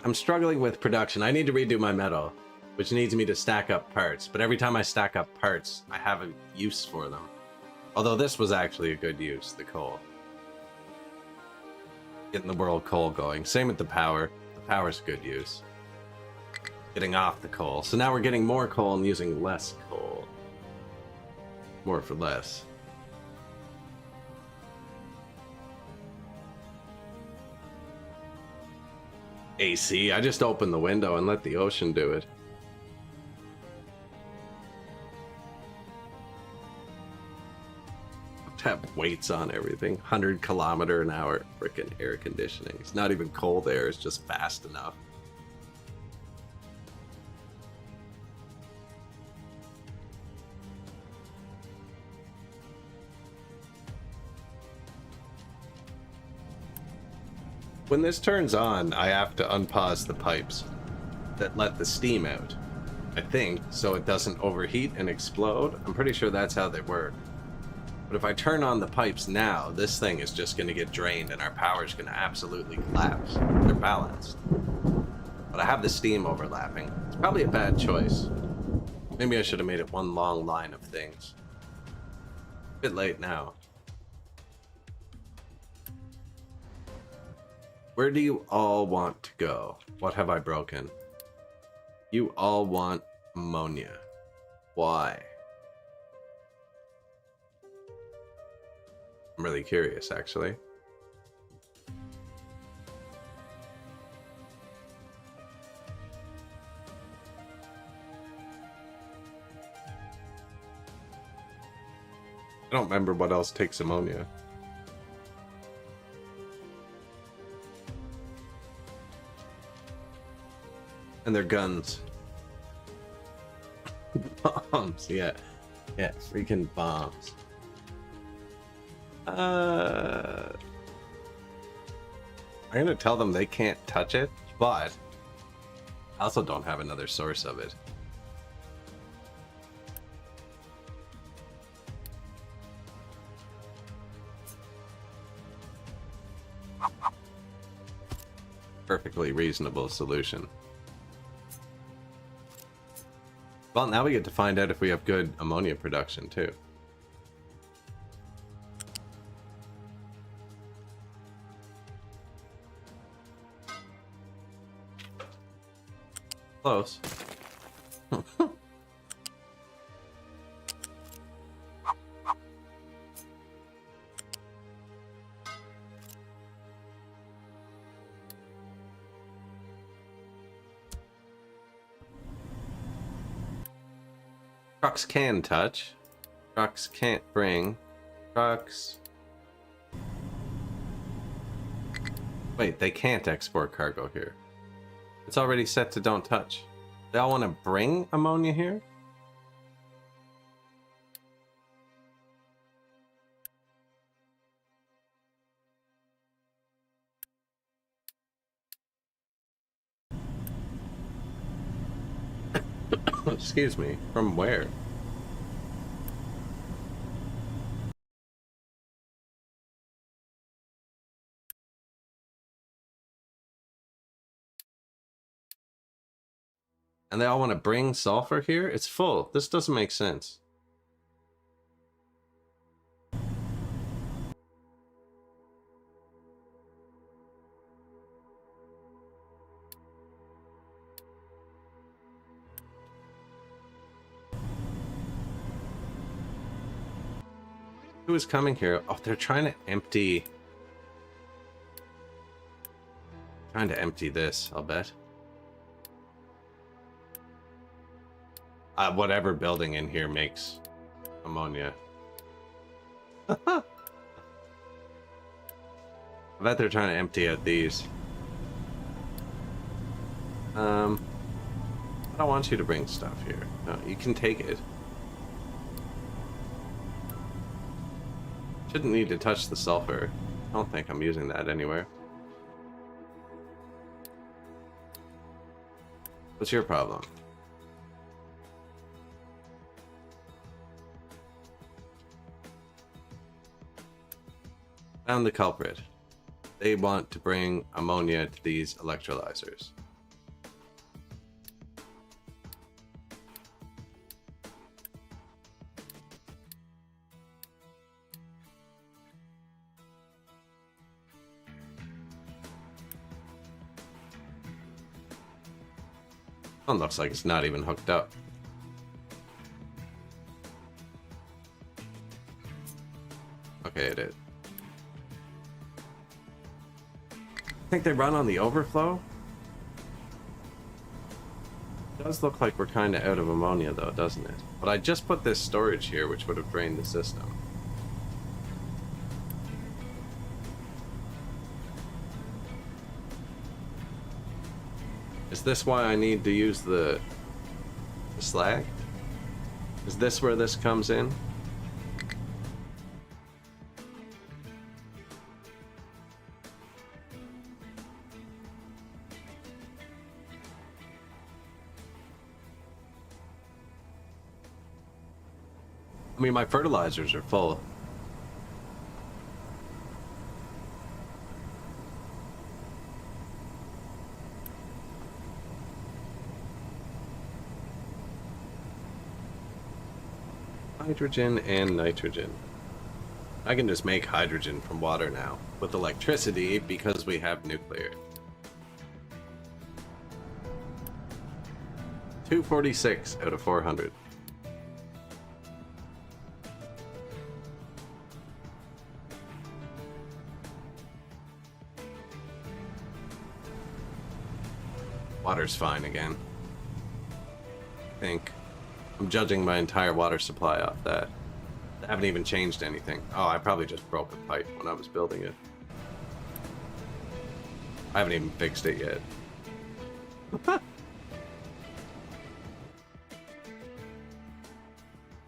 I'm struggling with production. I need to redo my metal, which needs me to stack up parts. But every time I stack up parts, I have a use for them. Although this was actually a good use, the coal. Getting the world coal going. Same with the power. The power's good use. Getting off the coal. So now we're getting more coal and using less coal. More for less. AC, I just opened the window and let the ocean do it. Have weights on everything. 100km/h freaking air conditioning. It's not even cold air, it's just fast enough. When this turns on, I have to unpause the pipes that let the steam out. I think, so it doesn't overheat and explode. I'm pretty sure that's how they work. But if I turn on the pipes now, this thing is just going to get drained and our power's going to absolutely collapse. They're balanced. But I have the steam overlapping. It's probably a bad choice. Maybe I should have made it one long line of things. A bit late now. Where do you all want to go? What have I broken? You all want ammonia. Why? I'm really curious, actually. I don't remember what else takes ammonia. And their guns. Bombs, yeah. Yeah, freaking bombs. I'm gonna tell them they can't touch it, but I also don't have another source of it. Perfectly reasonable solution. Well, now we get to find out if we have good ammonia production, too. Close. Trucks can touch. Trucks can't bring. Trucks... Wait, they can't export cargo here. It's already set to don't touch. They all want to bring ammonia here? Excuse me, from where? And they all want to bring sulfur here? It's full. This doesn't make sense. Who is coming here? Oh, they're trying to empty... Trying to empty this, I'll bet. Whatever building in here makes ammonia. I bet they're trying to empty out these. I don't want you to bring stuff here. No, you can take it. Shouldn't need to touch the sulfur. I don't think I'm using that anywhere. What's your problem? Found the culprit. They want to bring ammonia to these electrolyzers. One looks like it's not even hooked up. Okay, it is. I think they run on the overflow. It does look like we're kind of out of ammonia though, doesn't it? But I just put this storage here, which would have drained the system. Is this why I need to use the slag? Is this where this comes in? I mean, my fertilizers are full. Hydrogen and nitrogen. I can just make hydrogen from water now with electricity because we have nuclear. 246 out of 400. Water's fine again. I think. I'm judging my entire water supply off that. I haven't even changed anything. Oh, I probably just broke a pipe when I was building it. I haven't even fixed it yet.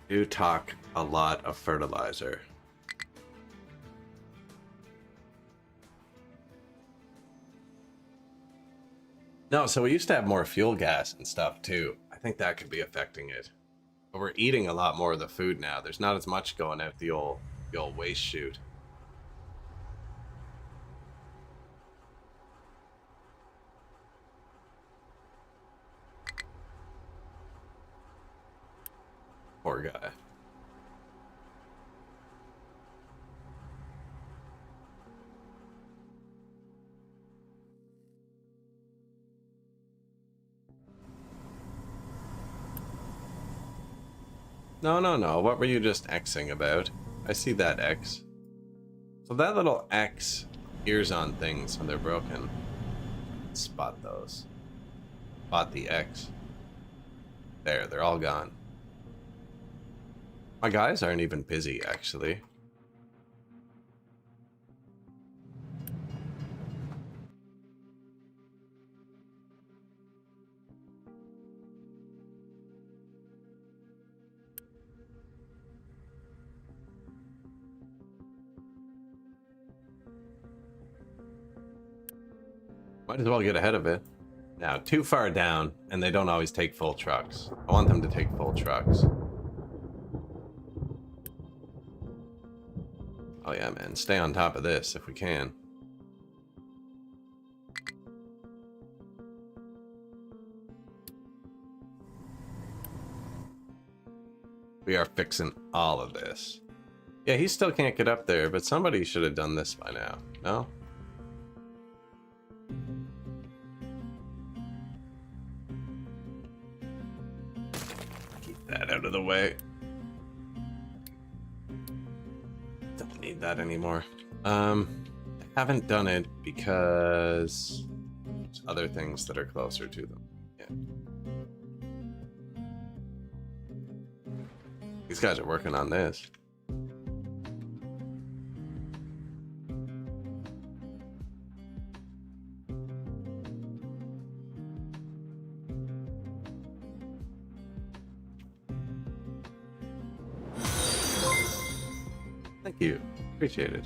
Do talk a lot of fertilizer. No, so we used to have more fuel gas and stuff too. I think that could be affecting it. But we're eating a lot more of the food now. There's not as much going out the old waste chute. Poor guy. No, no, no. What were you just Xing about? I see that X. So that little X appears on things when they're broken. Spot those. Spot the X. There, they're all gone. My guys aren't even busy, actually. Might as well get ahead of it. Now, too far down, and they don't always take full trucks. I want them to take full trucks. Oh yeah, man. Stay on top of this if we can. We are fixing all of this. Yeah, he still can't get up there, but somebody should have done this by now. No? Keep that out of the way. need that anymore. I haven't done it because there's other things that are closer to them. Yeah. These guys are working on this. Thank you. Appreciate it.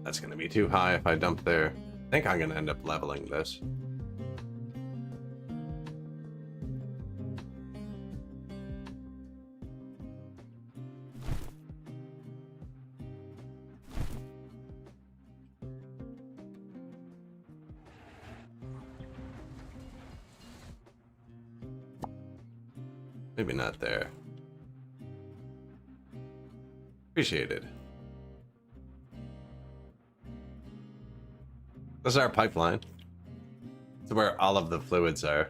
That's going to be too high if I dump there. I think I'm going to end up leveling this. Maybe not there. Appreciate it. This is our pipeline. It's where all of the fluids are.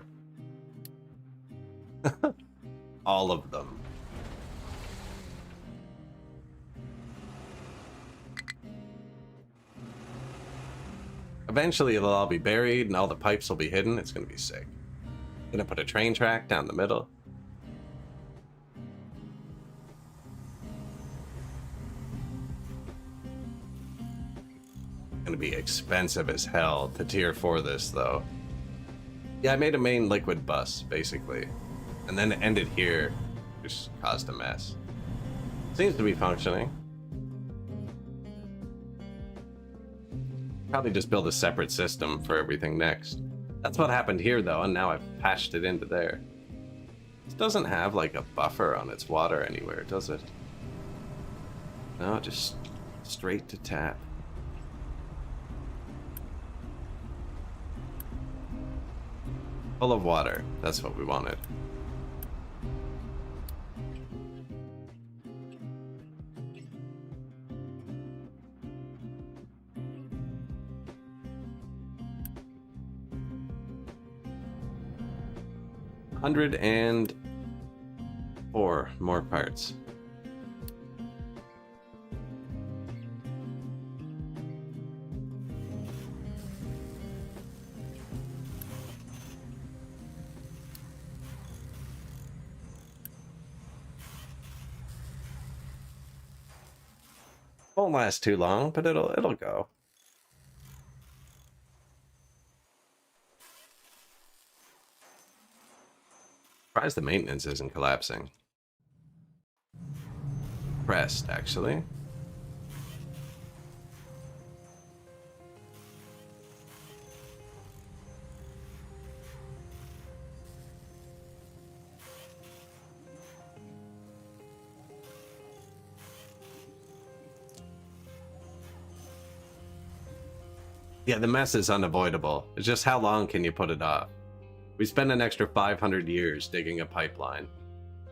All of them. Eventually it'll all be buried and all the pipes will be hidden. It's gonna be sick. Gonna put a train track down the middle. Gonna be expensive as hell to tier 4 this though. Yeah, I made a main liquid bus basically, and then it ended here, which caused a mess. Seems to be functioning. Probably just build a separate system for everything next. That's what happened here though, and now I've patched it into there. This doesn't have like a buffer on its water anywhere, does it? No, just straight to tap. Full of water. That's what we wanted. $104 more parts. Won't last too long, but it'll go. Surprised the maintenance isn't collapsing. Pressed, actually. Yeah, the mess is unavoidable. It's just how long can you put it off? We spent an extra 500 years digging a pipeline,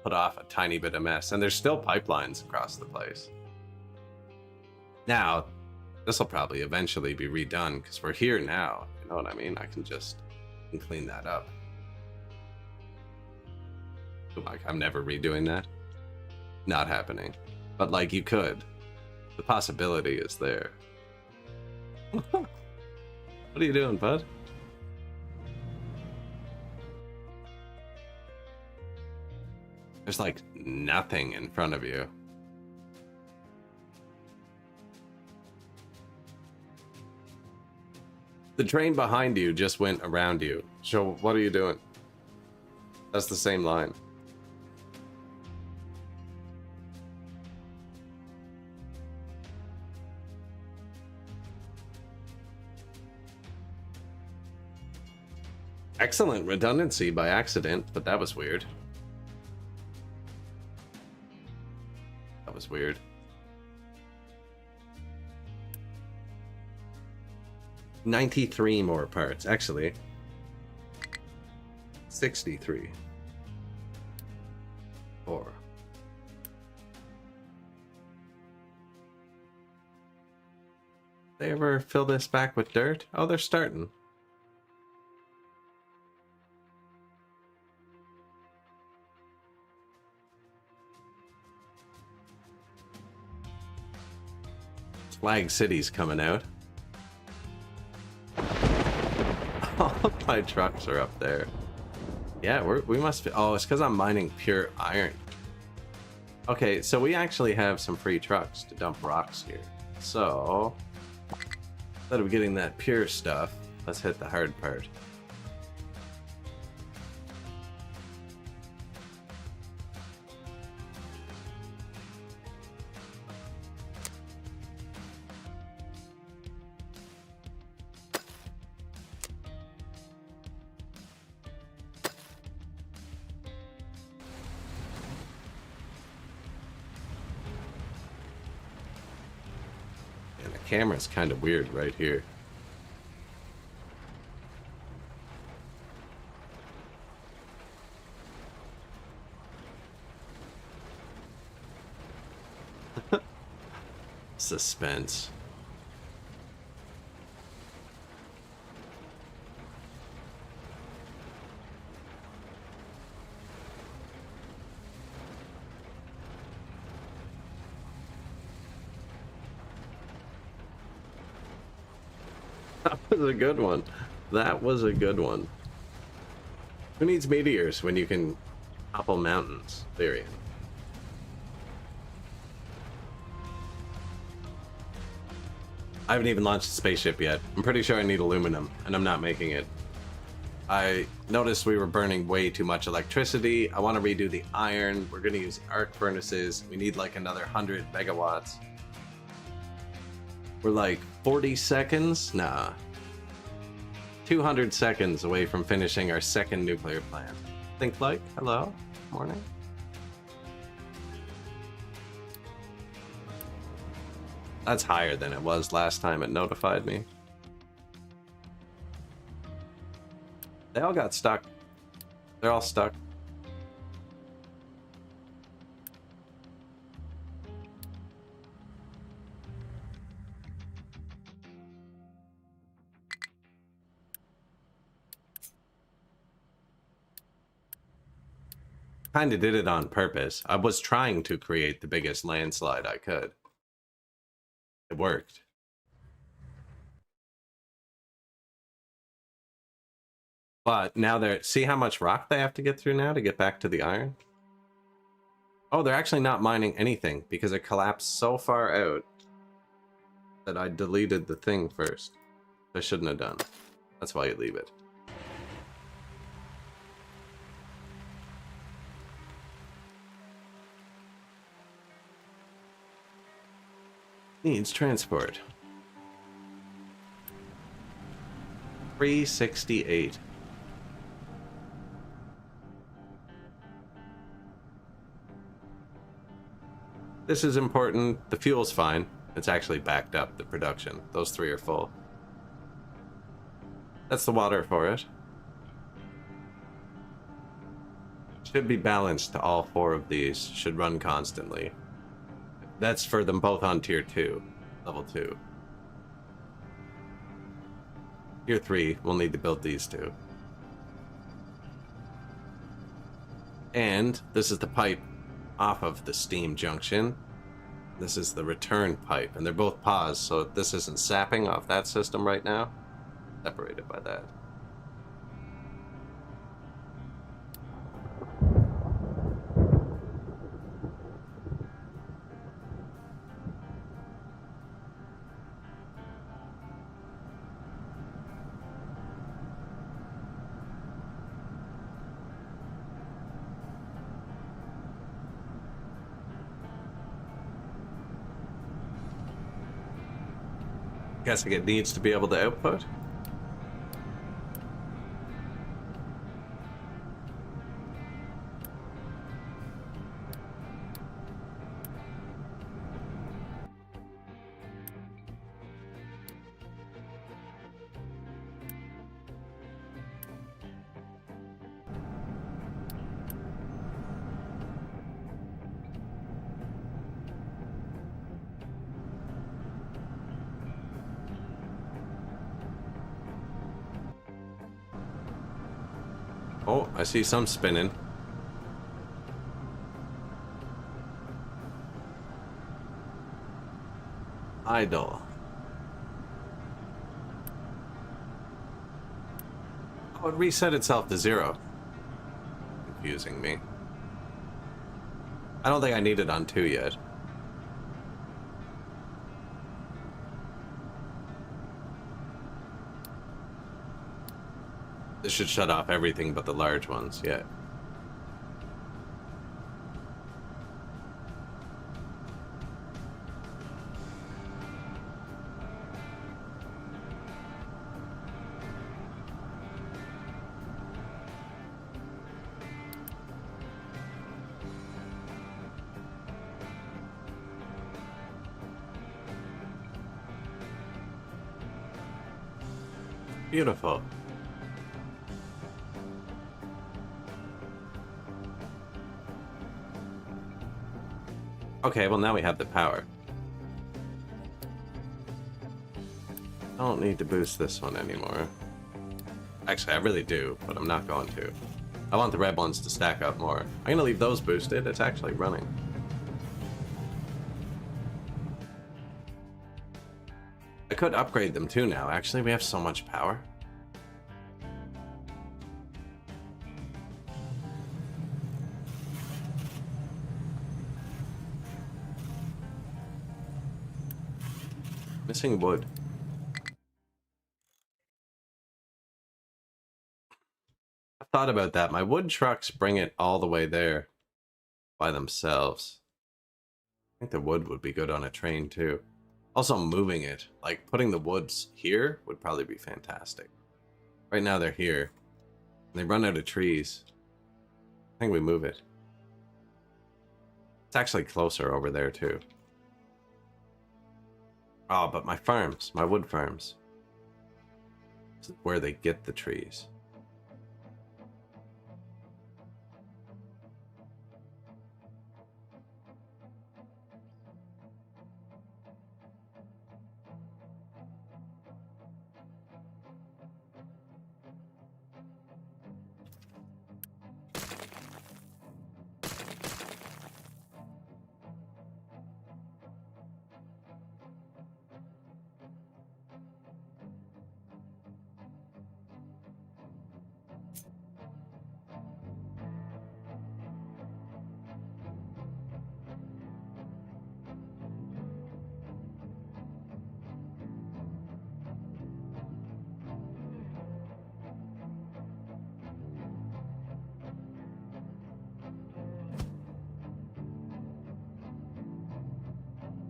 put off a tiny bit of mess, and there's still pipelines across the place. Now, this will probably eventually be redone because we're here now. You know what I mean? I can clean that up. Like, I'm never redoing that. Not happening. But like, you could. The possibility is there. What are you doing, bud? There's like nothing in front of you. The train behind you just went around you. So what are you doing? That's the same line. Excellent redundancy by accident, but that was weird. That was weird. $93 more parts, actually. 63. 4. They ever fill this back with dirt? Oh, they're starting. Flag City's coming out. All my trucks are up there. Yeah, we must be. Oh, it's because I'm mining pure iron. Okay, so we actually have some free trucks to dump rocks here. So, instead of getting that pure stuff, let's hit the hard part. Camera's kind of weird right here. Suspense. That was a good one. That was a good one. Who needs meteors when you can topple mountains? Varian. I haven't even launched a spaceship yet. I'm pretty sure I need aluminum, and I'm not making it. I noticed we were burning way too much electricity. I want to redo the iron. We're going to use arc furnaces. We need like another 100 megawatts. We're like 40 seconds? Nah. 200 seconds away from finishing our second nuclear plant. Think like, hello, morning. That's higher than it was last time it notified me. They all got stuck. They're all stuck. Kind of did it on purpose. I was trying to create the biggest landslide I could. It worked. But now they're... See how much rock they have to get through now to get back to the iron? Oh, they're actually not mining anything because it collapsed so far out that I deleted the thing first. I shouldn't have done. That's why you leave it. Needs transport. 368. This is important. The fuel's fine. It's actually backed up, the production. Those three are full. That's the water for it. Should be balanced to all four of these. Should run constantly. That's for them both on tier 2, level 2. Tier 3, we'll need to build these two. And this is the pipe off of the steam junction. This is the return pipe, and they're both paused, so this isn't sapping off that system right now. Separated by that. Guessing it needs to be able to output. Oh, I see some spinning. idle. Oh, it reset itself to 0. Confusing me. I don't think I need it on 2 yet. This should shut off everything but the large ones, yeah. Beautiful. Okay, well now we have the power. I don't need to boost this one anymore. Actually, I really do, but I'm not going to. I want the red ones to stack up more. I'm gonna leave those boosted. It's actually running. I could upgrade them too now. Actually, we have so much power. Missing wood. I've thought about that. My wood trucks bring it all the way there by themselves. I think the wood would be good on a train too. Also moving it, like putting the woods here would probably be fantastic. Right now they're here. And they run out of trees. I think we move it. It's actually closer over there too. Oh, but my farms, my wood farms. This is where they get the trees.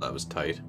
That was tight.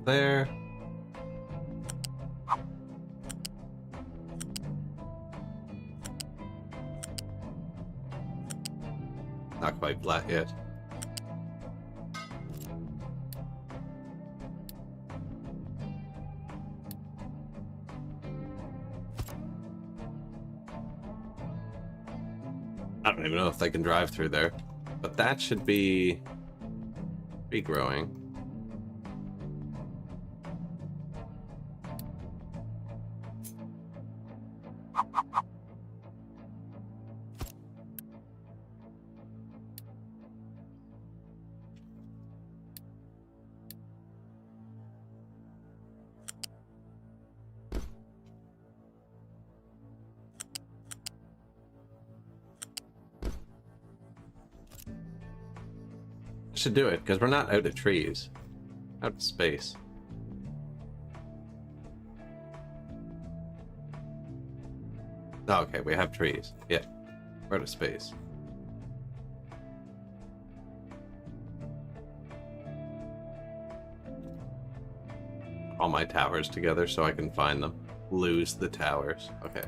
There. Not quite flat yet. I don't even know if they can drive through there, but that should be growing. Should do it because we're not out of trees, out of space. Oh, okay, we have trees. Yeah, we're out of space. all my towers together so I can find them. Lose the towers. Okay.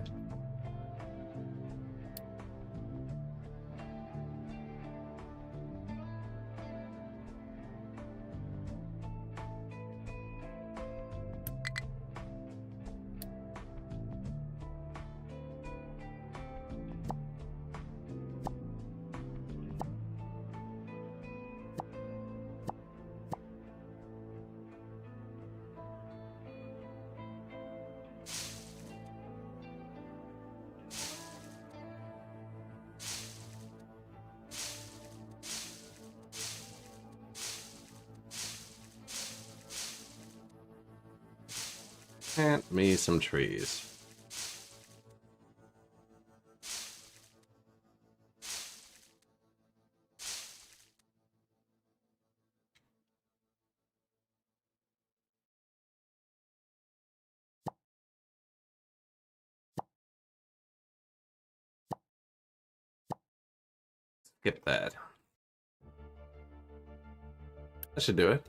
Plant me some trees. Skip that. That should do it.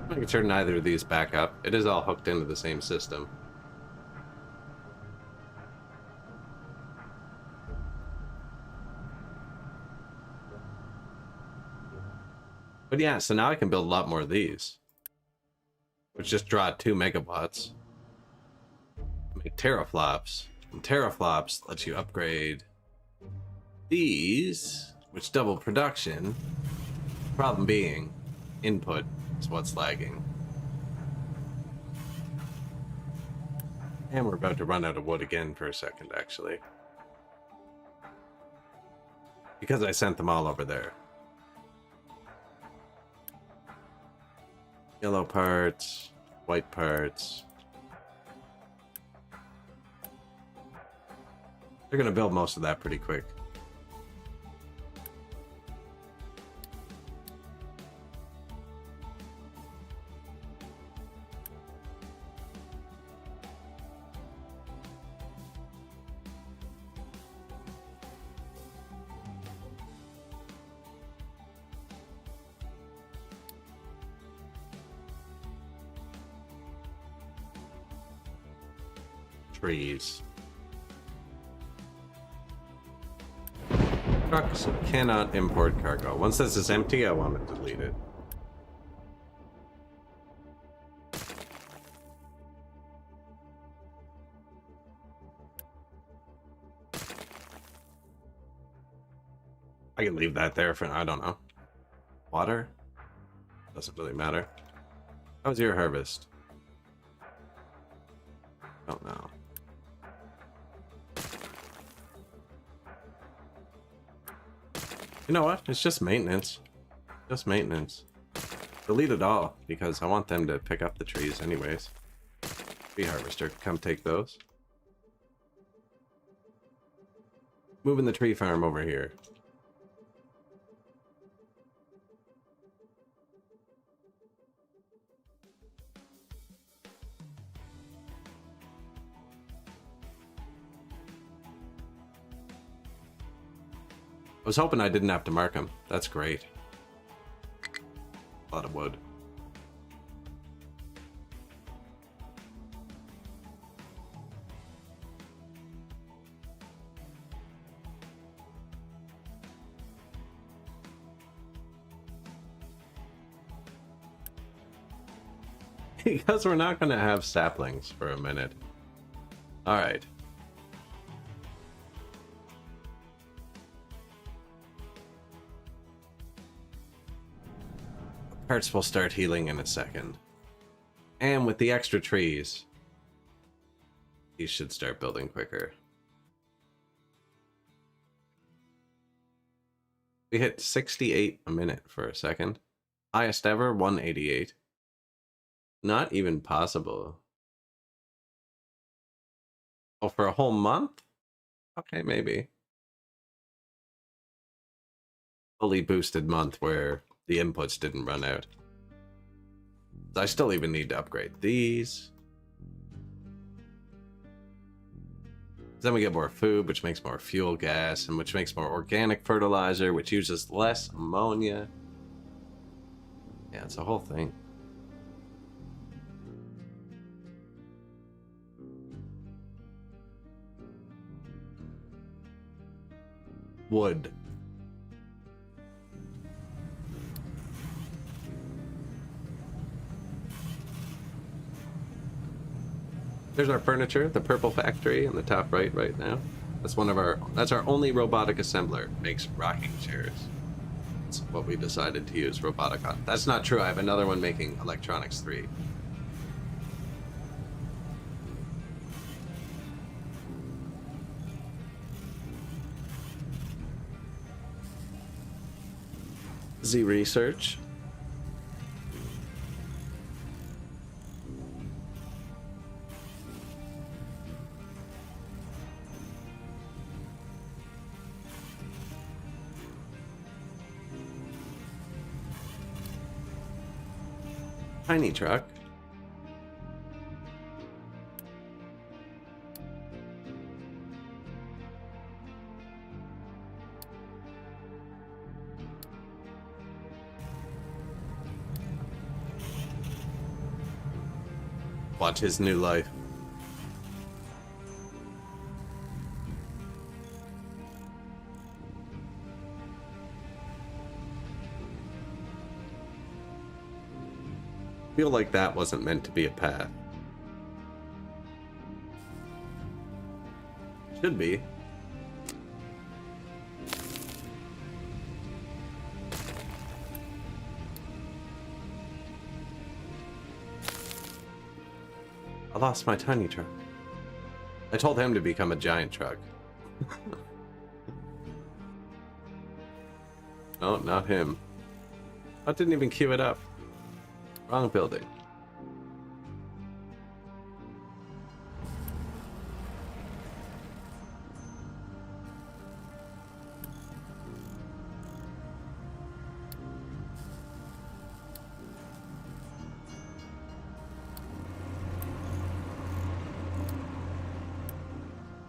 Making sure neither of these back up. It is all hooked into the same system. But yeah, so now I can build a lot more of these. Which just draw 2 megawatts. Make teraflops. And teraflops lets you upgrade these, which double production. Problem being, input is what's lagging. And we're about to run out of wood again for a second, actually. Because I sent them all over there. Yellow parts, white parts. They're gonna build most of that pretty quick. Trees. Trucks cannot import cargo. Once this is empty, I want to delete it. I can leave that there for, I don't know. Water? Doesn't really matter. How's your harvest? Don't know. You know what? It's just maintenance. Just maintenance. Delete it all, because I want them to pick up the trees anyways. Tree harvester, come take those. Moving the tree farm over here. I was hoping I didn't have to mark them. That's great. A lot of wood. Because we're not going to have saplings for a minute. All right. Parts will start healing in a second. And with the extra trees, these should start building quicker. We hit 68 a minute for a second. Highest ever, 188. Not even possible. Oh, for a whole month? Okay, maybe. Fully boosted month where the inputs didn't run out. I still even need to upgrade these. Then we get more food, which makes more fuel gas, and which makes more organic fertilizer, which uses less ammonia. Yeah, it's a whole thing. Wood. There's our furniture, the purple factory in the top right now. That's our only robotic assembler. Makes rocking chairs. That's what we decided to use robotic on. That's not true. I have another one making electronics 3. Z Research. Tiny truck. Watch his new life. Feel like that wasn't meant to be a path. Should be. I lost my tiny truck. I told him to become a giant truck. Oh, not him. I didn't even queue it up. Wrong building.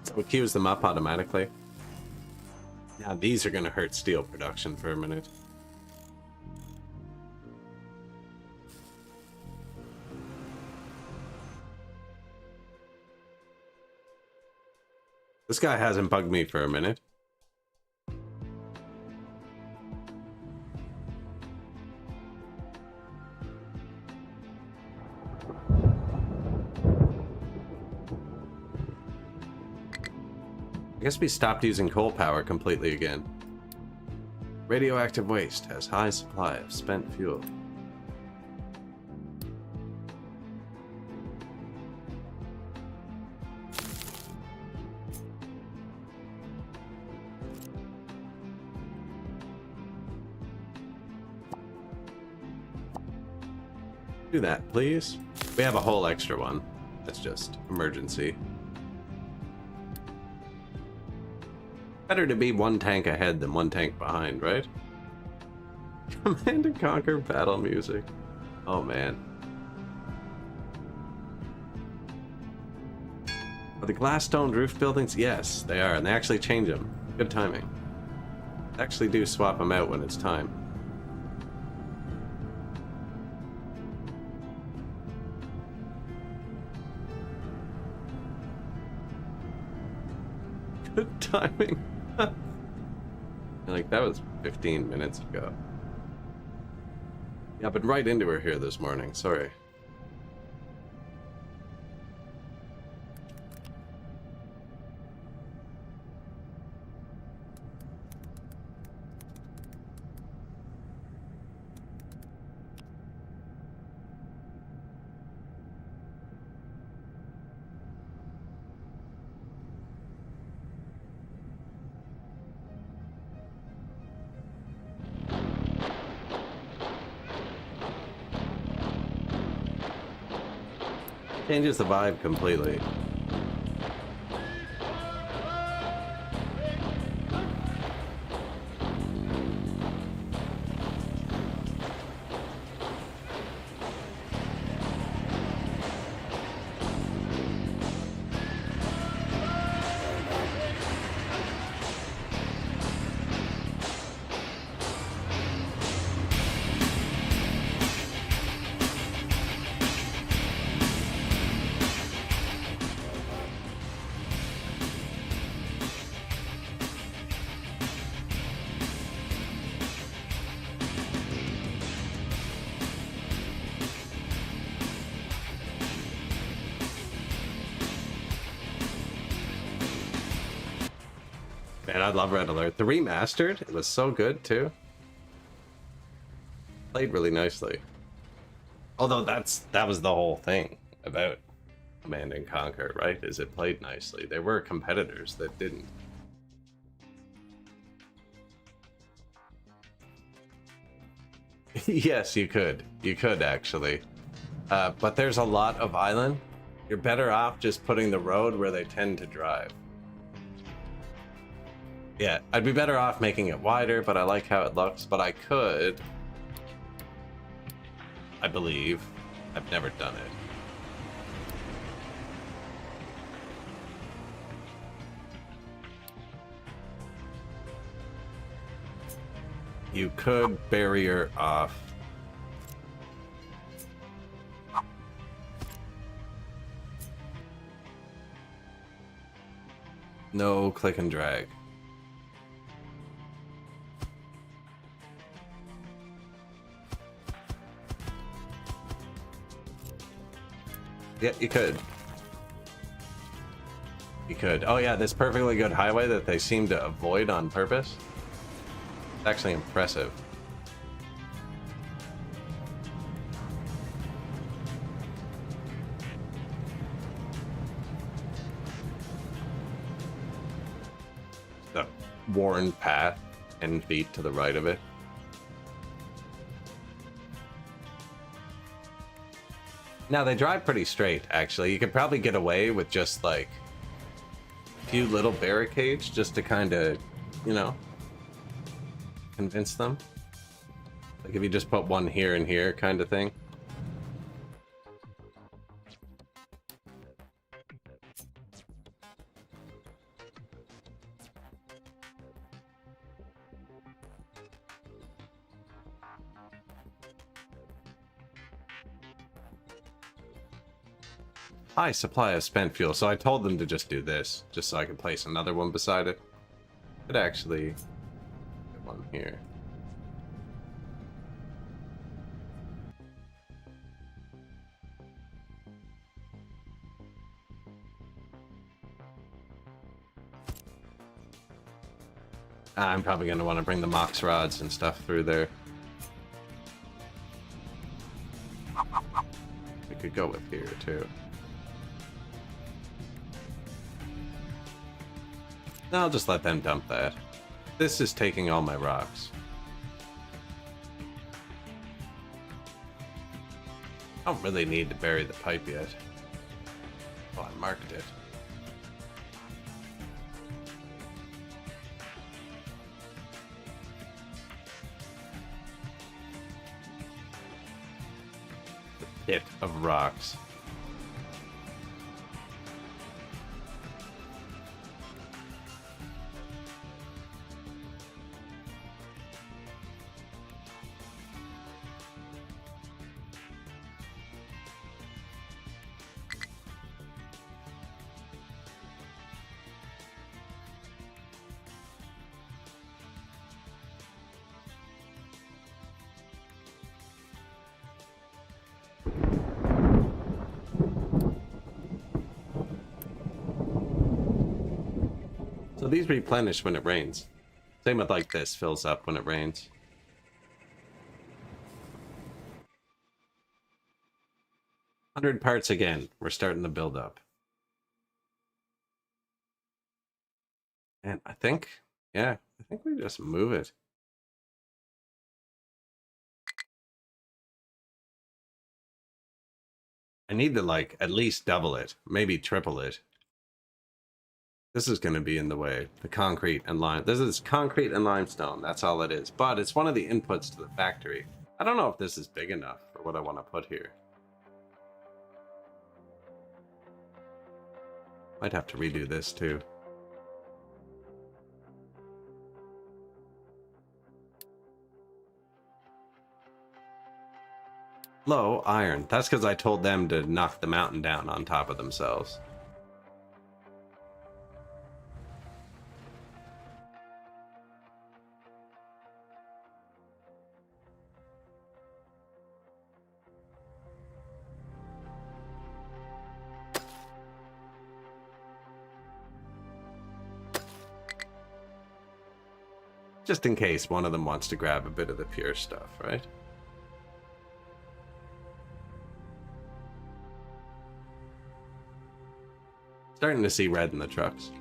So it queues them up automatically. Now these are going to hurt steel production for a minute. This guy hasn't bugged me for a minute. I guess we stopped using coal power completely again. Radioactive waste has high supply of spent fuel. Do that, please. We have a whole extra one. That's just emergency. Better to be one tank ahead than one tank behind, right? Command and Conquer battle music. Oh man. Are the glass domed roof buildings? Yes, they are, and they actually change them. Good timing. They actually do swap them out when it's time. Good timing. Like, that was 15 minutes ago. Yeah, I've been right into her here this morning. Sorry. Changes the vibe completely. Man, I love Red Alert. The remastered, it was so good too. Played really nicely. Although that was the whole thing about Command and Conquer, right? Is it played nicely. There were competitors that didn't. Yes, you could. You could actually. But there's a lot of island. You're better off just putting the road where they tend to drive. Yeah, I'd be better off making it wider, but I like how it looks. But I could, I believe, I've never done it. You could barrier off. No click and drag. Yeah, you could. You could. Oh yeah, this perfectly good highway that they seem to avoid on purpose. It's actually impressive. The worn path 10 feet to the right of it. Now they drive pretty straight, actually. You could probably get away with just like a few little barricades just to kind of, you know, convince them. Like if you just put one here and here kind of thing. High supply of spent fuel, so I told them to just do this, just so I could place another one beside it. Could actually get one here. I'm probably going to want to bring the Mox rods and stuff through there. We could go with here too. No, I'll just let them dump that. This is taking all my rocks. I don't really need to bury the pipe yet. Oh, I marked it. The pit of rocks. So these replenish when it rains. Same with like this, fills up when it rains. $100 parts again. We're starting the build up. And I think, yeah, I think we just move it. I need to like at least double it, maybe triple it. This is going to be in the way. The concrete and lime. This is concrete and limestone. That's all it is. But it's one of the inputs to the factory. I don't know if this is big enough for what I want to put here. Might have to redo this too. Low iron. That's because I told them to knock the mountain down on top of themselves. Just in case one of them wants to grab a bit of the pure stuff, right? Starting to see red in the trucks.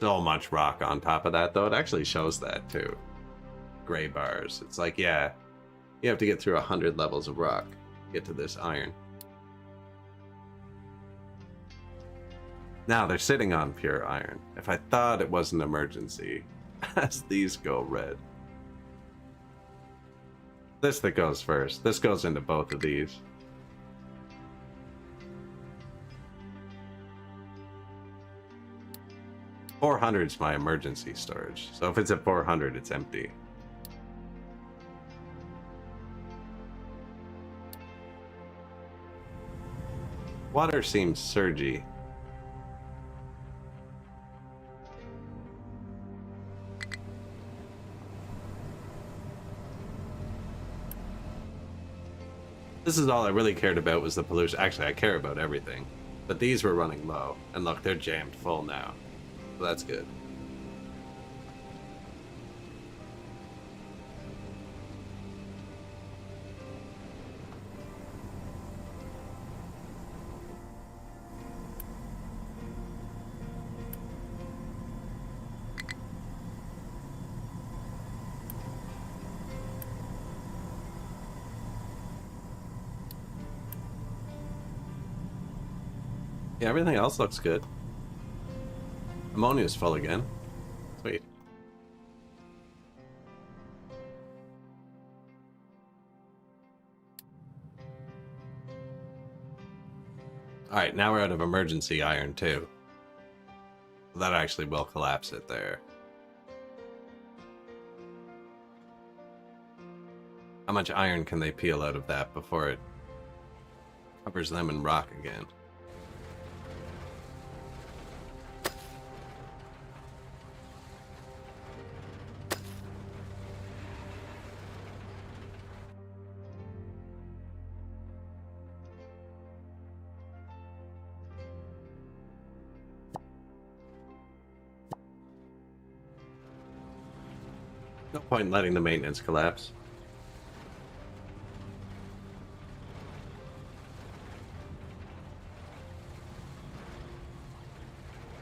So much rock on top of that, though. It actually shows that, too. Gray bars. It's like, yeah, you have to get through 100 levels of rock to get to this iron. Now they're sitting on pure iron. If I thought it was an emergency, as these go red. This that goes first. This goes into both of these. $400's my emergency storage. So if it's at 400, it's empty. Water seems surgy. This is all I really cared about was the pollution. Actually, I care about everything. But these were running low. And look, they're jammed full now. So that's good. Yeah, everything else looks good. Ammonia's full again. Sweet. Alright, now we're out of emergency iron too. That actually will collapse it there. How much iron can they peel out of that before it covers them in rock again? No point in letting the maintenance collapse.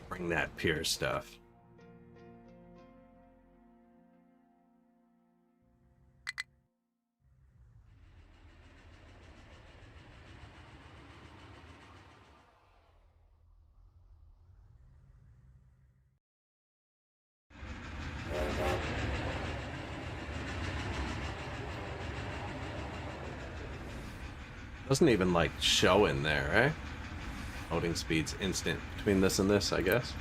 Bring that pure stuff. Doesn't even like show in there, right? Loading speed's instant between this and this, I guess.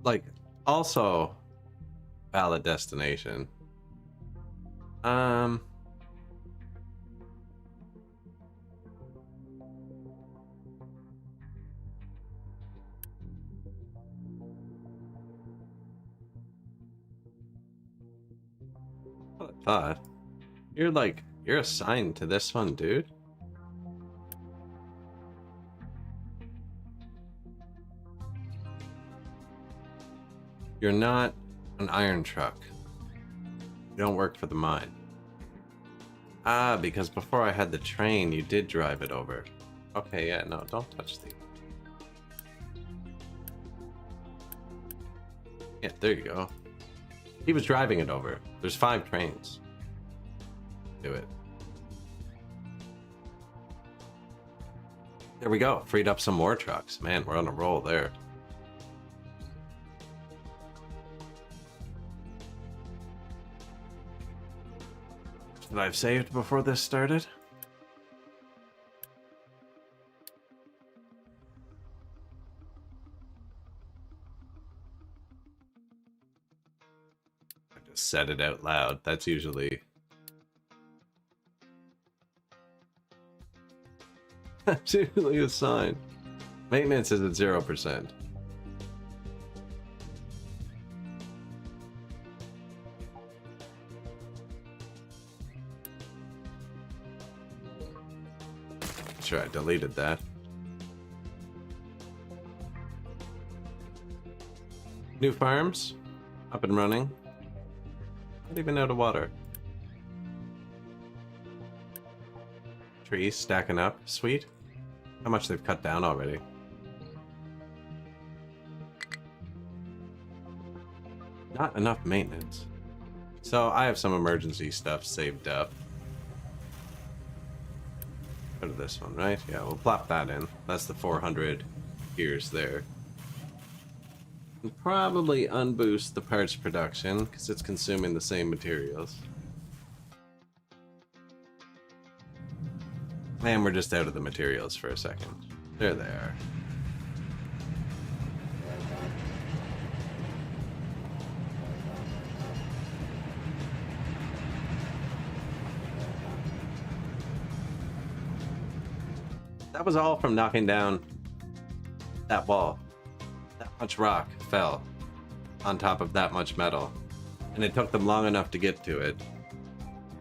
Like, also valid destination. What I thought. You're assigned to this one, dude. You're not an iron truck. You don't work for the mine. Ah, because before I had the train, you did drive it over. Okay, yeah, no, don't touch the... Yeah, there you go. He was driving it over. There's 5 trains. Do it. There we go. Freed up some more trucks. Man, we're on a roll there. Should I have saved before this started? Said it out loud. That's usually a sign. Maintenance is at 0%. Sure, I deleted that. New farms, up and running. Not even out of water. Trees stacking up, sweet. How much they've cut down already. Not enough maintenance. So I have some emergency stuff saved up. Go to this one, right? Yeah, we'll plop that in. That's the 400 gears there. And probably unboost the parts production because it's consuming the same materials. And we're just out of the materials for a second. There they are. That was all from knocking down that wall. That much rock fell on top of that much metal. And it took them long enough to get to it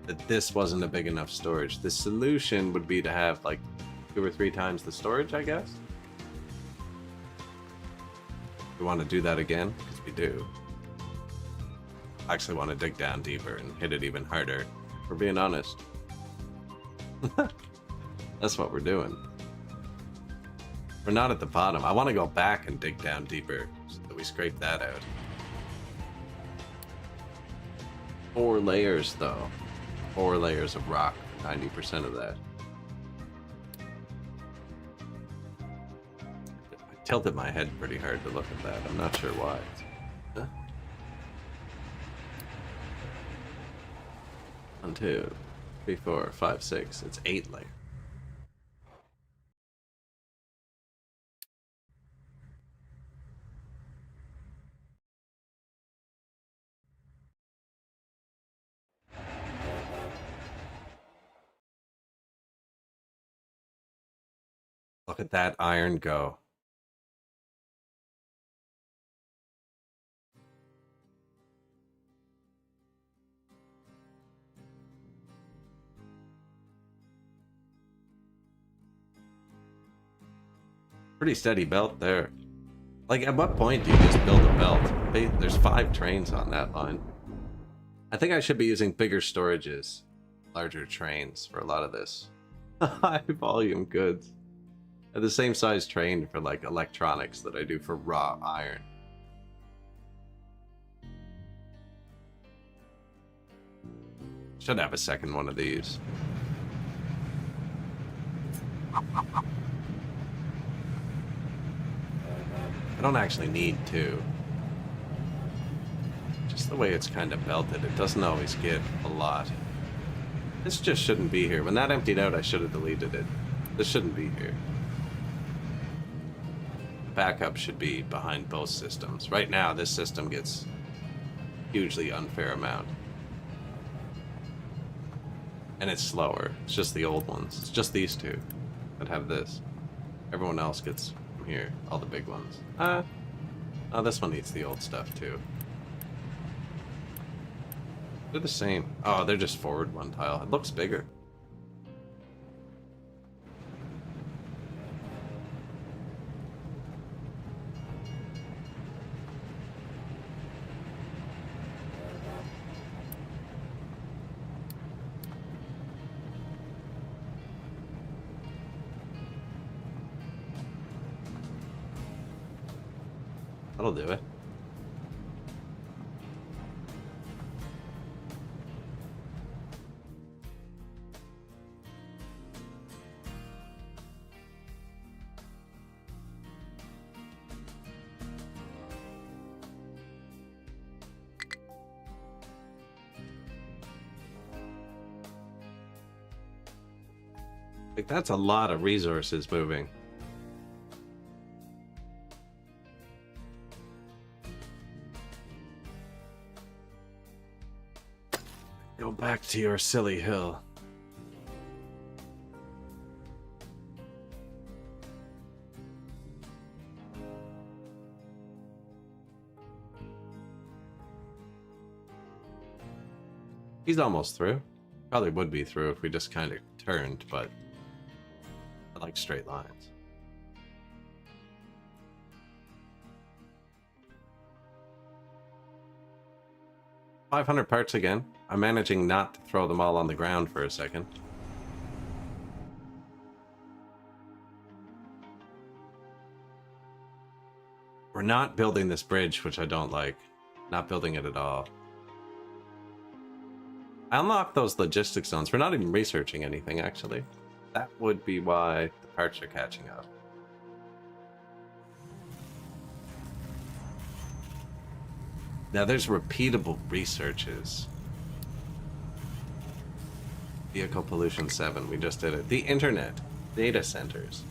that this wasn't a big enough storage. The solution would be to have like 2 or 3 times the storage, I guess. We want to do that again, because we do. I actually want to dig down deeper and hit it even harder, if we're being honest. That's what we're doing. We're not at the bottom. I want to go back and dig down deeper so that we scrape that out. 4 layers, though. 4 layers of rock, 90% of that. I tilted my head pretty hard to look at that. I'm not sure why. Huh? 1, 2, 3, 4, 5, 6. It's 8 layers. Look at that iron go. Pretty steady belt there. Like, at what point do you just build a belt? There's 5 trains on that line. I think I should be using bigger storages, larger trains for a lot of this. High volume goods. I have the same size train for like electronics that I do for raw iron. Should have a second one of these. I don't actually need 2. Just the way it's kind of belted, it doesn't always get a lot. This just shouldn't be here. When that emptied out, I should have deleted it. This shouldn't be here. Backup should be behind both systems. Right now, this system gets hugely unfair amount. And it's slower. It's just the old ones. It's just these 2 that have this. Everyone else gets from here. All the big ones. Oh, this one needs the old stuff too. They're the same. Oh, they're just forward 1 tile. It looks bigger. That'll do it. Like, that's a lot of resources moving. Go back to your silly hill. He's almost through. Probably would be through if we just kind of turned, but I like straight lines. $500 parts again. I'm managing not to throw them all on the ground for a second. We're not building this bridge, which I don't like. Not building it at all. I unlocked those logistics zones. We're not even researching anything, actually. That would be why the parts are catching up. Now there's repeatable researches. Vehicle pollution 7, we just did it. The internet, data centers.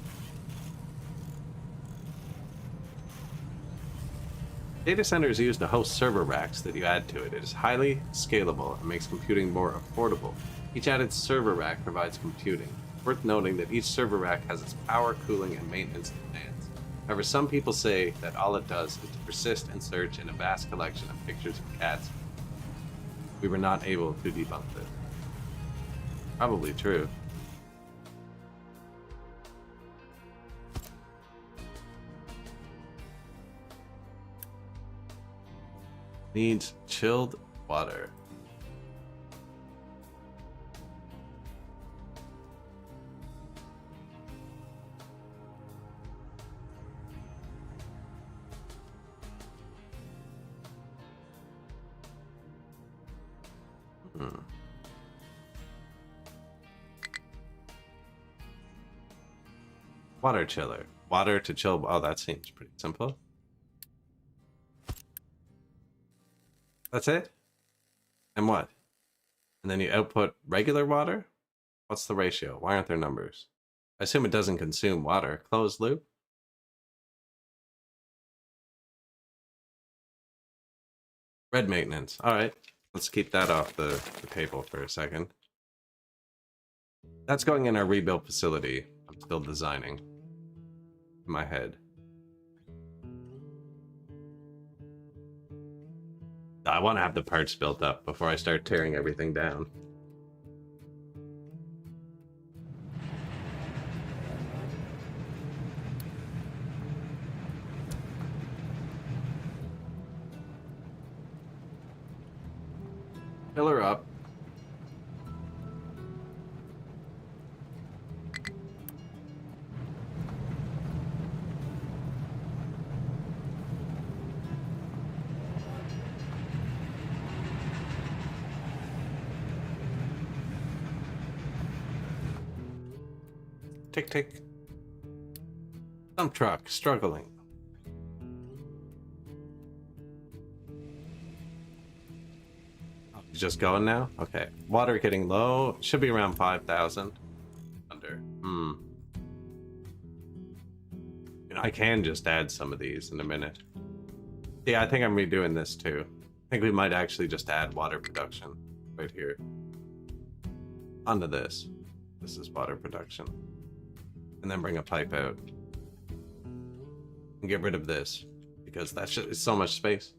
Data centers use to host server racks that you add to it. It is highly scalable and makes computing more affordable. Each added server rack provides computing. Worth noting that each server rack has its power, cooling, and maintenance demands. However, some people say that all it does is to persist and search in a vast collection of pictures of cats. We were not able to debunk this. Probably true. Needs chilled water. Water chiller. Water to chill. Oh, that seems pretty simple. That's it? And what? And then you output regular water? What's the ratio? Why aren't there numbers? I assume it doesn't consume water. Closed loop? Red maintenance. Alright. Let's keep that off the table for a second. That's going in our rebuild facility. I'm still designing. In my head. I want to have the parts built up before I start tearing everything down. Fill her up. Tick tick. Dump truck struggling. Oh, he's just going now? Okay. Water getting low. Should be around 5,000. Under. You know, I can just add some of these in a minute. Yeah, I think I'm redoing this too. I think we might actually just add water production right here. Onto this. This is water production. And then bring a pipe out. And get rid of this. Because that's just, it's so much space.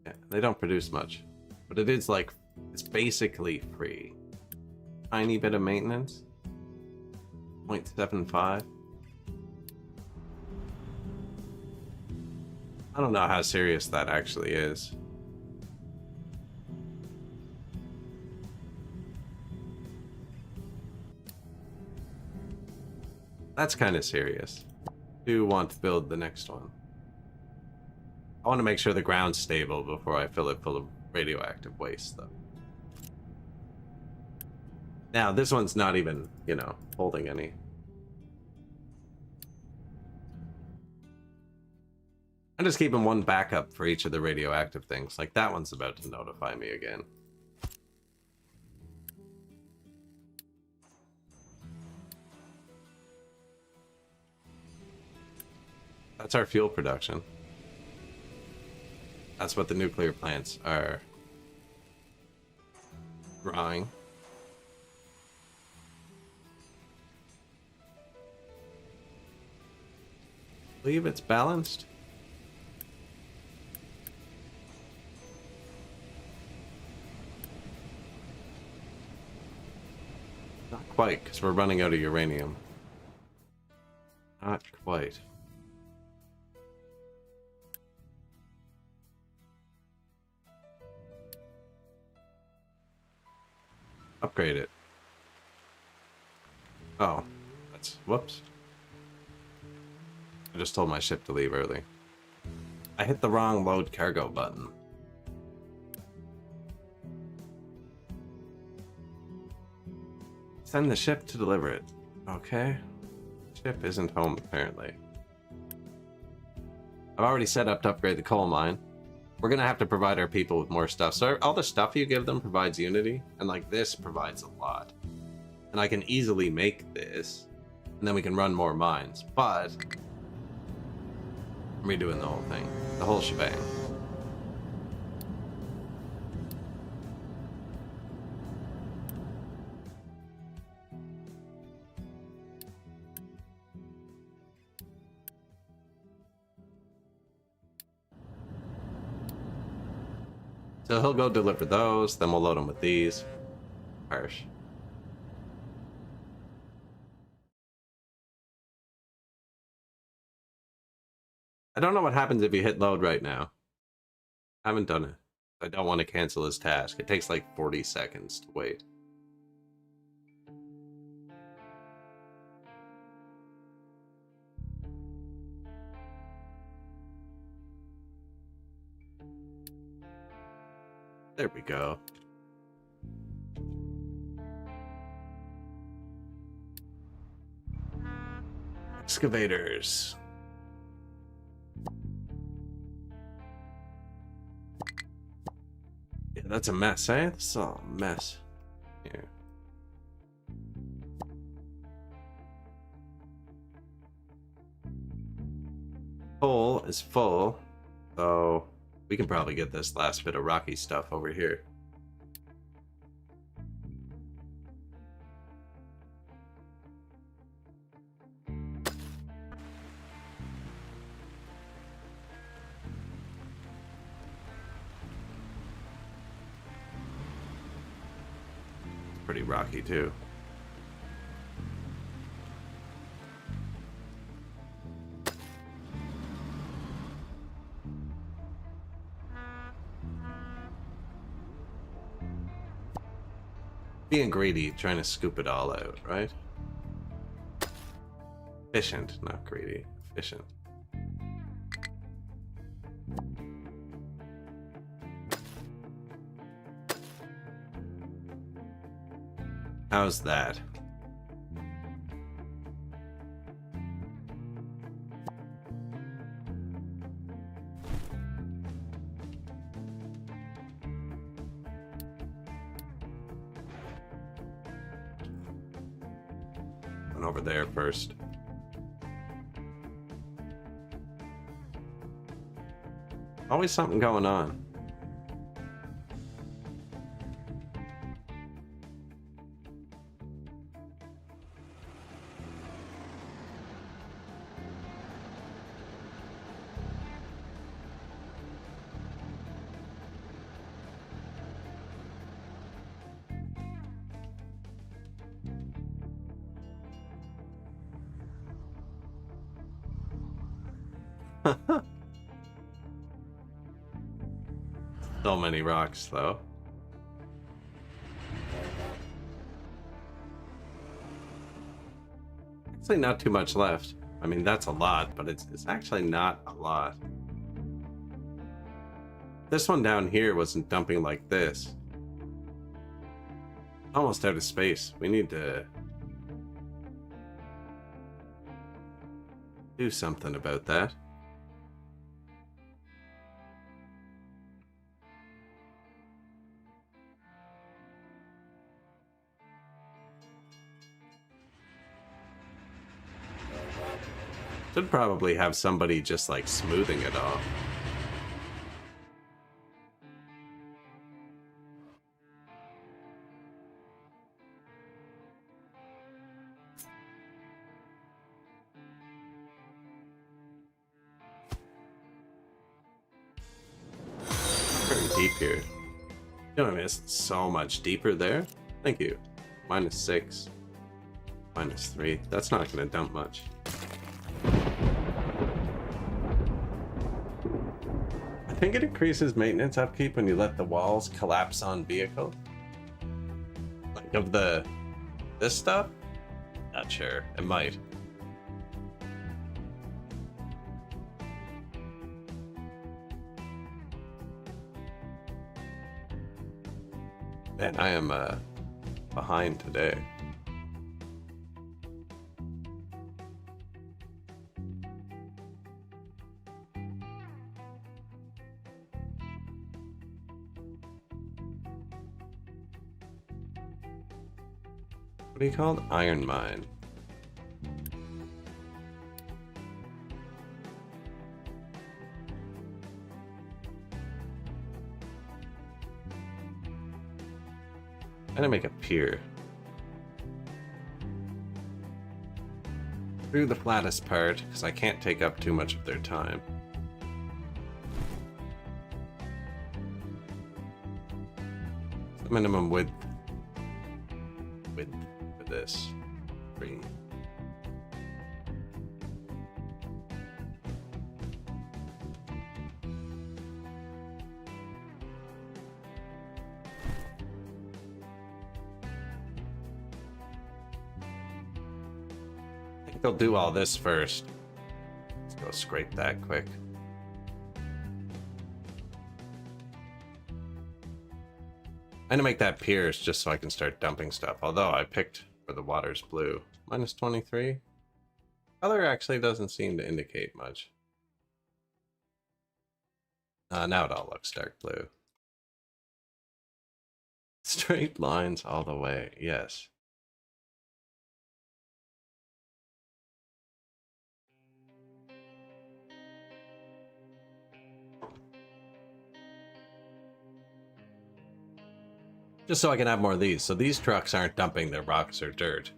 Yeah, they don't produce much. But it is like, it's basically free. Tiny bit of maintenance. 0.75. I don't know how serious that actually is. That's kind of serious. Do want to build the next one. I want to make sure the ground's stable before I fill it full of radioactive waste, though. Now, this one's not even, you know, holding any. I'm just keeping one backup for each of the radioactive things. Like, that one's about to notify me again. That's our fuel production. That's what the nuclear plants are drawing. Believe it's balanced. Not quite, because we're running out of uranium. Not quite. Upgrade it. Oh, that's... whoops. I just told my ship to leave early. I hit the wrong load cargo button. Send the ship to deliver it. Okay. Ship isn't home, apparently. I've already set up to upgrade the coal mine. We're gonna have to provide our people with more stuff. So all the stuff you give them provides unity, and like this provides a lot. And I can easily make this, and then we can run more mines. But I'm redoing the whole thing, the whole shebang. So he'll go deliver those, then we'll load him with these. Harsh. I don't know what happens if you hit load right now. I haven't done it. I don't want to cancel his task. It takes like 40 seconds to wait. There we go. Excavators. Yeah, that's a mess, eh? That's all a mess. Here. Coal is full, so we can probably get this last bit of rocky stuff over here. Pretty rocky too. Being greedy, trying to scoop it all out, right? Efficient, not greedy. Efficient. How's that? Went over there first. Always something going on. So many rocks, though. Actually, not too much left. I mean, that's a lot, but it's actually not a lot. This one down here wasn't dumping like this. Almost out of space. We need to do something about that. Should probably have somebody just like smoothing it off. Very deep here. You know what I mean? It's so much deeper there. Thank you. -6. -3. That's not going to dump much. I think it increases maintenance upkeep when you let the walls collapse on vehicle. Like of this stuff? Not sure. It might. Man, I am behind today. What are you called? Iron Mine. I'm gonna make a pier. Through the flattest part, because I can't take up too much of their time. The minimum width for this. 3. I think they'll do all this first. Let's go scrape that quick. I'm gonna make that pierce just so I can start dumping stuff. Although I picked where the water's blue. -23. Color actually doesn't seem to indicate much. Now it all looks dark blue. Straight lines all the way. Yes. Just so I can have more of these. So these trucks aren't dumping their rocks or dirt.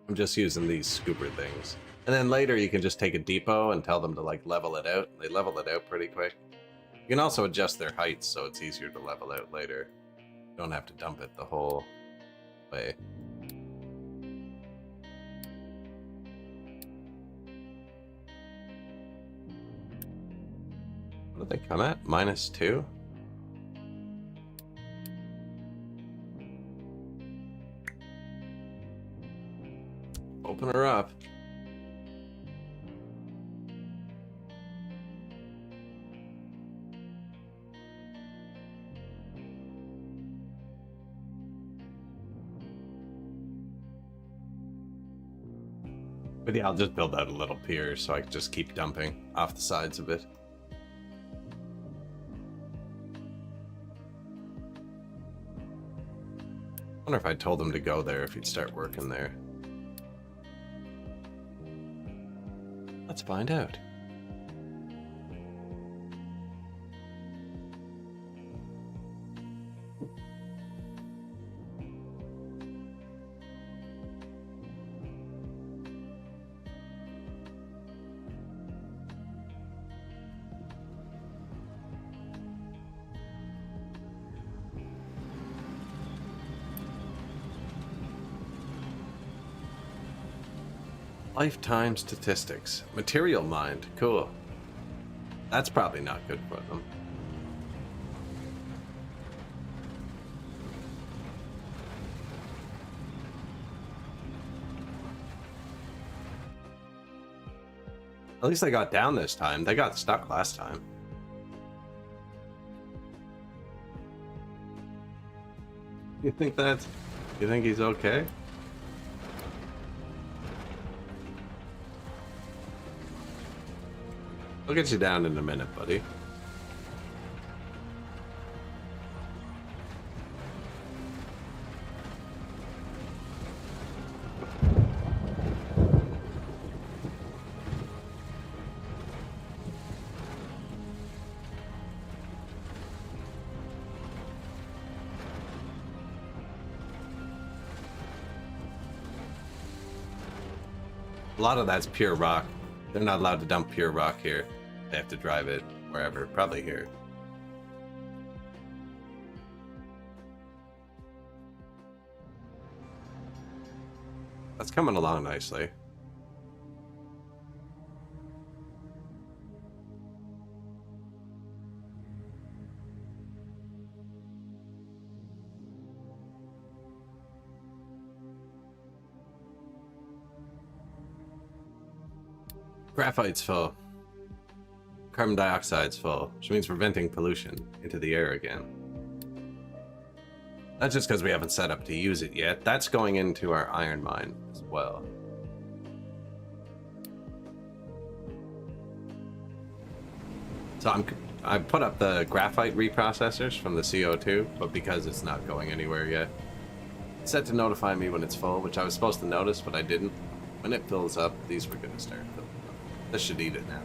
I'm just using these scooper things. And then later you can just take a depot and tell them to like level it out. They level it out pretty quick. You can also adjust their heights so it's easier to level out later. You don't have to dump it the whole way. What did they come at? -2? Open her up. But yeah, I'll just build out a little pier so I can just keep dumping off the sides of it. I wonder if I told him to go there if he'd start working there. Let's find out. Lifetime statistics. Material mined. Cool. That's probably not good for them. At least they got down this time. They got stuck last time. You think he's okay? I'll get you down in a minute, buddy. A lot of that's pure rock. They're not allowed to dump pure rock here. They have to drive it wherever, probably here. That's coming along nicely. Graphite's full. Carbon dioxide's full, which means we're venting pollution into the air again. Not just because we haven't set up to use it yet. That's going into our iron mine as well. So I put up the graphite reprocessors from the CO2, but because it's not going anywhere yet, it's set to notify me when it's full, which I was supposed to notice, but I didn't. When it fills up, these were going to start filling up. This should eat it now.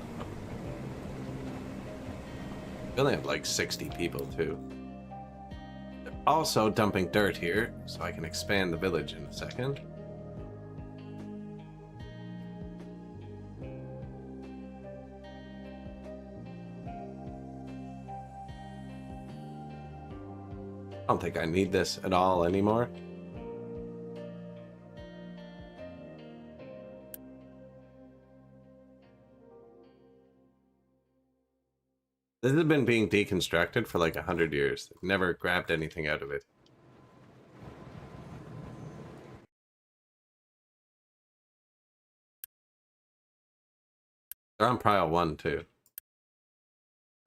We only have like 60 people too. They're also dumping dirt here, so I can expand the village in a second. I don't think I need this at all anymore. This has been being deconstructed for like 100 years. They've never grabbed anything out of it. They're on Prile 1 too.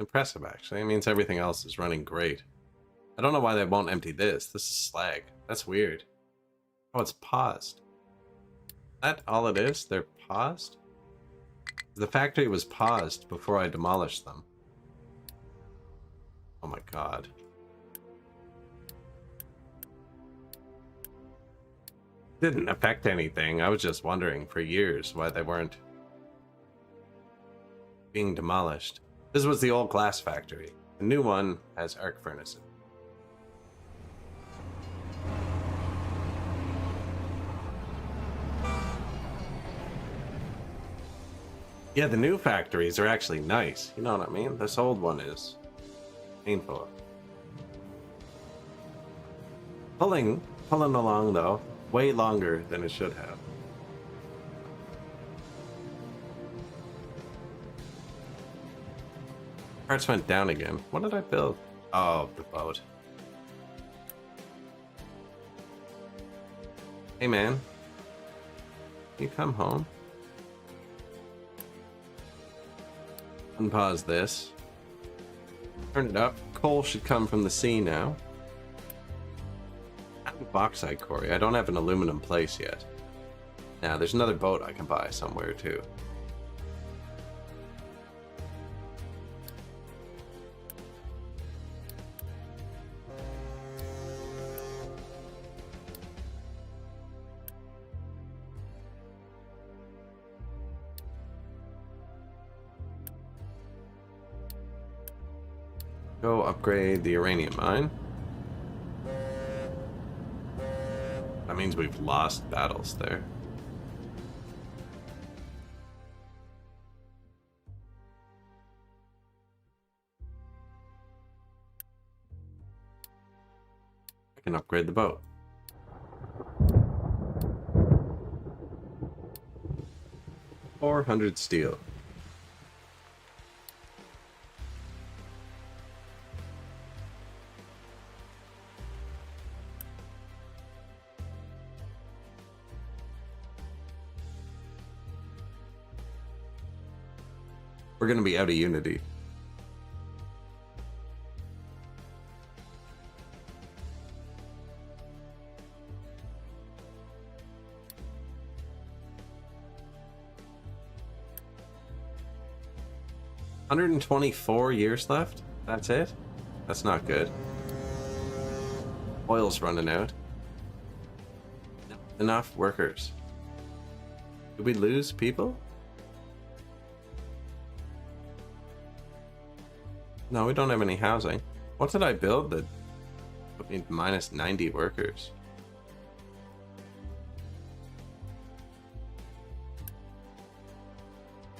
Impressive, actually. It means everything else is running great. I don't know why they won't empty this. This is slag. That's weird. Oh, it's paused. Is that all it is? They're paused? The factory was paused before I demolished them. Oh my god. Didn't affect anything. I was just wondering for years why they weren't being demolished. This was the old glass factory. The new one has arc furnaces. Yeah, the new factories are actually nice. You know what I mean? This old one is painful. Pulling along though, way longer than it should have. Parts went down again. What did I build? Oh, the boat. Hey man, can you come home? Unpause this. Turn it up. Coal should come from the sea now. I have a bauxite quarry. I don't have an aluminum place yet. Now, there's another boat I can buy somewhere too. Go upgrade the uranium mine. That means we've lost battles there. I can upgrade the boat. $400 steel. We're going to be out of Unity. $124 years left? That's it? That's not good. Oil's running out. Not enough workers. Did we lose people? No, we don't have any housing. What did I build that put me minus 90 workers?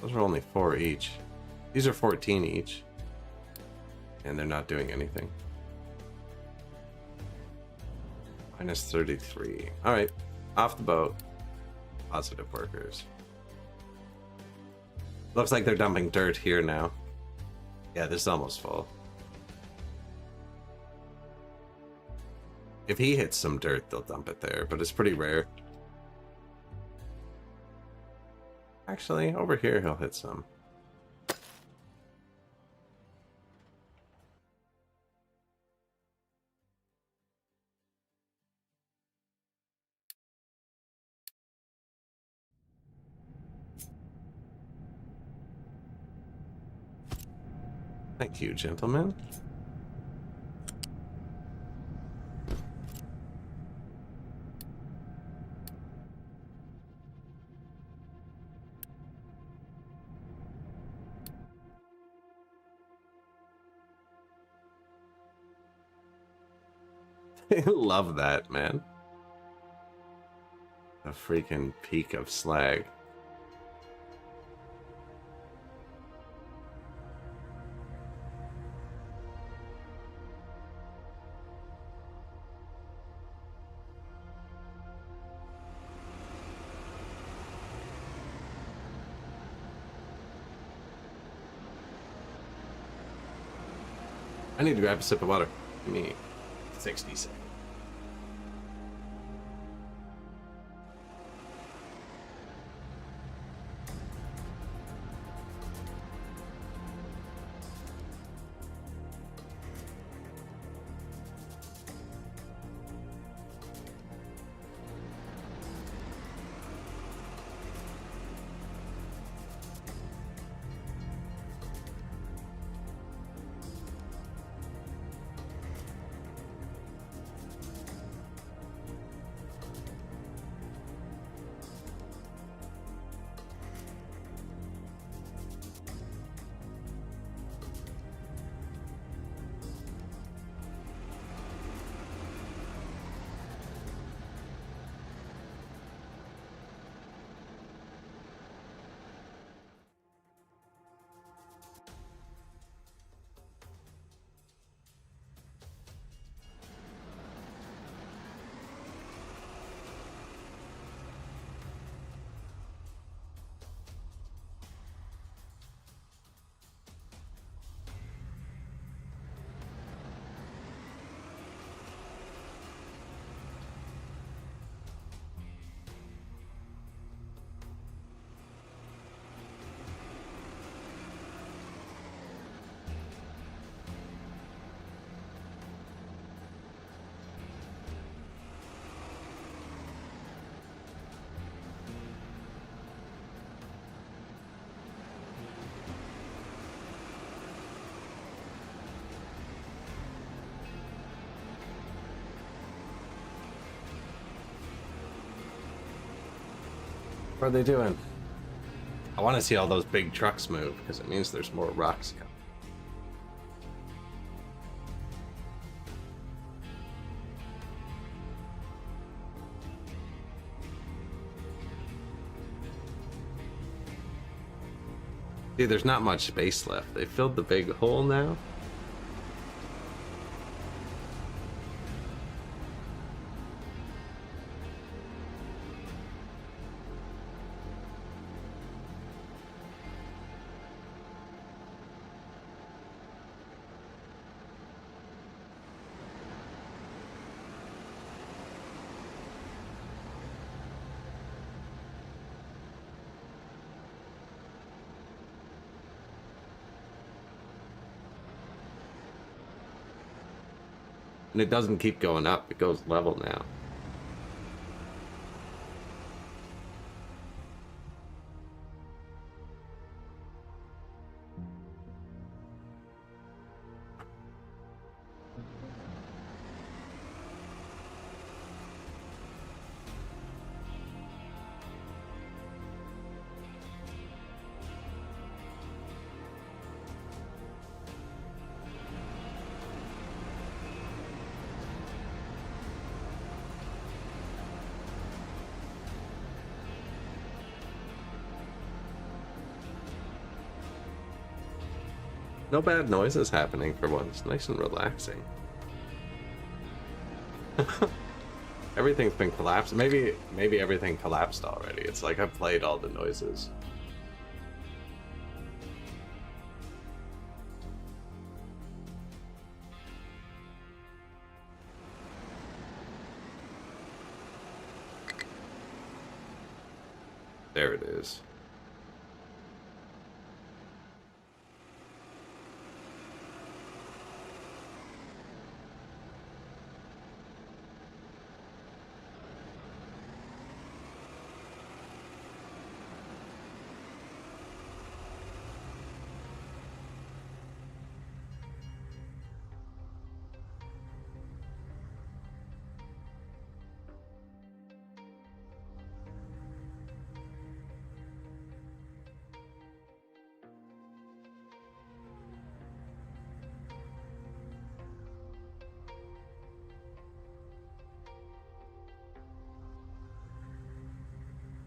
Those are only 4 each. These are 14 each. And they're not doing anything. Minus 33. Alright, off the boat. positive workers. Looks like they're dumping dirt here now. Yeah, this is almost full. If he hits some dirt, they'll dump it there, but it's pretty rare. Actually, over here he'll hit some. Thank you, gentlemen. I love that, man. The freaking peak of slag. I need to grab a sip of water. Give me 60 seconds. What are they doing? I want to see all those big trucks move because it means there's more rocks coming. See, there's not much space left. They filled the big hole now. And it doesn't keep going up, it goes level now. No bad noises happening for once. Nice and relaxing. Everything's been collapsed. Maybe everything collapsed already. It's like I've played all the noises. There it is.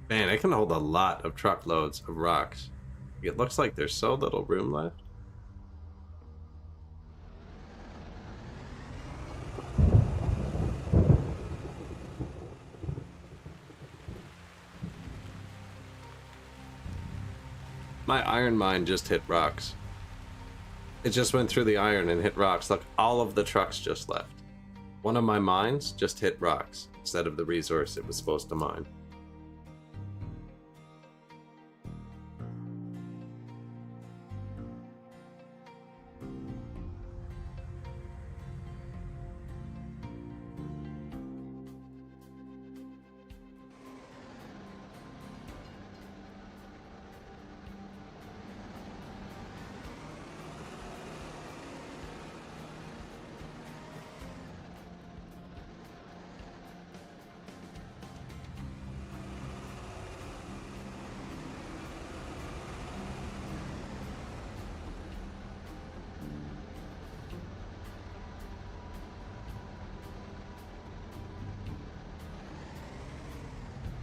Man, it can hold a lot of truckloads of rocks. It looks like there's so little room left. My iron mine just hit rocks. It just went through the iron and hit rocks. Look, all of the trucks just left. One of my mines just hit rocks instead of the resource it was supposed to mine.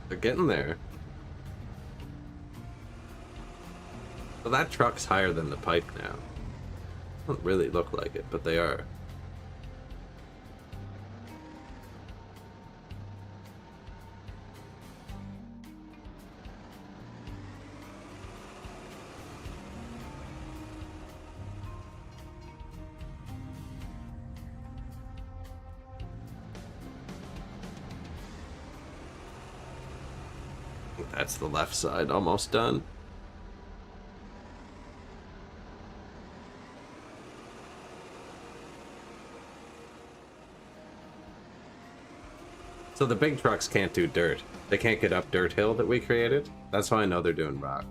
They're getting there. So that truck's higher than the pipe now. Doesn't really look like it, but they are. I think that's the left side almost done. So the big trucks can't do dirt. They can't get up Dirt Hill that we created. That's how I know they're doing rock.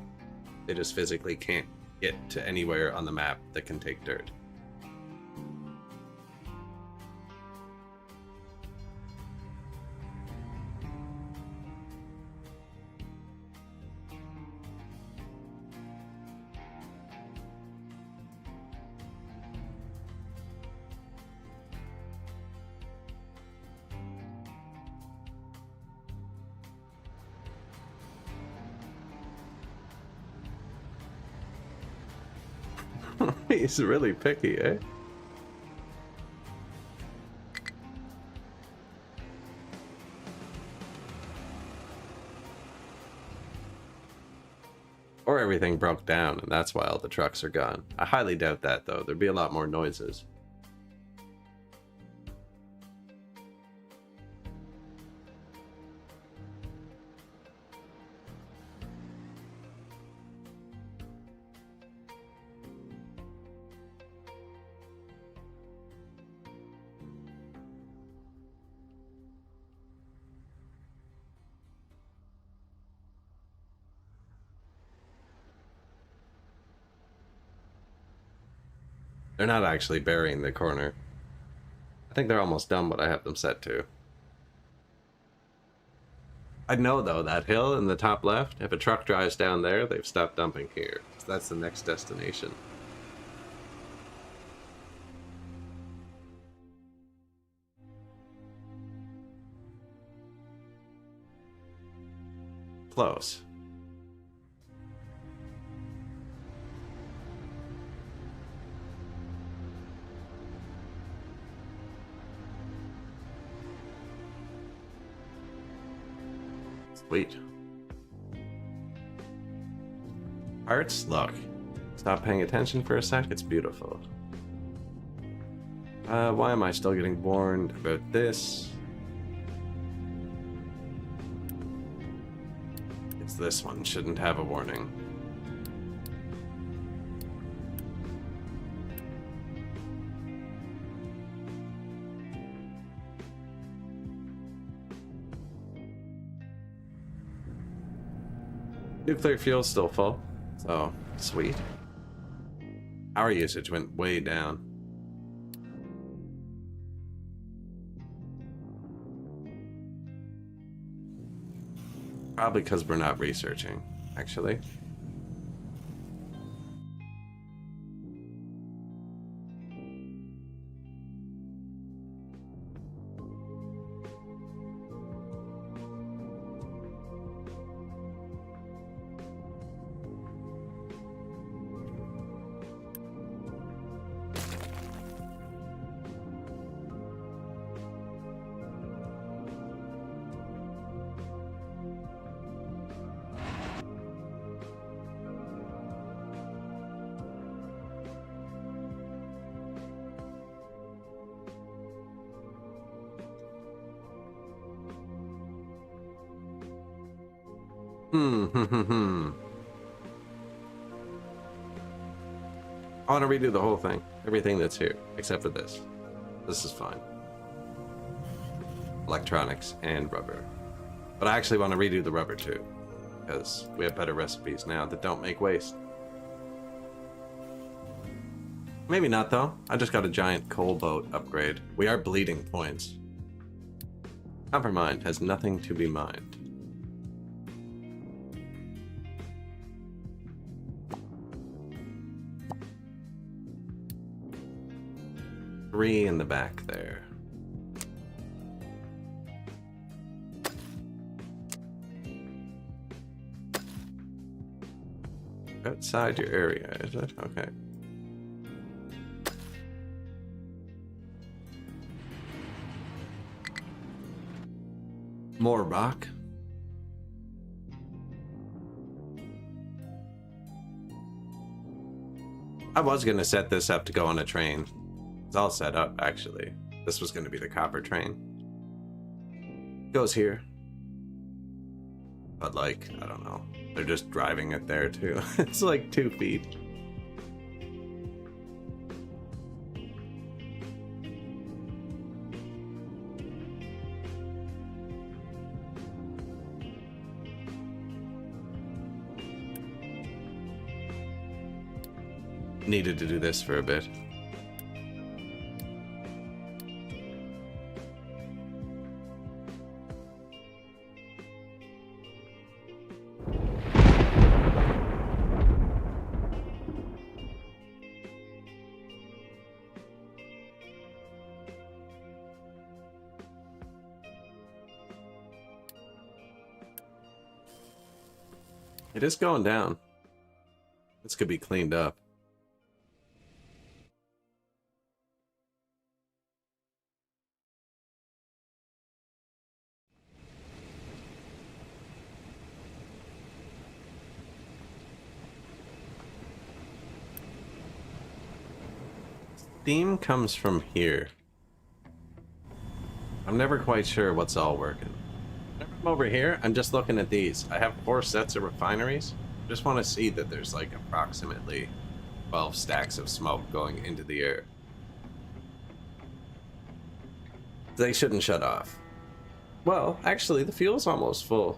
They just physically can't get to anywhere on the map that can take dirt. He's really picky, eh? Or everything broke down and that's why all the trucks are gone. I highly doubt that though. There'd be a lot more noises. They're not actually burying the corner. I think they're almost done what I have them set to. I know though, that hill in the top left, if a truck drives down there, they've stopped dumping here. So that's the next destination. Close. Sweet. Parts? Look. Stop paying attention for a sec, it's beautiful. Why am I still getting warned about this? It's this one, shouldn't have a warning. Nuclear fuel's still full, so sweet. Power usage went way down. Probably because we're not researching, actually. I want to redo the whole thing. Everything that's here, except for this. This is fine. Electronics and rubber. But I actually want to redo the rubber too, because we have better recipes now that don't make waste. Maybe not though. I just got a giant coal boat upgrade. We are bleeding points. Copper mine has nothing to be mined. Three in the back there. Outside your area, is it? Okay. More rock. I was gonna set this up to go on a train. It's all set up, actually. This was gonna be the copper train. Goes here. But like, I don't know. They're just driving it there too. It's like 2 feet. Needed to do this for a bit. It is going down. This could be cleaned up. Steam comes from here. I'm never quite sure what's all working. Whenever I'm over here, I'm just looking at these. I have 4 sets of refineries. Just want to see that there's like approximately 12 stacks of smoke going into the air. They shouldn't shut off. Well, actually, the fuel's almost full.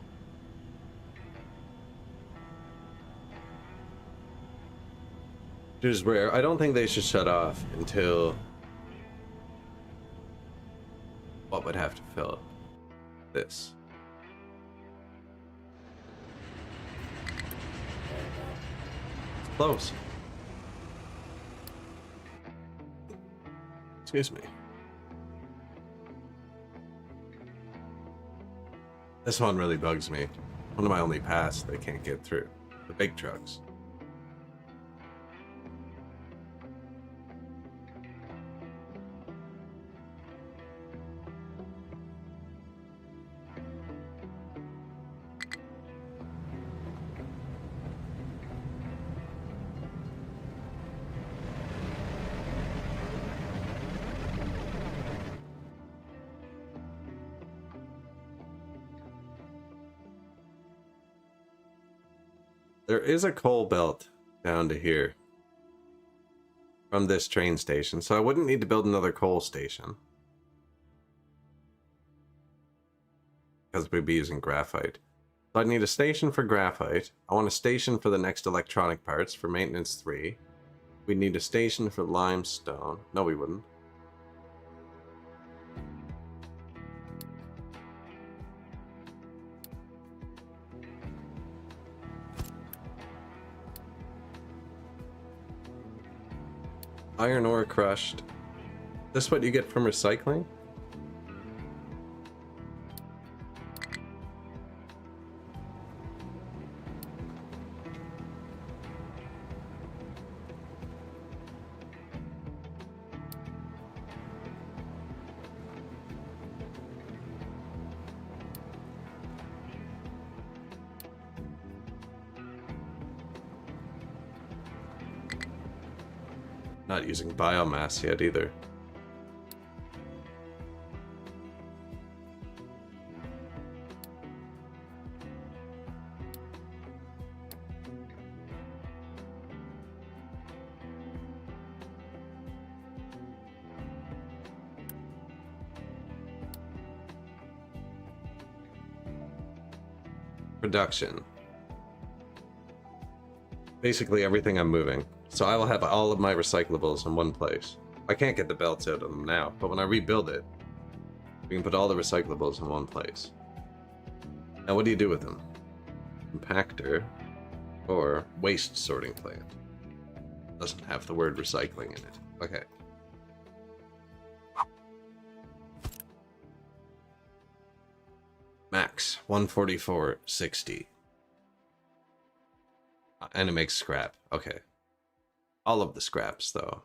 Which is rare. I don't think they should shut off until... What would have to fill up? This. It's close. Excuse me. This one really bugs me. One of my only paths they can't get through. The big trucks. There is a coal belt down to here from this train station, so I wouldn't need to build another coal station. Because we'd be using graphite. So I'd need a station for graphite. I want a station for the next electronic parts for maintenance 3. We'd need a station for limestone. No, we wouldn't. Iron ore crushed. This what you get from recycling? Not using biomass yet either. Production. Basically everything I'm moving. So I will have all of my recyclables in one place. I can't get the belts out of them now, but when I rebuild it, we can put all the recyclables in one place. Now what do you do with them? Compactor or waste sorting plant. Doesn't have the word recycling in it. Okay. Max 144.60. And it makes scrap. Okay. All of the scraps, though.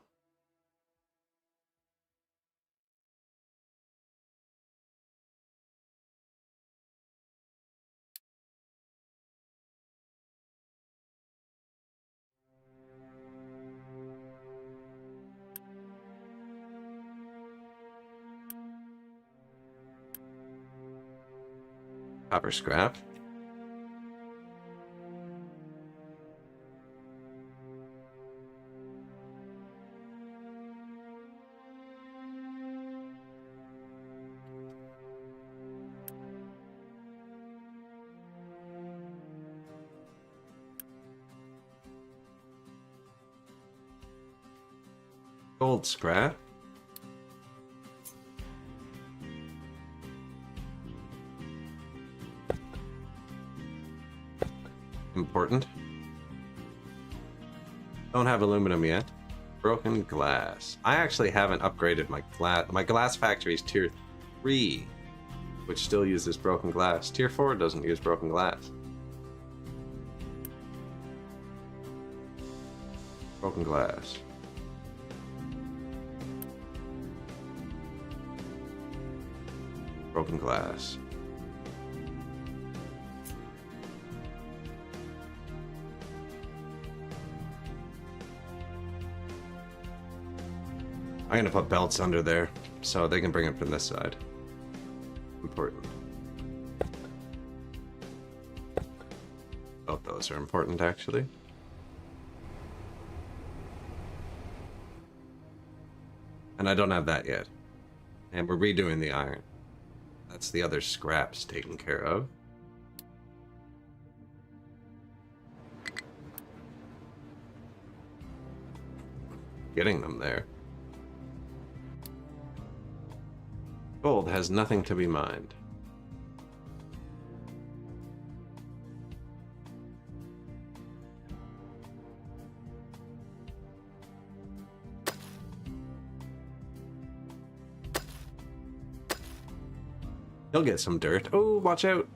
Copper scrap. Gold scrap. Important. Don't have aluminum yet. Broken glass. I actually haven't upgraded my glass. My glass factory is tier 3, which still uses broken glass. Tier 4 doesn't use broken glass. Broken glass. Broken glass. I'm gonna put belts under there so they can bring it from this side. Important. Both those are important, actually. And I don't have that yet. And we're redoing the iron. That's the other scraps taken care of. Getting them there. Gold has nothing to be mined. He'll get some dirt. Oh, watch out.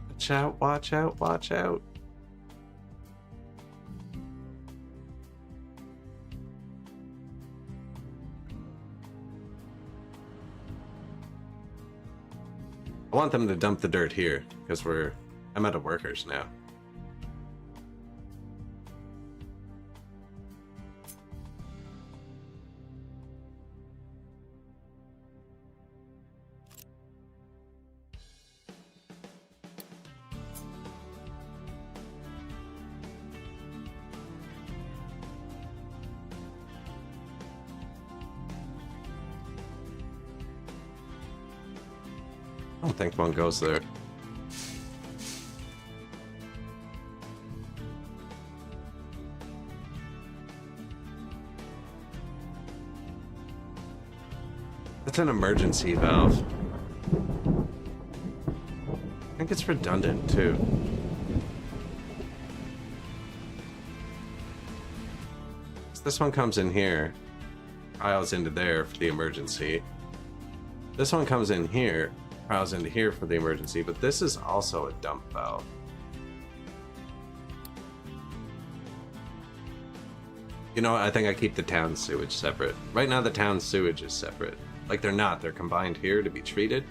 Watch out, watch out, watch out. I want them to dump the dirt here, because I'm out of workers now. I don't think one goes there. That's an emergency valve. I think it's redundant too. So this one comes in here, piles into there for the emergency. This one comes in here, piles into here for the emergency, but this is also a dump valve. You know, I think I keep the town sewage separate. Right now the town sewage is separate. Like they're not, they're combined here to be treated.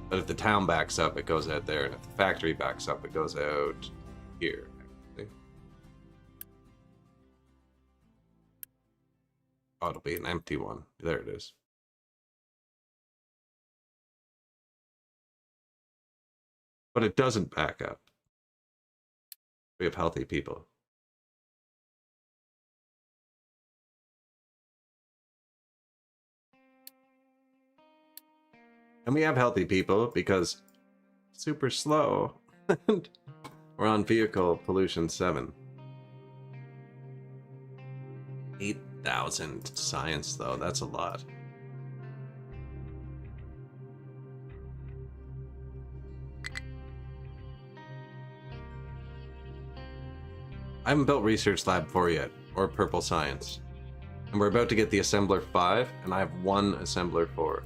But if the town backs up, it goes out there, and if the factory backs up, it goes out here. Oh, it'll be an empty one. There it is. But it doesn't back up. We have healthy people. And we have healthy people because super slow. We're on vehicle pollution 7. 8,000 science though, that's a lot. I haven't built Research Lab 4 yet, or Purple Science. And we're about to get the Assembler 5, and I have 1 Assembler 4.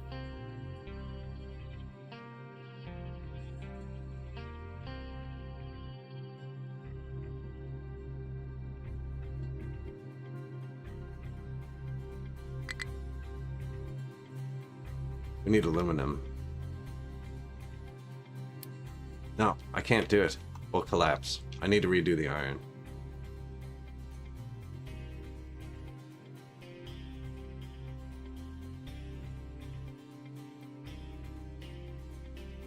We need aluminum. No, I can't do it. We'll collapse. I need to redo the iron.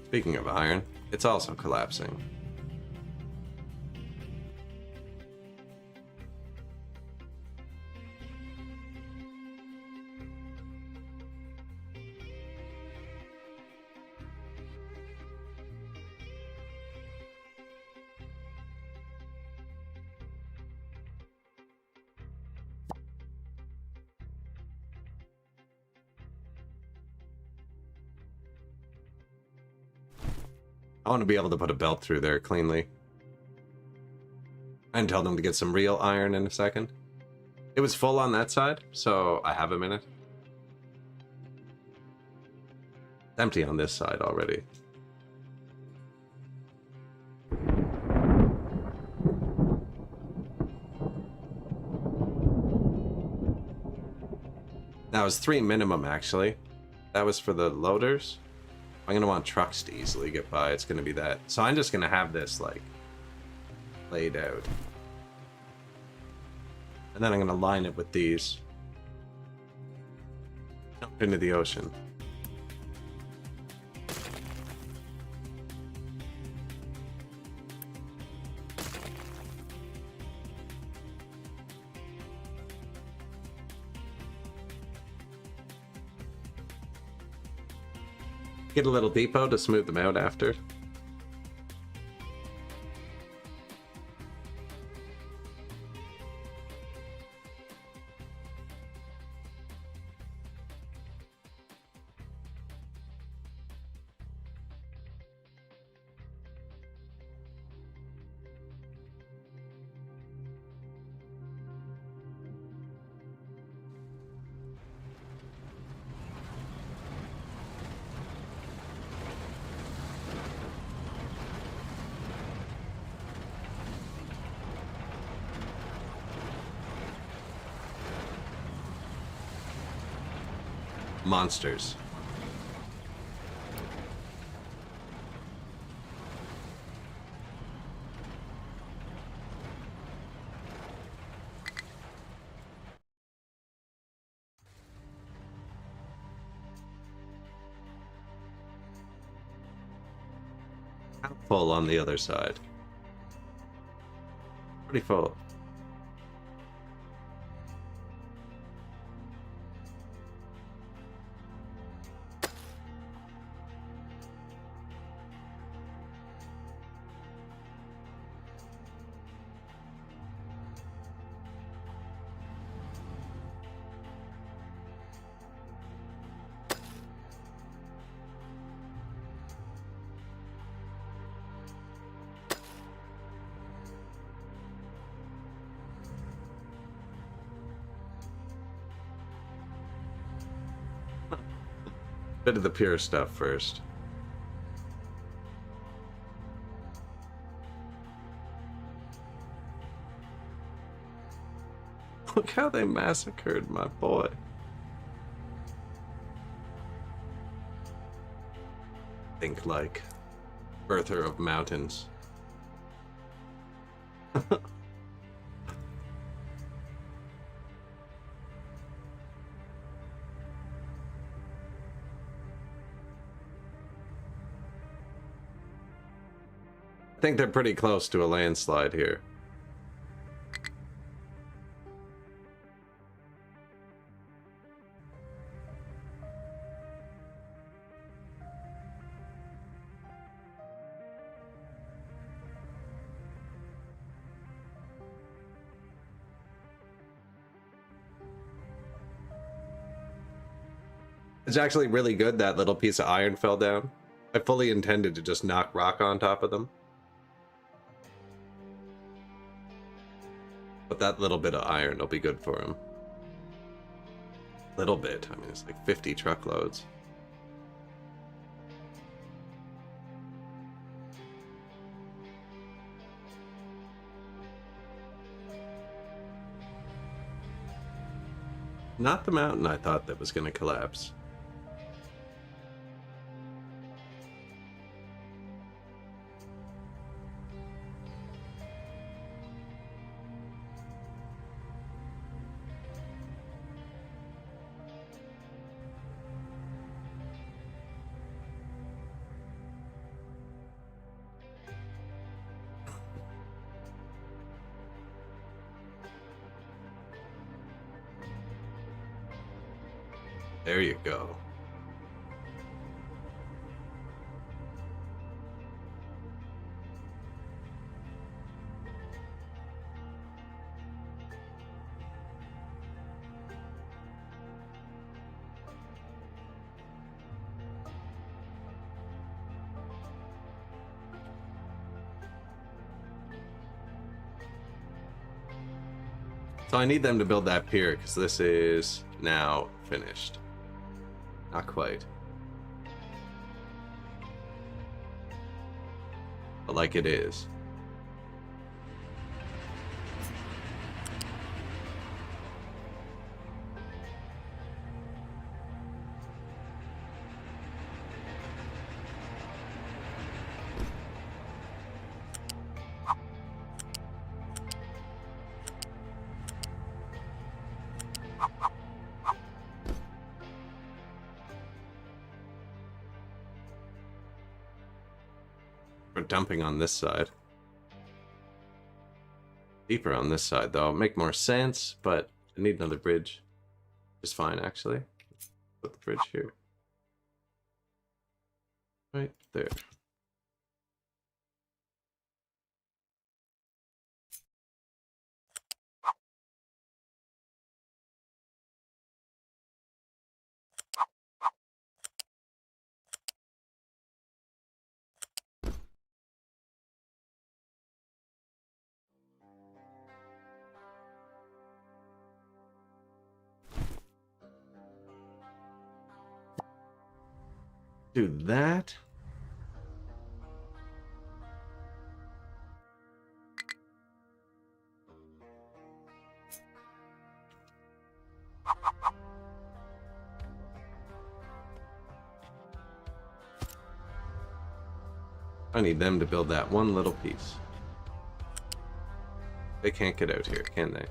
Speaking of iron, it's also collapsing. I want to be able to put a belt through there cleanly. I can tell them to get some real iron in a second. It was full on that side, so I have a minute. It's empty on this side already. That was 3 minimum, actually. That was for the loaders. I'm gonna want trucks to easily get by. It's gonna be that. So I'm just gonna have this, like, laid out. And then I'm gonna line it with these. Jump into the ocean. Get a little depot to smooth them out after. Monsters. Full on the other side. Pretty full. Bit of the pure stuff first. Look how they massacred my boy. Think like birther of mountains. I think they're pretty close to a landslide here. It's actually really good that little piece of iron fell down. I fully intended to just knock rock on top of them. But that little bit of iron will be good for him. Little bit. I mean, it's like 50 truckloads. Not the mountain I thought that was going to collapse. There you go. So I need them to build that pier because this is now finished. Not quite. But like it is. We're dumping on this side. Deeper on this side, though. Make more sense, but I need another bridge. It's fine, actually. Put the bridge here. Right there. Do that. I need them to build that one little piece. They can't get out here, can they?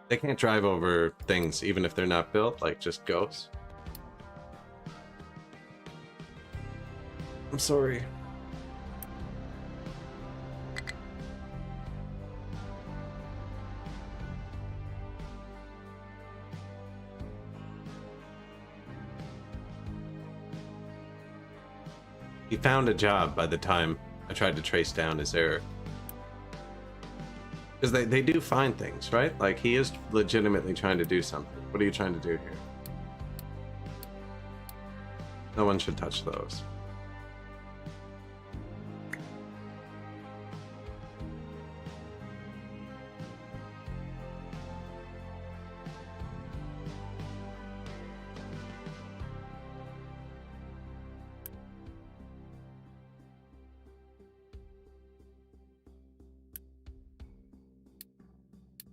They can't drive over things even if they're not built, like just ghosts. I'm sorry. He found a job by the time I tried to trace down his error. Because they do find things, right? Like, he is legitimately trying to do something. What are you trying to do here? No one should touch those.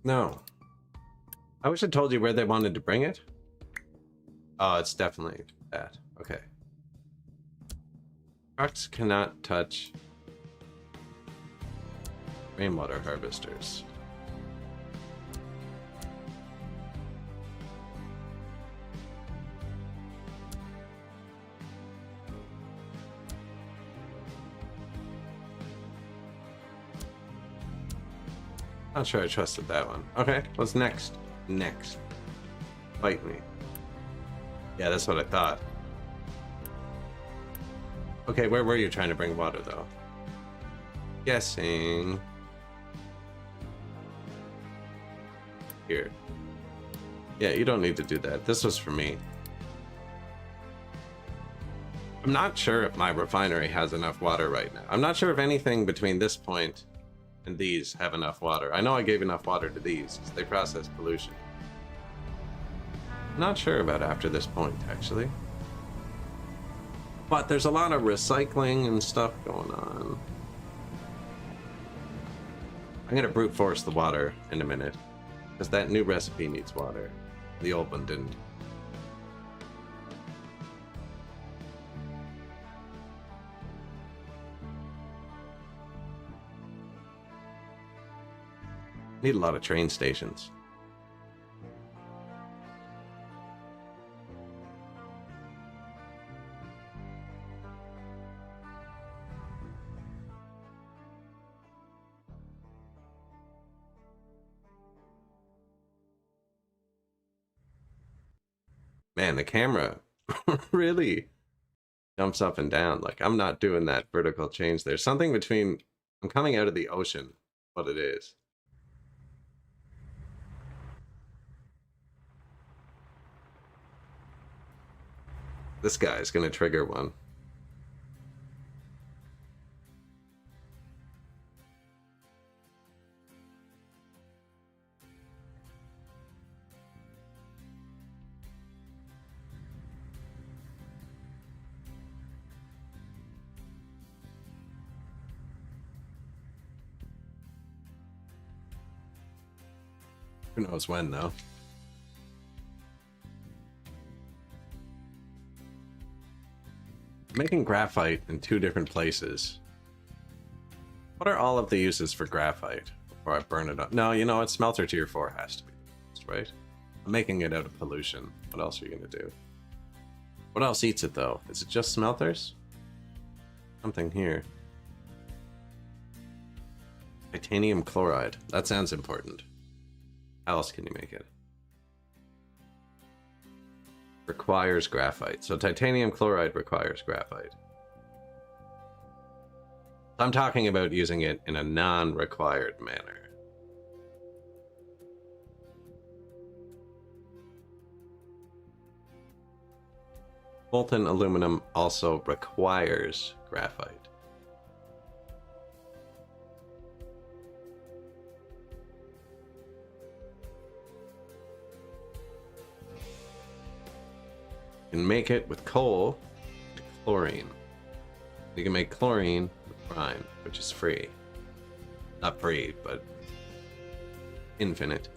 No. I wish I told you where they wanted to bring it. Oh, it's definitely that. Okay. Trucks cannot touch rainwater harvesters. Not sure I trusted that one. Okay, what's next? Next. Fight me. Yeah, that's what I thought. Okay, where were you trying to bring water, though? Guessing... here. Yeah, you don't need to do that. This was for me. I'm not sure if my refinery has enough water right now. I'm not sure if anything between this point and these have enough water. I know I gave enough water to these because they process pollution. I'm not sure about after this point, actually. But there's a lot of recycling and stuff going on. I'm gonna brute force the water in a minute, because that new recipe needs water. The old one didn't. Need a lot of train stations. Man, the camera really jumps up and down. Like, I'm not doing that vertical change. There's something between... I'm coming out of the ocean, what it is. This guy's gonna trigger one. Who knows when, though. Making graphite in 2 different places. What are all of the uses for graphite before I burn it up? No, you know what? Smelter tier 4 has to be used, right? I'm making it out of pollution. What else are you gonna do? What else eats it, though? Is it just smelters? Something here. Titanium chloride. That sounds important. How else can you make it? Requires graphite. So titanium chloride requires graphite. I'm talking about using it in a non-required manner. Molten aluminum also requires graphite. You can make it with coal and chlorine. You can make chlorine with brine, which is free. Not free, but infinite.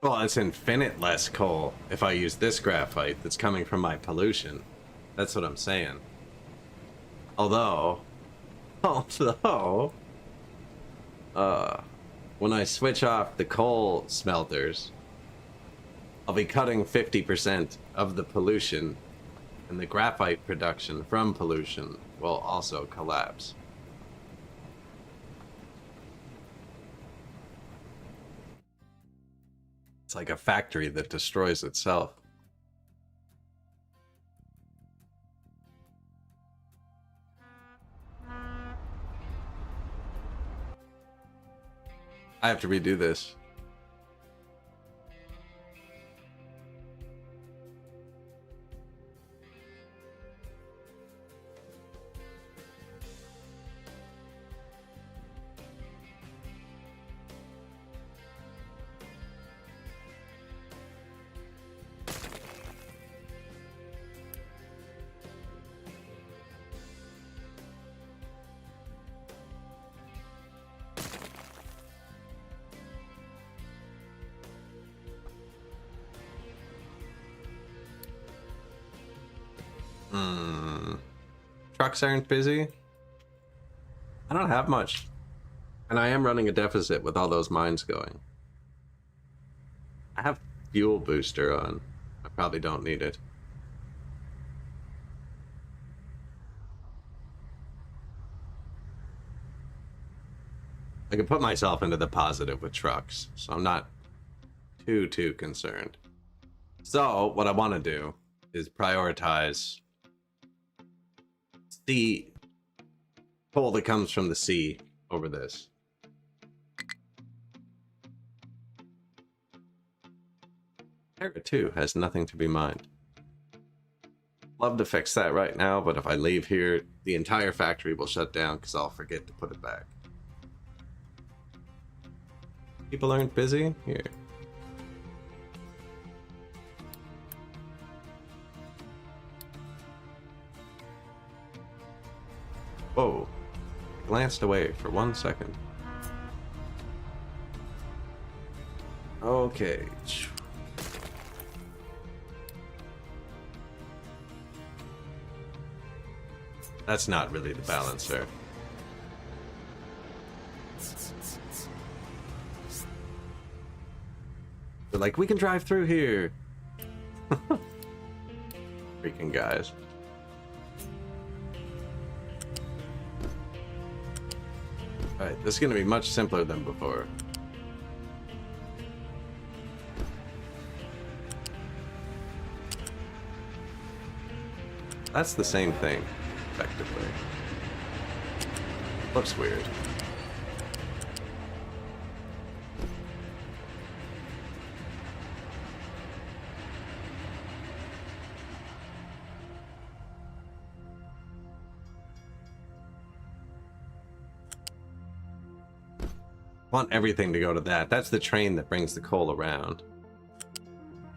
Well, it's infinite less coal if I use this graphite that's coming from my pollution. That's what I'm saying. Although, when I switch off the coal smelters, I'll be cutting 50% of the pollution, and the graphite production from pollution will also collapse. It's like a factory that destroys itself. I have to redo this. Hmm. Trucks aren't busy. I don't have much. And I am running a deficit with all those mines going. I have fuel booster on. I probably don't need it. I can put myself into the positive with trucks, so I'm not too concerned. So what I want to do is prioritize the coal that comes from the sea over this. Area 2 has nothing to be mined. Love to fix that right now, but if I leave here, the entire factory will shut down because I'll forget to put it back. People aren't busy? Here. Whoa. I glanced away for 1 second. Okay. That's not really the balancer. They're like, we can drive through here. Freaking guys. Alright, this is gonna be much simpler than before. That's the same thing, effectively. Looks weird. Want everything to go to that. That's the train that brings the coal around.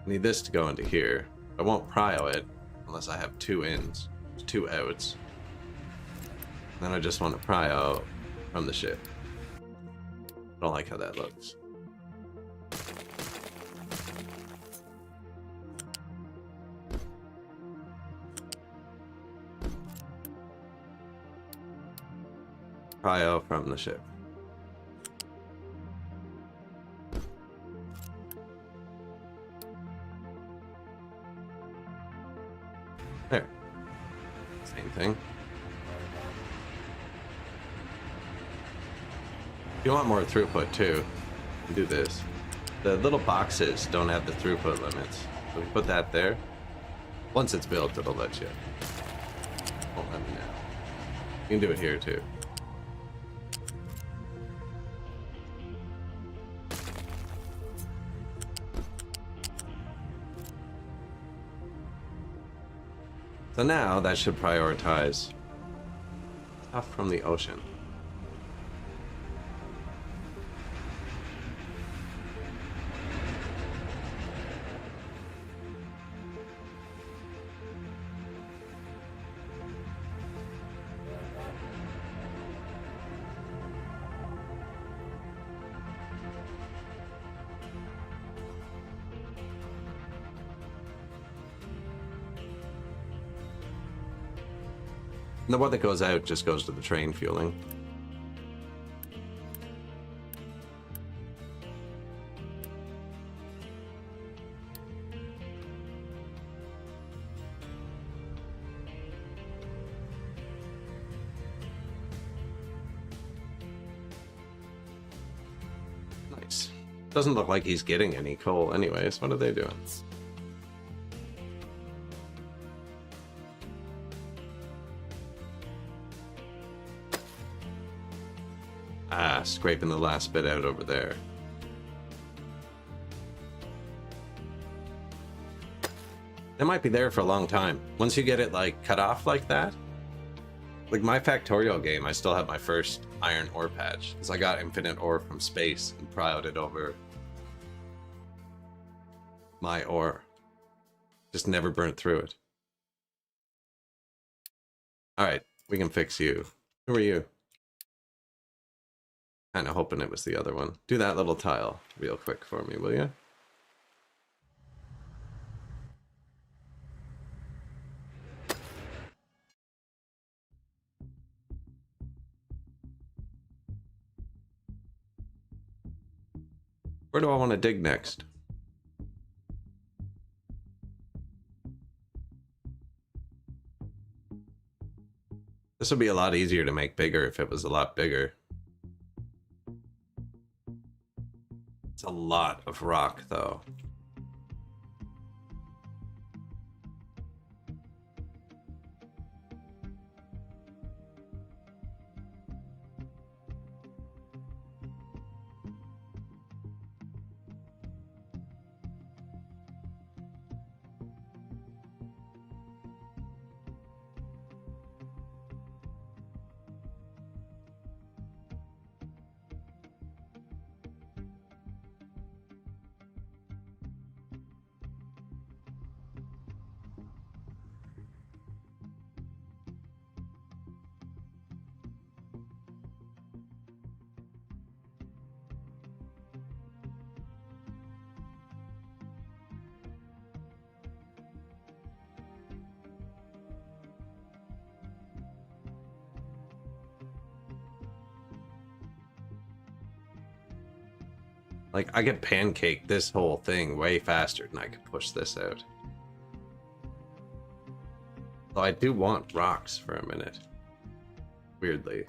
I need this to go into here. I won't prio it unless I have 2 ins, 2 outs. Then I just want to prio from the ship. I don't like how that looks. Prio from the ship. There. Same thing. If you want more throughput too, you do this. The little boxes don't have the throughput limits. So we put that there. Once it's built, it'll let you. Won't let me know. You can do it here too. So now that should prioritize stuff from the ocean. And the one that goes out just goes to the train fueling. Nice. Doesn't look like he's getting any coal anyways. What are they doing? Ah, scraping the last bit out over there. It might be there for a long time. Once you get it like cut off like that, like my Factorial game, I still have my first iron ore patch because I got infinite ore from space and prioed it over my ore. Just never burnt through it. All right, we can fix you. Who are you? Kind of hoping it was the other one. Do that little tile real quick for me, will you? Where do I want to dig next? This would be a lot easier to make bigger if it was a lot bigger. It's a lot of rock, though. Like, I could pancake this whole thing way faster than I could push this out. Though I do want rocks for a minute. Weirdly.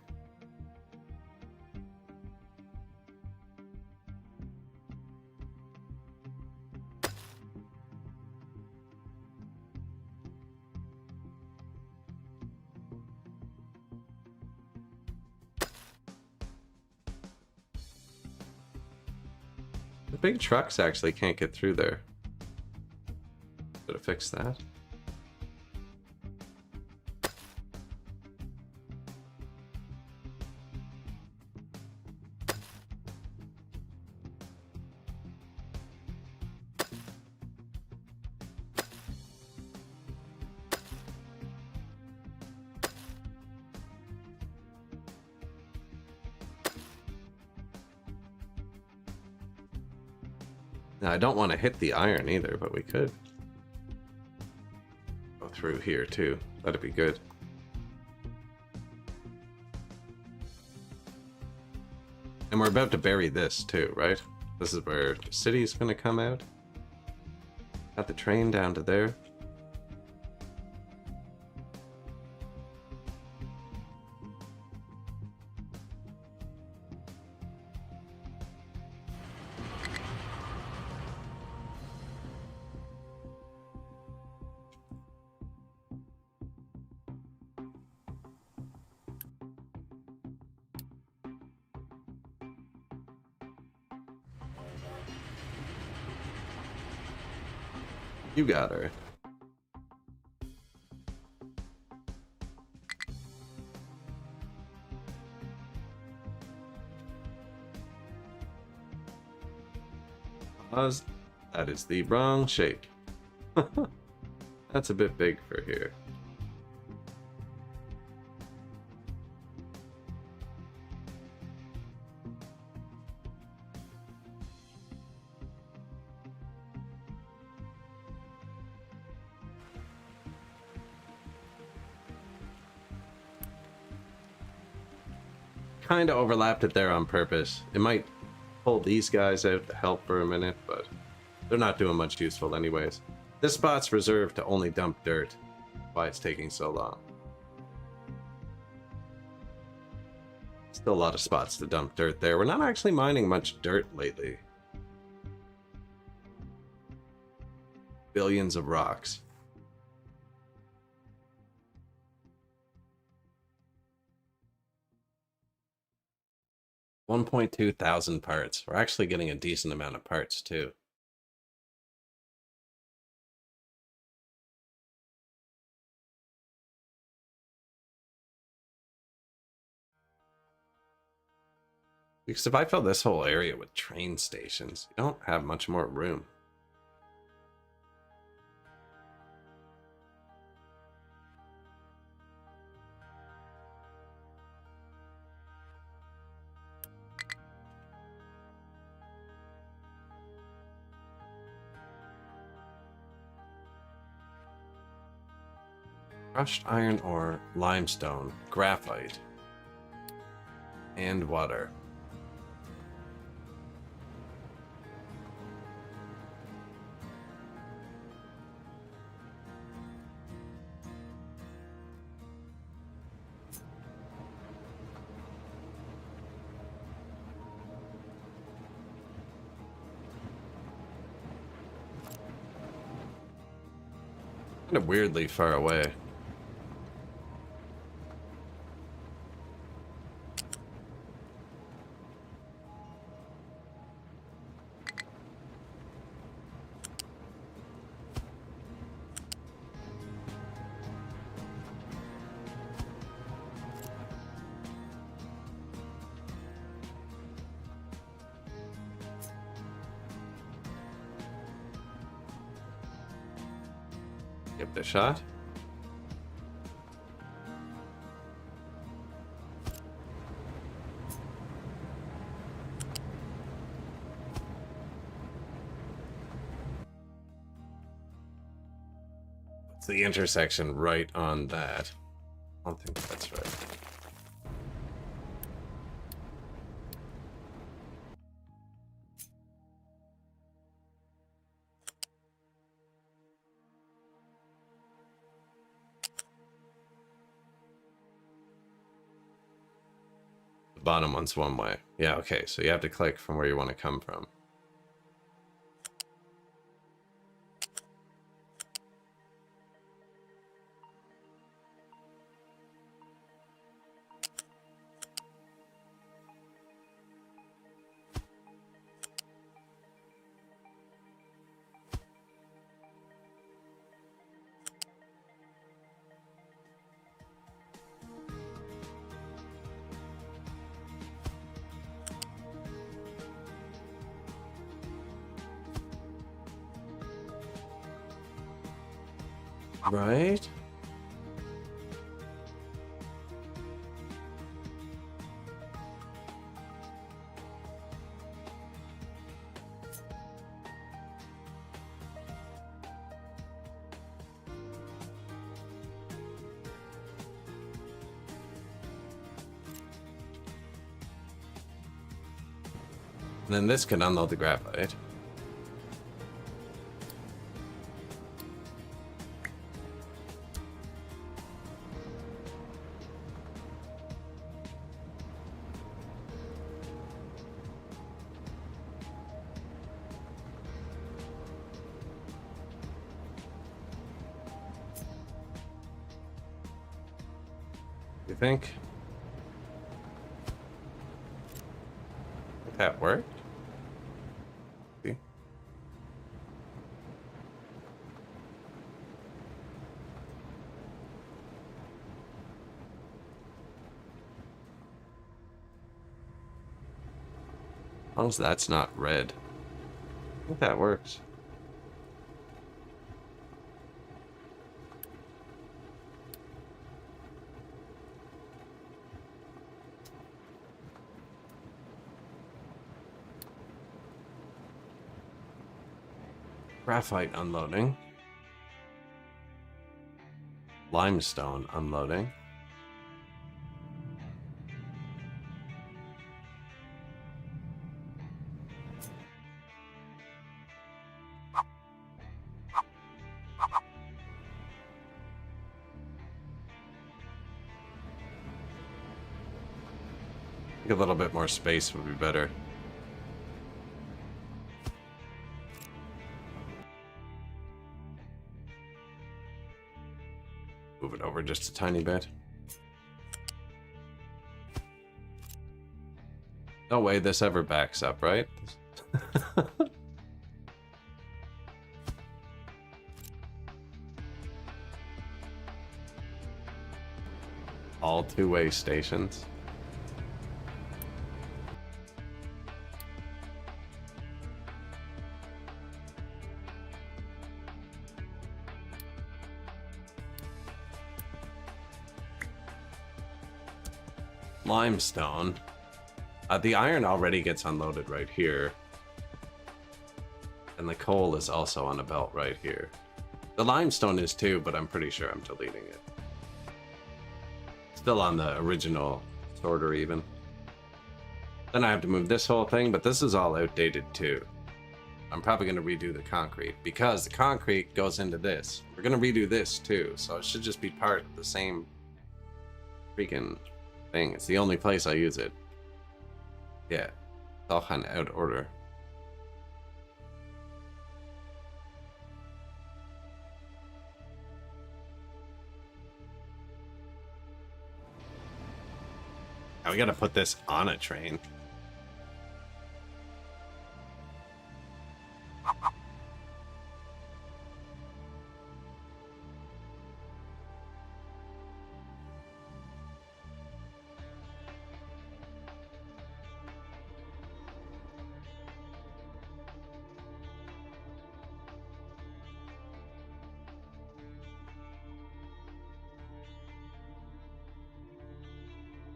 The big trucks actually can't get through there. Gotta fix that. Now, I don't want to hit the iron either, but we could go through here too. That'd be good. And we're about to bury this too, right? This is where the city's going to come out. Got the train down to there. You got her. Pause. That is the wrong shape. That's a bit big for here. Kind of overlapped it there on purpose. It might pull these guys out to help for a minute, but they're not doing much useful anyways. This spot's reserved to only dump dirt. Why it's taking so long. Still a lot of spots to dump dirt there. We're not actually mining much dirt lately. Billions of rocks. $1.2 thousand parts. We're actually getting a decent amount of parts too. Because if I fill this whole area with train stations, you don't have much more room. Crushed iron ore, limestone, graphite, and water. Kind of weirdly far away. Give it a shot. It's the intersection right on that. I don't think that's right. The bottom one's one way. Yeah, okay, so you have to click from where you want to come from. Right? And then this can unload the graphite. You think? That worked? See? As long as that's not red. I think that works. Graphite unloading. Limestone unloading. I think a little bit more space would be better. Move it over just a tiny bit. No way this ever backs up, right? All two-way stations. Limestone. The iron already gets unloaded right here. And the coal is also on a belt right here. The limestone is too, but I'm pretty sure I'm deleting it. Still on the original sorter even. Then I have to move this whole thing, but this is all outdated too. I'm probably going to redo the concrete because the concrete goes into this. We're going to redo this too, so it should just be part of the same freaking thing. It's the only place I use it. Yeah, it's all kind of out of order. Now we gotta put this on a train.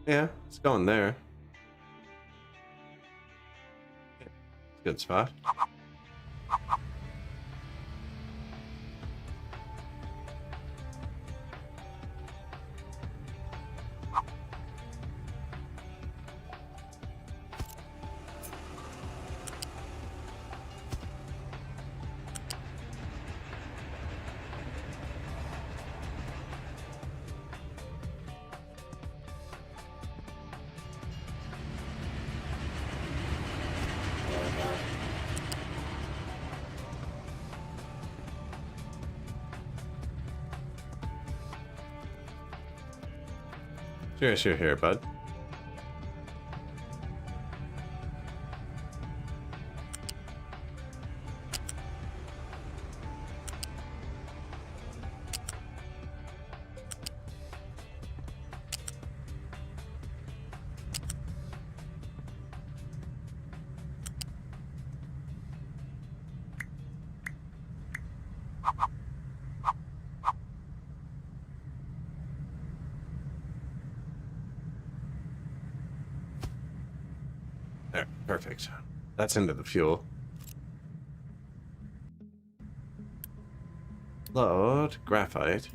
Yeah, it's going there. Good spot. Cheers, you're here, bud. There, perfect. That's into the fuel. Load graphite.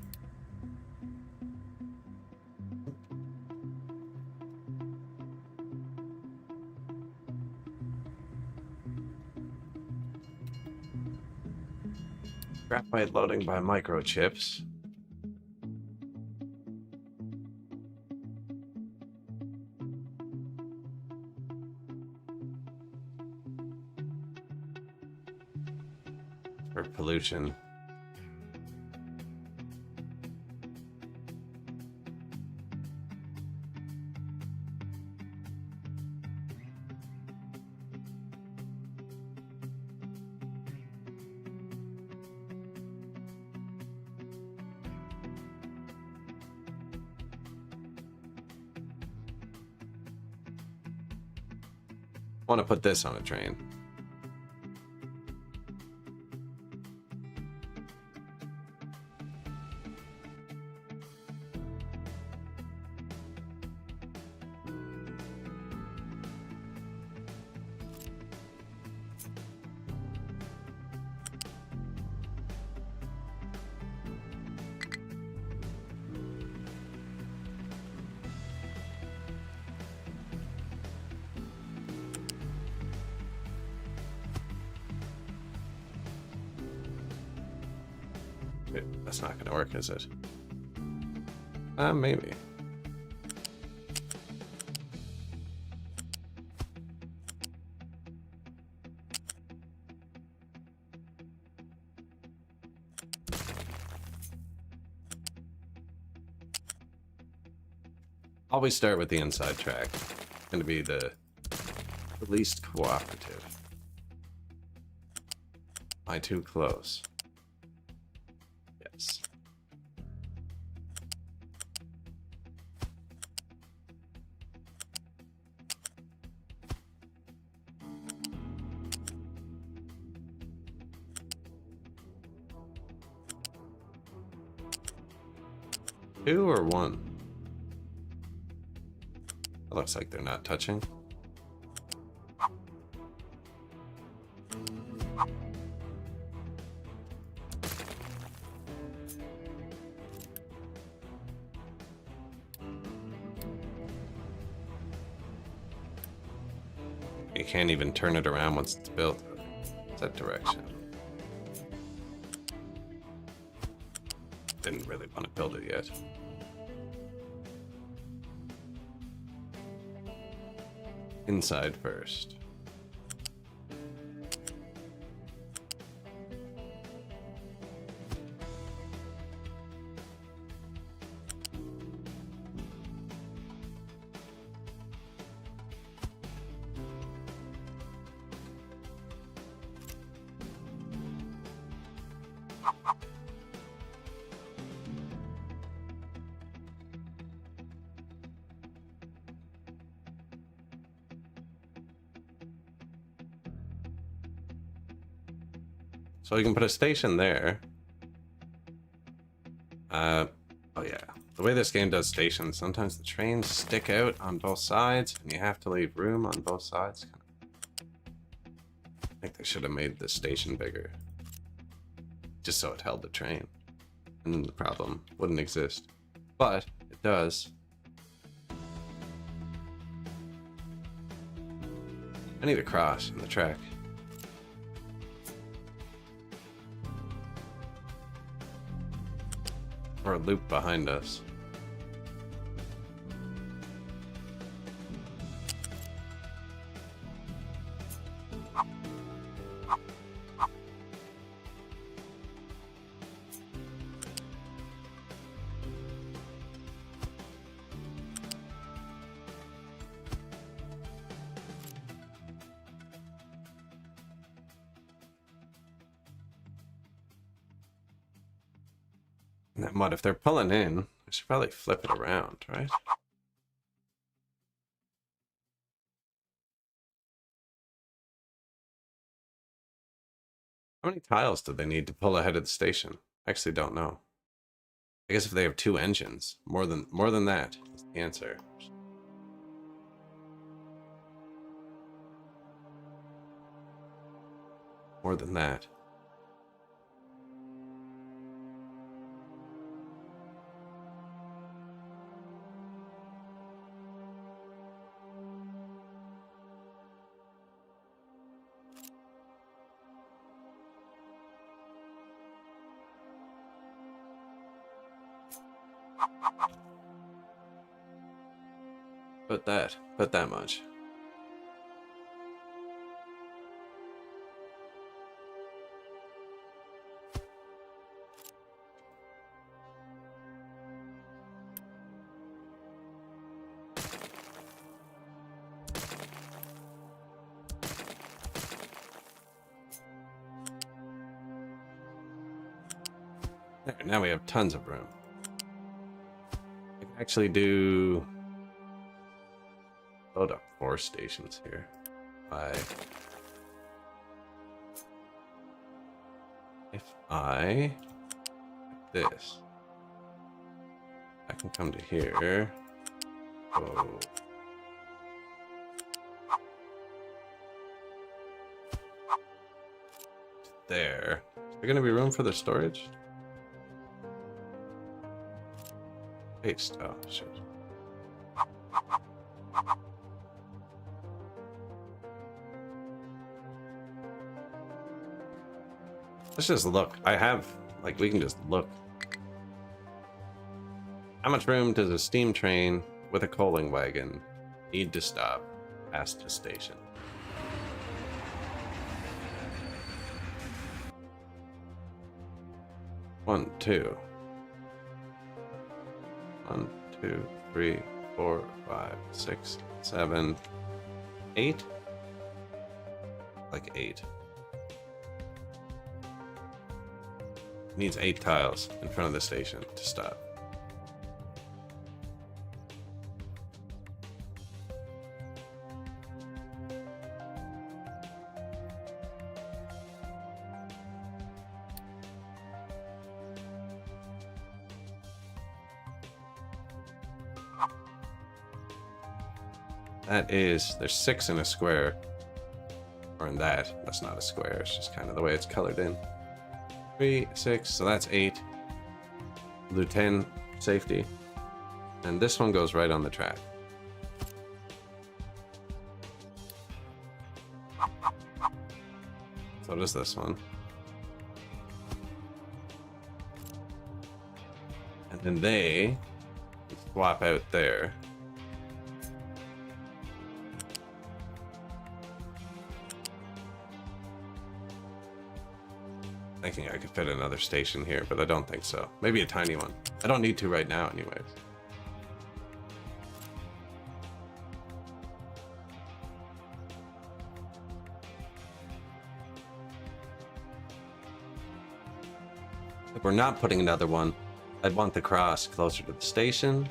Graphite loading by microchips. For pollution. Want to put this on a train. That's not gonna work, is it? Maybe. Always start with the inside track. It's gonna be the least cooperative. Am I too close? Yes. Two or one? It looks like they're not touching. You can't even turn it around once it's built. It's that direction. Didn't really want to build it yet. Inside first. So you can put a station there. Oh yeah. The way this game does stations, sometimes the trains stick out on both sides, and you have to leave room on both sides. I think they should have made the station bigger, just so it held the train, and then the problem wouldn't exist. But it does. I need a cross in the track. Or a loop behind us. And then what, if they're pulling in, I should probably flip it around, right? How many tiles do they need to pull ahead of the station? I actually don't know. I guess if they have 2 engines, more than that is the answer. More than that. But that much. There, now we have tons of room. I can actually do load up 4 stations here. If I like this, I can come to here. Go there. Is there gonna be room for the storage? Paste. Oh, shit. Let's just look. I have, like, we can just look. How much room does a steam train with a coaling wagon need to stop past a station? One, two. 1, 2, 3, 4, 5, 6, 7, 8. Like 8. Needs 8 tiles in front of the station to stop. That is, there's 6 in a square. Or in that, that's not a square, it's just kind of the way it's colored in. 3, 6, so that's 8. We'll do 10 safety. And this one goes right on the track. So does this one. And then they swap out there. Thinking I could fit another station here, but I don't think so. Maybe a tiny one. I don't need to right now anyways. If we're not putting another one, I'd want the cross closer to the station.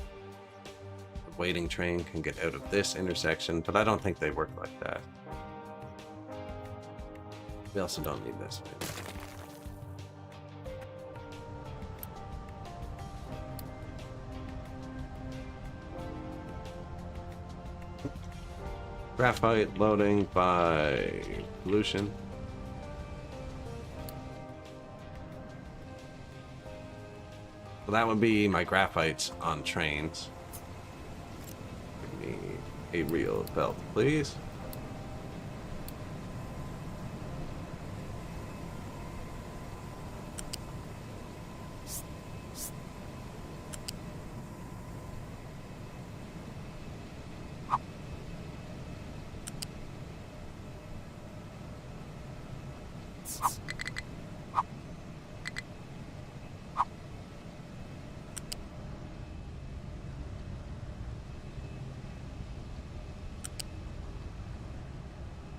The waiting train can get out of this intersection, but I don't think they work like that. We also don't need this. Maybe. Graphite loading by pollution. Well, that would be my graphites on trains. Give me a real belt, please.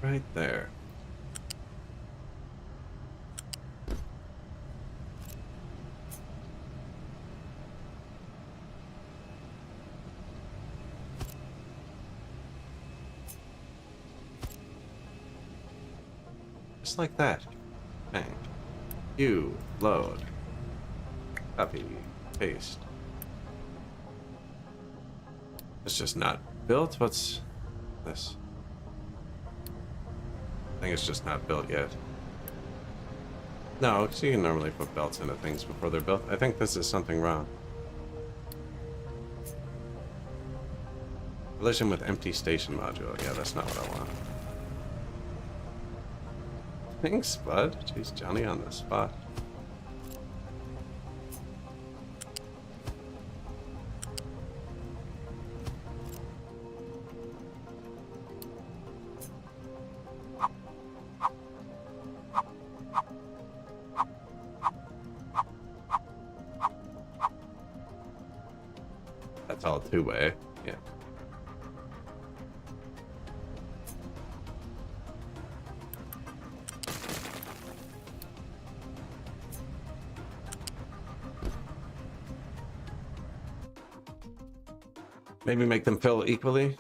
Right there. Just like that. Bang. You load. Copy. Paste. It's just not built. What's this? I think it's just not built yet. No, because you can normally put belts into things before they're built. I think this is something wrong. Collision with empty station module. Yeah, that's not what I want. Thanks, bud. Jeez, Johnny on the spot. That's all two-way. Yeah. Maybe make them fill equally.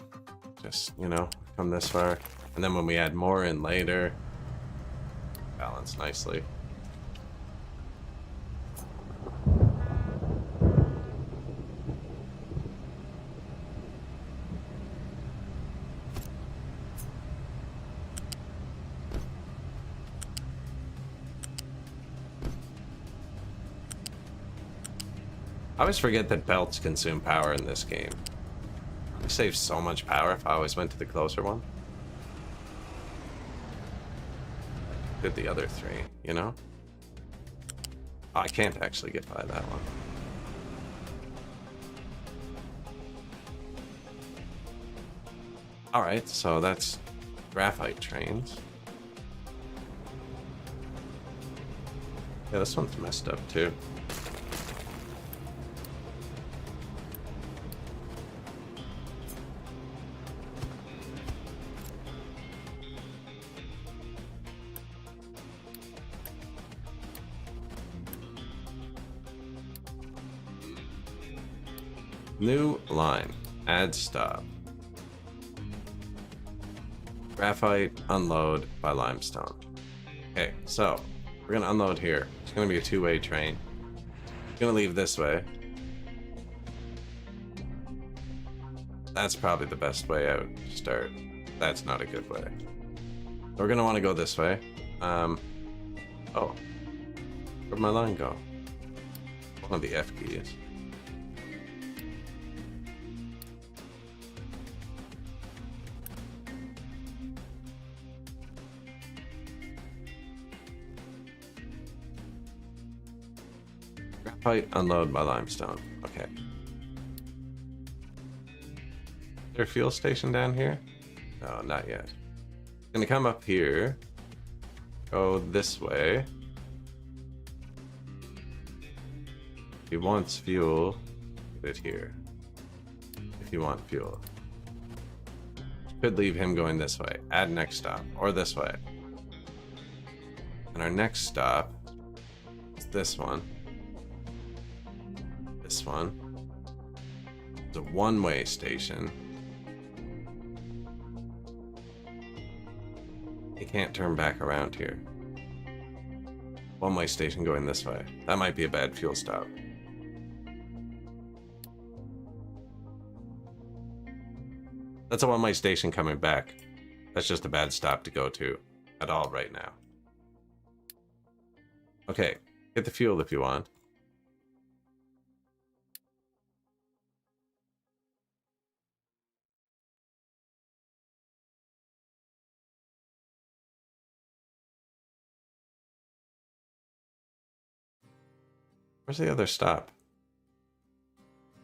Just, you know, come this far. And then when we add more in later, balance nicely. I always forget that belts consume power in this game. It saves so much power if I always went to the closer one. Did the other three, you know? Oh, I can't actually get by that one. Alright, so that's graphite trains. Yeah, this one's messed up too. New line. Add stop. Graphite unload by limestone. Okay, so we're gonna unload here. It's gonna be a two-way train. It's gonna leave this way. That's probably the best way out to start. That's not a good way. We're gonna want to go this way. Oh, where'd my line go? One of the F keys. Graphite unload by limestone. Okay. Is there a fuel station down here? No, not yet. Gonna come up here. Go this way. If he wants fuel, put it here. If you want fuel. Could leave him going this way. Add next stop. Or this way. And our next stop is this one. This one. It's a one-way station. You can't turn back around here. One-way station going this way. That might be a bad fuel stop. That's a one-way station coming back. That's just a bad stop to go to at all right now. Okay, get the fuel if you want. Where's the other stop?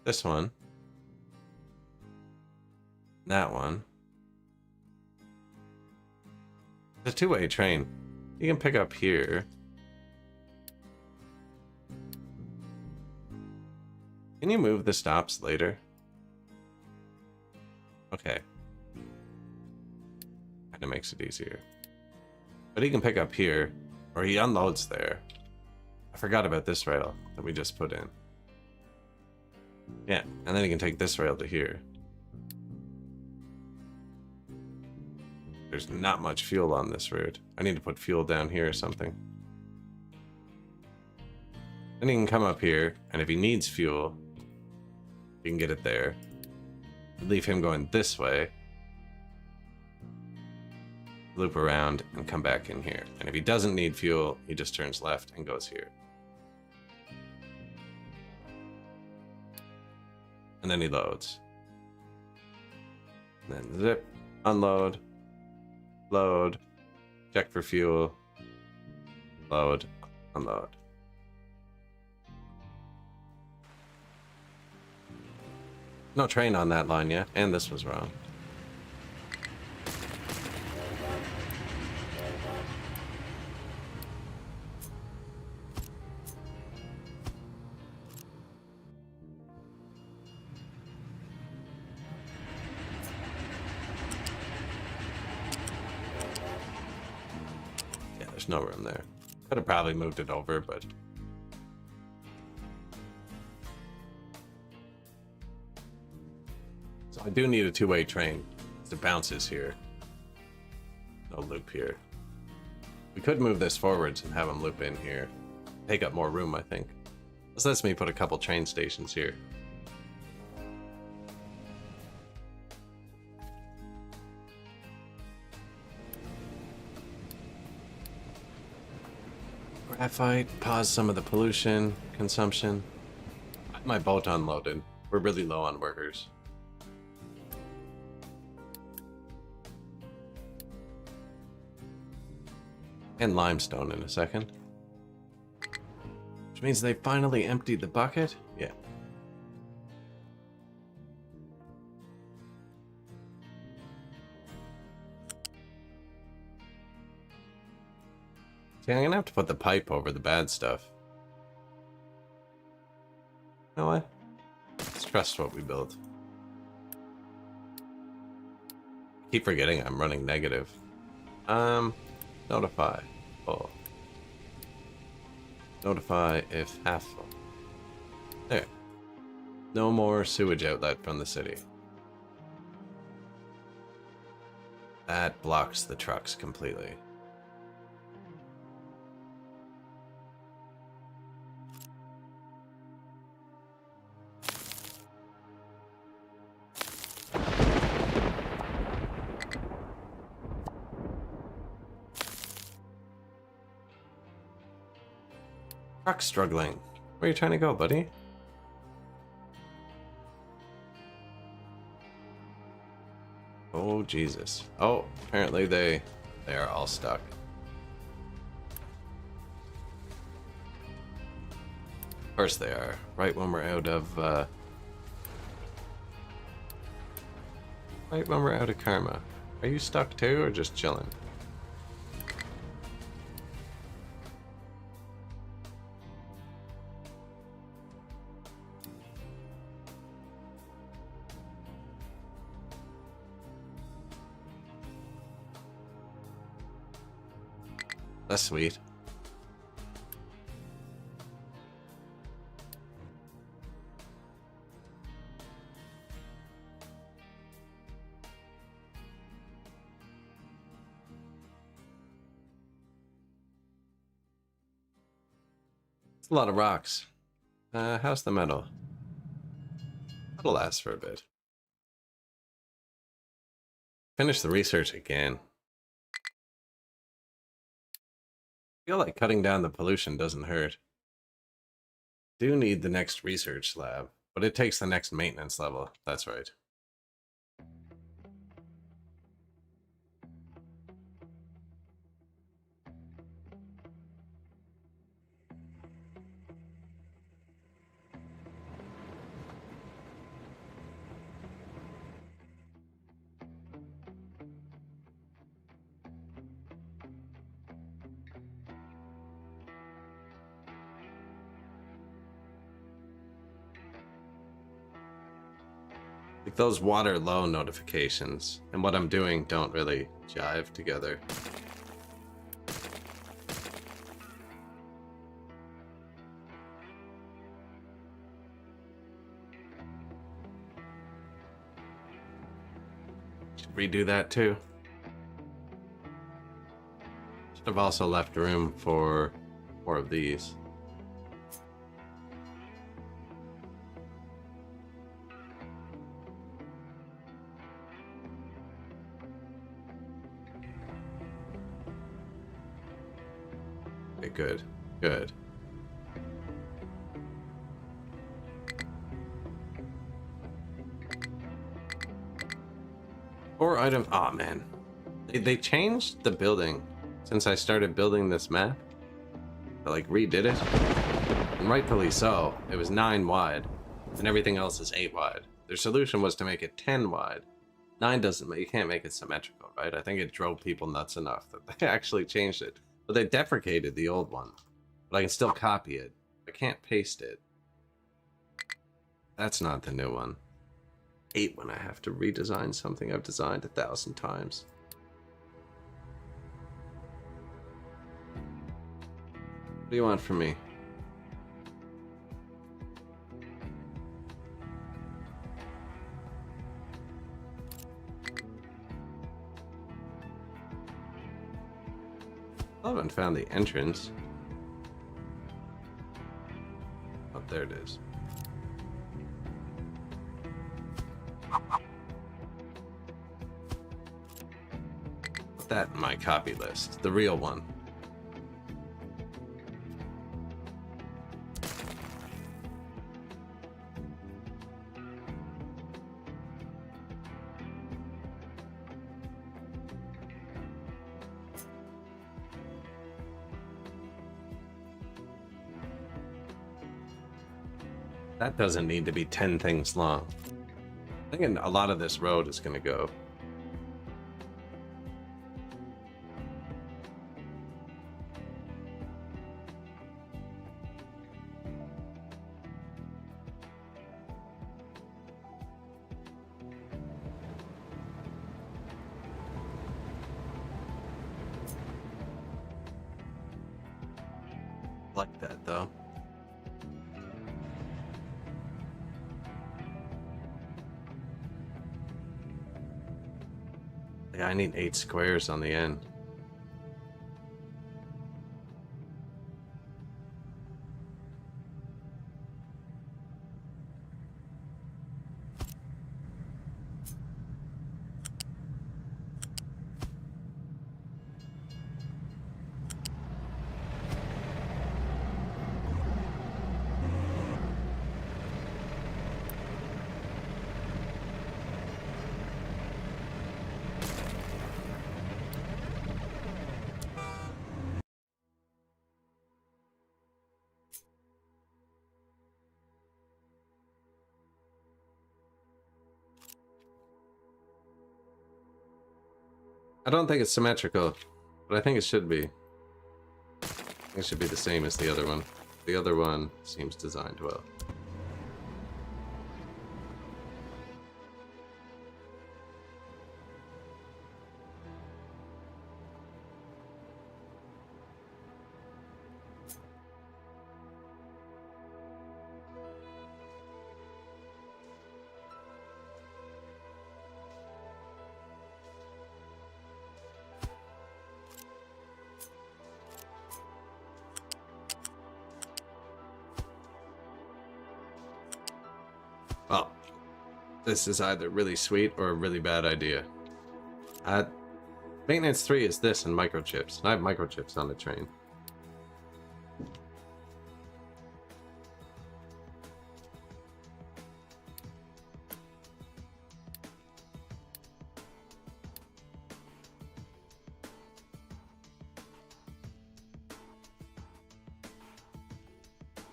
This one. That one. It's a two-way train. You can pick up here. Can you move the stops later? Okay. Kinda makes it easier. But he can pick up here, or he unloads there. I forgot about this rail that we just put in. Yeah, and then he can take this rail to here. There's not much fuel on this route. I need to put fuel down here or something. Then he can come up here, and if he needs fuel, he can get it there. Leave him going this way. Loop around and come back in here. And if he doesn't need fuel, he just turns left and goes here. And then he loads. And then zip, unload, load, check for fuel, load, unload. No train on that line yet, and this was wrong. Yeah, there's no room there. Could have probably moved it over, but... So I do need a two-way train. It bounces here. No loop here. We could move this forwards and have them loop in here. Take up more room, I think. This lets me put a couple train stations here. Graphite, pause some of the pollution consumption. I have my boat unloaded. We're really low on workers. And limestone in a second. Which means they finally emptied the bucket? Yeah. See, I'm gonna have to put the pipe over the bad stuff. You know what? Let's trust what we build. Keep forgetting I'm running negative. Notify. Full. Notify if half full. There. No more sewage outlet from the city. That blocks the trucks completely. Truck's struggling. Where are you trying to go, buddy? Oh, Jesus. Oh, apparently they are all stuck. Of course they are. Right when we're out of, right when we're out of karma. Are you stuck too, or just chilling? That's sweet. It's a lot of rocks. How's the metal? That'll last for a bit. finish the research again. I feel like cutting down the pollution doesn't hurt. Do need the next research lab, but it takes the next maintenance level. That's right. Like those water low notifications and what I'm doing don't really jive together. Should redo that too. Should have also left room for more of these. Okay, good. Good. Four item. Oh man, they changed the building since I started building this map. They like redid it, and rightfully so. It was 9 wide, and everything else is 8 wide. Their solution was to make it 10 wide. 9 doesn't. You can't make it symmetrical, right? I think it drove people nuts enough that they actually changed it. But they deprecated the old one. But I can still copy it. I can't paste it. That's not the new one. 8 when I have to redesign something I've designed 1,000 times. What do you want from me? I haven't found the entrance. Oh, there it is. Put that in my copy list, the real one. That doesn't need to be 10 things long. I think a lot of this road is going to go. Like that though. Yeah, I need 8 squares on the end. I don't think it's symmetrical, but I think it should be. I think it should be the same as the other one. The other one seems designed well. Well, this is either really sweet or a really bad idea. Uh, Maintenance 3 is this and microchips. I have microchips on the train.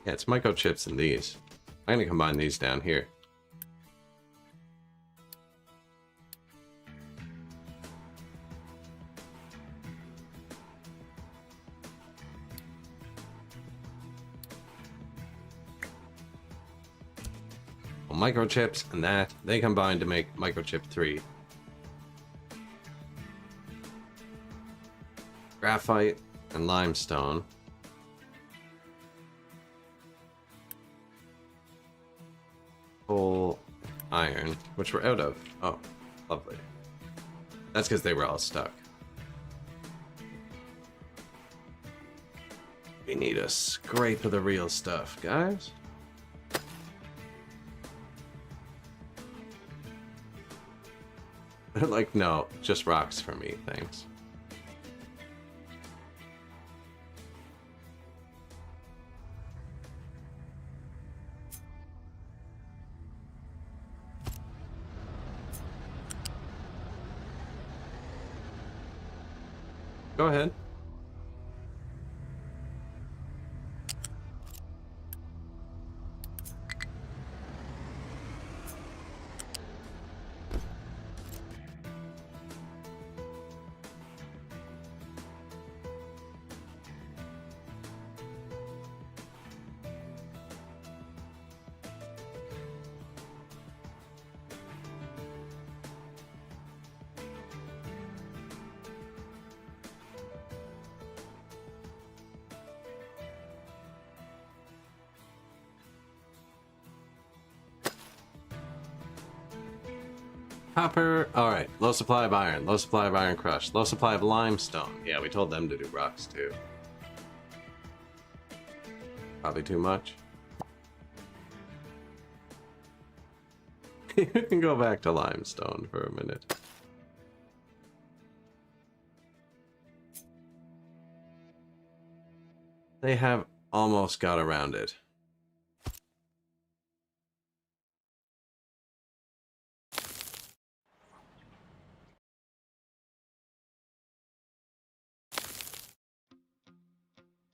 Yeah, it's microchips and these. I'm gonna combine these down here. Well, microchips and that, they combine to make microchip 3. Graphite and limestone. Coal, iron, which we're out of. Oh, lovely. That's because they were all stuck. We need a scrape of the real stuff, guys. Like, no, just rocks for me, thanks. Go ahead. Copper. Alright. Low supply of iron. Low supply of iron crushed. Low supply of limestone. Yeah, we told them to do rocks too. Probably too much. You can go back to limestone for a minute. They have almost got around it.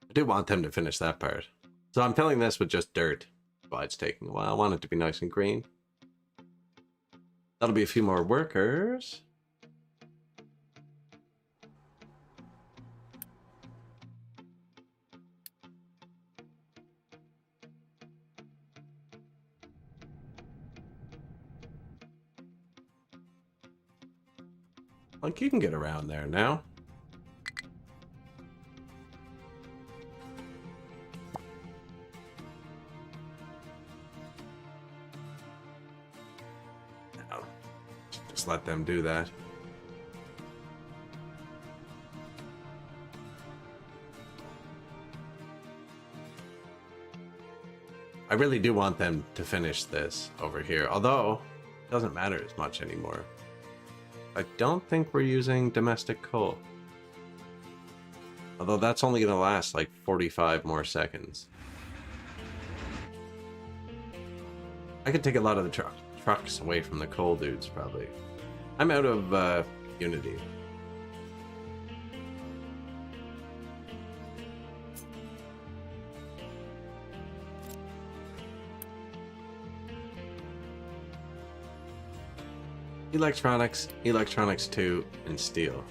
I do want them to finish that part. So I'm filling this with just dirt. That's why it's taking a while. I want it to be nice and green. That'll be a few more workers. Like, you can get around there now. No. Just let them do that. I really do want them to finish this over here, although it doesn't matter as much anymore. I don't think we're using domestic coal. Although that's only going to last like 45 more seconds. I could take a lot of the trucks away from the coal dudes, probably. I'm out of Unity. Electronics, electronics 2, and steel.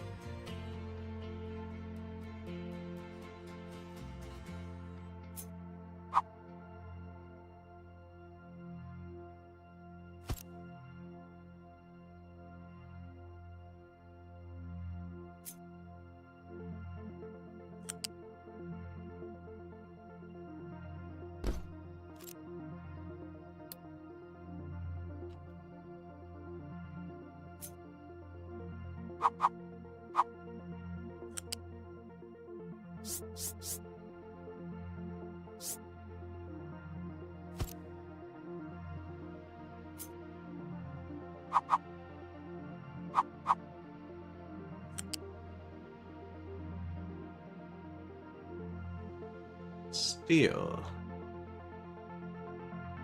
Steel.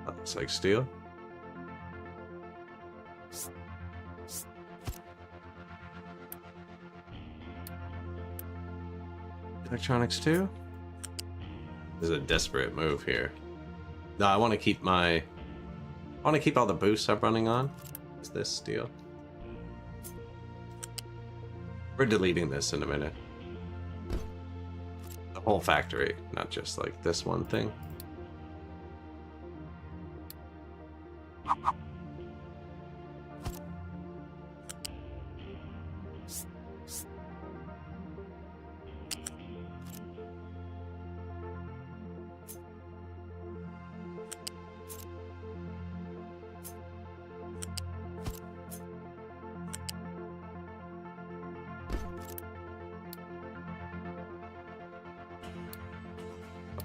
That looks like steel. Electronics too? This is a desperate move here. No, I want to keep all the boosts I'm running on. Is this steel? We're deleting this in a minute. The whole factory, not just like this one thing.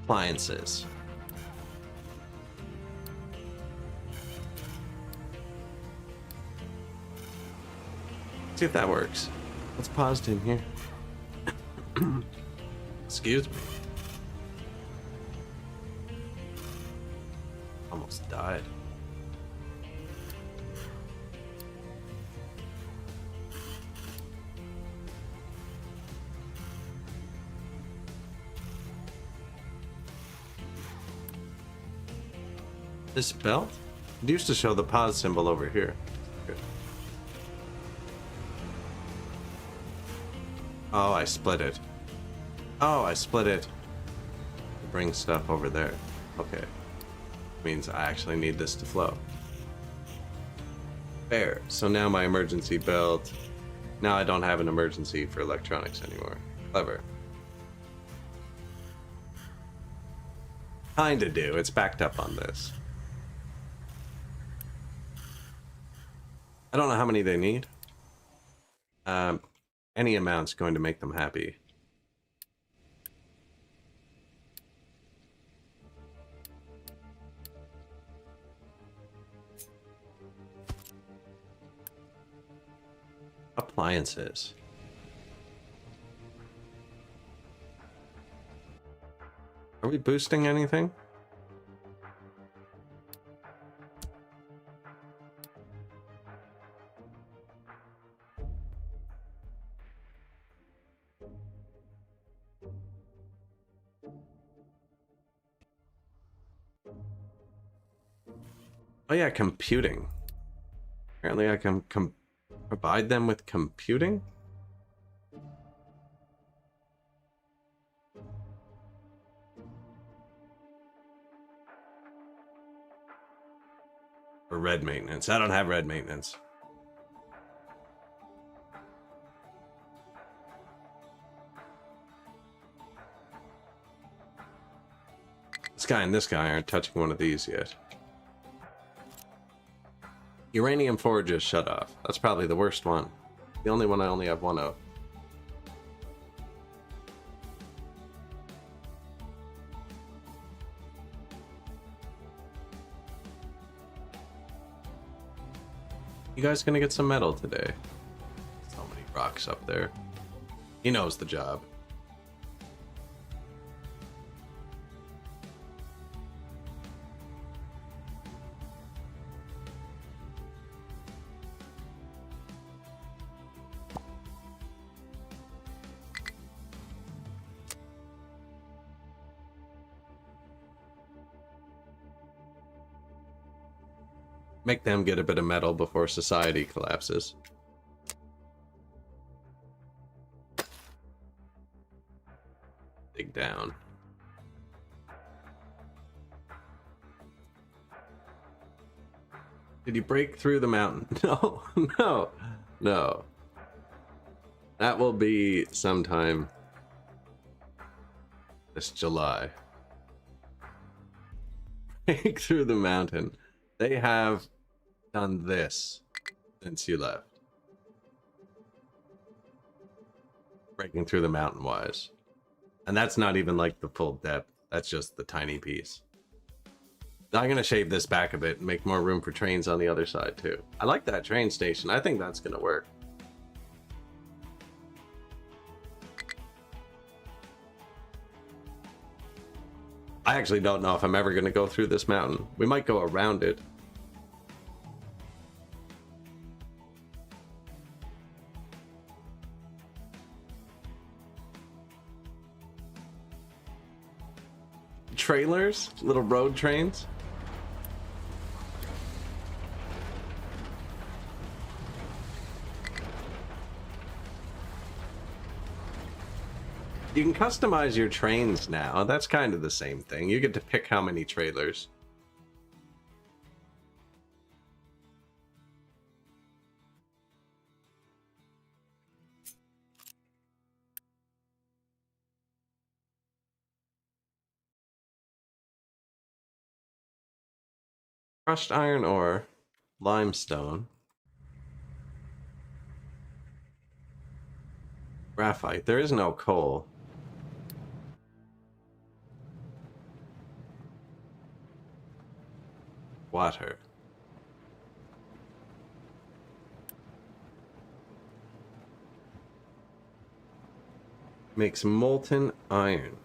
Appliances. See if that works. What's paused in here? Excuse me. Almost died. This belt? It used to show the pause symbol over here. Good. Oh, I split it. Oh, I split it. To bring stuff over there. Okay. Means I actually need this to flow. Fair. So now my emergency belt. Now I don't have an emergency for electronics anymore. Clever. Kinda do. It's backed up on this. I don't know how many they need. Any amount's going to make them happy. Appliances. Are we boosting anything? Oh yeah, computing. Apparently I can provide them with computing? Or red maintenance. I don't have red maintenance. This guy and this guy aren't touching one of these yet. Uranium forges shut off. That's probably the worst one. The only one I only have one of. You guys gonna get some metal today? So many rocks up there. He knows the job. Make them get a bit of metal before society collapses. Dig down. Did you break through the mountain? No, no, no. That will be sometime this July. Break through the mountain. They have done this since you left. Breaking through the mountain wise. And that's not even like the full depth. That's just the tiny piece. I'm going to shave this back a bit and make more room for trains on the other side too. I like that train station. I think that's going to work. I actually don't know if I'm ever going to go through this mountain. We might go around it. Trailers? Little road trains? You can customize your trains now. That's kind of the same thing. You get to pick how many trailers. Crushed iron ore, limestone, graphite. There is no coal. Water. Makes molten iron.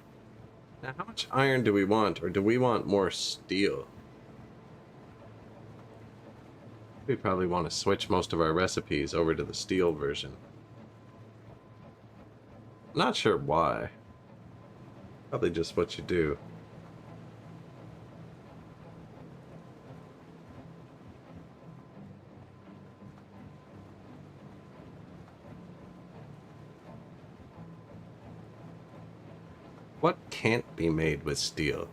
Now, how much iron do we want, or do we want more steel? We probably want to switch most of our recipes over to the steel version. Not sure why. Probably just what you do. What can't be made with steel?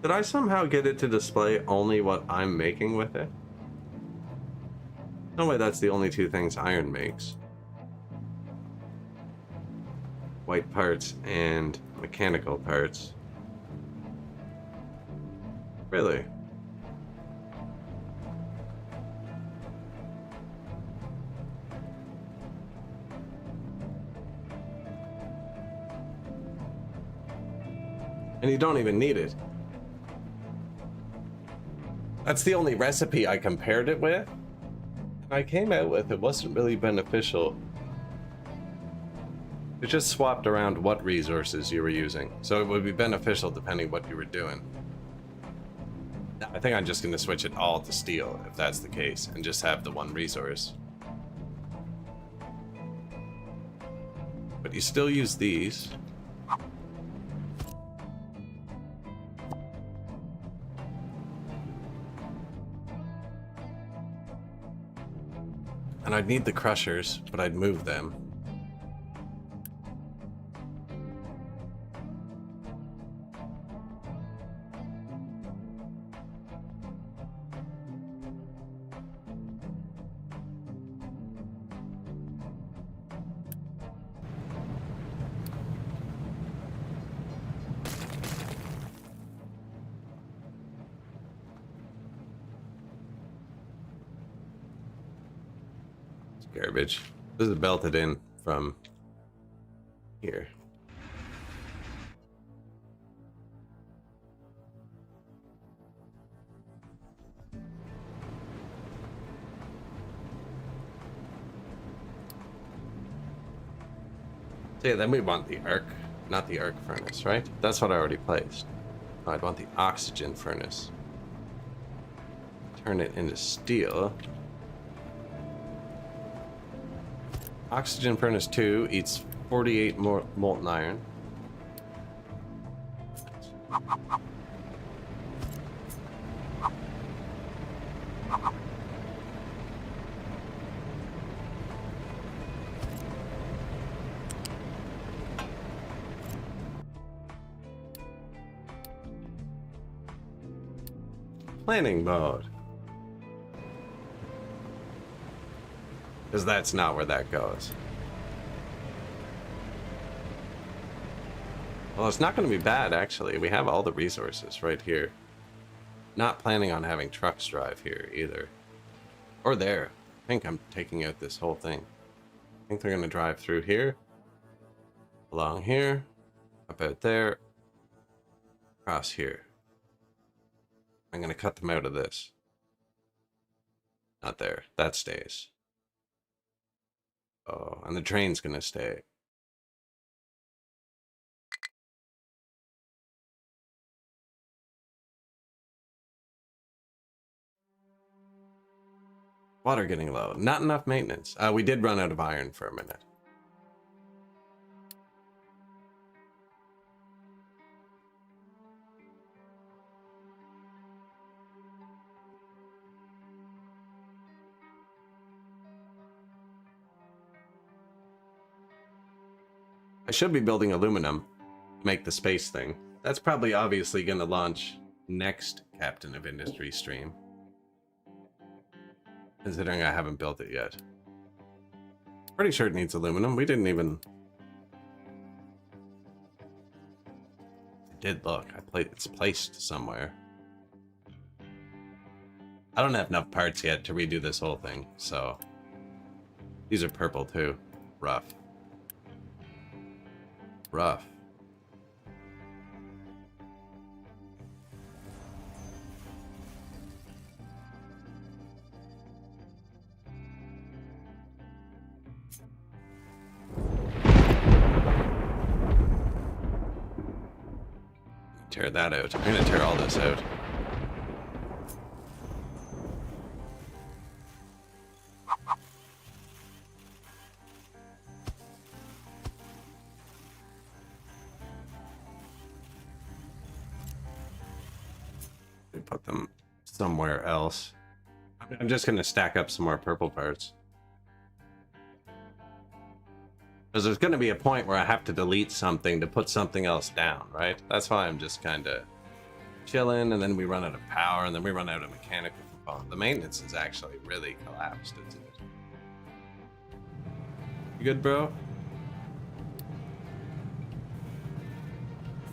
Did I somehow get it to display only what I'm making with it? No way that's the only two things iron makes. White parts and mechanical parts. Really? And you don't even need it. That's the only recipe I compared it with. I came out with it wasn't really beneficial. It just swapped around what resources you were using, so it would be beneficial depending what you were doing. I think I'm just going to switch it all to steel if that's the case, and just have the one resource. But you still use these. And I'd need the crushers, but I'd move them. Garbage. This is belted in from here. So yeah, then we want the arc, not the arc furnace, right? That's what I already placed. Oh, I'd want the oxygen furnace. Turn it into steel. Oxygen furnace 2 eats 48 more molten iron. Planning mode. Because that's not where that goes. Well, it's not going to be bad, actually. We have all the resources right here. Not planning on having trucks drive here, either. Or there. I think I'm taking out this whole thing. I think they're going to drive through here, along here, up out there, across here. I'm going to cut them out of this. Not there. That stays. Oh, and the train's going to stay. Water getting low. Not enough maintenance. We did run out of iron for a minute. I should be building aluminum. Make the space thing. That's probably obviously going to launch next Captain of Industry stream. Considering I haven't built it yet. Pretty sure it needs aluminum. We didn't even... It did look. It's placed somewhere. I don't have enough parts yet to redo this whole thing, so... These are purple too. Rough. Rough. Tear that out. I'm gonna tear all this out. Put them somewhere else. I'm just gonna stack up some more purple parts. Because there's gonna be a point where I have to delete something to put something else down, right? That's why I'm just kind of chilling, and then we run out of power, and then we run out of mechanical components. The maintenance has actually really collapsed, isn't it? You good, bro?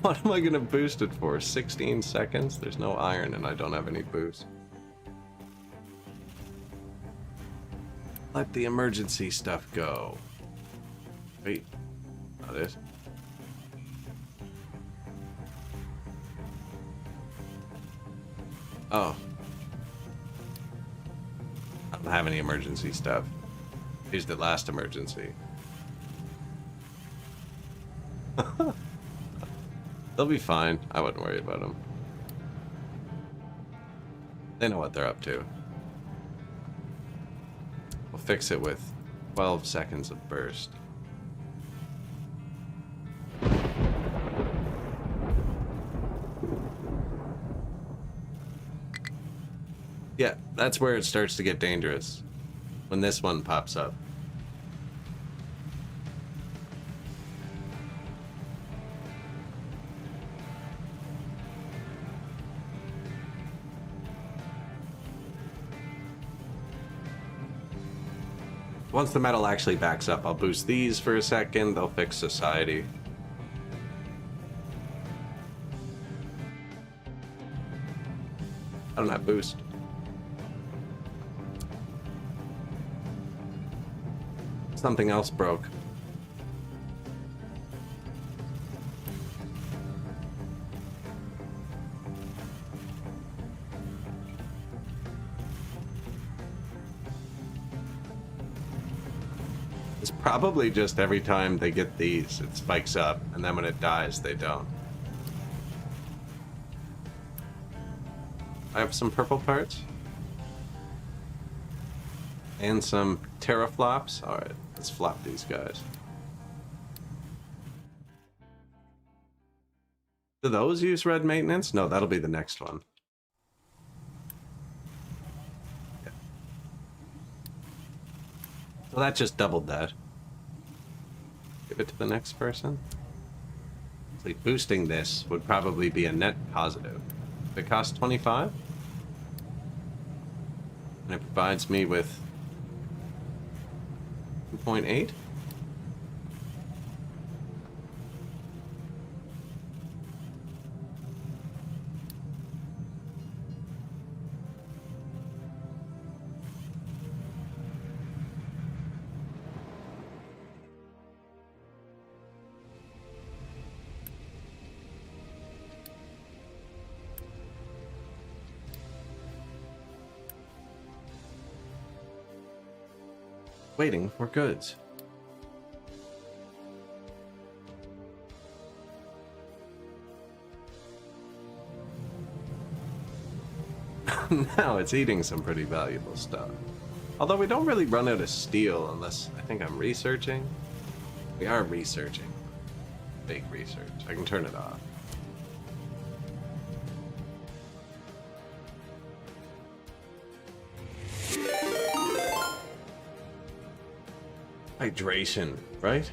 What am I gonna boost it for? 16 seconds? There's no iron and I don't have any boost. Let the emergency stuff go. Wait, not it. Oh. I don't have any emergency stuff. Here's the last emergency. They'll be fine. I wouldn't worry about them. They know what they're up to. We'll fix it with 12 seconds of burst. Yeah, that's where it starts to get dangerous. When this one pops up. Once the metal actually backs up, I'll boost these for a second. They'll fix society. I don't have boost. Something else broke. It's probably just every time they get these, it spikes up, and then when it dies, they don't. I have some purple parts. And some teraflops. Alright, let's flop these guys. Do those use red maintenance? No, that'll be the next one. Yeah. So that just doubled that. Give it to the next person. So boosting this would probably be a net positive. If it costs 25, and it provides me with 2.8. waiting for goods. Now it's eating some pretty valuable stuff. Although we don't really run out of steel unless I think I'm researching. We are researching. Fake research. I can turn it off. Hydration, right?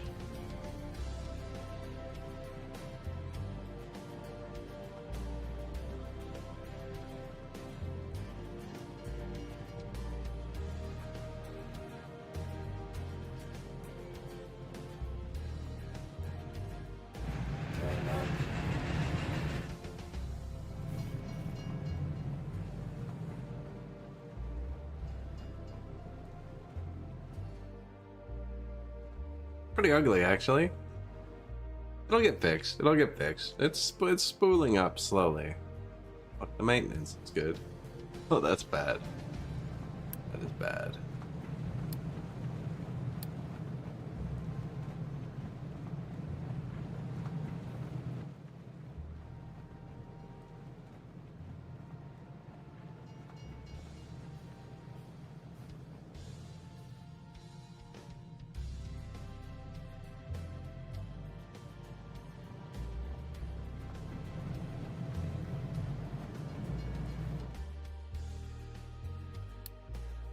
Pretty ugly, actually. It'll get fixed. It'll get fixed. It's spooling up slowly. Fuck the maintenance. It's good. Oh, that's bad. That is bad.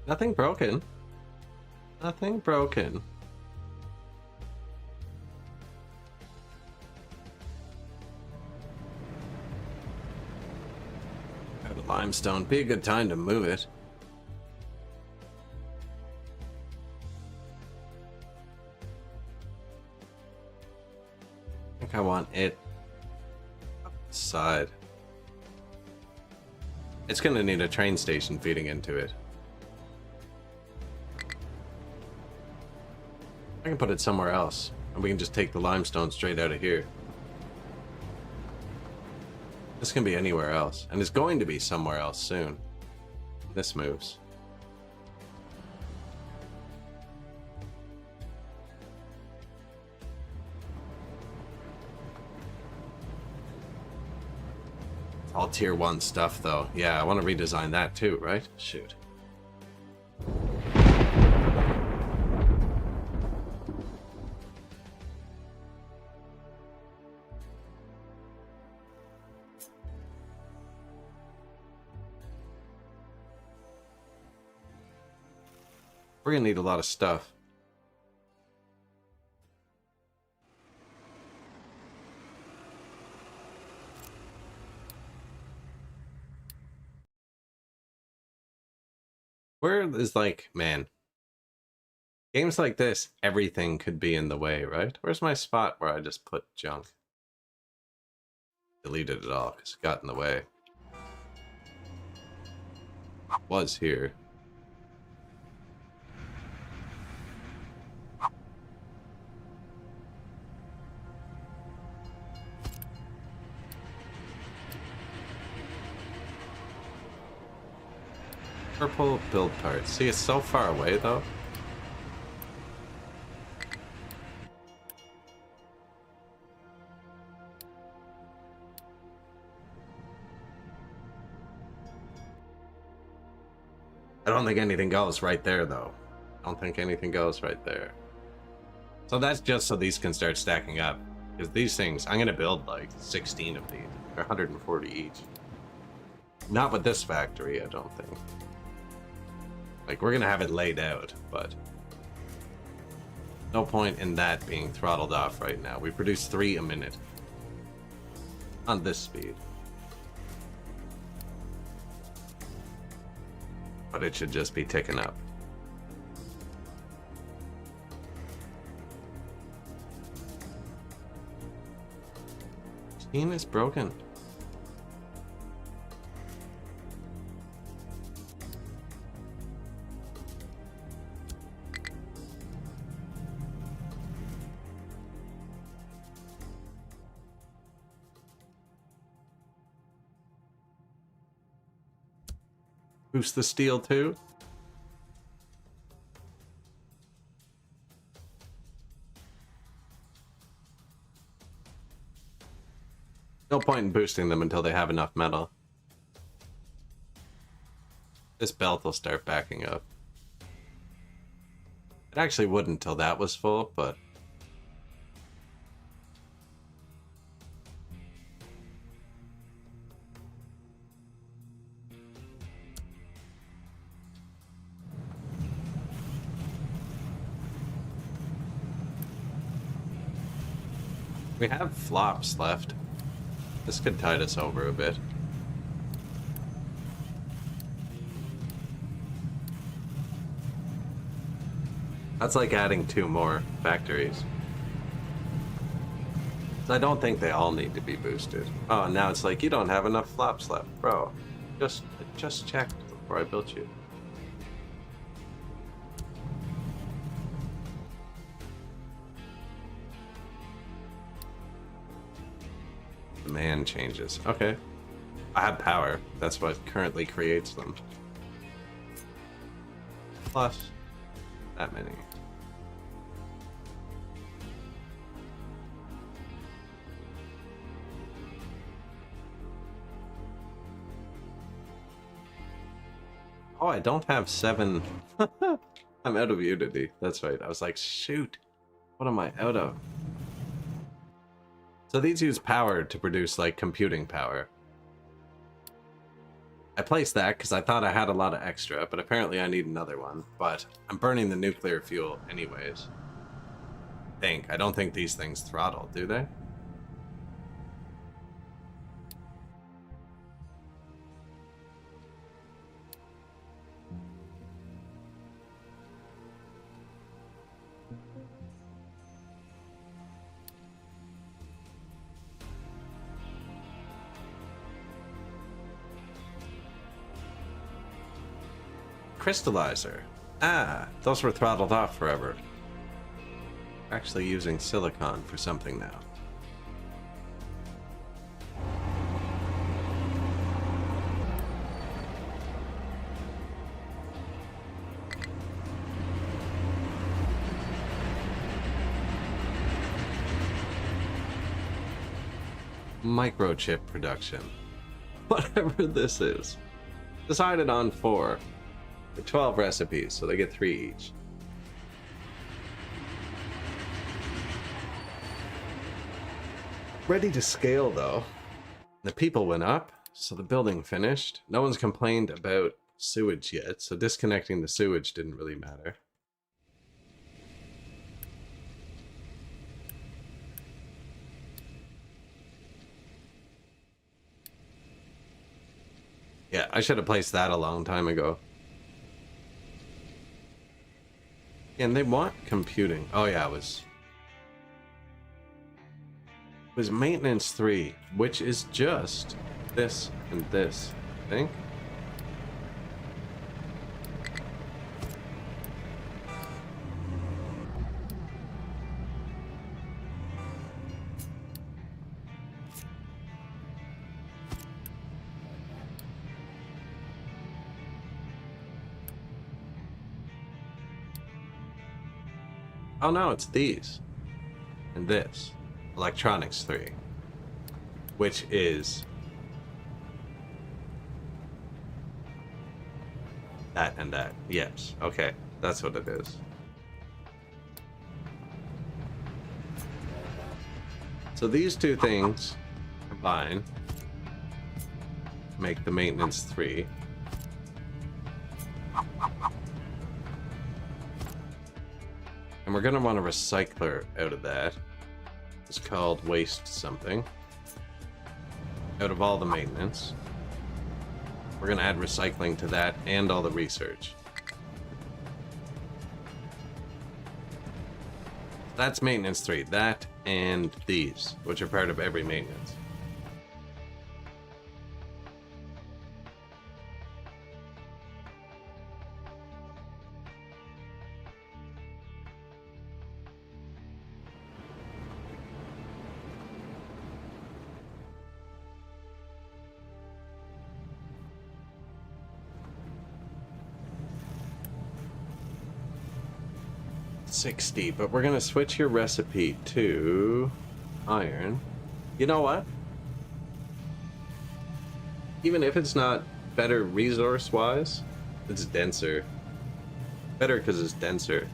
Nothing broken. Nothing broken. Got a limestone. Be a good time to move it. I think I want it up the side. It's gonna need a train station feeding into it. I can put it somewhere else, and we can just take the limestone straight out of here. This can be anywhere else, and it's going to be somewhere else soon. This moves. It's all tier 1 stuff, though. Yeah, I want to redesign that too, right? Shoot. We're gonna need a lot of stuff. Where is, like, man, games like this, everything could be in the way, right? Where's my spot where I just put junk? Deleted it all because it got in the way. It was here. Purple build parts. See, it's so far away, though. I don't think anything goes right there, though. I don't think anything goes right there. So that's just so these can start stacking up. Because these things, I'm going to build like 16 of these. They're 140 each. Not with this factory, I don't think. Like, we're gonna have it laid out, but no point in that being throttled off right now. We produce 3 a minute on this speed. But it should just be ticking up. Machine is broken. Boost the steel too. No point in boosting them until they have enough metal. This belt will start backing up. It actually wouldn't until that was full, but... we have flops left. This could tide us over a bit. That's like adding 2 more factories. I don't think they all need to be boosted. Oh, now it's like, you don't have enough flops left. Bro, just checked before I built you. Demand changes. Okay. I have power. That's what currently creates them. Plus, that many. Oh, I don't have 7. I'm out of Unity. That's right. I was like, shoot. What am I out of? So these use power to produce, like, computing power. I placed that because I thought I had a lot of extra, but apparently I need another one. But I'm burning the nuclear fuel anyways. I don't think these things throttle, do they? Crystallizer. Ah, those were throttled off forever. Actually using silicon for something now. Microchip production. Whatever this is. Decided on 4. 12 recipes, so they get 3 each. Ready to scale, though. The people went up, so the building finished. No one's complained about sewage yet, so disconnecting the sewage didn't really matter. Yeah, I should have placed that a long time ago. And they want computing. Oh yeah, it was maintenance 3, which is just this and this, I think. Oh no, it's these. And this. Electronics 3. Which is... that and that. Yes. Okay. That's what it is. So these 2 things combine to make the maintenance 3. And we're going to want a recycler out of that. It's called waste something. Out of all the maintenance. We're going to add recycling to that and all the research. That's maintenance 3. That and these, which are part of every maintenance. $60, but we're gonna switch your recipe to iron. You know what? even if it's not better resource-wise, it's denser. Better because it's denser.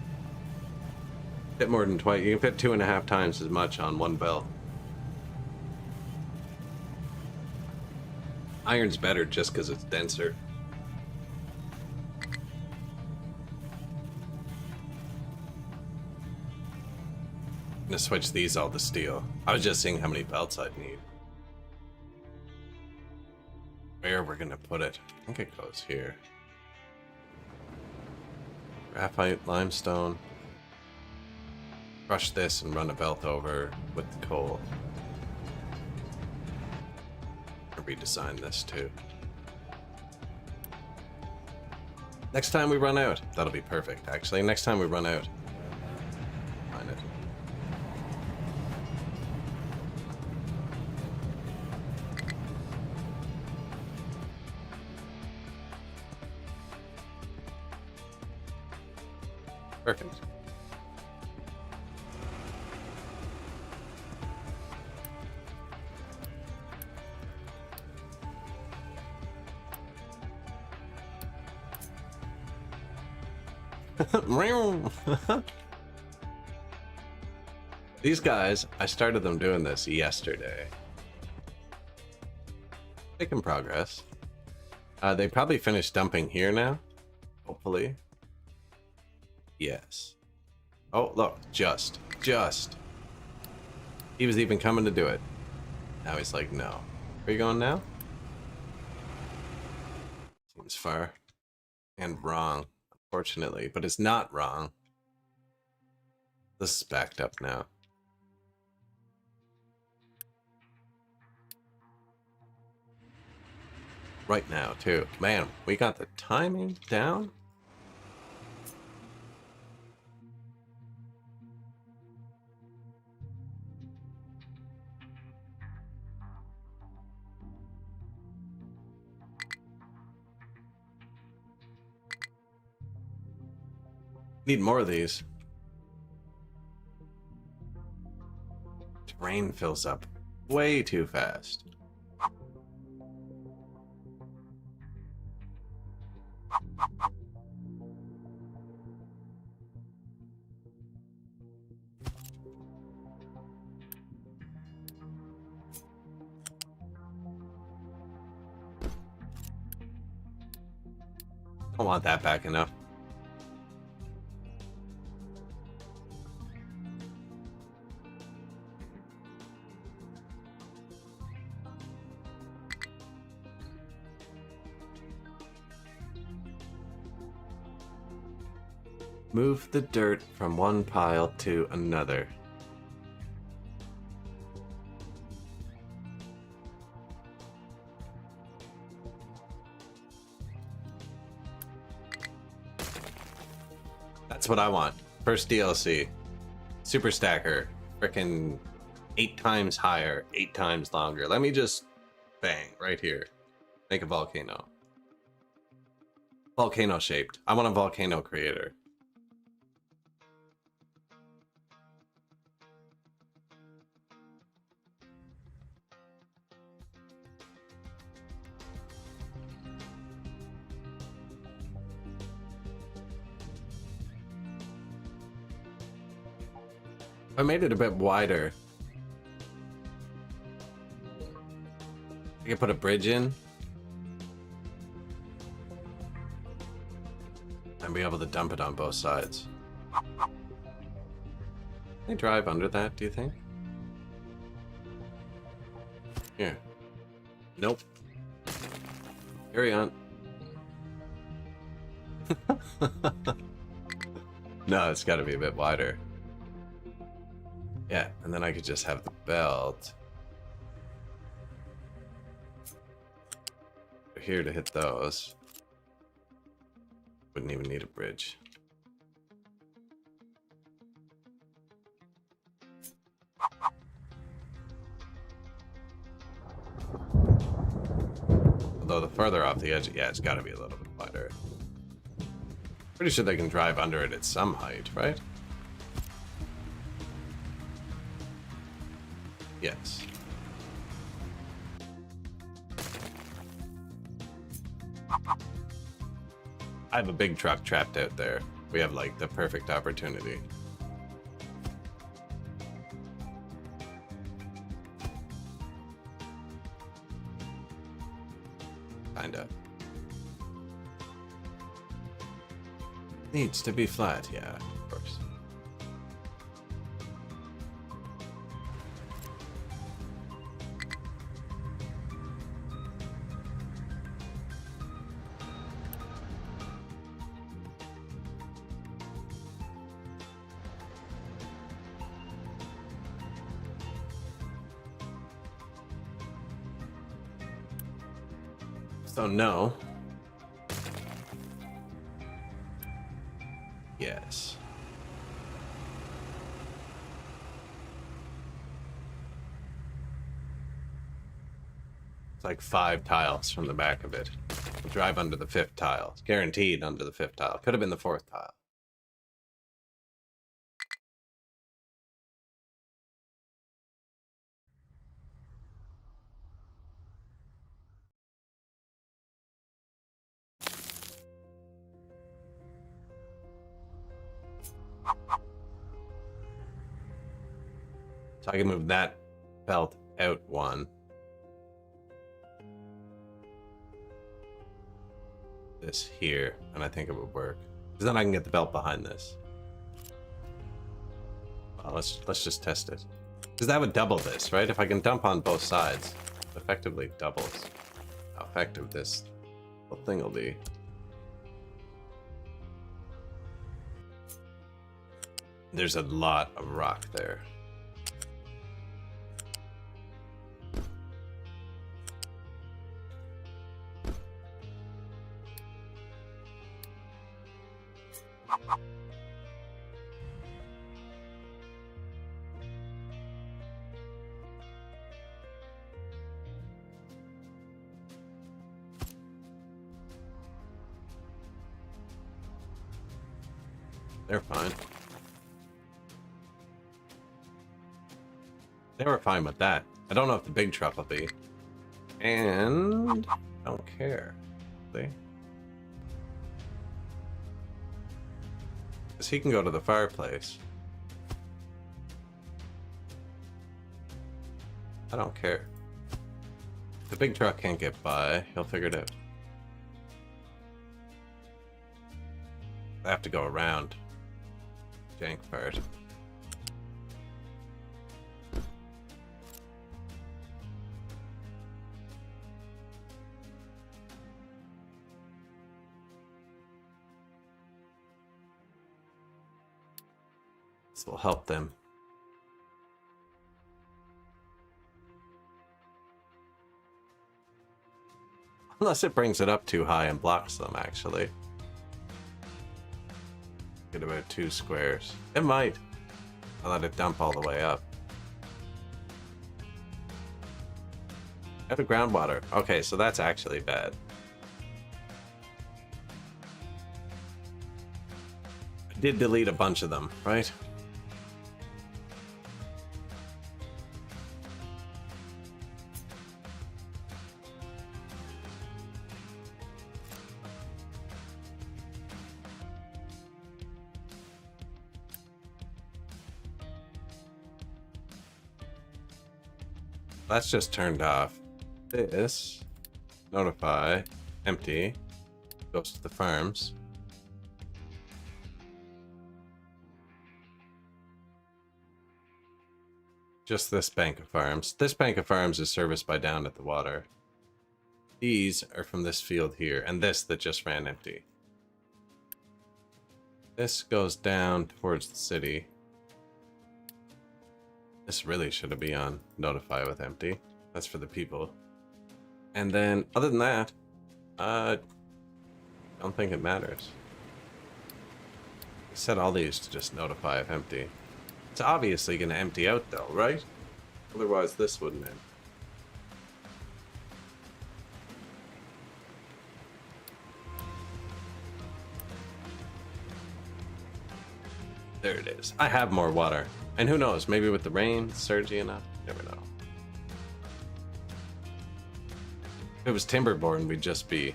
Fit more than twice. You can fit 2.5 times as much on one belt. Iron's better just because it's denser. I'm gonna switch these all to steel. I was just seeing how many belts I'd need. Where we're gonna put it? I think it goes here. Graphite, limestone. Crush this and run a belt over with the coal. Or redesign this too. Next time we run out, that'll be perfect. Actually, next time we run out, find it. Perfect. These guys, I started them doing this yesterday. Making progress. They probably finished dumping here now. Hopefully. Yes. Oh, look. Just. He was even coming to do it. Now he's like, no. Where are you going now? Seems far. And wrong. Unfortunately. But it's not wrong. This is backed up now. Right now, too. Man, we got the timing down. Need more of these. Terrain fills up way too fast. I want that back enough. Move the dirt from one pile to another. That's what I want. First DLC. Super Stacker. Frickin' 8 times higher, 8 times longer. Let me just bang right here. Make a volcano. Volcano shaped. I want a volcano creator. I made it a bit wider. I can put a bridge in. And be able to dump it on both sides. Can I drive under that, do you think? Here. Nope. Carry on. No, it's gotta be a bit wider. Yeah, and then I could just have the belt here to hit those. Wouldn't even need a bridge. Although the further off the edge, yeah, it's got to be a little bit wider. Pretty sure they can drive under it at some height, right? Yes. I have a big truck trapped out there. We have like the perfect opportunity. Kinda. Needs to be flat, yeah, of course. So no. Yes. It's like 5 tiles from the back of it. We'll drive under the 5th tile. It's guaranteed under the 5th tile. Could have been the 4th tile. So I can move that belt out 1. This here, and I think it would work. Because then I can get the belt behind this. Well, let's just test it. Because that would double this, right? If I can dump on both sides, it effectively doubles how effective this whole thing will be. There's a lot of rock there. They're fine. They were fine with that. I don't know if the big truck will be. And I don't care. See? Because he can go to the fireplace. I don't care. If the big truck can't get by, he'll figure it out. I have to go around. Jank part. This will help them. Unless it brings it up too high and blocks them, actually. Get about 2 squares. It might. I'll let it dump all the way up. Out of groundwater. Okay, so that's actually bad. I did delete a bunch of them, right? That's just turned off. This, notify, empty, goes to the farms. Just this bank of farms. This bank of farms is serviced by down at the water. These are from this field here, and this that just ran empty. This goes down towards the city. This really should be on notify with empty. That's for the people. And then, other than that, I don't think it matters. I set all these to just notify if empty. It's obviously going to empty out though, right? Otherwise this wouldn't end. There it is. I have more water. And who knows, maybe with the rain, it's surgy enough. Never know. If it was Timberborn, we'd just be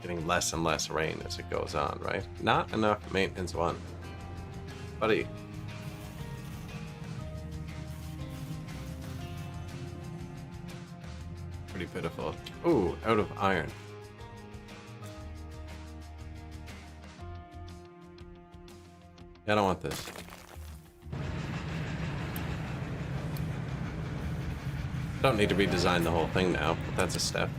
getting less and less rain as it goes on, right? Not enough maintenance 1. Buddy. Pretty pitiful. Ooh, out of iron. I don't want this. Don't need to redesign the whole thing now, but that's a step.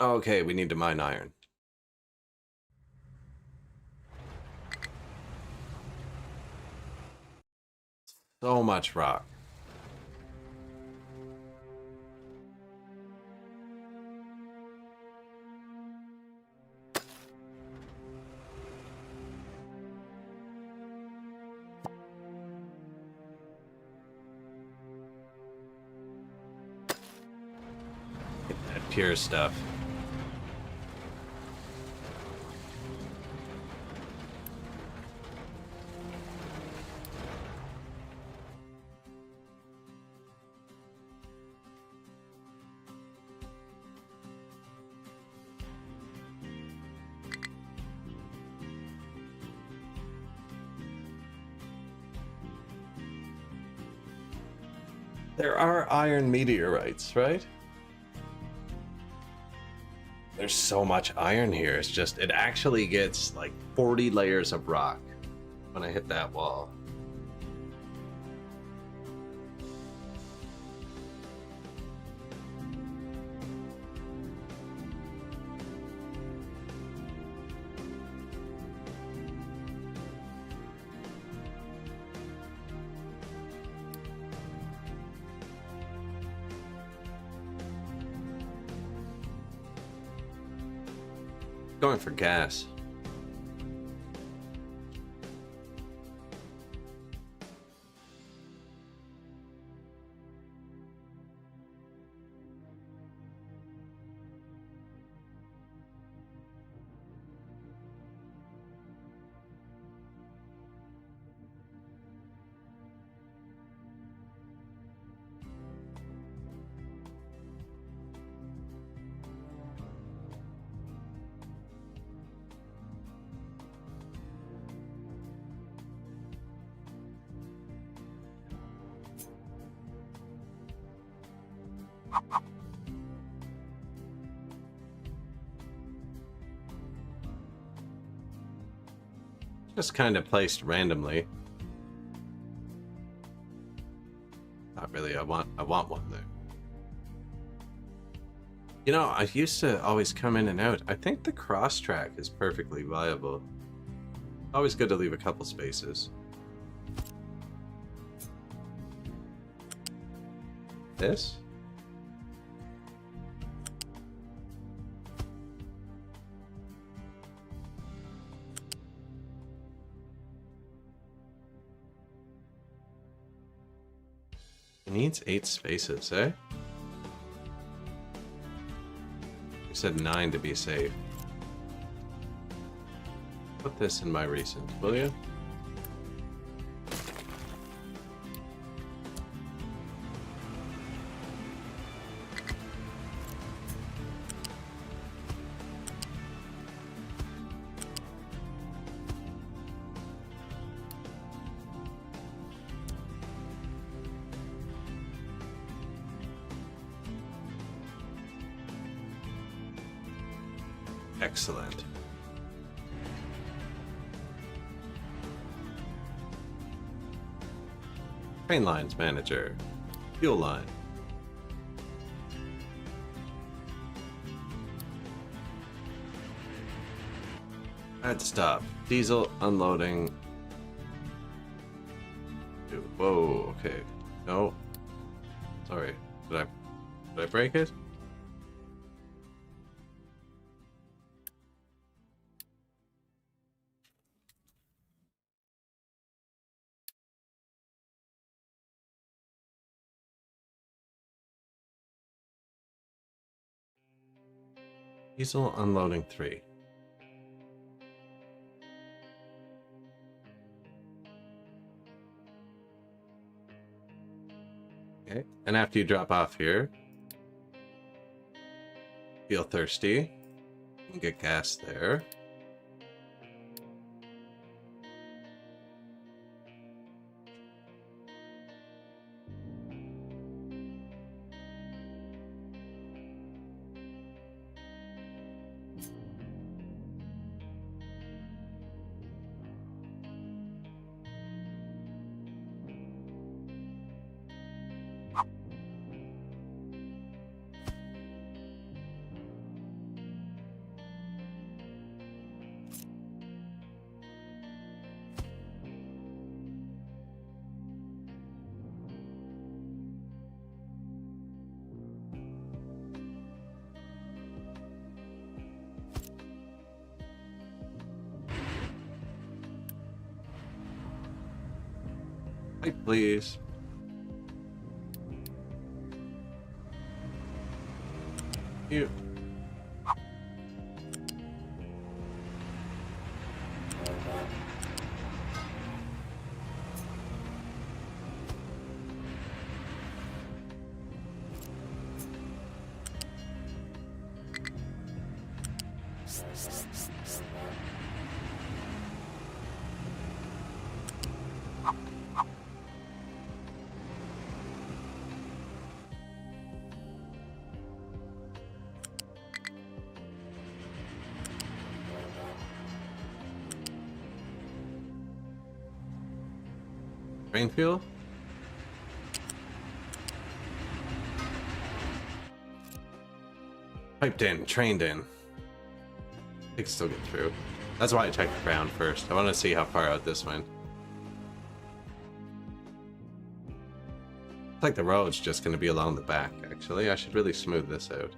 Okay, we need to mine iron. So much rock. That pure stuff. There are iron meteorites, right? There's so much iron here. It's just, it actually gets like 40 layers of rock when I hit that wall. Going for gas. Just kind of placed randomly. Not really, I want one there. You know, I used to always come in and out. I think the cross track is perfectly viable. Always good to leave a couple spaces. This? It needs 8 spaces, eh? You said 9 to be safe. Put this in my recent, will you? Excellent. Train lines manager. Fuel line. Add stop. Diesel unloading. Whoa, okay. No. Sorry. Did I break it? Diesel unloading 3. Okay, and after you drop off here, feel thirsty, you can get gas there. Pipe, please. You. Train fuel? Piped in, trained in. I think still get through. That's why I checked the ground first. I want to see how far out this went. It's like the road's just going to be along the back, actually. I should really smooth this out.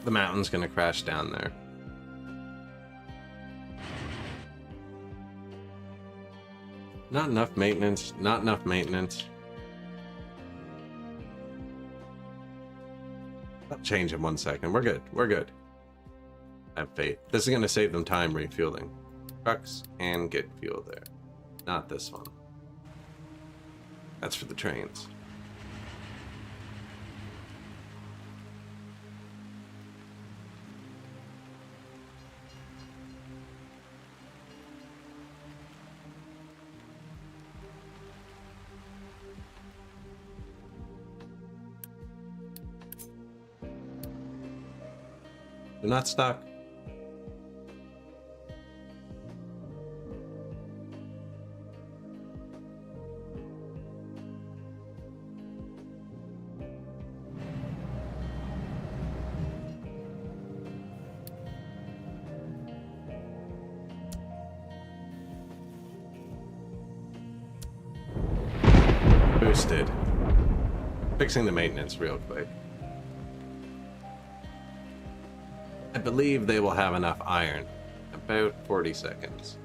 The mountain's gonna crash down there. Not enough maintenance, not enough maintenance. I'll change in 1 second. We're good, we're good. I have faith. This is gonna save them time refueling. Trucks can get fuel there. Not this one. That's for the trains. They're not stuck. Boosted. Fixing the maintenance real quick. I believe they will have enough iron. About 40 seconds.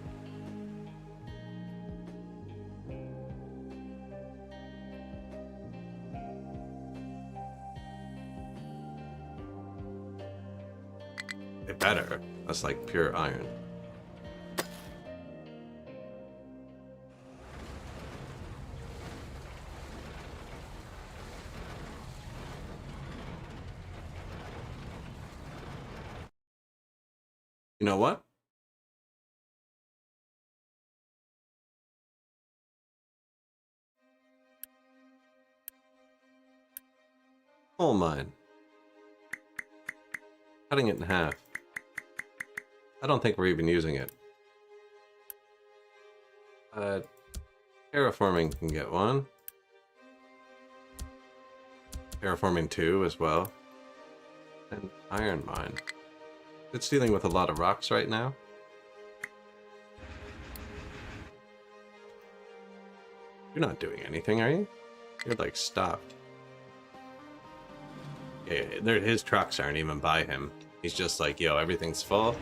They better. That's like pure iron. You know what? Coal mine. Cutting it in half. I don't think we're even using it. Terraforming can get one. Terraforming 2 as well. And iron mine. It's dealing with a lot of rocks right now. You're not doing anything, are you? You're like stopped. Yeah, his trucks aren't even by him. He's just like, yo, everything's full.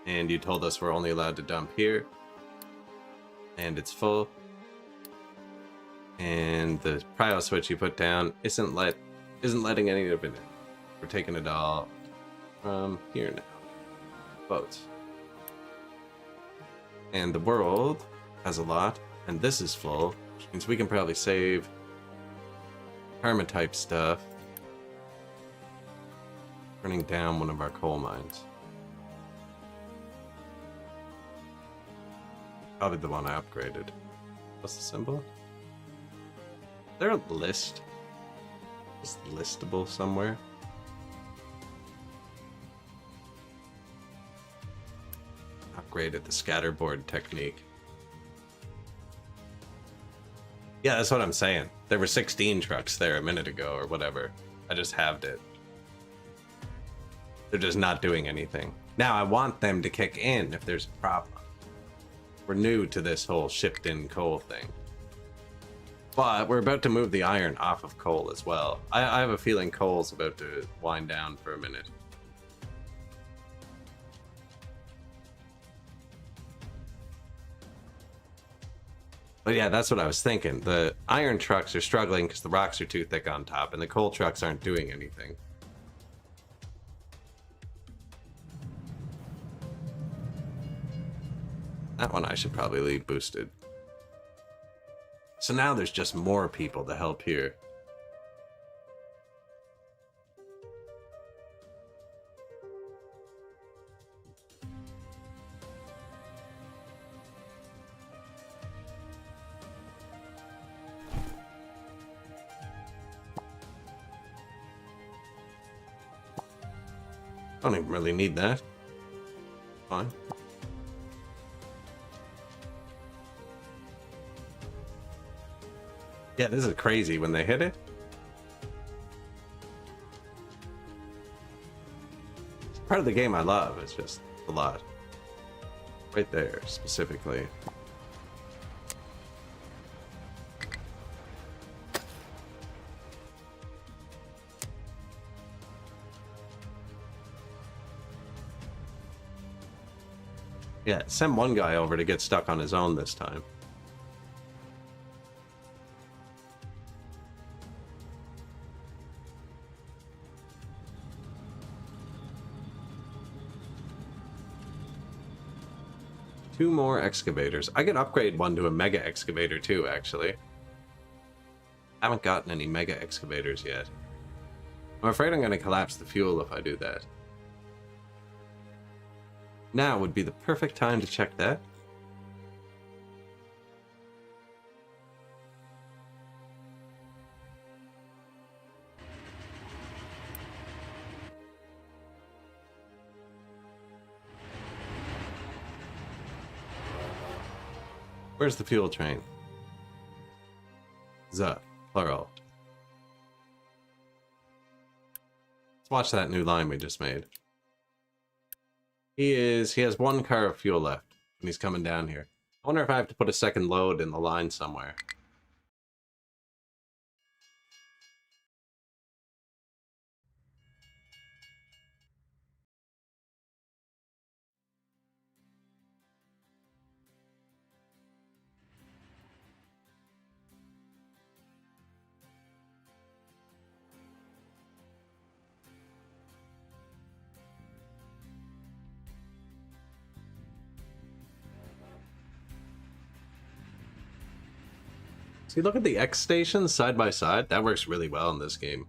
And you told us we're only allowed to dump here. And it's full. And the prio switch you put down isn't letting any of it in. We're taking it all from here now. Boats. And the world has a lot, and this is full, which means we can probably save perma-type stuff. Burning down one of our coal mines. Probably the one I upgraded. What's the symbol? Is there a list? Is it listable somewhere? Upgraded the scatterboard technique. Yeah, that's what I'm saying. There were 16 trucks there a minute ago or whatever. I just halved it. They're just not doing anything. Now I want them to kick in if there's a problem. We're new to this whole shipped in coal thing. But we're about to move the iron off of coal as well. I have a feeling coal's about to wind down for a minute. But yeah, that's what I was thinking. The iron trucks are struggling because the rocks are too thick on top, and the coal trucks aren't doing anything. That one I should probably leave boosted. So now there's just more people to help here. I don't even really need that. Fine. Yeah, this is crazy when they hit it. It's part of the game I love. It's just a lot. Right there, specifically. Yeah, send one guy over to get stuck on his own this time. Two more excavators. I could upgrade one to a mega excavator too, actually. I haven't gotten any mega excavators yet. I'm afraid I'm going to collapse the fuel if I do that. Now would be the perfect time to check that. Where's the fuel train? The plural. Let's watch that new line we just made. He has one car of fuel left, and he's coming down here. I wonder if I have to put a second load in the line somewhere. See, look at the X stations side by side. That works really well in this game.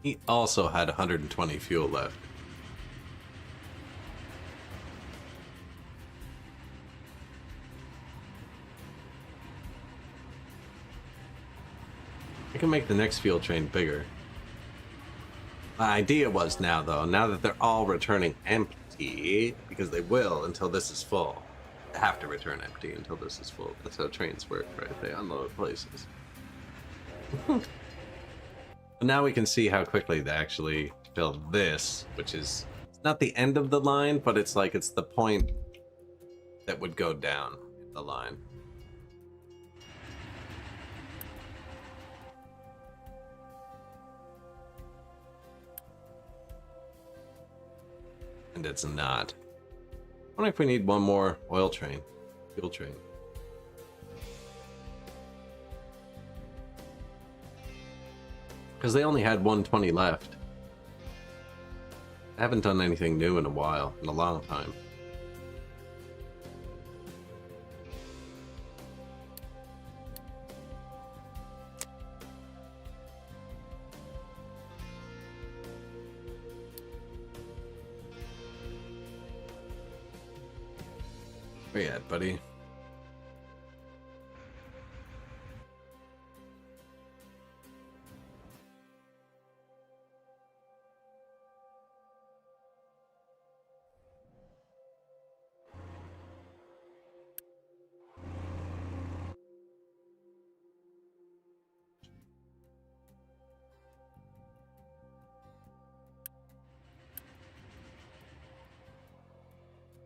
He also had 120 fuel left. I can make the next fuel train bigger. My idea was now that they're all returning empty, because they will until this is full. They have to return empty until this is full. That's how trains work, right? They unload places. But now we can see how quickly they actually fill this, which is it's not the end of the line, but it's like it's the point that would go down the line. And it's not. I wonder if we need one more oil train. Fuel train. Because they only had 120 left. I haven't done anything new in a while, in a long time. Where you at, buddy?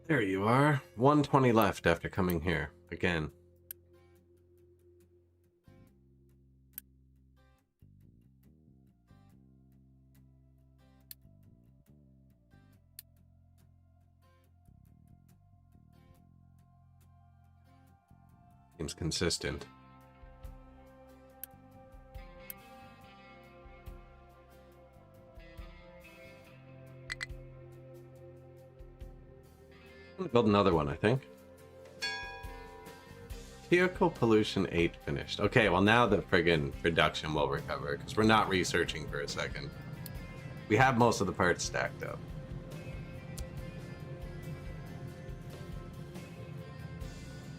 There you are. 120 left after coming here again. Seems consistent. I'm gonna build another one, I think. Vehicle pollution 8 finished. Okay, well now the friggin' production will recover because we're not researching for a second. We have most of the parts stacked up.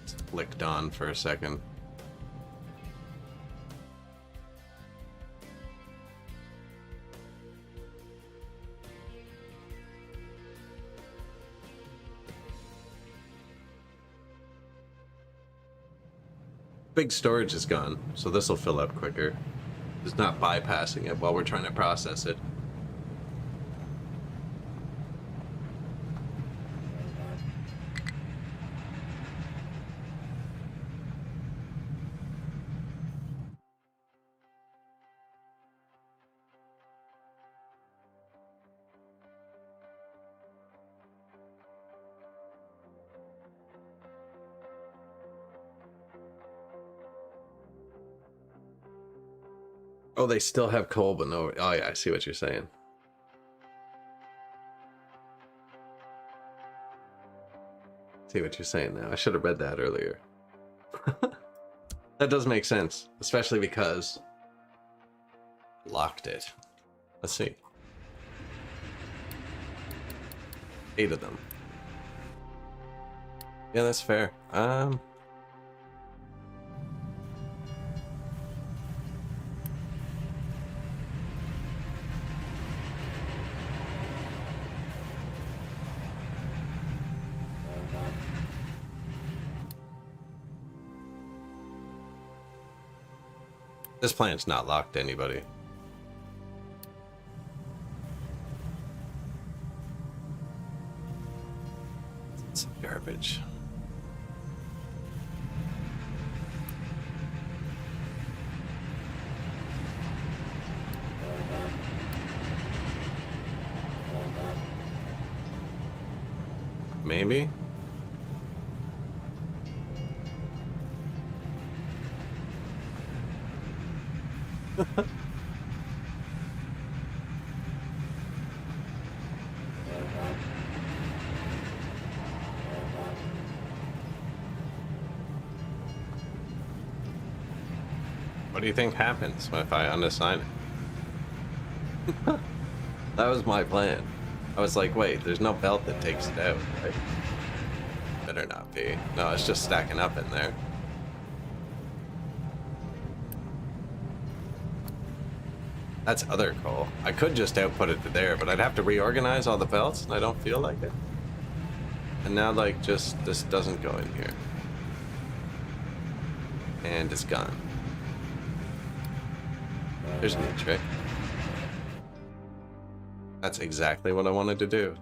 Just flicked on for a second. Big storage is gone, so this will fill up quicker. It's not bypassing it while we're trying to process it. Oh, they still have coal, but no. Oh, yeah, I see what you're saying. See what you're saying now. I should have read that earlier. That does make sense, especially because locked it. Let's see. 8 of them. Yeah, that's fair. This plant's not locked to anybody. It's garbage. Maybe? What do you think happens if I unassign it? That was my plan. I was like, wait, there's no belt that takes it out, right? Better not be. No, it's just stacking up in there. That's other coal. I could just output it to there, but I'd have to reorganize all the belts, and I don't feel like it. And now, like, just this doesn't go in here. And it's gone. There's a new trick. That's exactly what I wanted to do.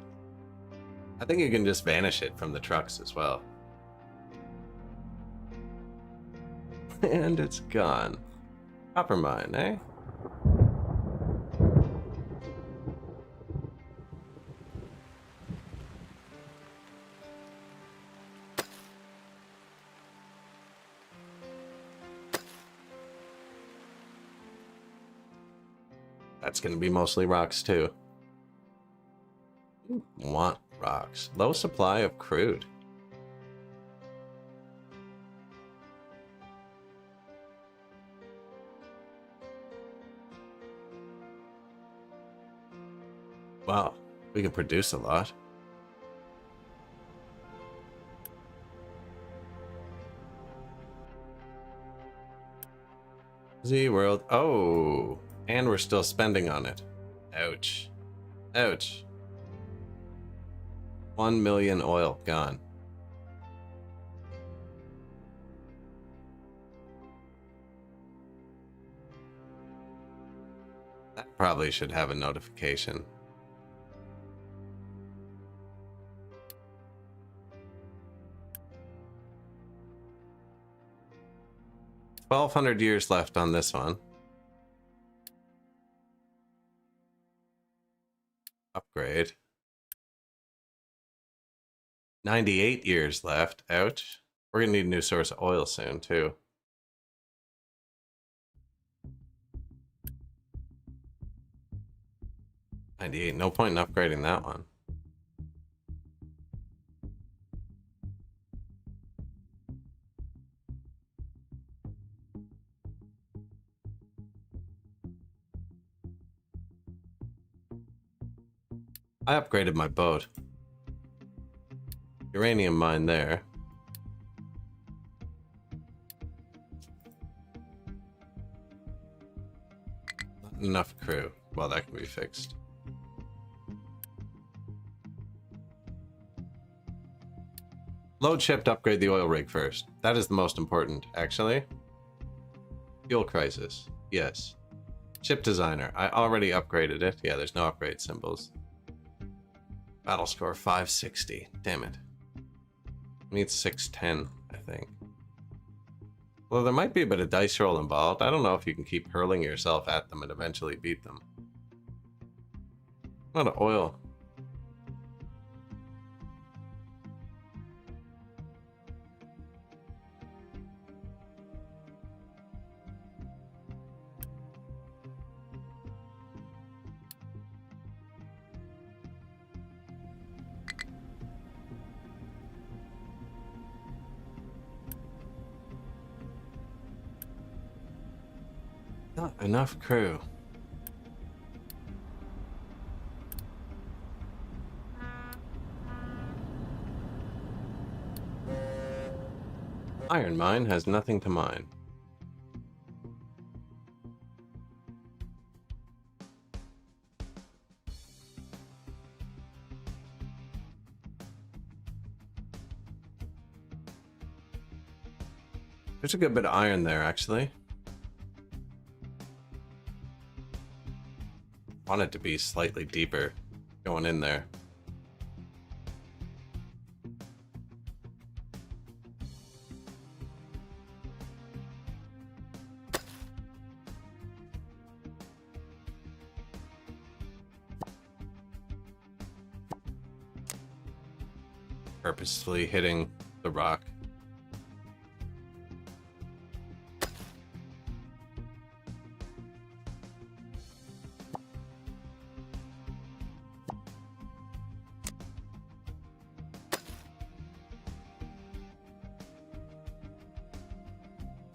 I think you can just vanish it from the trucks as well. And it's gone. Copper mine, eh? That's going to be mostly rocks too. Want rocks. Low supply of crude. Wow, we can produce a lot. Z World. Oh, and we're still spending on it. Ouch. Ouch. 1 million oil gone. That probably should have a notification. $1,200 years left on this one. Upgrade. 98 years left. Ouch. We're gonna need a new source of oil soon, too. $98. No point in upgrading that one. I upgraded my boat. Uranium mine there. Not enough crew. Well, that can be fixed. Load ship to upgrade the oil rig first. That is the most important, actually. Fuel crisis. Yes. Ship designer. I already upgraded it. Yeah, there's no upgrade symbols. Battle score 560. Damn it. I need 610, I think. Well, there might be a bit of dice roll involved. I don't know if you can keep hurling yourself at them and eventually beat them. A lot of oil. Not enough crew. Iron mine has nothing to mine. There's a good bit of iron there, actually. Want it to be slightly deeper going in there. Purposefully hitting the rock.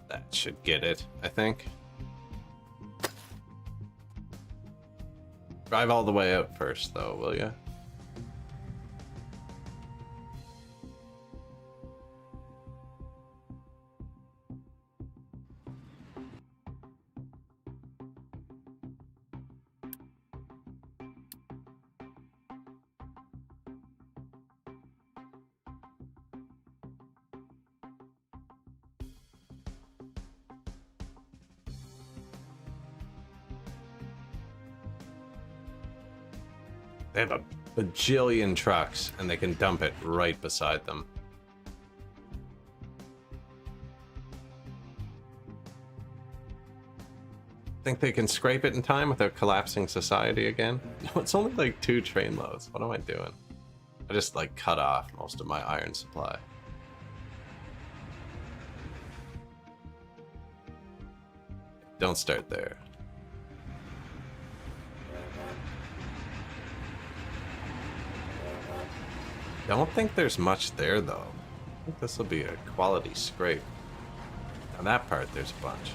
That should get it, I think. Drive all the way out first, though, will ya? They have a bajillion trucks, and they can dump it right beside them. Think they can scrape it in time without collapsing society again? No, it's only like 2 train loads. What am I doing? I just like cut off most of my iron supply. Don't start there. Don't think there's much there though. I think this will be a quality scrape. On that part, there's a bunch.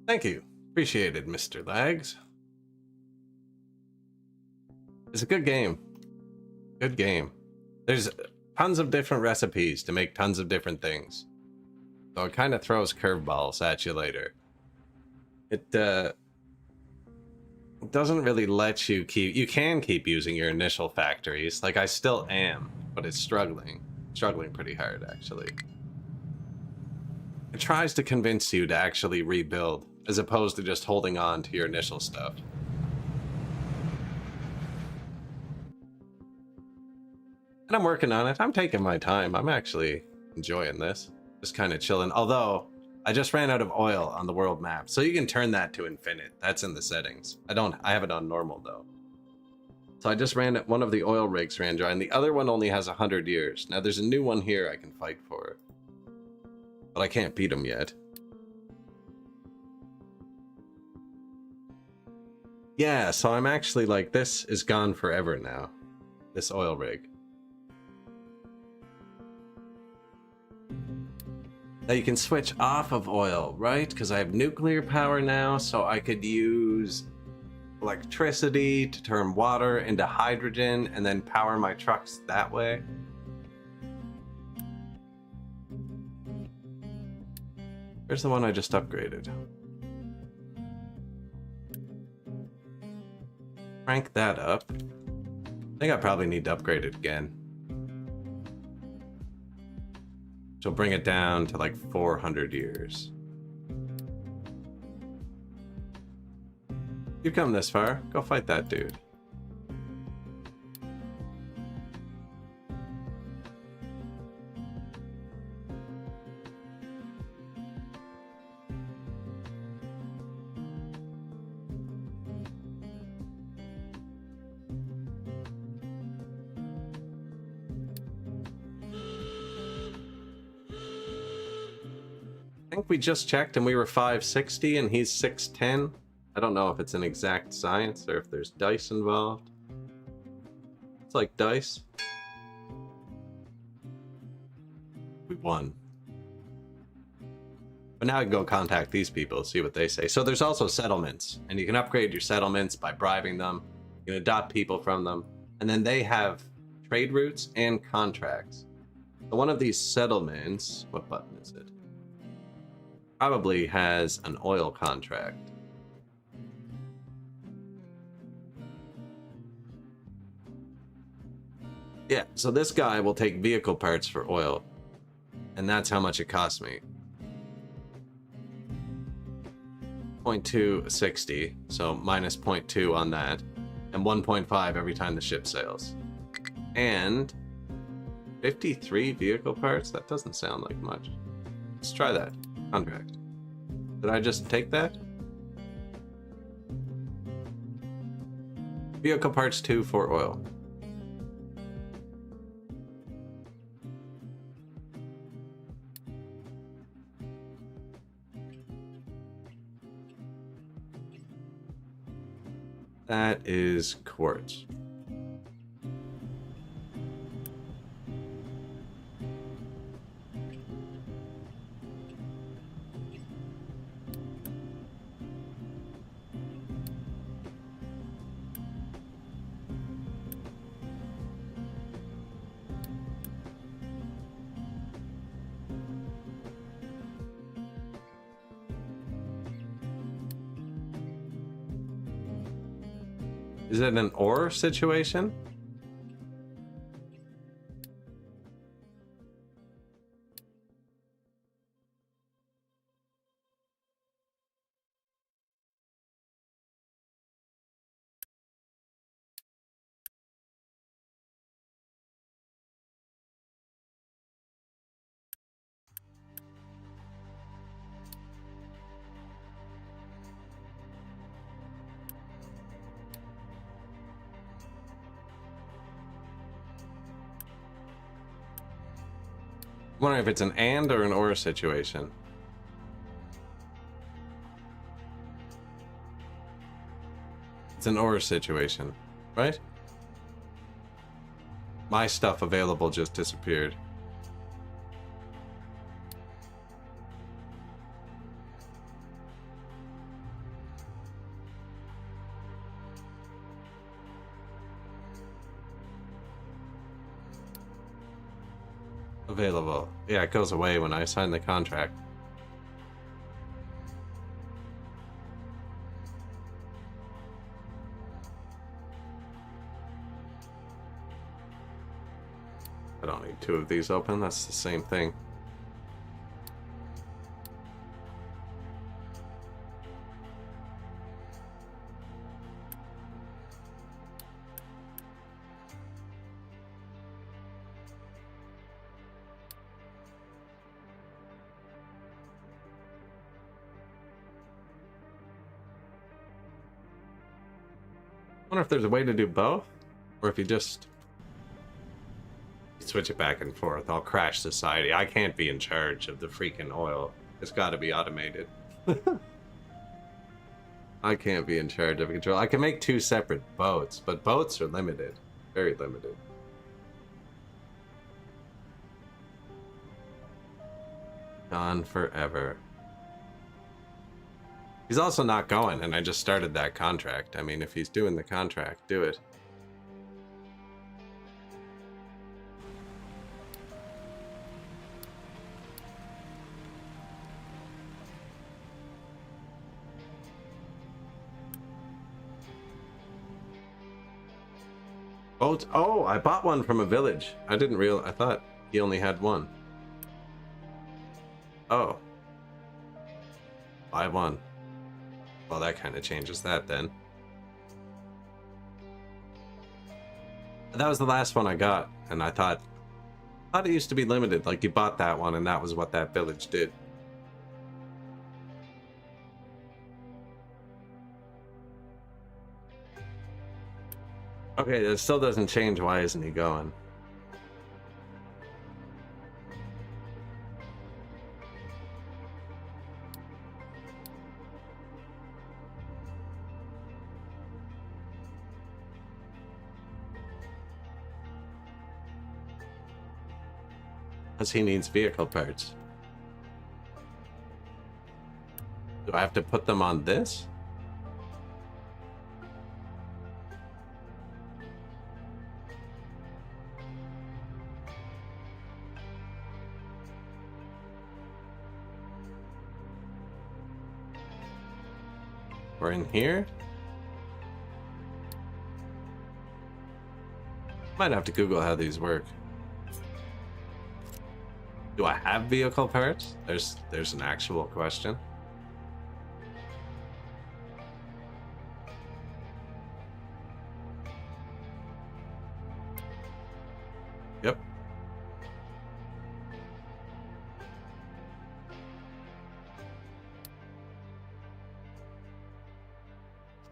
Thank you. Appreciated, Mr. Lags. It's a good game. Good game. There's tons of different recipes to make tons of different things. So it kind of throws curveballs at you later. It doesn't really let you keep... You can keep using your initial factories. Like, I still am, but it's struggling. Struggling pretty hard, actually. It tries to convince you to actually rebuild, as opposed to just holding on to your initial stuff. And I'm working on it. I'm taking my time. I'm actually enjoying this. Just kind of chilling. Although, I just ran out of oil on the world map, so you can turn that to infinite. That's in the settings. I have it on normal, though. So I just ran it. One of the oil rigs ran dry, and the other one only has 100 years. Now, there's a new one here I can fight for. But I can't beat him yet. Yeah, so I'm actually like, this is gone forever now. This oil rig. Now you can switch off of oil, right? Because I have nuclear power now, so I could use electricity to turn water into hydrogen and then power my trucks that way. Where's the one I just upgraded? Crank that up. I think I probably need to upgrade it again. So bring it down to like 400 years. You've come this far. Go fight that dude. I think we just checked and we were 560 and he's 610. I don't know if it's an exact science or if there's dice involved. It's like dice. We won. But now I can go contact these people, see what they say. So there's also settlements, and you can upgrade your settlements by bribing them. You can adopt people from them, and then they have trade routes and contracts. So one of these settlements, what button is it? Probably has an oil contract. Yeah, so this guy will take vehicle parts for oil, and that's how much it costs me. 0.260, so minus 0.2 on that, and 1.5 every time the ship sails. And 53 vehicle parts? That doesn't sound like much. Let's try that. Contract. Did I just take that? Vehicle parts 2 for oil. That is quartz. Is it an ore situation? wondering if it's an and or an or situation. It's an or situation, right? My stuff available just disappeared. Available. Yeah, it goes away when I sign the contract. I don't need two of these open, that's the same thing. I wonder if there's a way to do both, or if you just switch it back and forth. I'll crash society. I can't be in charge of the freaking oil. It's got to be automated. I can't be in charge of control. I can make two separate boats, but boats are limited. Very limited. Gone forever. He's also not going, and I just started that contract. I mean, if he's doing the contract, do it. Oh, I bought one from a village. I didn't realize. I thought he only had one. Oh. Buy one. Well, that kind of changes that then. That was the last one I got, and I thought it used to be limited. Like, you bought that one, and that was what that village did. Okay, that still doesn't change. Why isn't he going? Because he needs vehicle parts. Do I have to put them on this? Or in here? Might have to Google how these work. Do I have vehicle parts? There's an actual question. Yep.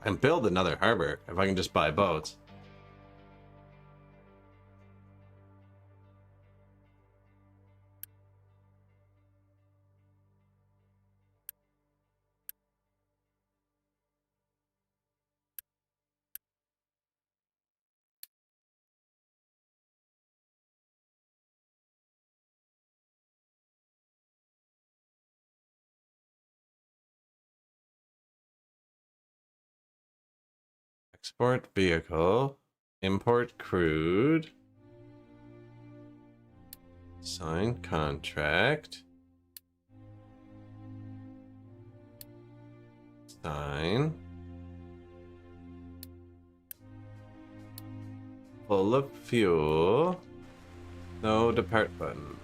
And build another harbor if I can just buy boats. Export vehicle, import crude, sign contract, sign, full of fuel, no depart button.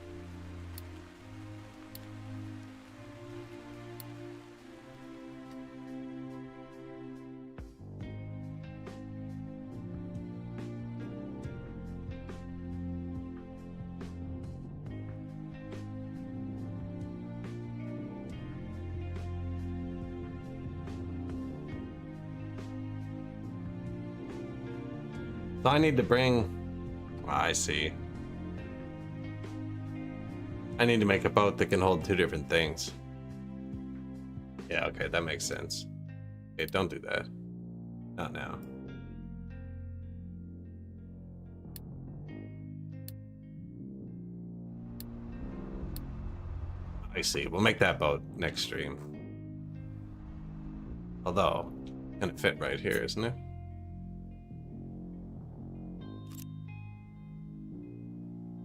So I need to bring... I see. I need to make a boat that can hold two different things. Yeah, okay, that makes sense. Okay, don't do that. Not now. I see. We'll make that boat next stream. Although, it's gonna fit right here, isn't it?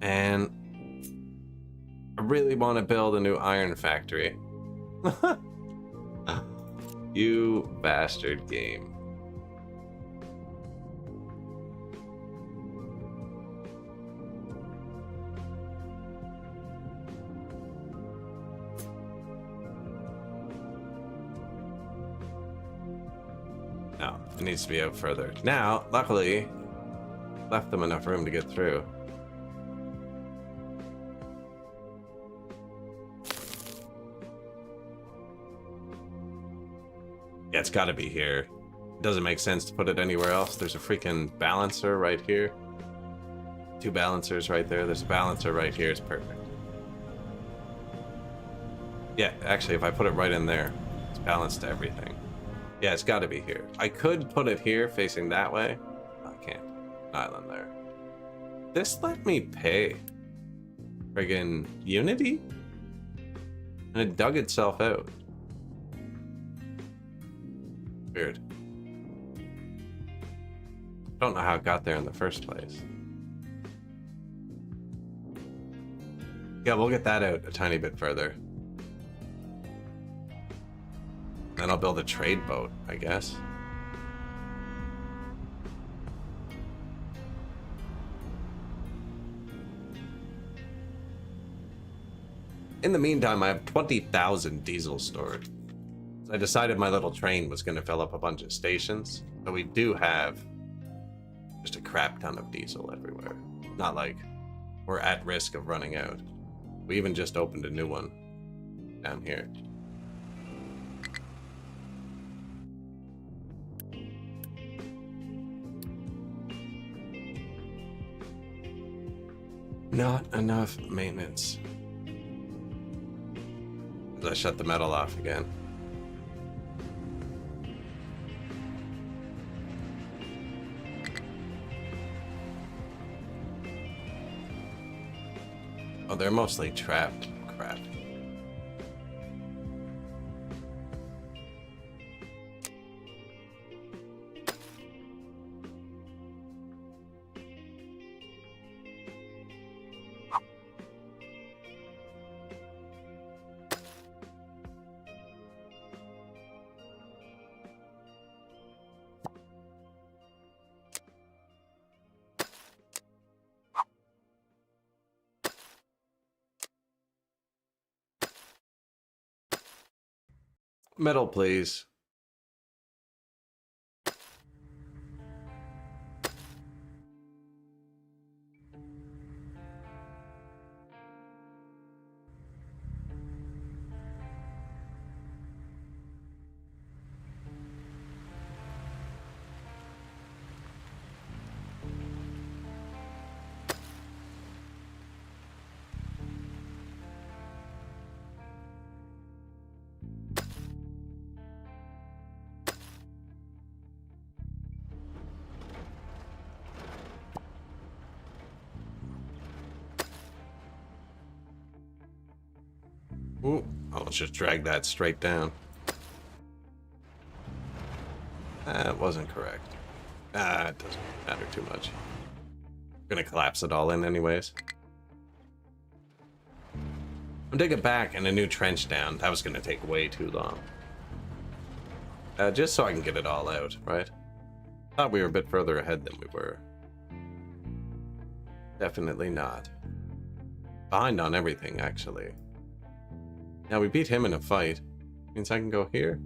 And I really want to build a new iron factory. You bastard game. No, it needs to be out further. Now, luckily, left them enough room to get through. Yeah, it's got to be here. It doesn't make sense to put it anywhere else. There's a freaking balancer right here. Two balancers right there. There's a balancer right here. It's perfect. Yeah, actually, if I put it right in there, it's balanced to everything. Yeah, it's got to be here. I could put it here facing that way. I can't. An island there. This let me pay. Friggin' Unity? And it dug itself out. Weird. Don't know how it got there in the first place. Yeah, we'll get that out a tiny bit further. Then I'll build a trade boat, I guess. In the meantime, I have 20,000 diesel stored. I decided my little train was going to fill up a bunch of stations, but we do have just a crap ton of diesel everywhere. Not like we're at risk of running out. We even just opened a new one down here. Not enough maintenance. I shut the metal off again. Oh, they're mostly trapped. Crap. Metal, please. Ooh, I'll just drag that straight down. That wasn't correct. It doesn't matter too much. I'm gonna collapse it all in anyways. I'm digging back and a new trench down. That was gonna take way too long. Just so I can get it all out, right? Thought we were a bit further ahead than we were. Definitely not. Behind on everything, actually. Now we beat him in a fight. Means I can go here.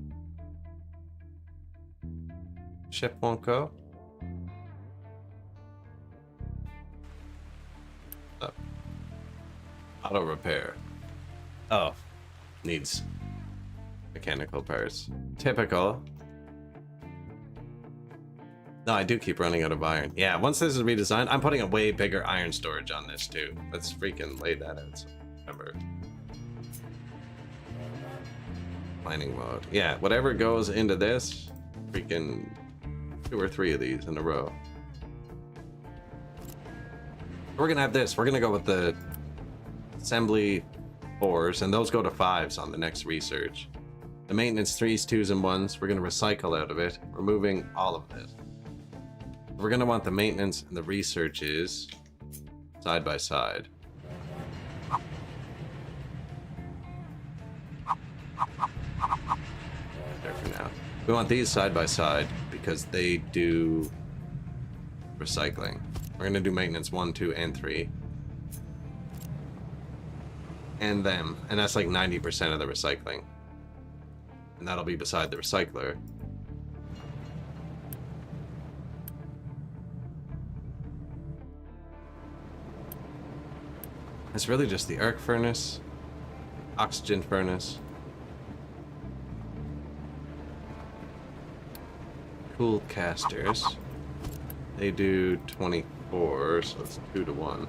Ship won't go. Oh. Auto repair. Oh. Needs mechanical parts. Typical. No, I do keep running out of iron. Yeah, once this is redesigned, I'm putting a way bigger iron storage on this too. Let's freaking lay that out. Whatever. Planning mode. Yeah, whatever goes into this, freaking 2 or 3 of these in a row. We're gonna have this. We're gonna go with the assembly 4s, and those go to 5s on the next research. The maintenance 3s, 2s, and 1s, we're gonna recycle out of it, removing all of this. We're gonna want the maintenance and the researches side by side. There for now. We want these side by side because they do recycling. We're gonna do maintenance 1, 2, and 3. And them. And that's like 90% of the recycling. And that'll be beside the recycler. It's really just the arc furnace, oxygen furnace, cool casters. They do 24, so it's 2 to 1.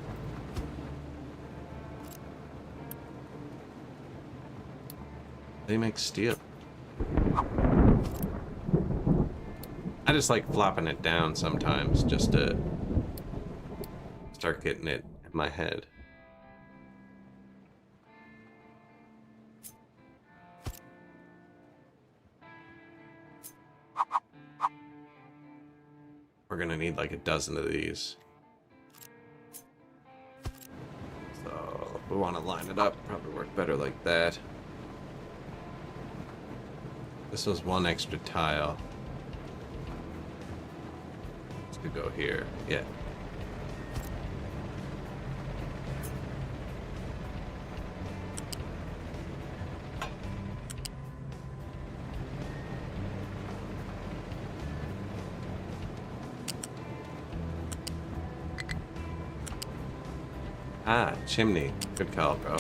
They make steel. I just like flopping it down sometimes just to start getting it in my head. We're gonna need like a dozen of these. So if we want to line it up, probably work better like that. This was 1 extra tile. This could go here. Yeah. Ah, chimney. Good call, bro.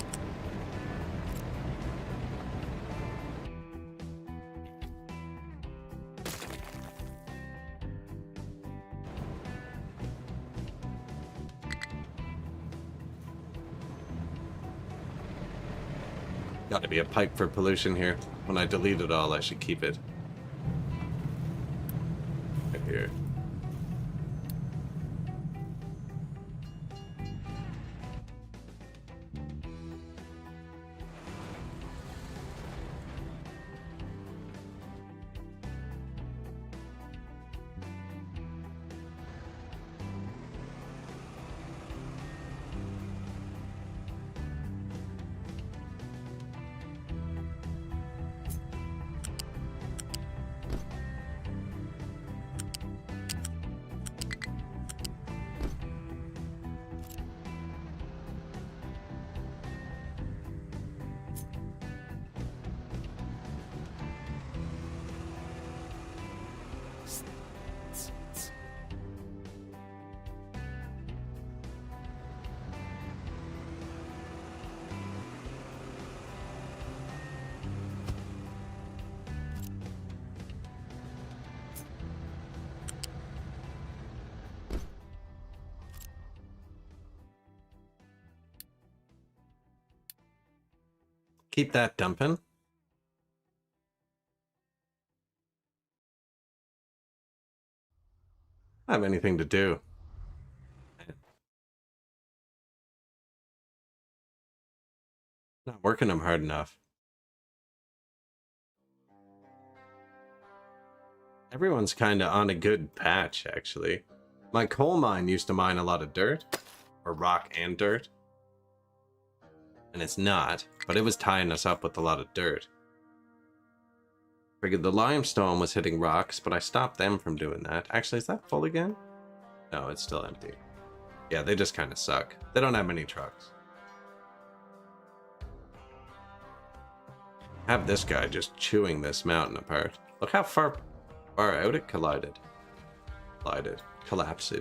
Got to be a pipe for pollution here. When I delete it all, I should keep it. Right here. Keep that dumping. I don't have anything to do. Not working them hard enough. Everyone's kind of on a good patch, actually. My coal mine used to mine a lot of dirt, or rock and dirt. And it's not, but it was tying us up with a lot of dirt. Figured the limestone was hitting rocks, but I stopped them from doing that. Actually, is that full again? No, it's still empty. Yeah, they just kind of suck. They don't have many trucks. Have this guy just chewing this mountain apart. Look how far out it collided. Collapsed.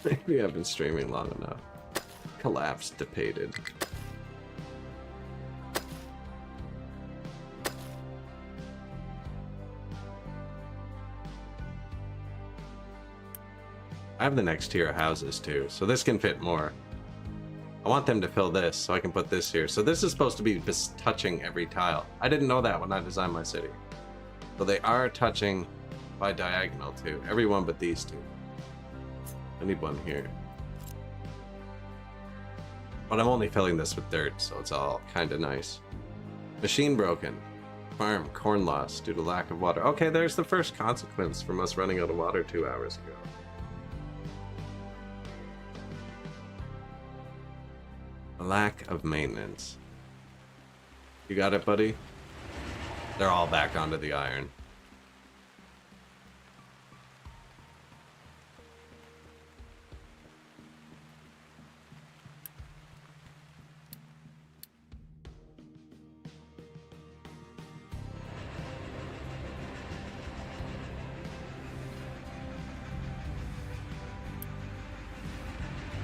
Maybe I've been streaming long enough. Collapsed, depated. I have the next tier of houses too, so this can fit more. want them to fill this so I can put this here. So this is supposed to be just touching every tile. I didn't know that when I designed my city. So they are touching by diagonal too. Everyone but these two. I need one here. But I'm only filling this with dirt, so it's all kind of nice. Machine broken. Farm, corn loss due to lack of water. Okay, there's the first consequence from us running out of water 2 hours ago. A lack of maintenance. You got it, buddy? They're all back onto the iron.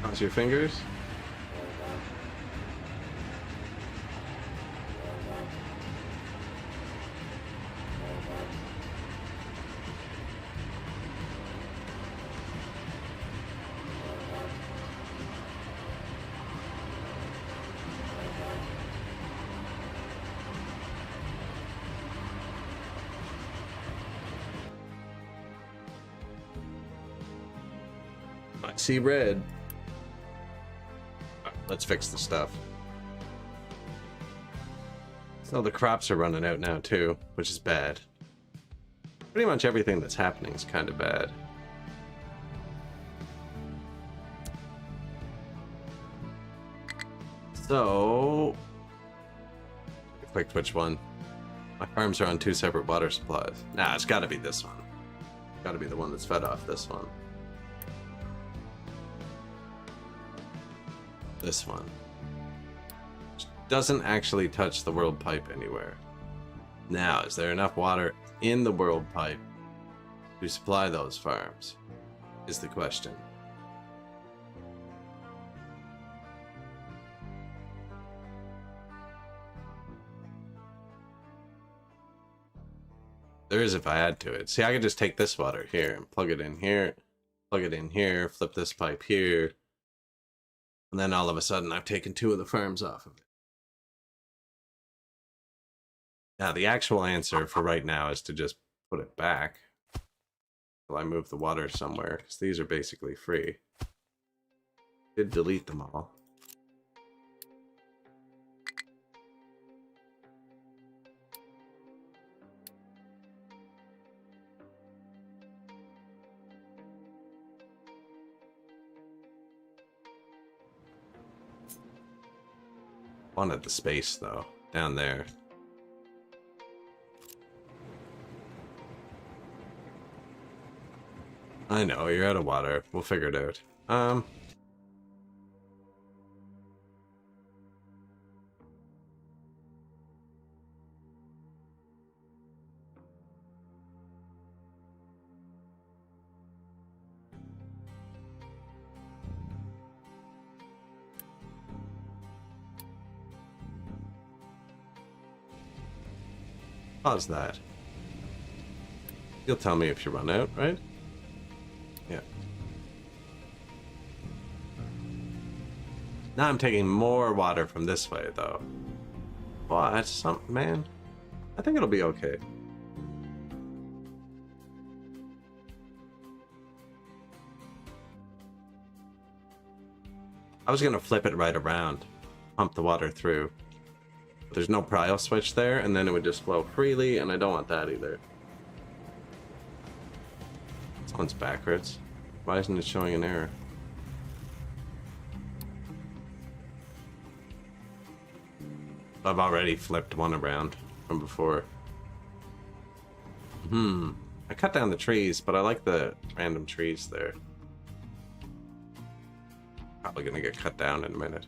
Cross your fingers. I see red. Let's fix the stuff. So the crops are running out now too, which is bad. Pretty much everything that's happening is kind of bad. So, I clicked which one? My farms are on 2 separate water supplies. Nah, it's got to be this one. It's got to be the one that's fed off this one. This one. Which doesn't actually touch the world pipe anywhere. Now, is there enough water in the world pipe to supply those farms? Is the question. There is if I add to it. See, I could just take this water here and plug it in here, plug it in here, flip this pipe here, and then all of a sudden I've taken 2 of the farms off of it. Now, the actual answer for right now is to just put it back until I move the water somewhere, because these are basically free. Did delete them all. Wanted the space though, down there. I know, you're out of water. We'll figure it out. Pause that. You'll tell me if you run out, right? Yeah. Now I'm taking more water from this way, though. But, man, I think it'll be okay. I was gonna flip it right around, pump the water through. There's no prio switch there, and then it would just flow freely, and I don't want that either. This one's backwards. Why isn't it showing an error? I've already flipped one around from before. I cut down the trees, but I like the random trees there. Probably gonna get cut down in a minute.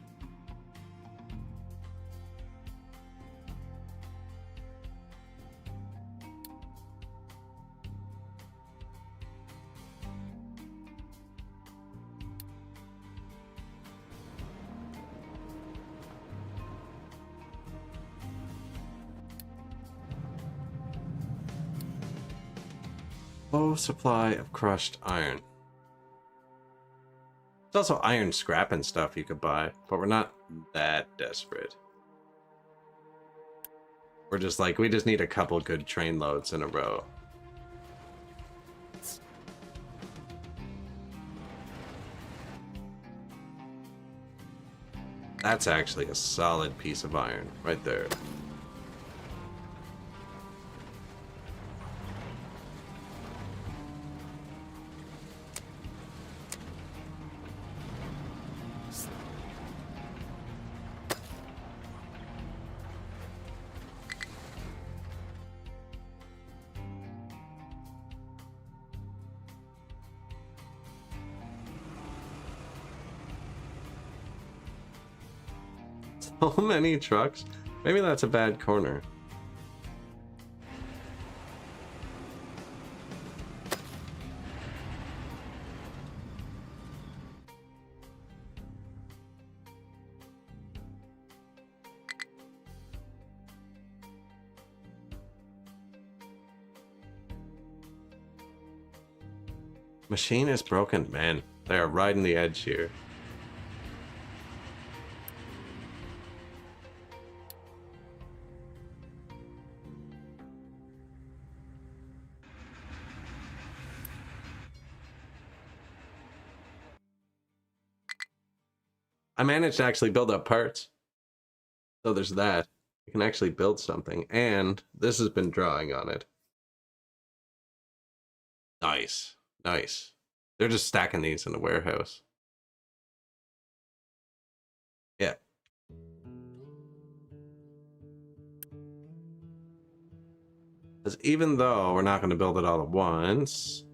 Low supply of crushed iron. There's also iron scrap and stuff you could buy, but we're not that desperate. We're just like, we just need a couple good train loads in a row. That's actually a solid piece of iron right there. So many trucks. Maybe that's a bad corner. Machine is broken. Man, they are riding the edge here. I managed to actually build up parts. So there's that. I can actually build something. And this has been drawing on it. Nice. Nice. They're just stacking these in the warehouse. Yeah. Because even though we're not going to build it all at once,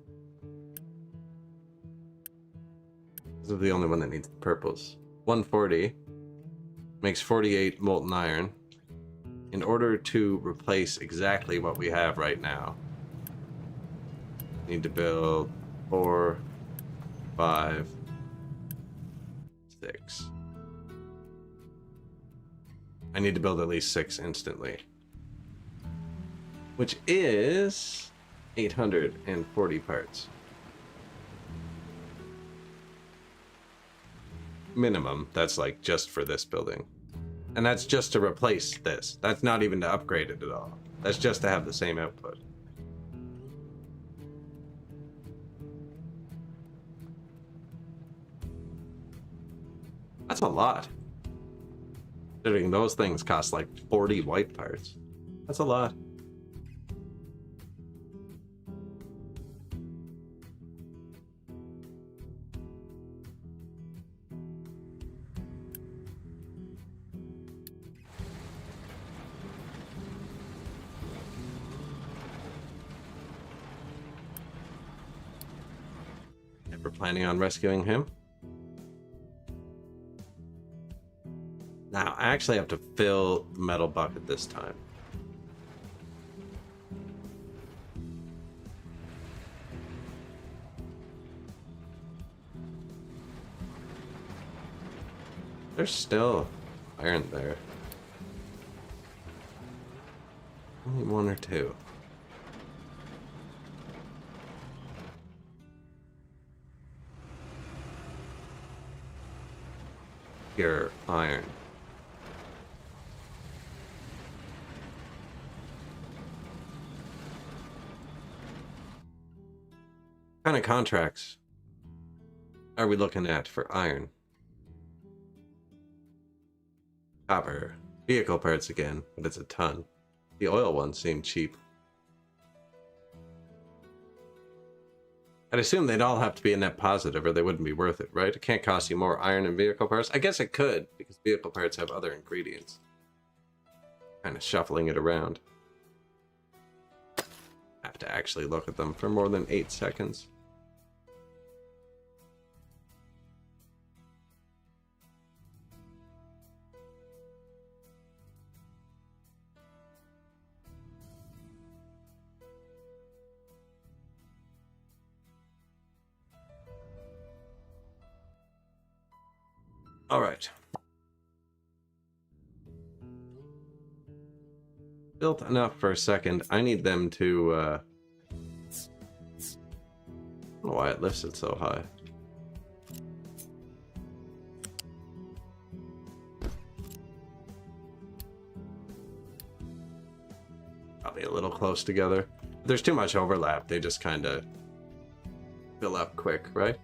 this is the only one that needs the purples. 140 makes 48 molten iron. In order to replace exactly what we have right now, need to build 4, 5, 6. I need to build at least 6 instantly, which is 840 parts. Minimum. That's like just for this building. And that's just to replace this. That's not even to upgrade it at all. That's just to have the same output. That's a lot. Considering those things cost like 40 white parts. That's a lot. We're planning on rescuing him. Now, I actually have to fill the metal bucket this time. There's still iron there. Only 1 or 2. Pure iron. What kind of contracts are we looking at for iron? Copper. Vehicle parts again, but it's a ton. The oil ones seem cheap. I'd assume they'd all have to be a net positive or they wouldn't be worth it, right? It can't cost you more iron and vehicle parts. I guess it could, because vehicle parts have other ingredients. Kind of shuffling it around. Have to actually look at them for more than 8 seconds. All right. Built enough for a second. I need them to, I don't know why it lifts it so high. a little close together. If there's too much overlap, they just kind of fill up quick, right?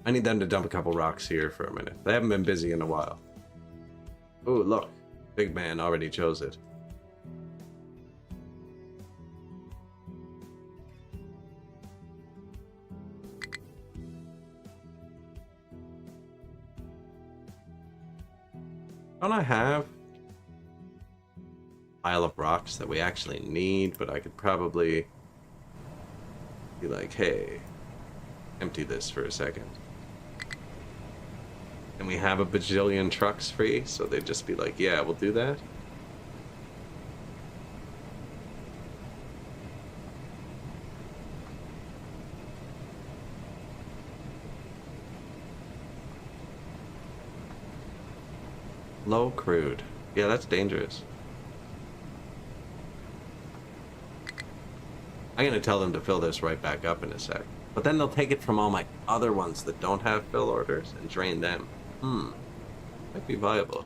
I need them to dump a couple rocks here for a minute. They haven't been busy in a while. Oh, look. Big man already chose it. Don't I have a pile of rocks that we actually need, but I could probably be like, hey, empty this for a second. And we have a bajillion trucks free, so they'd just be like, yeah, we'll do that. Low crude. Yeah, that's dangerous. I'm gonna tell them to fill this right back up in a sec. But then they'll take it from all my other ones that don't have fill orders and drain them. Might be viable.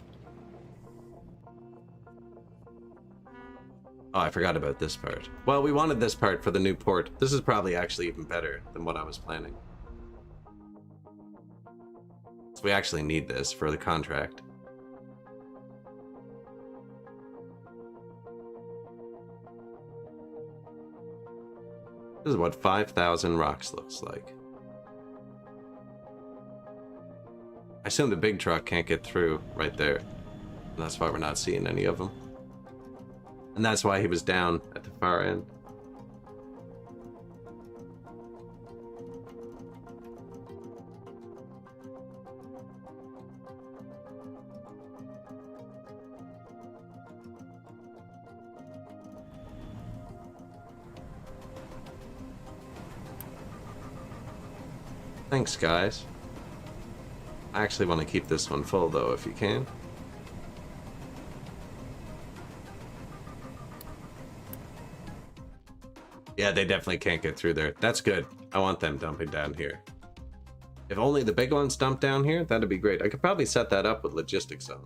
Oh, I forgot about this part. Well, we wanted this part for the new port. This is probably actually even better than what I was planning. So we actually need this for the contract. This is what 5,000 rocks looks like. I assume the big truck can't get through right there. And that's why we're not seeing any of them. And that's why he was down at the far end. Thanks, guys. I actually want to keep this one full, though, if you can. Yeah, they definitely can't get through there. That's good. I want them dumping down here. If only the big ones dump down here, that'd be great. I could probably set that up with logistics on.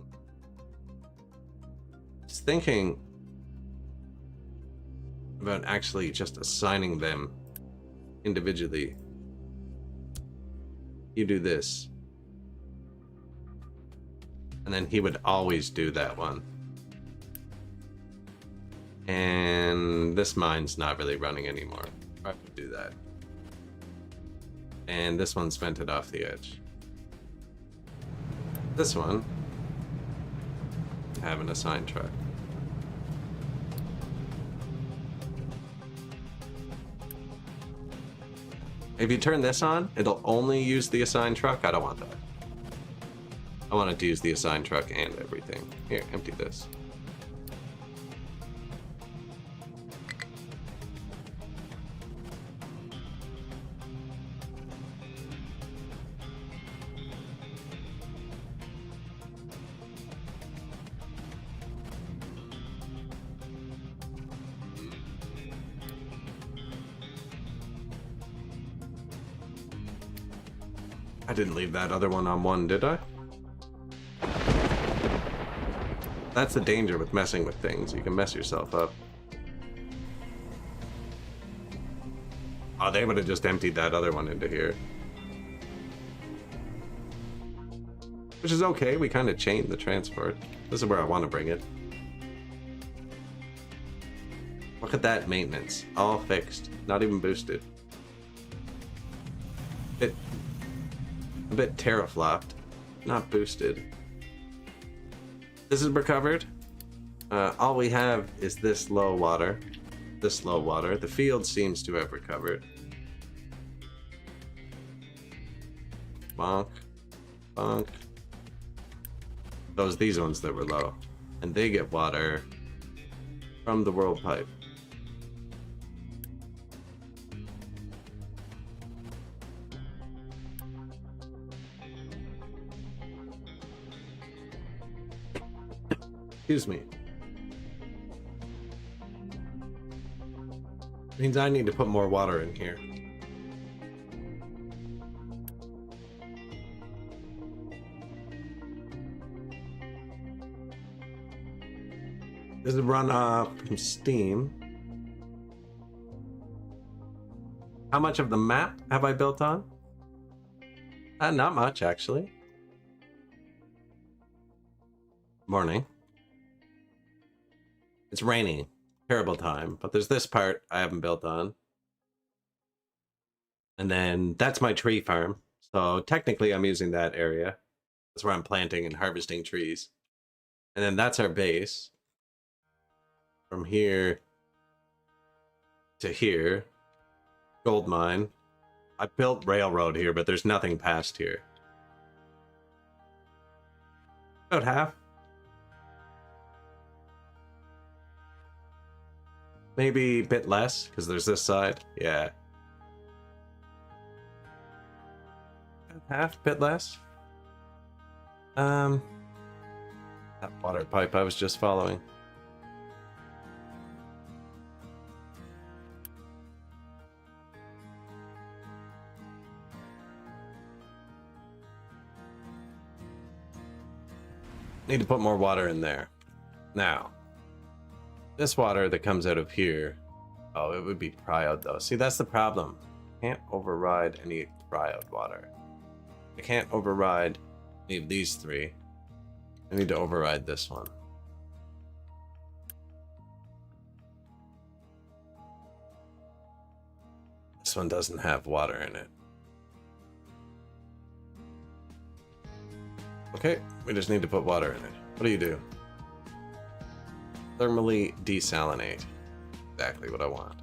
Just thinking about actually just assigning them individually. You do this. And then he would always do that one. And this mine's not really running anymore. I could do that. And this one's vented off the edge. This one, have an assigned truck. If you turn this on, it'll only use the assigned truck. I don't want that. I want it to use the assigned truck and everything. Here, empty this. I didn't leave that other one on one, did I? That's the danger with messing with things. You can mess yourself up. Oh, they would have just emptied that other one into here. Which is okay. We kind of chained the transport. This is where I want to bring it. Look at that maintenance. All fixed. Not even boosted. A bit teraflopped. Not boosted. This is recovered. All we have is this low water. This low water. The field seems to have recovered. Bonk. Bonk. These ones that were low. And they get water from the world pipe. Excuse me. Means I need to put more water in here. This is run off from Steam. How much of the map have I built on? Not much, actually. Morning. It's raining. Terrible time. But there's this part I haven't built on. And then that's my tree farm. So technically I'm using that area. That's where I'm planting and harvesting trees. And then that's our base. From here to here. Gold mine. I built railroad here, but there's nothing past here. About half. Maybe a bit less, because there's this side. Yeah. Half, bit less. That water pipe I was just following. Need to put more water in there. Now, this water that comes out of here, oh, it would be cryoed though. See, that's the problem. Can't override any cryoed water. I can't override any of these three. I need to override this one. This one doesn't have water in it. Okay, we just need to put water in it. What do you do? Thermally desalinate. Exactly what I want.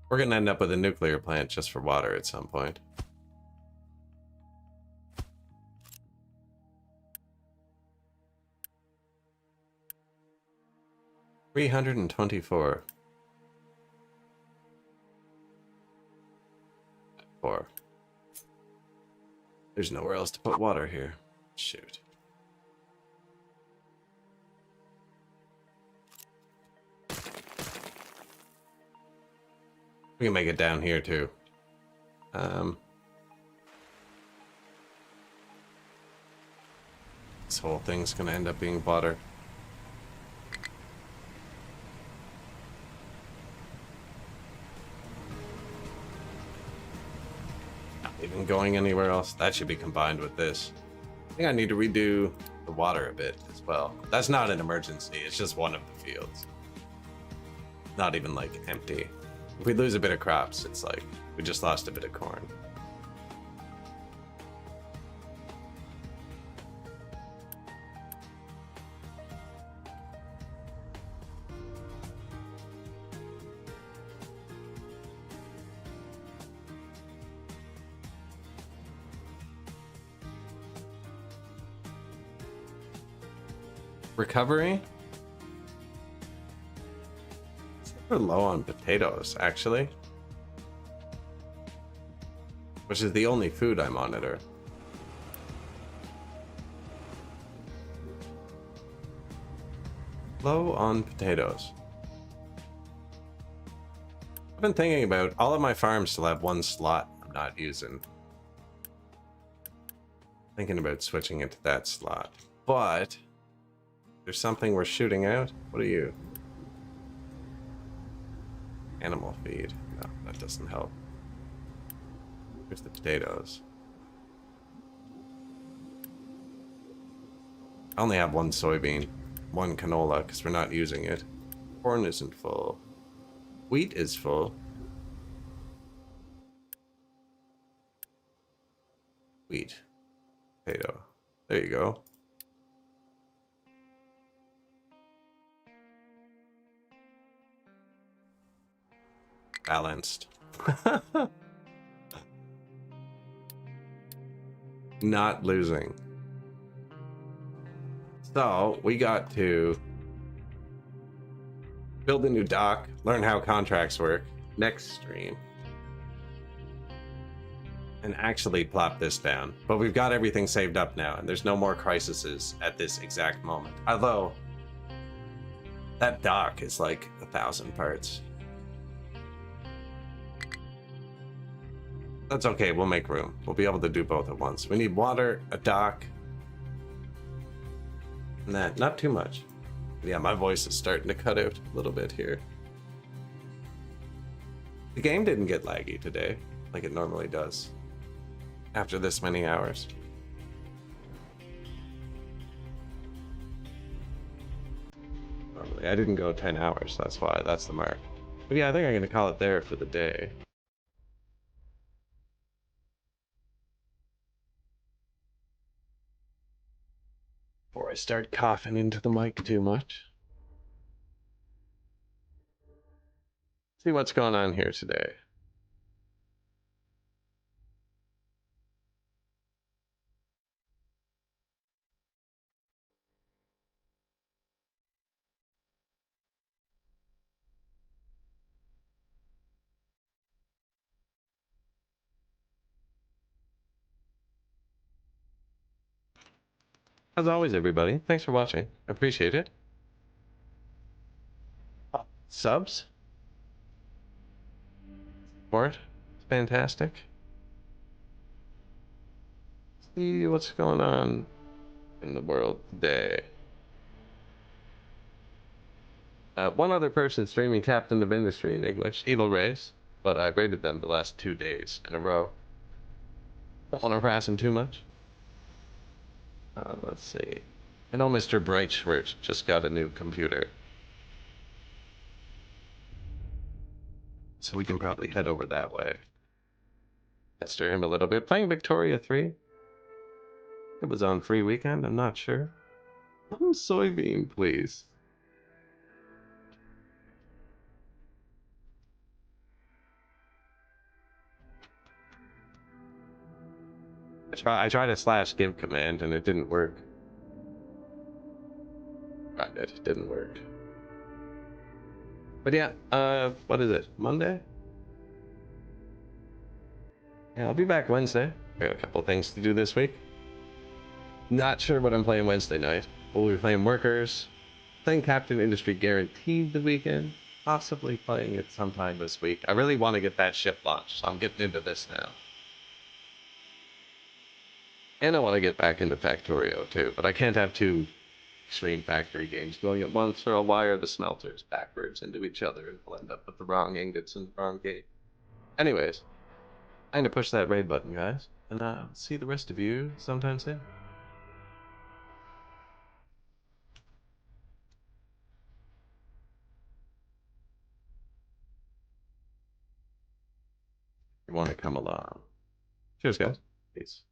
We're gonna end up with a nuclear plant just for water at some point. $324. 4. There's nowhere else to put water here. Shoot. We can make it down here too. This whole thing's gonna end up being water. Not even going anywhere else. That should be combined with this. I think I need to redo the water a bit as well. That's not an emergency. It's just one of the fields. Not even like empty. If we lose a bit of crops, it's like we just lost a bit of corn. Recovery? We're low on potatoes, actually. Which is the only food I monitor. Low on potatoes. I've been thinking about all of my farms still have one slot I'm not using. Thinking about switching it to that slot. But there's something we're shooting out. What are you? Animal feed. No, that doesn't help. Here's the potatoes. I only have one soybean, one canola, because we're not using it. Corn isn't full. Wheat is full. Wheat. Potato. There you go. Balanced. Not losing. So we got to build a new dock, learn how contracts work next stream. and actually plop this down. But we've got everything saved up now, and there's no more crises at this exact moment. Although, that dock is like 1,000 parts. That's okay, we'll make room. We'll be able to do both at once. We need water, a dock, and that, not too much. Yeah, my voice is starting to cut out a little bit here. The game didn't get laggy today, like it normally does, after this many hours. Normally, I didn't go 10 hours, that's why, that's the mark. But yeah, I think I'm gonna call it there for the day. Before I start coughing into the mic too much. See what's going on here today. As always, everybody, thanks for watching. I appreciate it. Subs? Support? Fantastic. See what's going on in the world today. One other person streaming Captain of Industry in English, Evil Race, but I rated them the last 2 days in a row. Don't want to harass him too much. Let's see. I know Mr. Breitschwert just got a new computer, so we can probably head over that way. Pester him a little bit. Playing Victoria 3. It was on free weekend, I'm not sure. Soybean, please. I tried a slash give command and it didn't work. Tried it didn't work. But yeah, what is it? Monday? Yeah, I'll be back Wednesday. I got a couple things to do this week. Not sure what I'm playing Wednesday night. We'll be playing Workers, playing Captain Industry Guaranteed the weekend, possibly playing it sometime this week. I really want to get that ship launched, so I'm getting into this now. And I want to get back into Factorio too, but I can't have two extreme factory games going at once, or I'll wire the smelters backwards into each other and we'll end up with the wrong ingots in the wrong gate. Anyways, I'm gonna push that raid button, guys, and see the rest of you sometime soon. You want to come along. Cheers, guys. Peace.